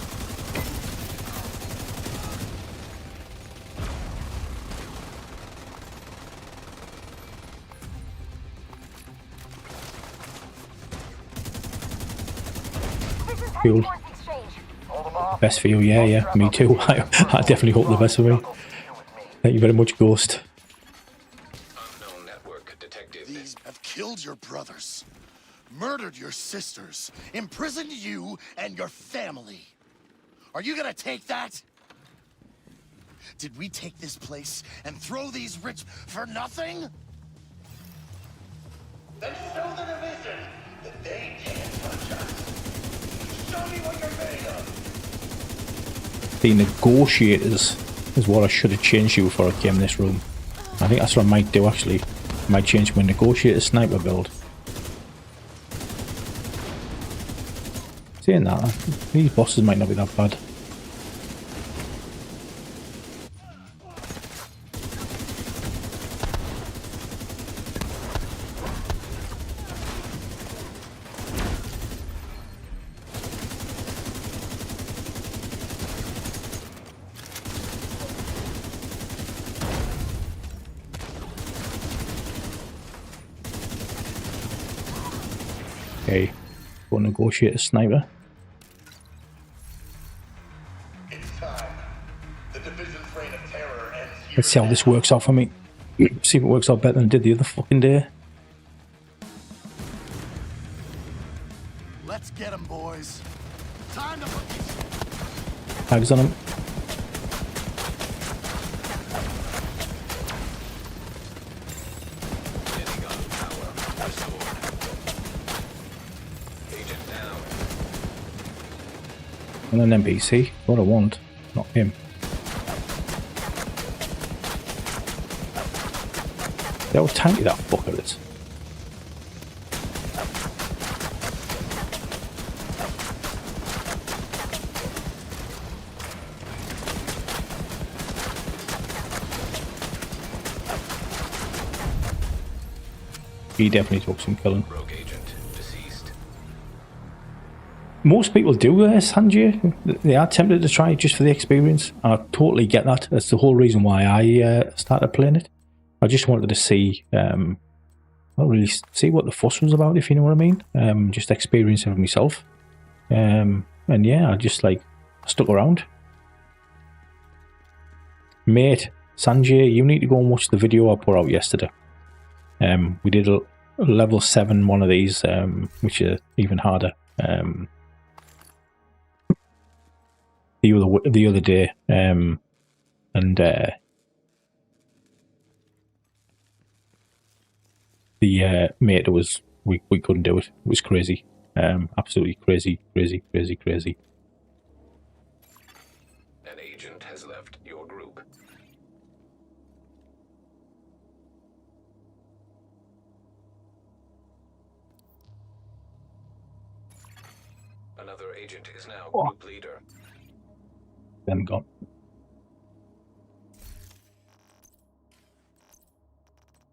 Fuel. Best for you, yeah, me too. I definitely hope the best for me. Thank you very much, Ghost. Unknown network detected. These have killed your brothers, murdered your sisters, imprisoned you and your family. Are you gonna take that? Did we take this place and throw these rich for nothing? Then show the division that they can't touch us. Show me what you're made of. The negotiators is what I should have changed you before I came in this room. I think that's what I might do actually. I might change my negotiator sniper build. Saying that, these bosses might not be that bad. Okay, go negotiate a sniper. It's time. The division's reign of terror ends here. Let's see how this works out for me. See if it works out better than it did the other fucking day. Let's get them, boys. Time to put these. Tags on him. Getting on power restored. Agent down. And an NPC. What I want, not him. See how tanky that fucker is. He definitely took some killing. Rogue agent deceased. Most people do Sanjay. They are tempted to try it just for the experience. And I totally get that. That's the whole reason why I started playing it. I just wanted to see, not really see what the fuss was about, if you know what I mean. Just experience it for myself. And yeah, I just like stuck around. Mate, Sanjay, you need to go and watch the video I put out yesterday. We did a level 7 one of these, which are even harder. The other day, and the mate was we couldn't do it. It was crazy, absolutely crazy. An agent has left your group. Another agent is now group leader. Them gone.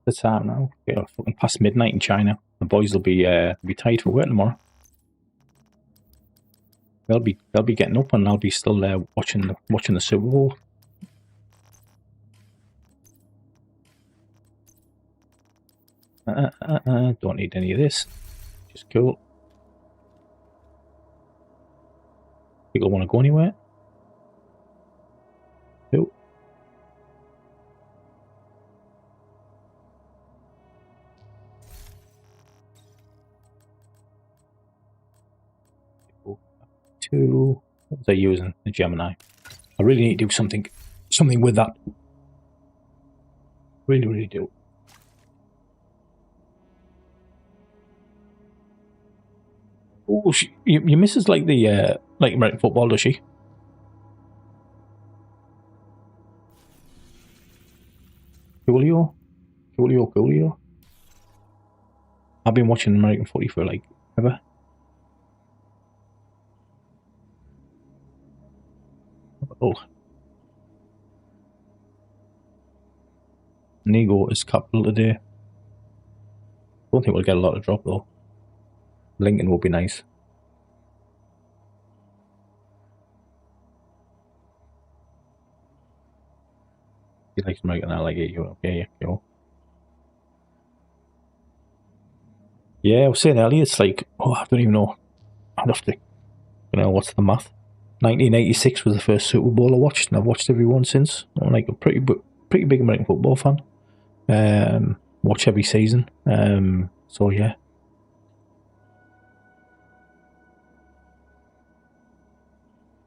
The time now. Yeah, fucking past midnight in China. The boys will be tired for work tomorrow. They'll be getting up, and I'll be still there watching the Super Bowl. Don't need any of this. Just cool. People want to go anywhere? Cool. What was I using? The Gemini. I really need to do something with that. Really do. Oh, your missus like the like American football, does she? Coolio. I've been watching American footy for like ever. Oh. Nego is capital today. Don't think we'll get a lot of drop though. Lincoln will be nice. He likes American, I like it. Okay, go. Yeah, I was saying earlier, it's like, I don't even know. I'd have to, what's the math? 1986 was the first Super Bowl I watched, and I've watched every one since. I'm like, I'm pretty pretty big American football fan. Watch every season. So yeah.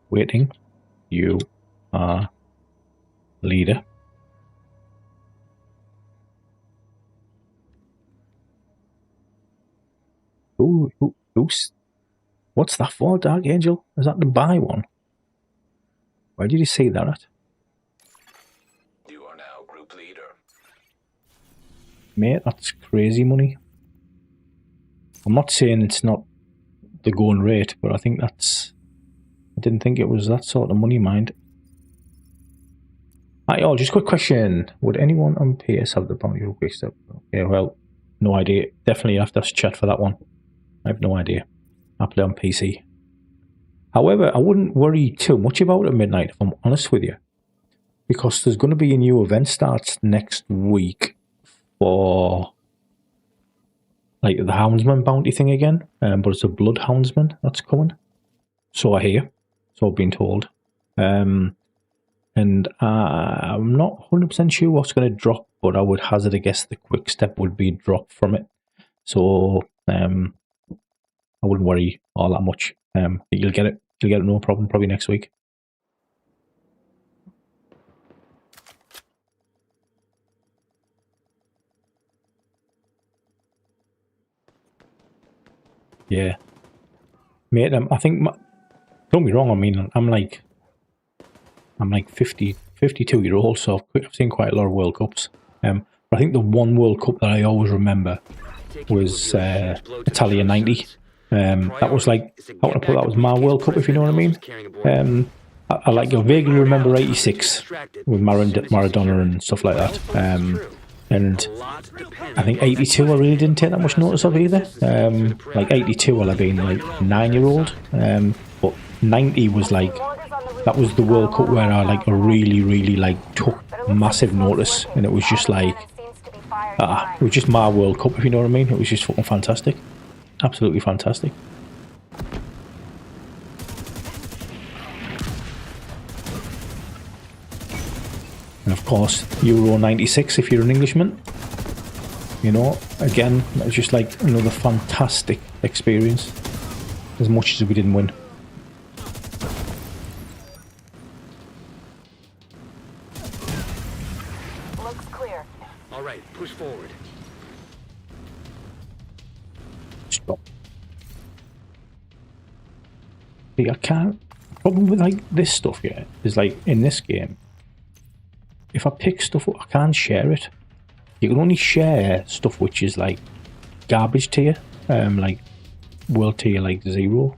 Waiting. You are leader. What's that for, Dark Angel? Is that the buy one? Where did you see that at? You are now group leader. Mate, that's crazy money. I'm not saying it's not the going rate, but I think that's... I didn't think it was that sort of money, mind. Oh, just a quick question. Would anyone on PS have the bounty quick step? Okay, well, no idea. Definitely have to chat for that one. I have no idea. I play on PC. However, I wouldn't worry too much about it at midnight, if I'm honest with you. Because there's going to be a new event starts next week for like the Houndsman bounty thing again. But it's a Blood Houndsman that's coming. So I hear. So I've been told. And I'm not 100% sure what's going to drop, but I would hazard a guess the quick step would be dropped from it. So I wouldn't worry all that much. You'll get it. You'll get it no problem, probably next week. Yeah. Mate, I think... don't get me wrong, I mean, I'm like 52-year-old, so I've seen quite a lot of World Cups. But I think the one World Cup that I always remember was Italia 90. That was like, how would I put that was my World Cup, if you know what I mean. I vaguely remember 86 with Maradona and stuff like that. And I think 82 I really didn't take that much notice of either. Like 82 I'll have been like 9-year-old. But 90 was like, that was the World Cup where I really like took massive notice, and it was just like, it was just my World Cup, if you know what I mean. It was just fucking fantastic. Absolutely fantastic. And of course, Euro 96 if you're an Englishman. You know, again, it was just like another fantastic experience. As much as we didn't win. Looks clear. All right, push forward. Stop. See, I can't... problem with like this stuff, yeah, is like in this game, if I pick stuff up, I can't share it. You can only share stuff which is like garbage tier, like world tier like 0.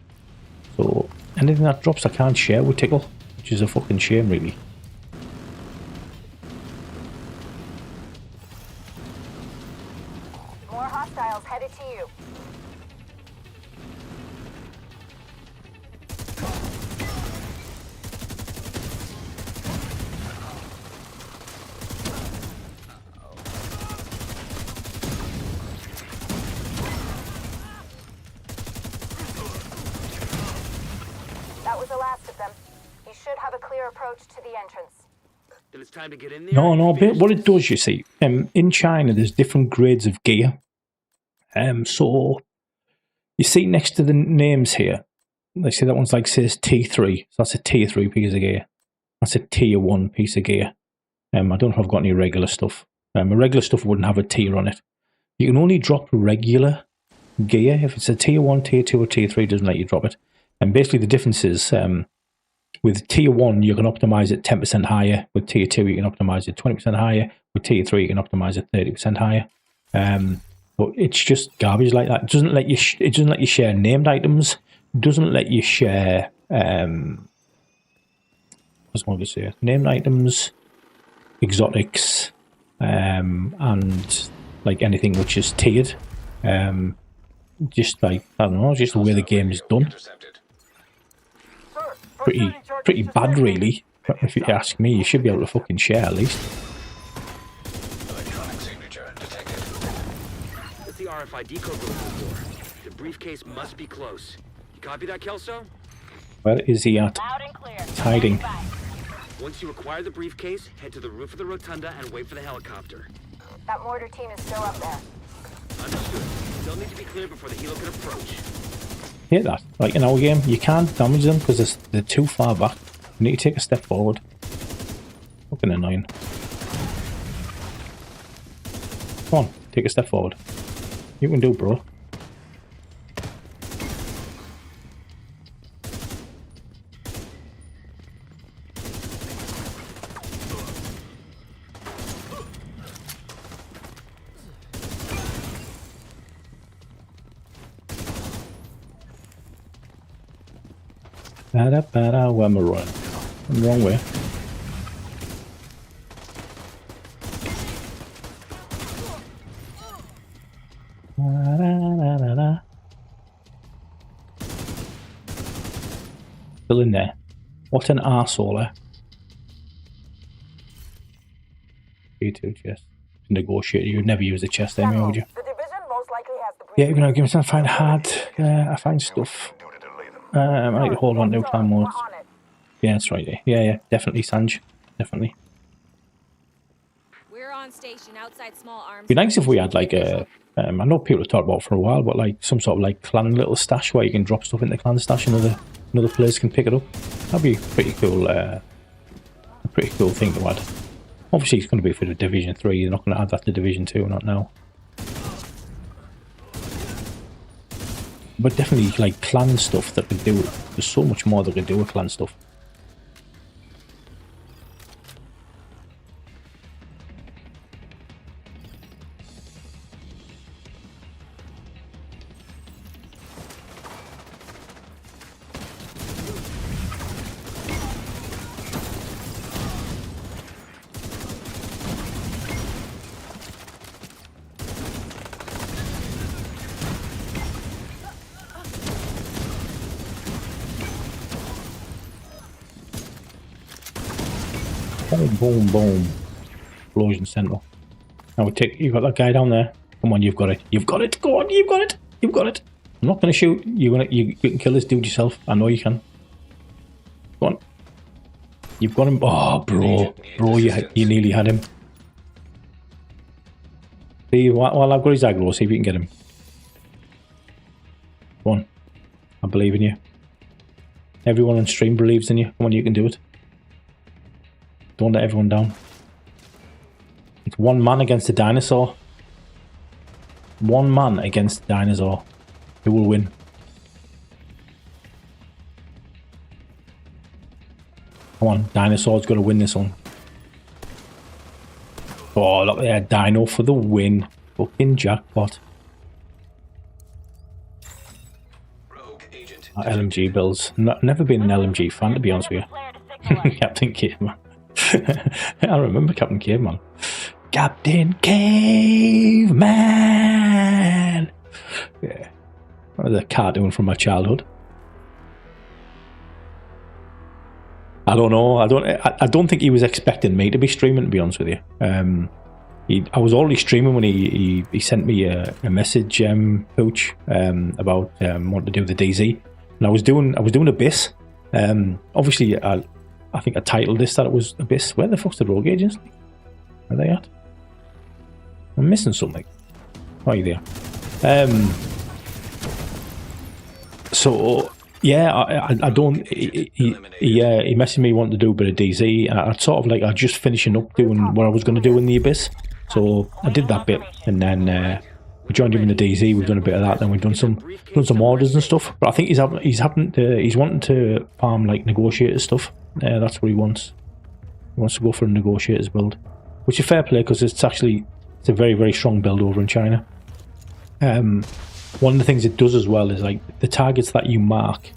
So anything that drops I can't share with Tickle, which is a fucking shame really. More hostiles headed to you. That was the last of them. You should have a clear approach to the entrance. Then it's time to get in there. No, but what it does, you see, in China there's different grades of gear. So you see next to the names here, they say that one's like says T3, so that's a tier 3 piece of gear. That's a tier 1 piece of gear. I don't know if I've got any regular stuff. A regular stuff wouldn't have a tier on it. You can only drop regular gear if it's a tier 1, tier 2 or tier 3, doesn't let you drop it. And basically the difference is with tier 1 you can optimize it 10% higher, with tier 2 you can optimize it 20% higher, with tier 3 you can optimize it 30% higher. But it's just garbage like that. It doesn't let you share named items. It doesn't let you share what's I going to say? Named items, exotics, and like anything which is tiered. Just like, I don't know, just the way the game is done. Pretty bad really. If you ask me, you should be able to fucking share at least. Electronic signature detected. That's the RFID code we're looking for. The briefcase must be close. You copy that, Kelso? Where is he at? Loud and clear. It's hiding. Once you acquire the briefcase, head to the roof of the rotunda and wait for the helicopter. That mortar team is still up there. Understood. They'll need to be cleared before the helo can approach. Hit that. Like in our game, you can't damage them because they're too far back. You need to take a step forward. Fucking annoying. Come on, take a step forward. You can do, bro. Bada, where am I running? I'm the wrong way. Still in there. What an arsehole, eh? B2 chest. Negotiate. You'd never use a chest anyway, would you? The division most likely has the Yeah, you're gonna give me some find hard. I find stuff. I like to hold on to plan modes. Yeah, that's right. Yeah, definitely, Sanj. Definitely. We're on station outside small arms. Be nice if we had like a. I know people have talked about it for a while, but like some sort of like clan little stash where you can drop stuff into clan stash and another players can pick it up. That'd be pretty cool. A pretty cool thing to add. Obviously, it's going to be for the Division 3. You're not going to add that to Division 2, not now. But definitely like clan stuff that could do. There's so much more that could do with clan stuff. Boom, boom, boom. Explosion central. Now we take. You've got that guy down there. Come on, you've got it. You've got it. Go on, you've got it. You've got it. I'm not gonna shoot. You can kill this dude yourself. I know you can. Go on. You've got him. Oh, bro, you nearly had him. See, while I've got his aggro, see if you can get him. Go on. I believe in you. Everyone on stream believes in you. Come on, you can do it. Don't let everyone down. It's one man against a dinosaur. One man against a dinosaur. Who will win? Come on, dinosaur's got to win this one. Oh, look there, Dino for the win. Fucking jackpot. LMG builds. Never been an LMG fan, to be honest with you. Captain Caveman. I remember Captain Caveman. Captain Caveman! Yeah. That was a cartoon from my childhood. I don't know. I don't think he was expecting me to be streaming, to be honest with you. I was already streaming when he sent me a message, Pooch, about wanting to do the DZ, and I was doing Abyss. Obviously, I think I titled this that it was Abyss. Where the fuck's the rogue agents? Where are they at? I'm missing something. Oh, you there? So yeah, I don't. He messaged me wanting to do a bit of DZ, and I sort of like I just finishing up doing what I was going to do in the Abyss. So I did that bit, and then we joined him in the DZ. We've done a bit of that, then we've done some orders and stuff. But I think he's wanting to farm like negotiator stuff. That's what he wants. He wants to go for a negotiator's build, which is fair play because it's a very, very strong build over in China. One of the things it does as well is like the targets that you mark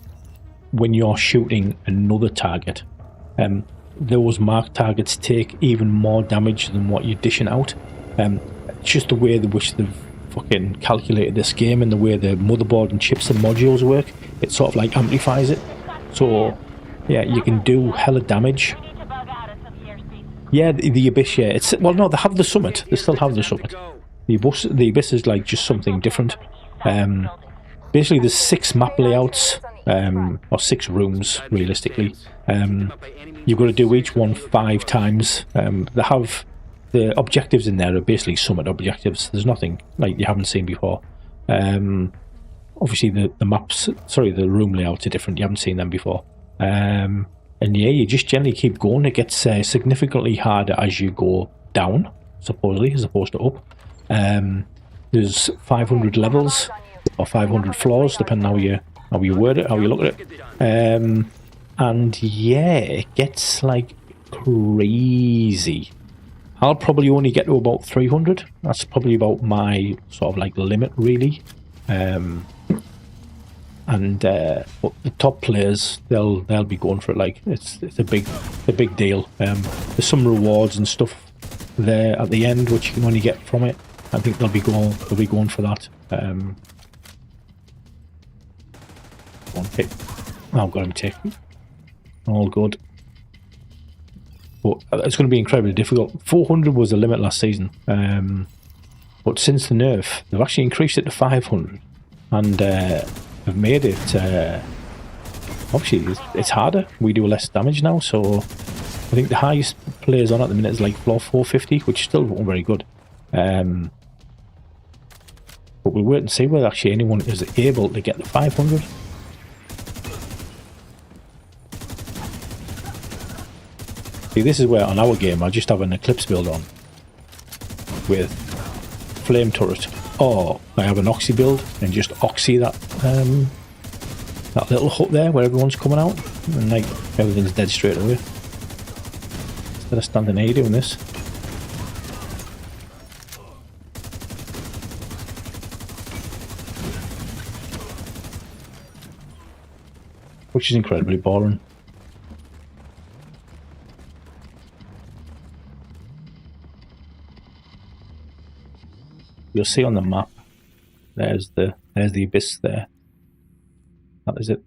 when you're shooting another target. Those marked targets take even more damage than what you're dishing out. It's just the way in which they've fucking calculated this game and the way the motherboard and chips and modules work. It sort of like amplifies it. So yeah, you can do hella damage. Yeah, the Abyss, yeah. Well, no, they have the Summit. They still have the Summit. The Abyss is like just something different. Basically, there's 6 map layouts or 6 rooms realistically. You've got to do each one 5 times. They have the objectives in there are basically summit objectives. There's nothing like you haven't seen before. Obviously the maps, sorry, the room layouts are different. You haven't seen them before. And yeah, you just generally keep going. It gets significantly harder as you go down, supposedly, as opposed to up. There's 500 levels or 500 floors, depending how you word it, how you look at it. And yeah, it gets like crazy. I'll probably only get to about 300. That's probably about my sort of like limit, really. But the top players, they'll be going for it. Like it's a big deal. There's some rewards and stuff there at the end which you can only get from it. I think they'll be going for that. One pick. I've got him taken. All good. But it's going to be incredibly difficult. 400 was the limit last season. But since the nerf, they've actually increased it to 500. And have made it... obviously, it's harder. We do less damage now, so... I think the highest players on at the minute is like floor 450, which is still very good. But we'll wait and see whether actually anyone is able to get the 500. See, this is where on our game I just have an Eclipse build on with flame turret, or I have an Oxy build and just Oxy that that little hut there where everyone's coming out, and like everything's dead straight away. Instead of standing here doing this. Which is incredibly boring. You'll see on the map, there's the abyss there. That is it.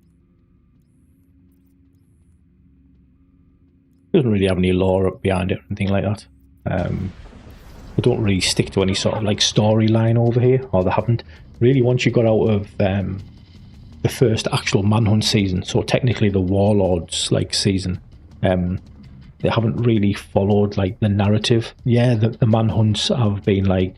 Doesn't really have any lore up behind it or anything like that. They don't really stick to any sort of like storyline over here, or they haven't. Really, once you got out of the first actual Manhunt season, so technically the Warlords like season, they haven't really followed like the narrative. Yeah, the Manhunts have been like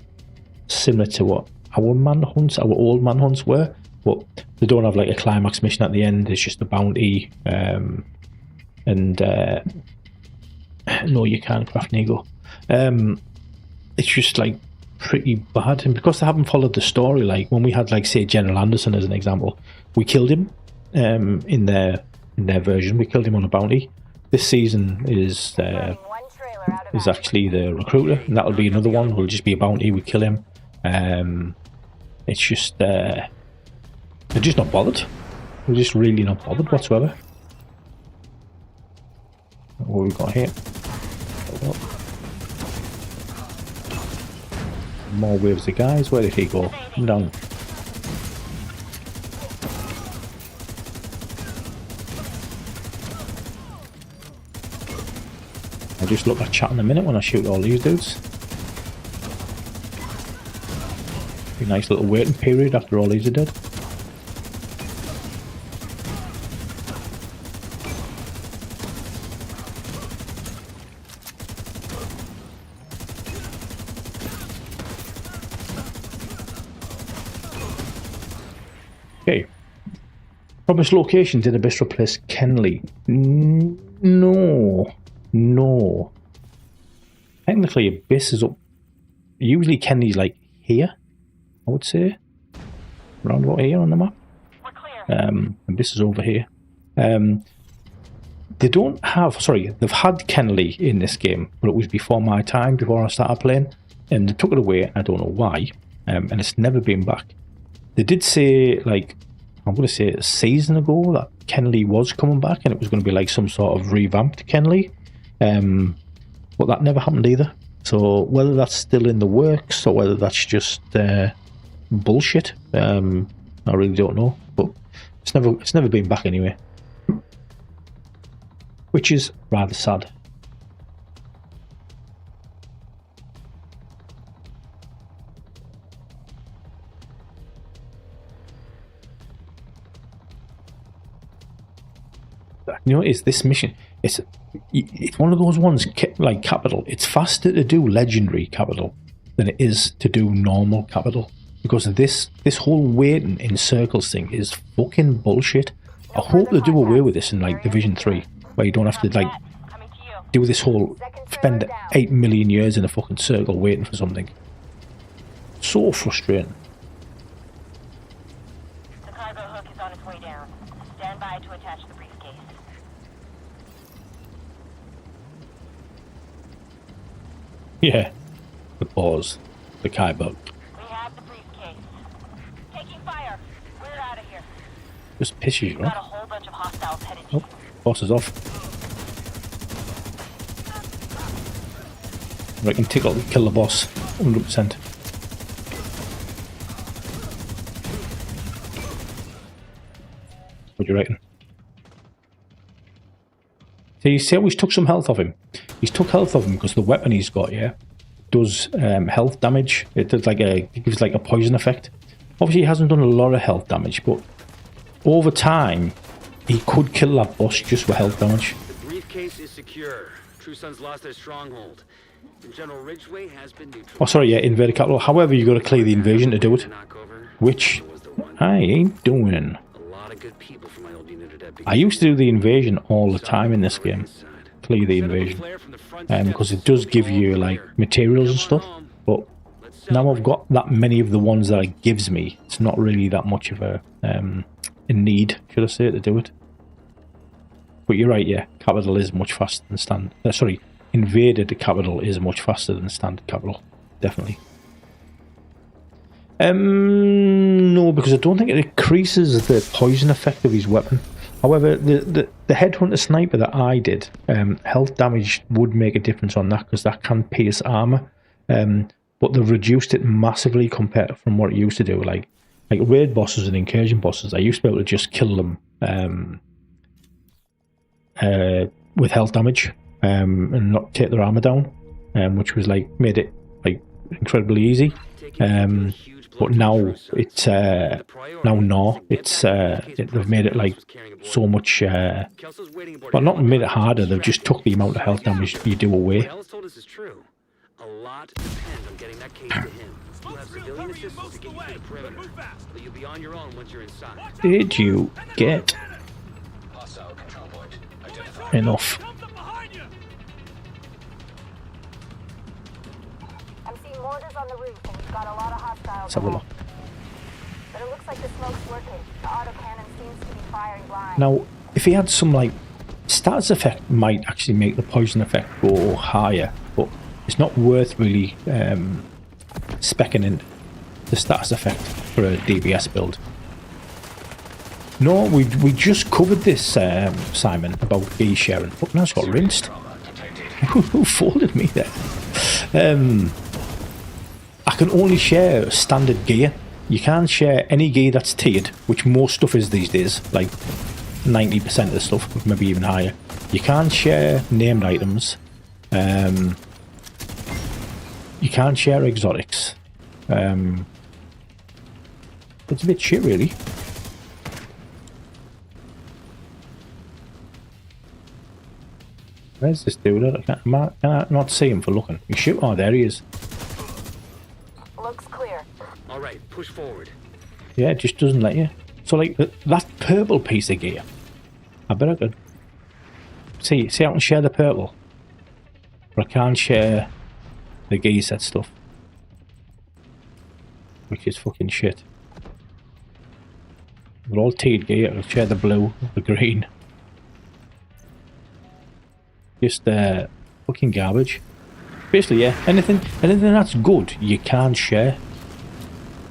similar to what our old Manhunts were, but they don't have like a climax mission at the end. It's just a bounty, and no, you can't craft Nego. It's just like pretty bad, and because they haven't followed the story, like when we had like say General Anderson as an example, we killed him in their version. We killed him on a bounty. This season is actually the recruiter, and that'll be another one. Will just be a bounty. We kill him. It's just they're just not bothered. They're just really not bothered whatsoever. What have we got here? More waves of guys. Where did he go? Come down. I'll just look at chat in a minute when I shoot all these dudes. Be a nice little waiting period after all these are dead. Okay. Promised location, did Abyss replace Kenley? No. No. Technically Abyss is up. Usually Kenley's like here, I would say. Around about here on the map. Abyss is over here. They don't have, sorry, they've had Kenley in this game, but it was before my time, before I started playing, and they took it away. I don't know why, and it's never been back. They did say, like, I'm going to say a season ago that Kenley was coming back and it was going to be like some sort of revamped Kenley, but that never happened either. So whether that's still in the works or whether that's just bullshit, I really don't know. But it's never been back anyway, which is rather sad. You know, it's this mission. It's one of those ones like capital. It's faster to do legendary capital than it is to do normal capital, because of this whole waiting in circles thing is fucking bullshit. I hope they do away with this in like Division 3, where you don't have to like do this whole spend 8 million years in a fucking circle waiting for something. So frustrating. The cargo hook is on its way down. Stand by to attach the briefcase. Yeah. The pause. The Kyber. We have the briefcase. Taking fire. We're out of here. Just pisses you Got a off. whole bunch of hostiles headed Oh, boss is off. I can kill the boss 100%. What do you reckon? See how he's took some health off him? He's took health off him because the weapon he's got, yeah, does health damage. It does it gives like a poison effect. Obviously he hasn't done a lot of health damage, but over time he could kill that boss just with health damage. The briefcase is secure. True Sons lost their stronghold. And General Ridgway has been neutralized. Oh, sorry, yeah, inverted capital. However, you got to clear the invasion to do it, which I ain't doing. A lot of good people from my old unit at I used to do the invasion all the time in this game. Clear the invasion. Because it does give you, like, materials and stuff. But now I've got that many of the ones that it gives me, it's not really that much of a need, should I say, to do it. But you're right, yeah. Capital is much faster than standard. Sorry, invaded capital is much faster than standard capital. Definitely. No, because I don't think it increases the poison effect of his weapon. However, the headhunter sniper that I did, health damage would make a difference on that, because that can pierce armor. But they've reduced it massively compared from what it used to do. Like raid bosses and incursion bosses, I used to be able to just kill them with health damage and not take their armor down, which was like made it like incredibly easy. But now it's they've made it like so much. Well, not made it harder. They've just took the amount of health damage you do away. A lot depends on getting that case to him. You'll have civilian assistance to get you to the perimeter, but you'll be on your own once you're inside. Did you get Hostile control point identified. enough? I'm seeing mortars on the roof, and we've got a lot of hostiles. Let's have a look. But it looks like the smoke's working. The autocannon seems to be firing blind. Now, if he had some like status effect, might actually make the poison effect go higher, but it's not worth really speccing in the status effect for a DBS build. No, we just covered this, Simon, about gear sharing. Fuck, now it's got rinsed. Who folded me there? I can only share standard gear. You can't share any gear that's tiered, which most stuff is these days, like 90% of the stuff, maybe even higher. You can't share named items. You can't share exotics. It's a bit shit, really. Where's this dude? Can I not see him for looking? You shoot? Oh, there he is. Looks clear. All right, push forward. Yeah, it just doesn't let you. So, like, that purple piece of gear, I bet I could. See, I can share the purple. But I can't share the gear set stuff. Which is fucking shit. They're all tiered gear. I'll share the blue, the green. Just fucking garbage. Basically, yeah, anything that's good, you can't share.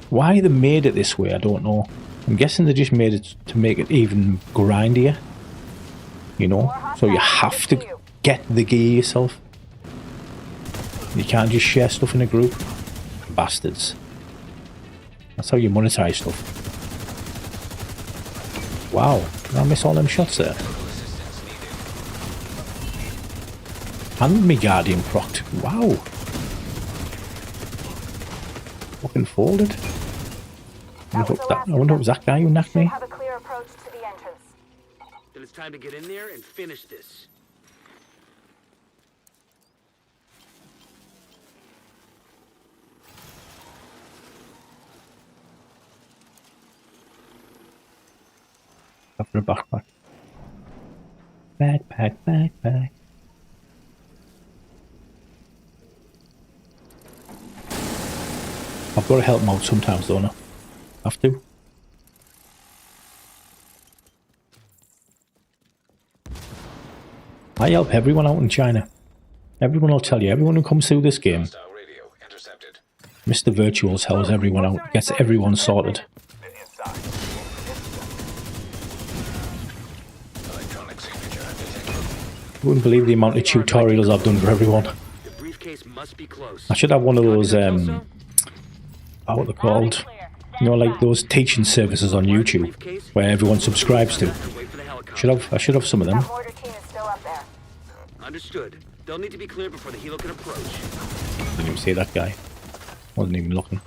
Why they made it this way, I don't know. I'm guessing they just made it to make it even grindier. You know? So you have to get the gear yourself. You can't just share stuff in a group. Bastards. That's how you monetize stuff. Wow, did I miss all them shots there? And me Guardian procced. Wow. Fucking folded. I wonder if it was that guy who knocked me. Have a clear approach to the entrance. Then it's time to get in there and finish this. After a backpack. Backpack. I've got to help them out sometimes, don't I? Have to. I help everyone out in China. Everyone will tell you, everyone who comes through this game, Hostile radio intercepted. Mr. Virtuals helps everyone out, gets everyone sorted. Electronic signature detected. You wouldn't believe the amount of tutorials I've done for everyone. The briefcase must be close. I should have one of those, what are they called? You know, like those teaching services on YouTube where everyone subscribes to. I should have some of them. That mortar team is still up there. Understood. They'll need to be cleared before the helo can approach. Didn't even see that guy. Wasn't even looking.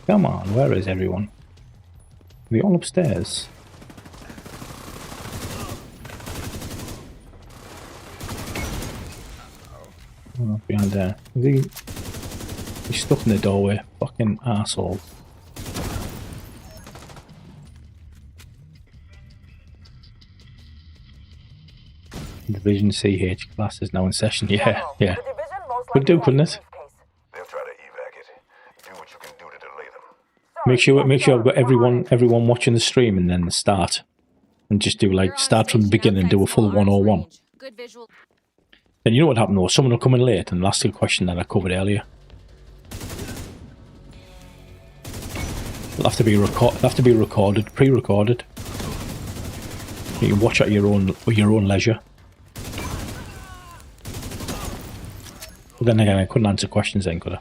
Come on, where is everyone? Are we all upstairs? Oh, behind there. He's stuck in the doorway. Fucking asshole. Division CH class is now in session. Yeah. The division most Could do, likely couldn't has it? a briefcase. They'll try to evac it. Do what you can do to delay them. Make sure I've got everyone watching the stream and then the start. And just do like start from the beginning and do a full 101. Good visual. Then you know what happened though? Someone will come in late and ask a question that I covered earlier. It'll have to be recorded, pre-recorded. You can watch at your own leisure. But then again, I couldn't answer questions then, could I?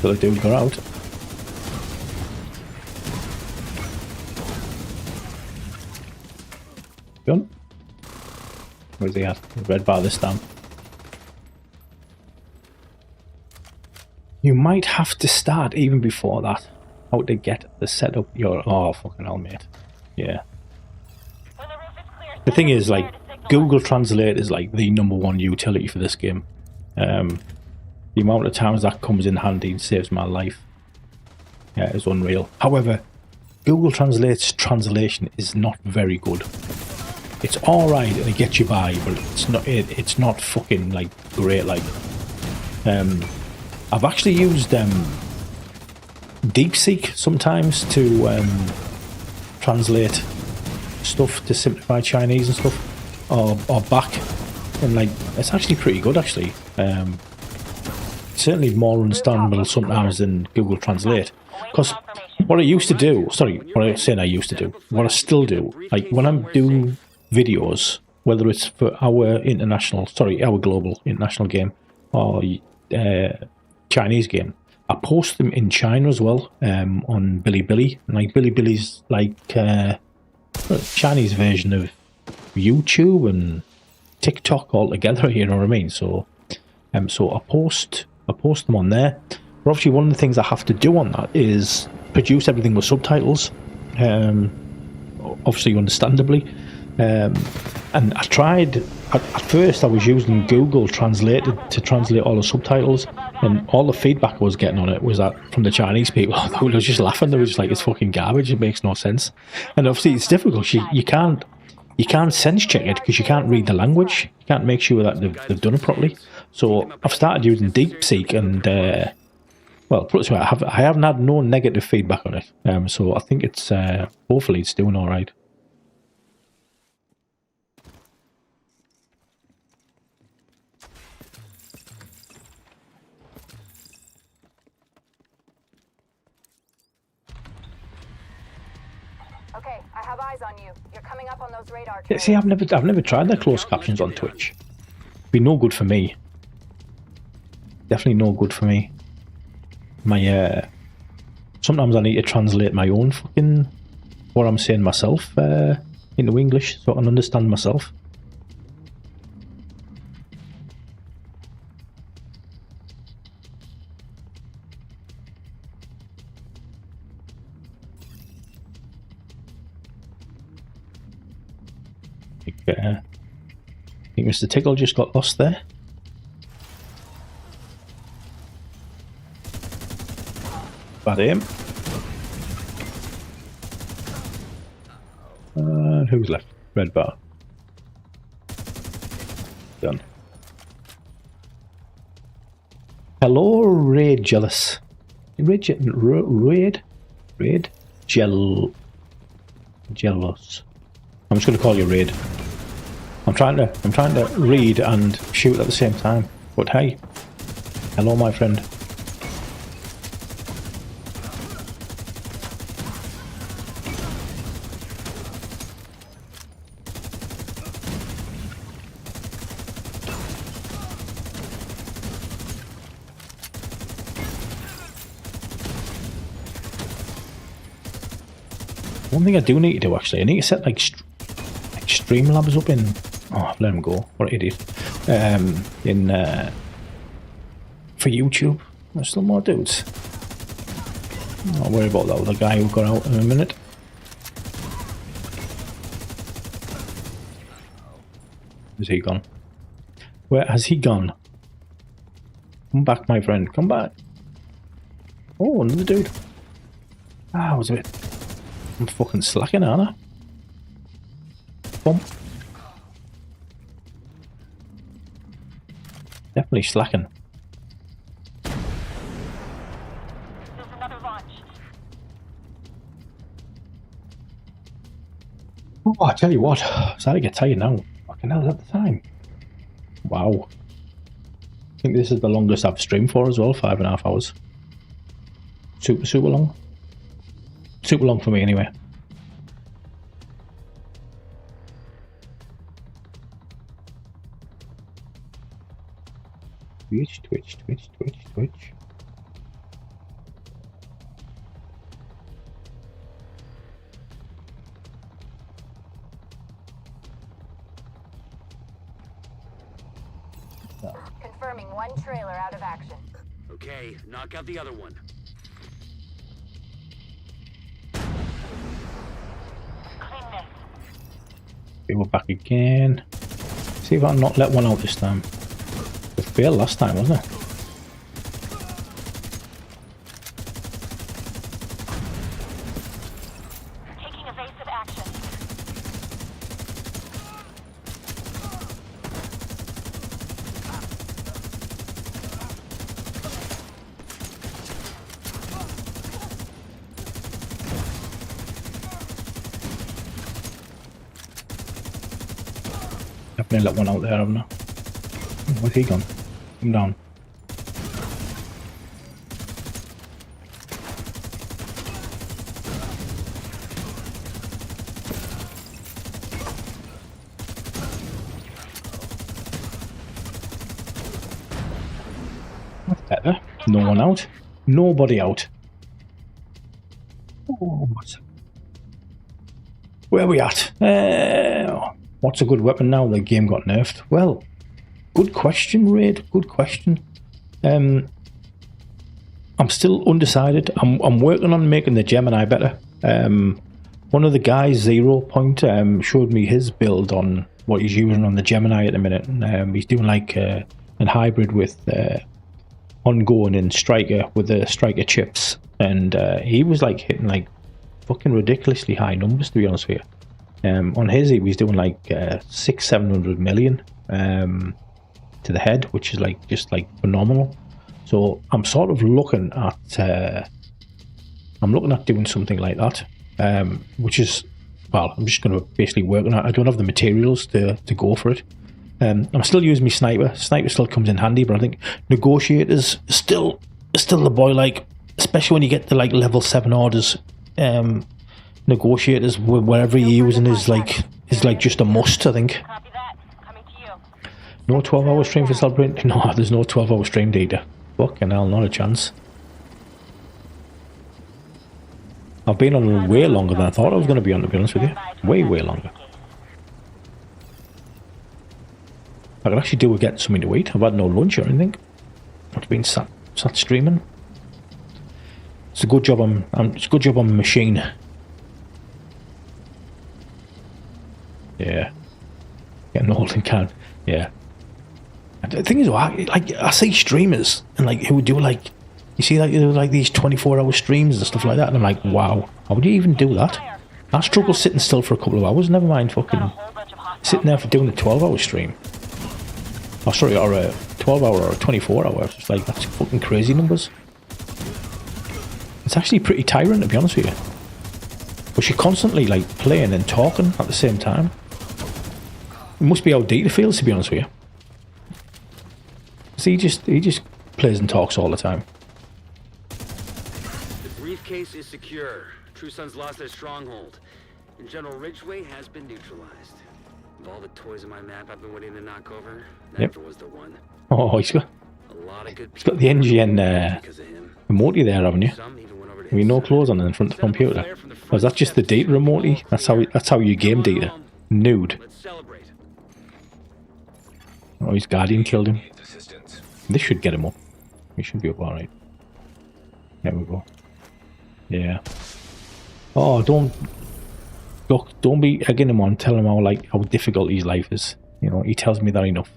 So the dude got out. Gun? Where's he at? Red bar this time. You might have to start even before that. How to get the setup your... Oh, fucking hell, mate. Yeah. The thing is, like, Google Translate is like the #1 utility for this game. The amount of times that comes in handy and saves my life, yeah, is unreal. However, Google Translate's translation is not very good. It's alright and it gets you by, but it's not fucking like great. Like, I've actually used DeepSeek sometimes to translate stuff to simplify Chinese and stuff, or back, and like it's actually pretty good actually. Certainly more understandable sometimes than Google Translate. Because what I used to do, what I'm saying I used to do, what I still do, like when I'm doing videos, whether it's for our global international game or Chinese game, I post them in China as well, on Bilibili. And like Bilibili's like a Chinese version of YouTube and TikTok all together, you know what I mean? So I post them on there. But obviously one of the things I have to do on that is produce everything with subtitles, obviously understandably. And I tried, at first I was using Google Translate to translate all the subtitles, and all the feedback I was getting on it was that from the Chinese people, they were just laughing. They were just like, it's fucking garbage, it makes no sense. And obviously it's difficult, you can't you can't sense check it because you can't read the language. You can't make sure that they've done it properly. So I've started using DeepSeek, and well, put it this way, I haven't had no negative feedback on it. So I think it's hopefully it's doing all right. Okay, I have eyes on you. You're coming up on those radar Yeah, see, I've never tried their closed captions on Twitch. Be no good for me. Definitely no good for me. My sometimes I need to translate my own fucking what I'm saying myself into English so I can understand myself. I think Mr. Tickle just got lost there. Bad aim. And who's left? Red bar. Done. Hello, Raid Jealous. Raid Jealous. I'm just going to call you Raid. I'm trying to read and shoot at the same time. But hey, hello, my friend. One thing I do need to do actually, I need to set like Streamlabs up in. Oh, I've let him go. What an idiot. In for YouTube. There's still more dudes. Not worry about that other guy who got out in a minute. Where's he gone? Where has he gone? Come back, my friend. Come back. Oh, another dude. Ah, I was a bit. I'm fucking slacking, aren't I? Bump. Definitely slacking. There's another launch. Oh, I tell you what, I'm starting to get tired now. Fucking hell, is that the time? Wow. I think this is the longest I've streamed for as well, 5.5 hours. Super long. Super long for me anyway. Twitch. Confirming one trailer out of action. Okay, knock out the other one. Clean this. Okay, we're back again. See if I can not let one out this time. It failed last time, wasn't it? Taking evasive action. Definitely let one out there, haven't I? Where's he gone? Come down. That's better. No one out. Nobody out. Oh, where are we at? What's a good weapon now? The game got nerfed. Well, good question, Raid. Good question. I'm still undecided. I'm working on making the Gemini better. One of the guys, 0 Point, showed me his build on what he's using on the Gemini at the minute. He's doing like a hybrid with ongoing in Striker with the Striker chips, and he was like hitting like fucking ridiculously high numbers, to be honest with you. On his, he was doing like 600-700 million to the head, which is like just like phenomenal. So I'm sort of looking at doing something like that, which is, well, I'm just going to basically work on it. I don't have the materials to go for it. I'm still using my sniper. Sniper still comes in handy, but I think negotiators still the boy, like, especially when you get to like level 7 orders. Negotiators, whatever you're using is like just a must, I think. No 12-hour stream for celebrating? No, there's no 12-hour stream data. Fucking hell, not a chance. I've been on way longer than I thought I was going to be on, to be honest with you. Way longer. I could actually do with getting something to eat. I've had no lunch or anything. I've been sat streaming. It's a good job it's a good job I'm a machine. Yeah. Getting old and can. Yeah. And the thing is, I see streamers and like who do like, you see like these 24-hour streams and stuff like that, and I'm like, wow, how would you even do that? I struggle sitting still for a couple of hours, never mind fucking sitting there for doing a 12-hour stream. Oh, sorry, or a 12-hour or a 24-hour. It's like, that's fucking crazy numbers. It's actually pretty tiring, to be honest with you. But you're constantly like playing and talking at the same time. It must be how Dieter feels, to be honest with you. So he just plays and talks all the time. The briefcase is secure. True Sons lost their stronghold, and General Ridgway has been neutralized. Of all the toys in my map I've been waiting to knock over, that was the one. Oh, he's got the NGN remotey there, haven't you? Have you no clothes on in front of the computer? Or is that just the data remotey? That's how you game data. Nude. Oh, his guardian killed him. This should get him up. He should be up alright. There we go. Yeah. Oh, don't be egging him on, telling him how difficult his life is. You know, he tells me that enough.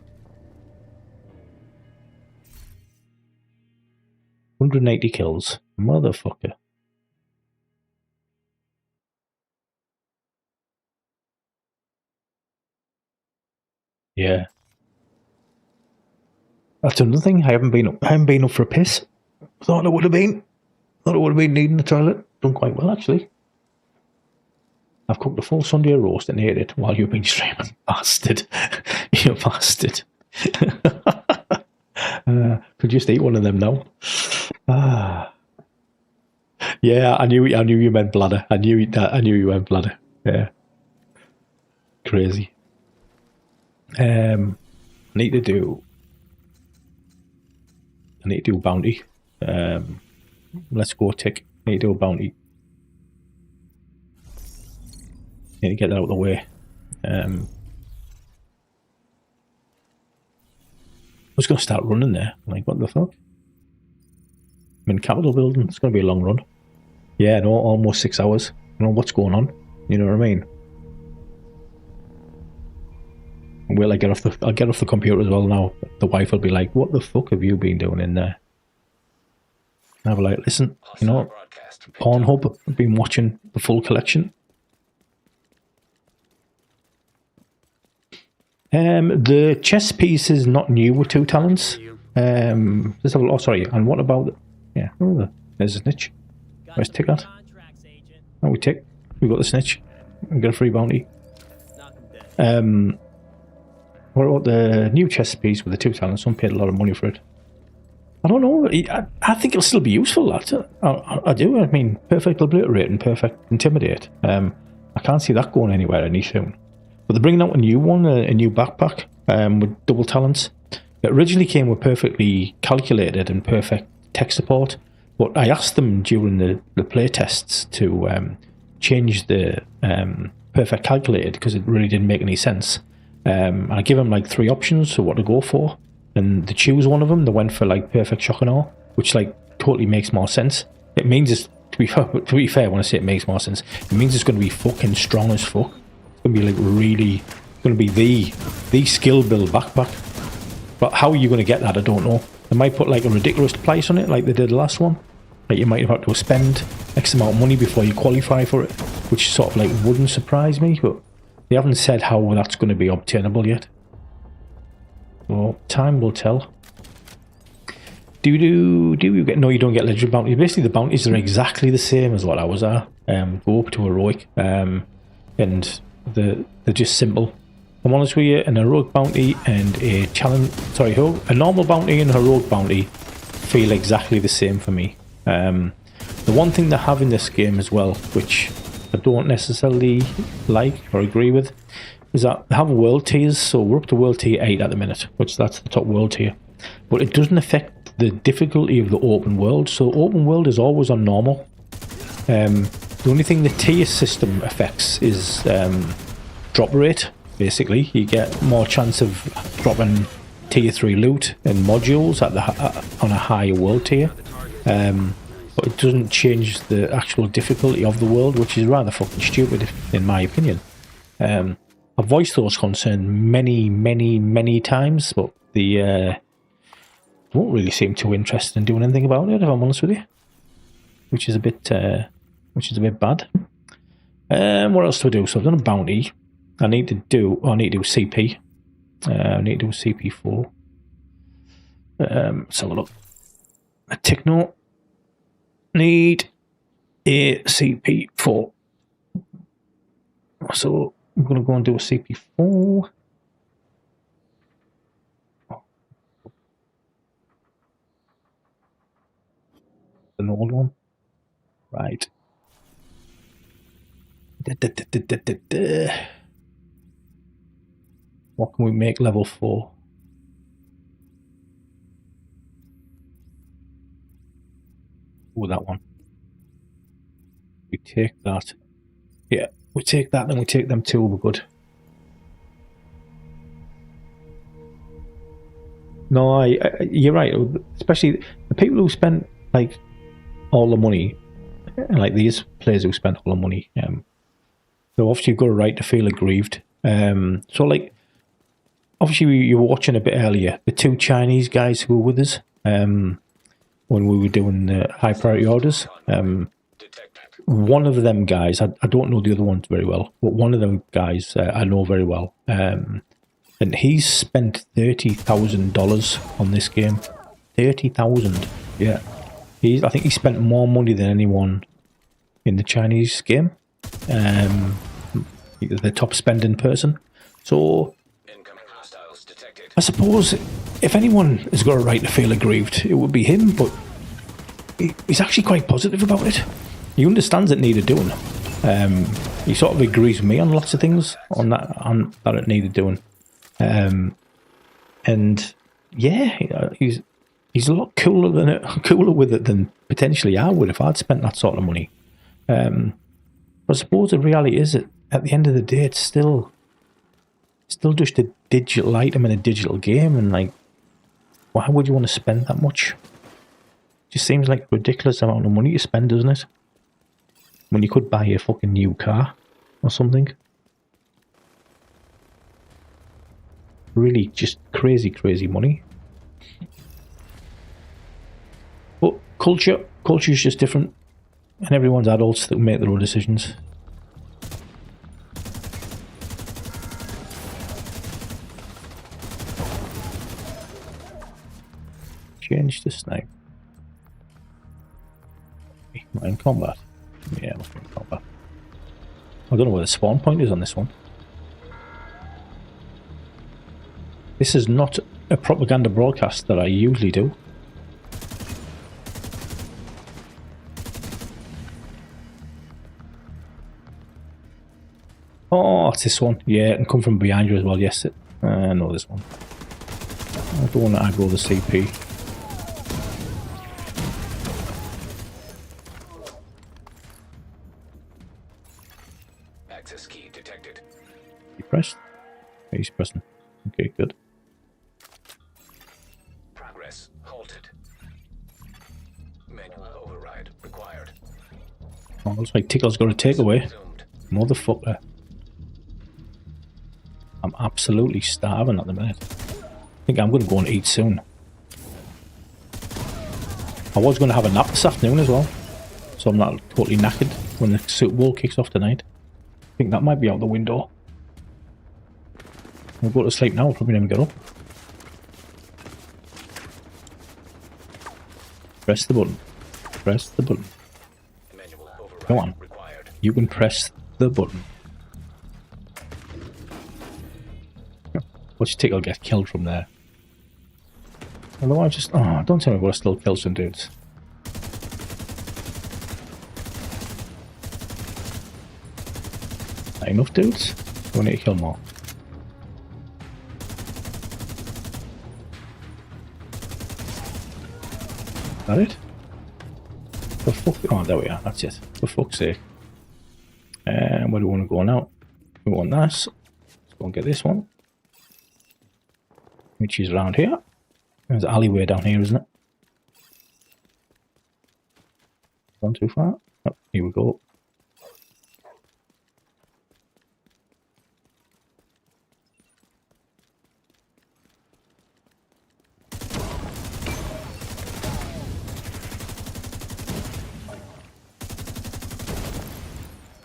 180 kills. Motherfucker. Yeah. That's another thing. I haven't been up for a piss. Thought it would have been needing the toilet. Done quite well, actually. I've cooked a full Sunday roast and ate it while you've been streaming. Bastard. You bastard. Could just eat one of them now. Yeah, I knew you meant bladder. I knew you meant bladder. Yeah. Crazy. I need to do bounty. Let's go tick. I need to do a bounty. Need to get that out of the way. I was going to start running there. Like, what the fuck? I'm in Capitol building. It's going to be a long run. Yeah, no, almost 6 hours. I don't know what's going on. You know what I mean? Well, I'll get off the computer as well now. The wife will be like, "What the fuck have you been doing in there?" And I'll be like, "Listen, you know, Pornhub. I've been watching the full collection." The chess piece is not new with 2 talents. Let's have a look. Oh, sorry. And what about yeah? Oh, there's a snitch. Where's Tick at? Oh, we Tick. We got the snitch. We got a free bounty. What about the new chess piece with the 2 talents? Someone paid a lot of money for it. I don't know. I think it'll still be useful. I do. I mean, perfect obliterate and perfect intimidate. I can't see that going anywhere any soon. But they're bringing out a new one, a new backpack with double talents. It originally came with perfectly calculated and perfect tech support, but I asked them during the play tests to change the perfect calculated because it really didn't make any sense. And I give them like 3 options for what to go for, and they choose one of them. They went for like perfect shock and awe, which like totally makes more sense. It means it's, to be fair, when I say it makes more sense, it means it's going to be fucking strong as fuck. It's going to be like really, going to be the skill build backpack. But how are you going to get that? I don't know. They might put like a ridiculous price on it, like they did the last one. Like you might have to spend X amount of money before you qualify for it, which sort of like wouldn't surprise me. But They haven't said how that's going to be obtainable yet. So time will tell. Do you get... No, you don't get legendary bounties. Basically, the bounties are exactly the same as what ours are. Go up to heroic. And they're just simple. I'm honest with you, an heroic bounty and a challenge... Sorry, a normal bounty and a heroic bounty feel exactly the same for me. The one thing they have in this game as well, which I don't necessarily like or agree with, is that they have world tiers. So we're up to world tier 8 at the minute, which that's the top world tier. But it doesn't affect the difficulty of the open world. So open world is always on normal. The only thing the tier system affects is drop rate. Basically, you get more chance of dropping tier 3 loot and modules at on a higher world tier. But it doesn't change the actual difficulty of the world, which is rather fucking stupid, in my opinion. I've voiced those concerns many times, but the don't really seem too interested in doing anything about it, if I'm honest with you. Which is a bit bad. What else do I do? So I've done a bounty. I need to do CP. I need to do CP4. Let's have a look. A Techno. Need a CP4. So I'm going to go and do a CP4. An old one. Right. What can we make level 4? Oh, that one. We take that. Yeah, we take that, then we take them two, we're good. No, you're right. Especially the people who spent like all the money, like these players who spent all the money. So obviously you've got a right to feel aggrieved. So like, obviously you were watching a bit earlier. The two Chinese guys who were with us, when we were doing the high priority orders. One of them guys, I don't know the other ones very well, but one of them guys I know very well. And he's spent $30,000 on this game. 30,000, yeah. I think he spent more money than anyone in the Chinese game. The top spending person. So I suppose if anyone has got a right to feel aggrieved, it would be him. But he's actually quite positive about it. He understands it needed doing. He sort of agrees with me on lots of things on that it needed doing. And yeah, he's a lot cooler with it than potentially I would if I'd spent that sort of money. But I suppose the reality is that at the end of the day, it's still just a digital item in a digital game, and like, why would you want to spend that much? It just seems like a ridiculous amount of money to spend, doesn't it? When you could buy a fucking new car or something. Really just crazy money. But culture is just different, and everyone's adults that make their own decisions. Change to snipe. Am I in combat? Yeah, I'm in combat. I don't know where the spawn point is on this one. This is not a propaganda broadcast that I usually do. Oh, it's this one. Yeah, it can come from behind you as well. Yes, I know this one. I don't want to aggro the CP. Access key detected. He pressed? Yeah, he's pressing. Okay, good. Progress halted. Manual override required. Oh, looks like Tickle's got a takeaway. Motherfucker. I'm absolutely starving at the minute. I think I'm going to go and eat soon. I was going to have a nap this afternoon as well, so I'm not totally knackered when the Super Bowl kicks off tonight. I think that might be out the window. We'll go to sleep now, probably never get up. Press the button. Press the button. Manual override Go on. required. You can press the button. Watch Tickle get killed from there. Although I just... Oh, don't tell me we'll still kill some dudes. Not enough dudes? We need to kill more. Is that it? For fuck... Oh, there we are. That's it. For fuck's sake. And where do we want to go now? We want this. Let's go and get this one. Which is around here. There's an alleyway down here, isn't it? Gone too far? Oh, here we go.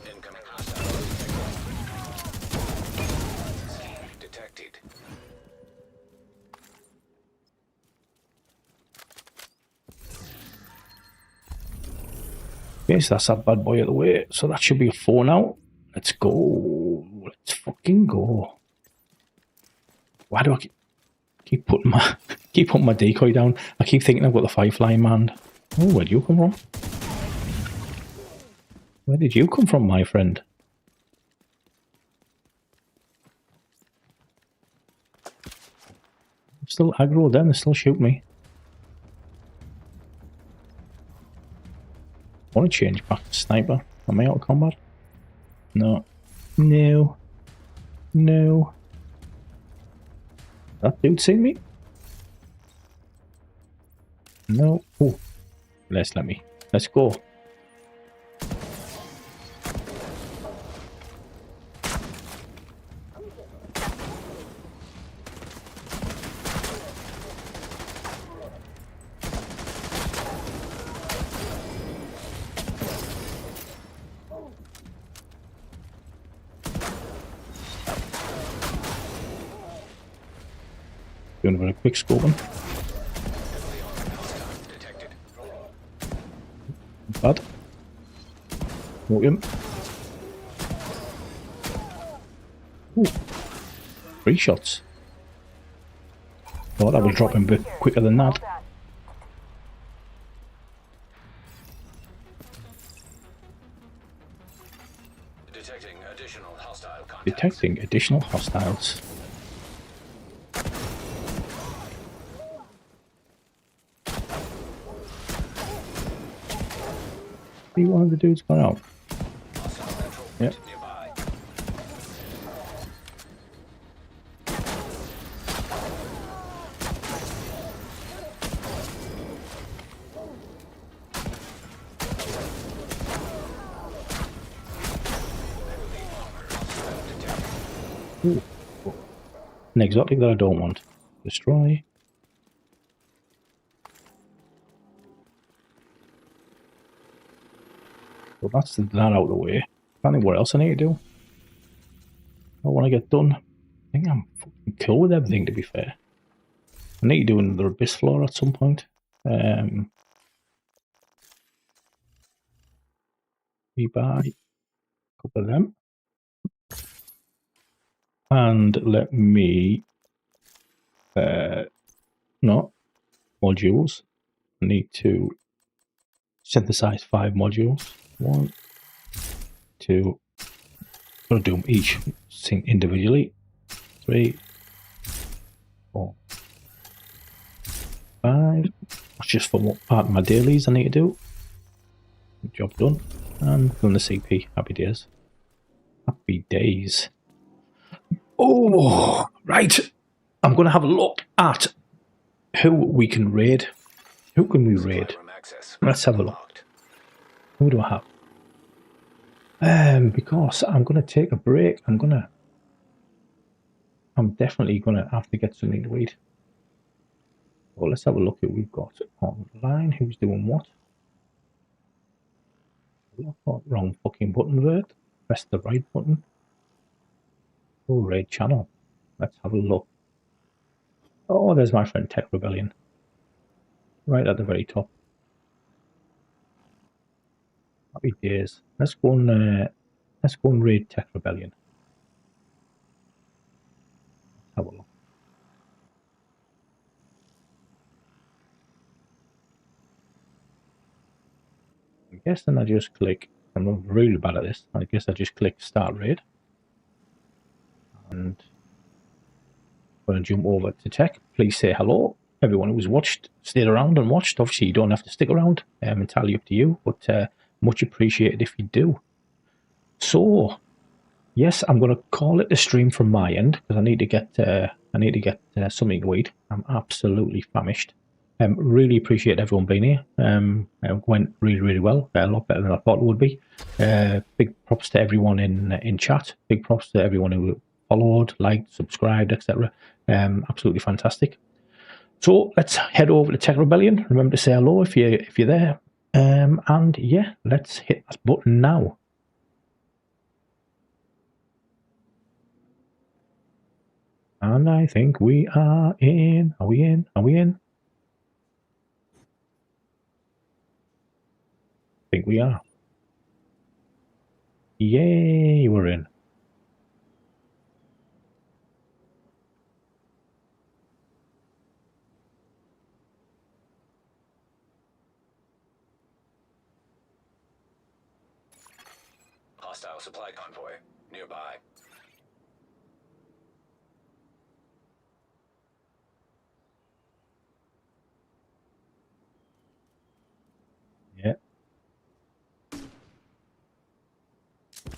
Incoming hostile detected. Okay, so that's that bad boy out of the way. So that should be a 4 now. Let's go. Let's fucking go. Why do I keep putting my decoy down? I keep thinking I've got the Firefly in hand. Oh, where do you come from? Where did you come from, my friend? I'm still aggro then, they still shoot me. I want to change back to sniper. Am I out of combat? No. No. No. That dude see me? No. Oh. Let's go. Doing a very quick scoping. Detected. Bad. Note him. Ooh. 3 shots. Thought I was dropping a bit quicker than that. Detecting additional hostile contacts. Detecting additional hostiles. See one of the dudes gone out. Yep. Nearby. Ooh. An exotic that I don't want. Destroy. So that's that out of the way. Can't think what else I need to do. I want to get done. I think I'm fucking cool with everything, to be fair. I need to do another abyss floor at some point. We buy a couple of them. And let me no modules. I need to synthesize 5 modules. 1, 2. I'm gonna do them each thing individually. 3, 4, 5. That's just for what part of my dailies I need to do. Job done. And done the CP. Happy days. Happy days. Oh, right. I'm going to have a look at who we can raid. Who can we raid? Let's have a look. Who do I have? Because I'm going to take a break. I'm definitely going to have to get something to eat. Well, let's have a look at who we've got online. Who's doing what? Wrong fucking button, Vert. Press the right button. Oh, raid channel. let's have a look. Oh, there's my friend Tech Rebellion. Right at the very top. Happy days. Let's go and raid Tech Rebellion. Let's have a look. I guess then I just click. I'm really bad at this. I guess I just click start raid. And I'm going to jump over to Tech. Please say hello. Everyone who's watched, stayed around and watched. Obviously, you don't have to stick around. Entirely up to you, but much appreciated if you do. So, yes, I'm going to call it a stream from my end because I need to get something to eat. I'm absolutely famished. Really appreciate everyone being here. It went really, really well. A lot better than I thought it would be. Big props to everyone in chat. Big props to everyone who followed, liked, subscribed, etc. Absolutely fantastic. So let's head over to Tech Rebellion. Remember to say hello if you're there. And yeah, let's hit that button now. And I think we are in. Are we in? Are we in? I think we are. Yay, we're in. Hostile supply convoy nearby.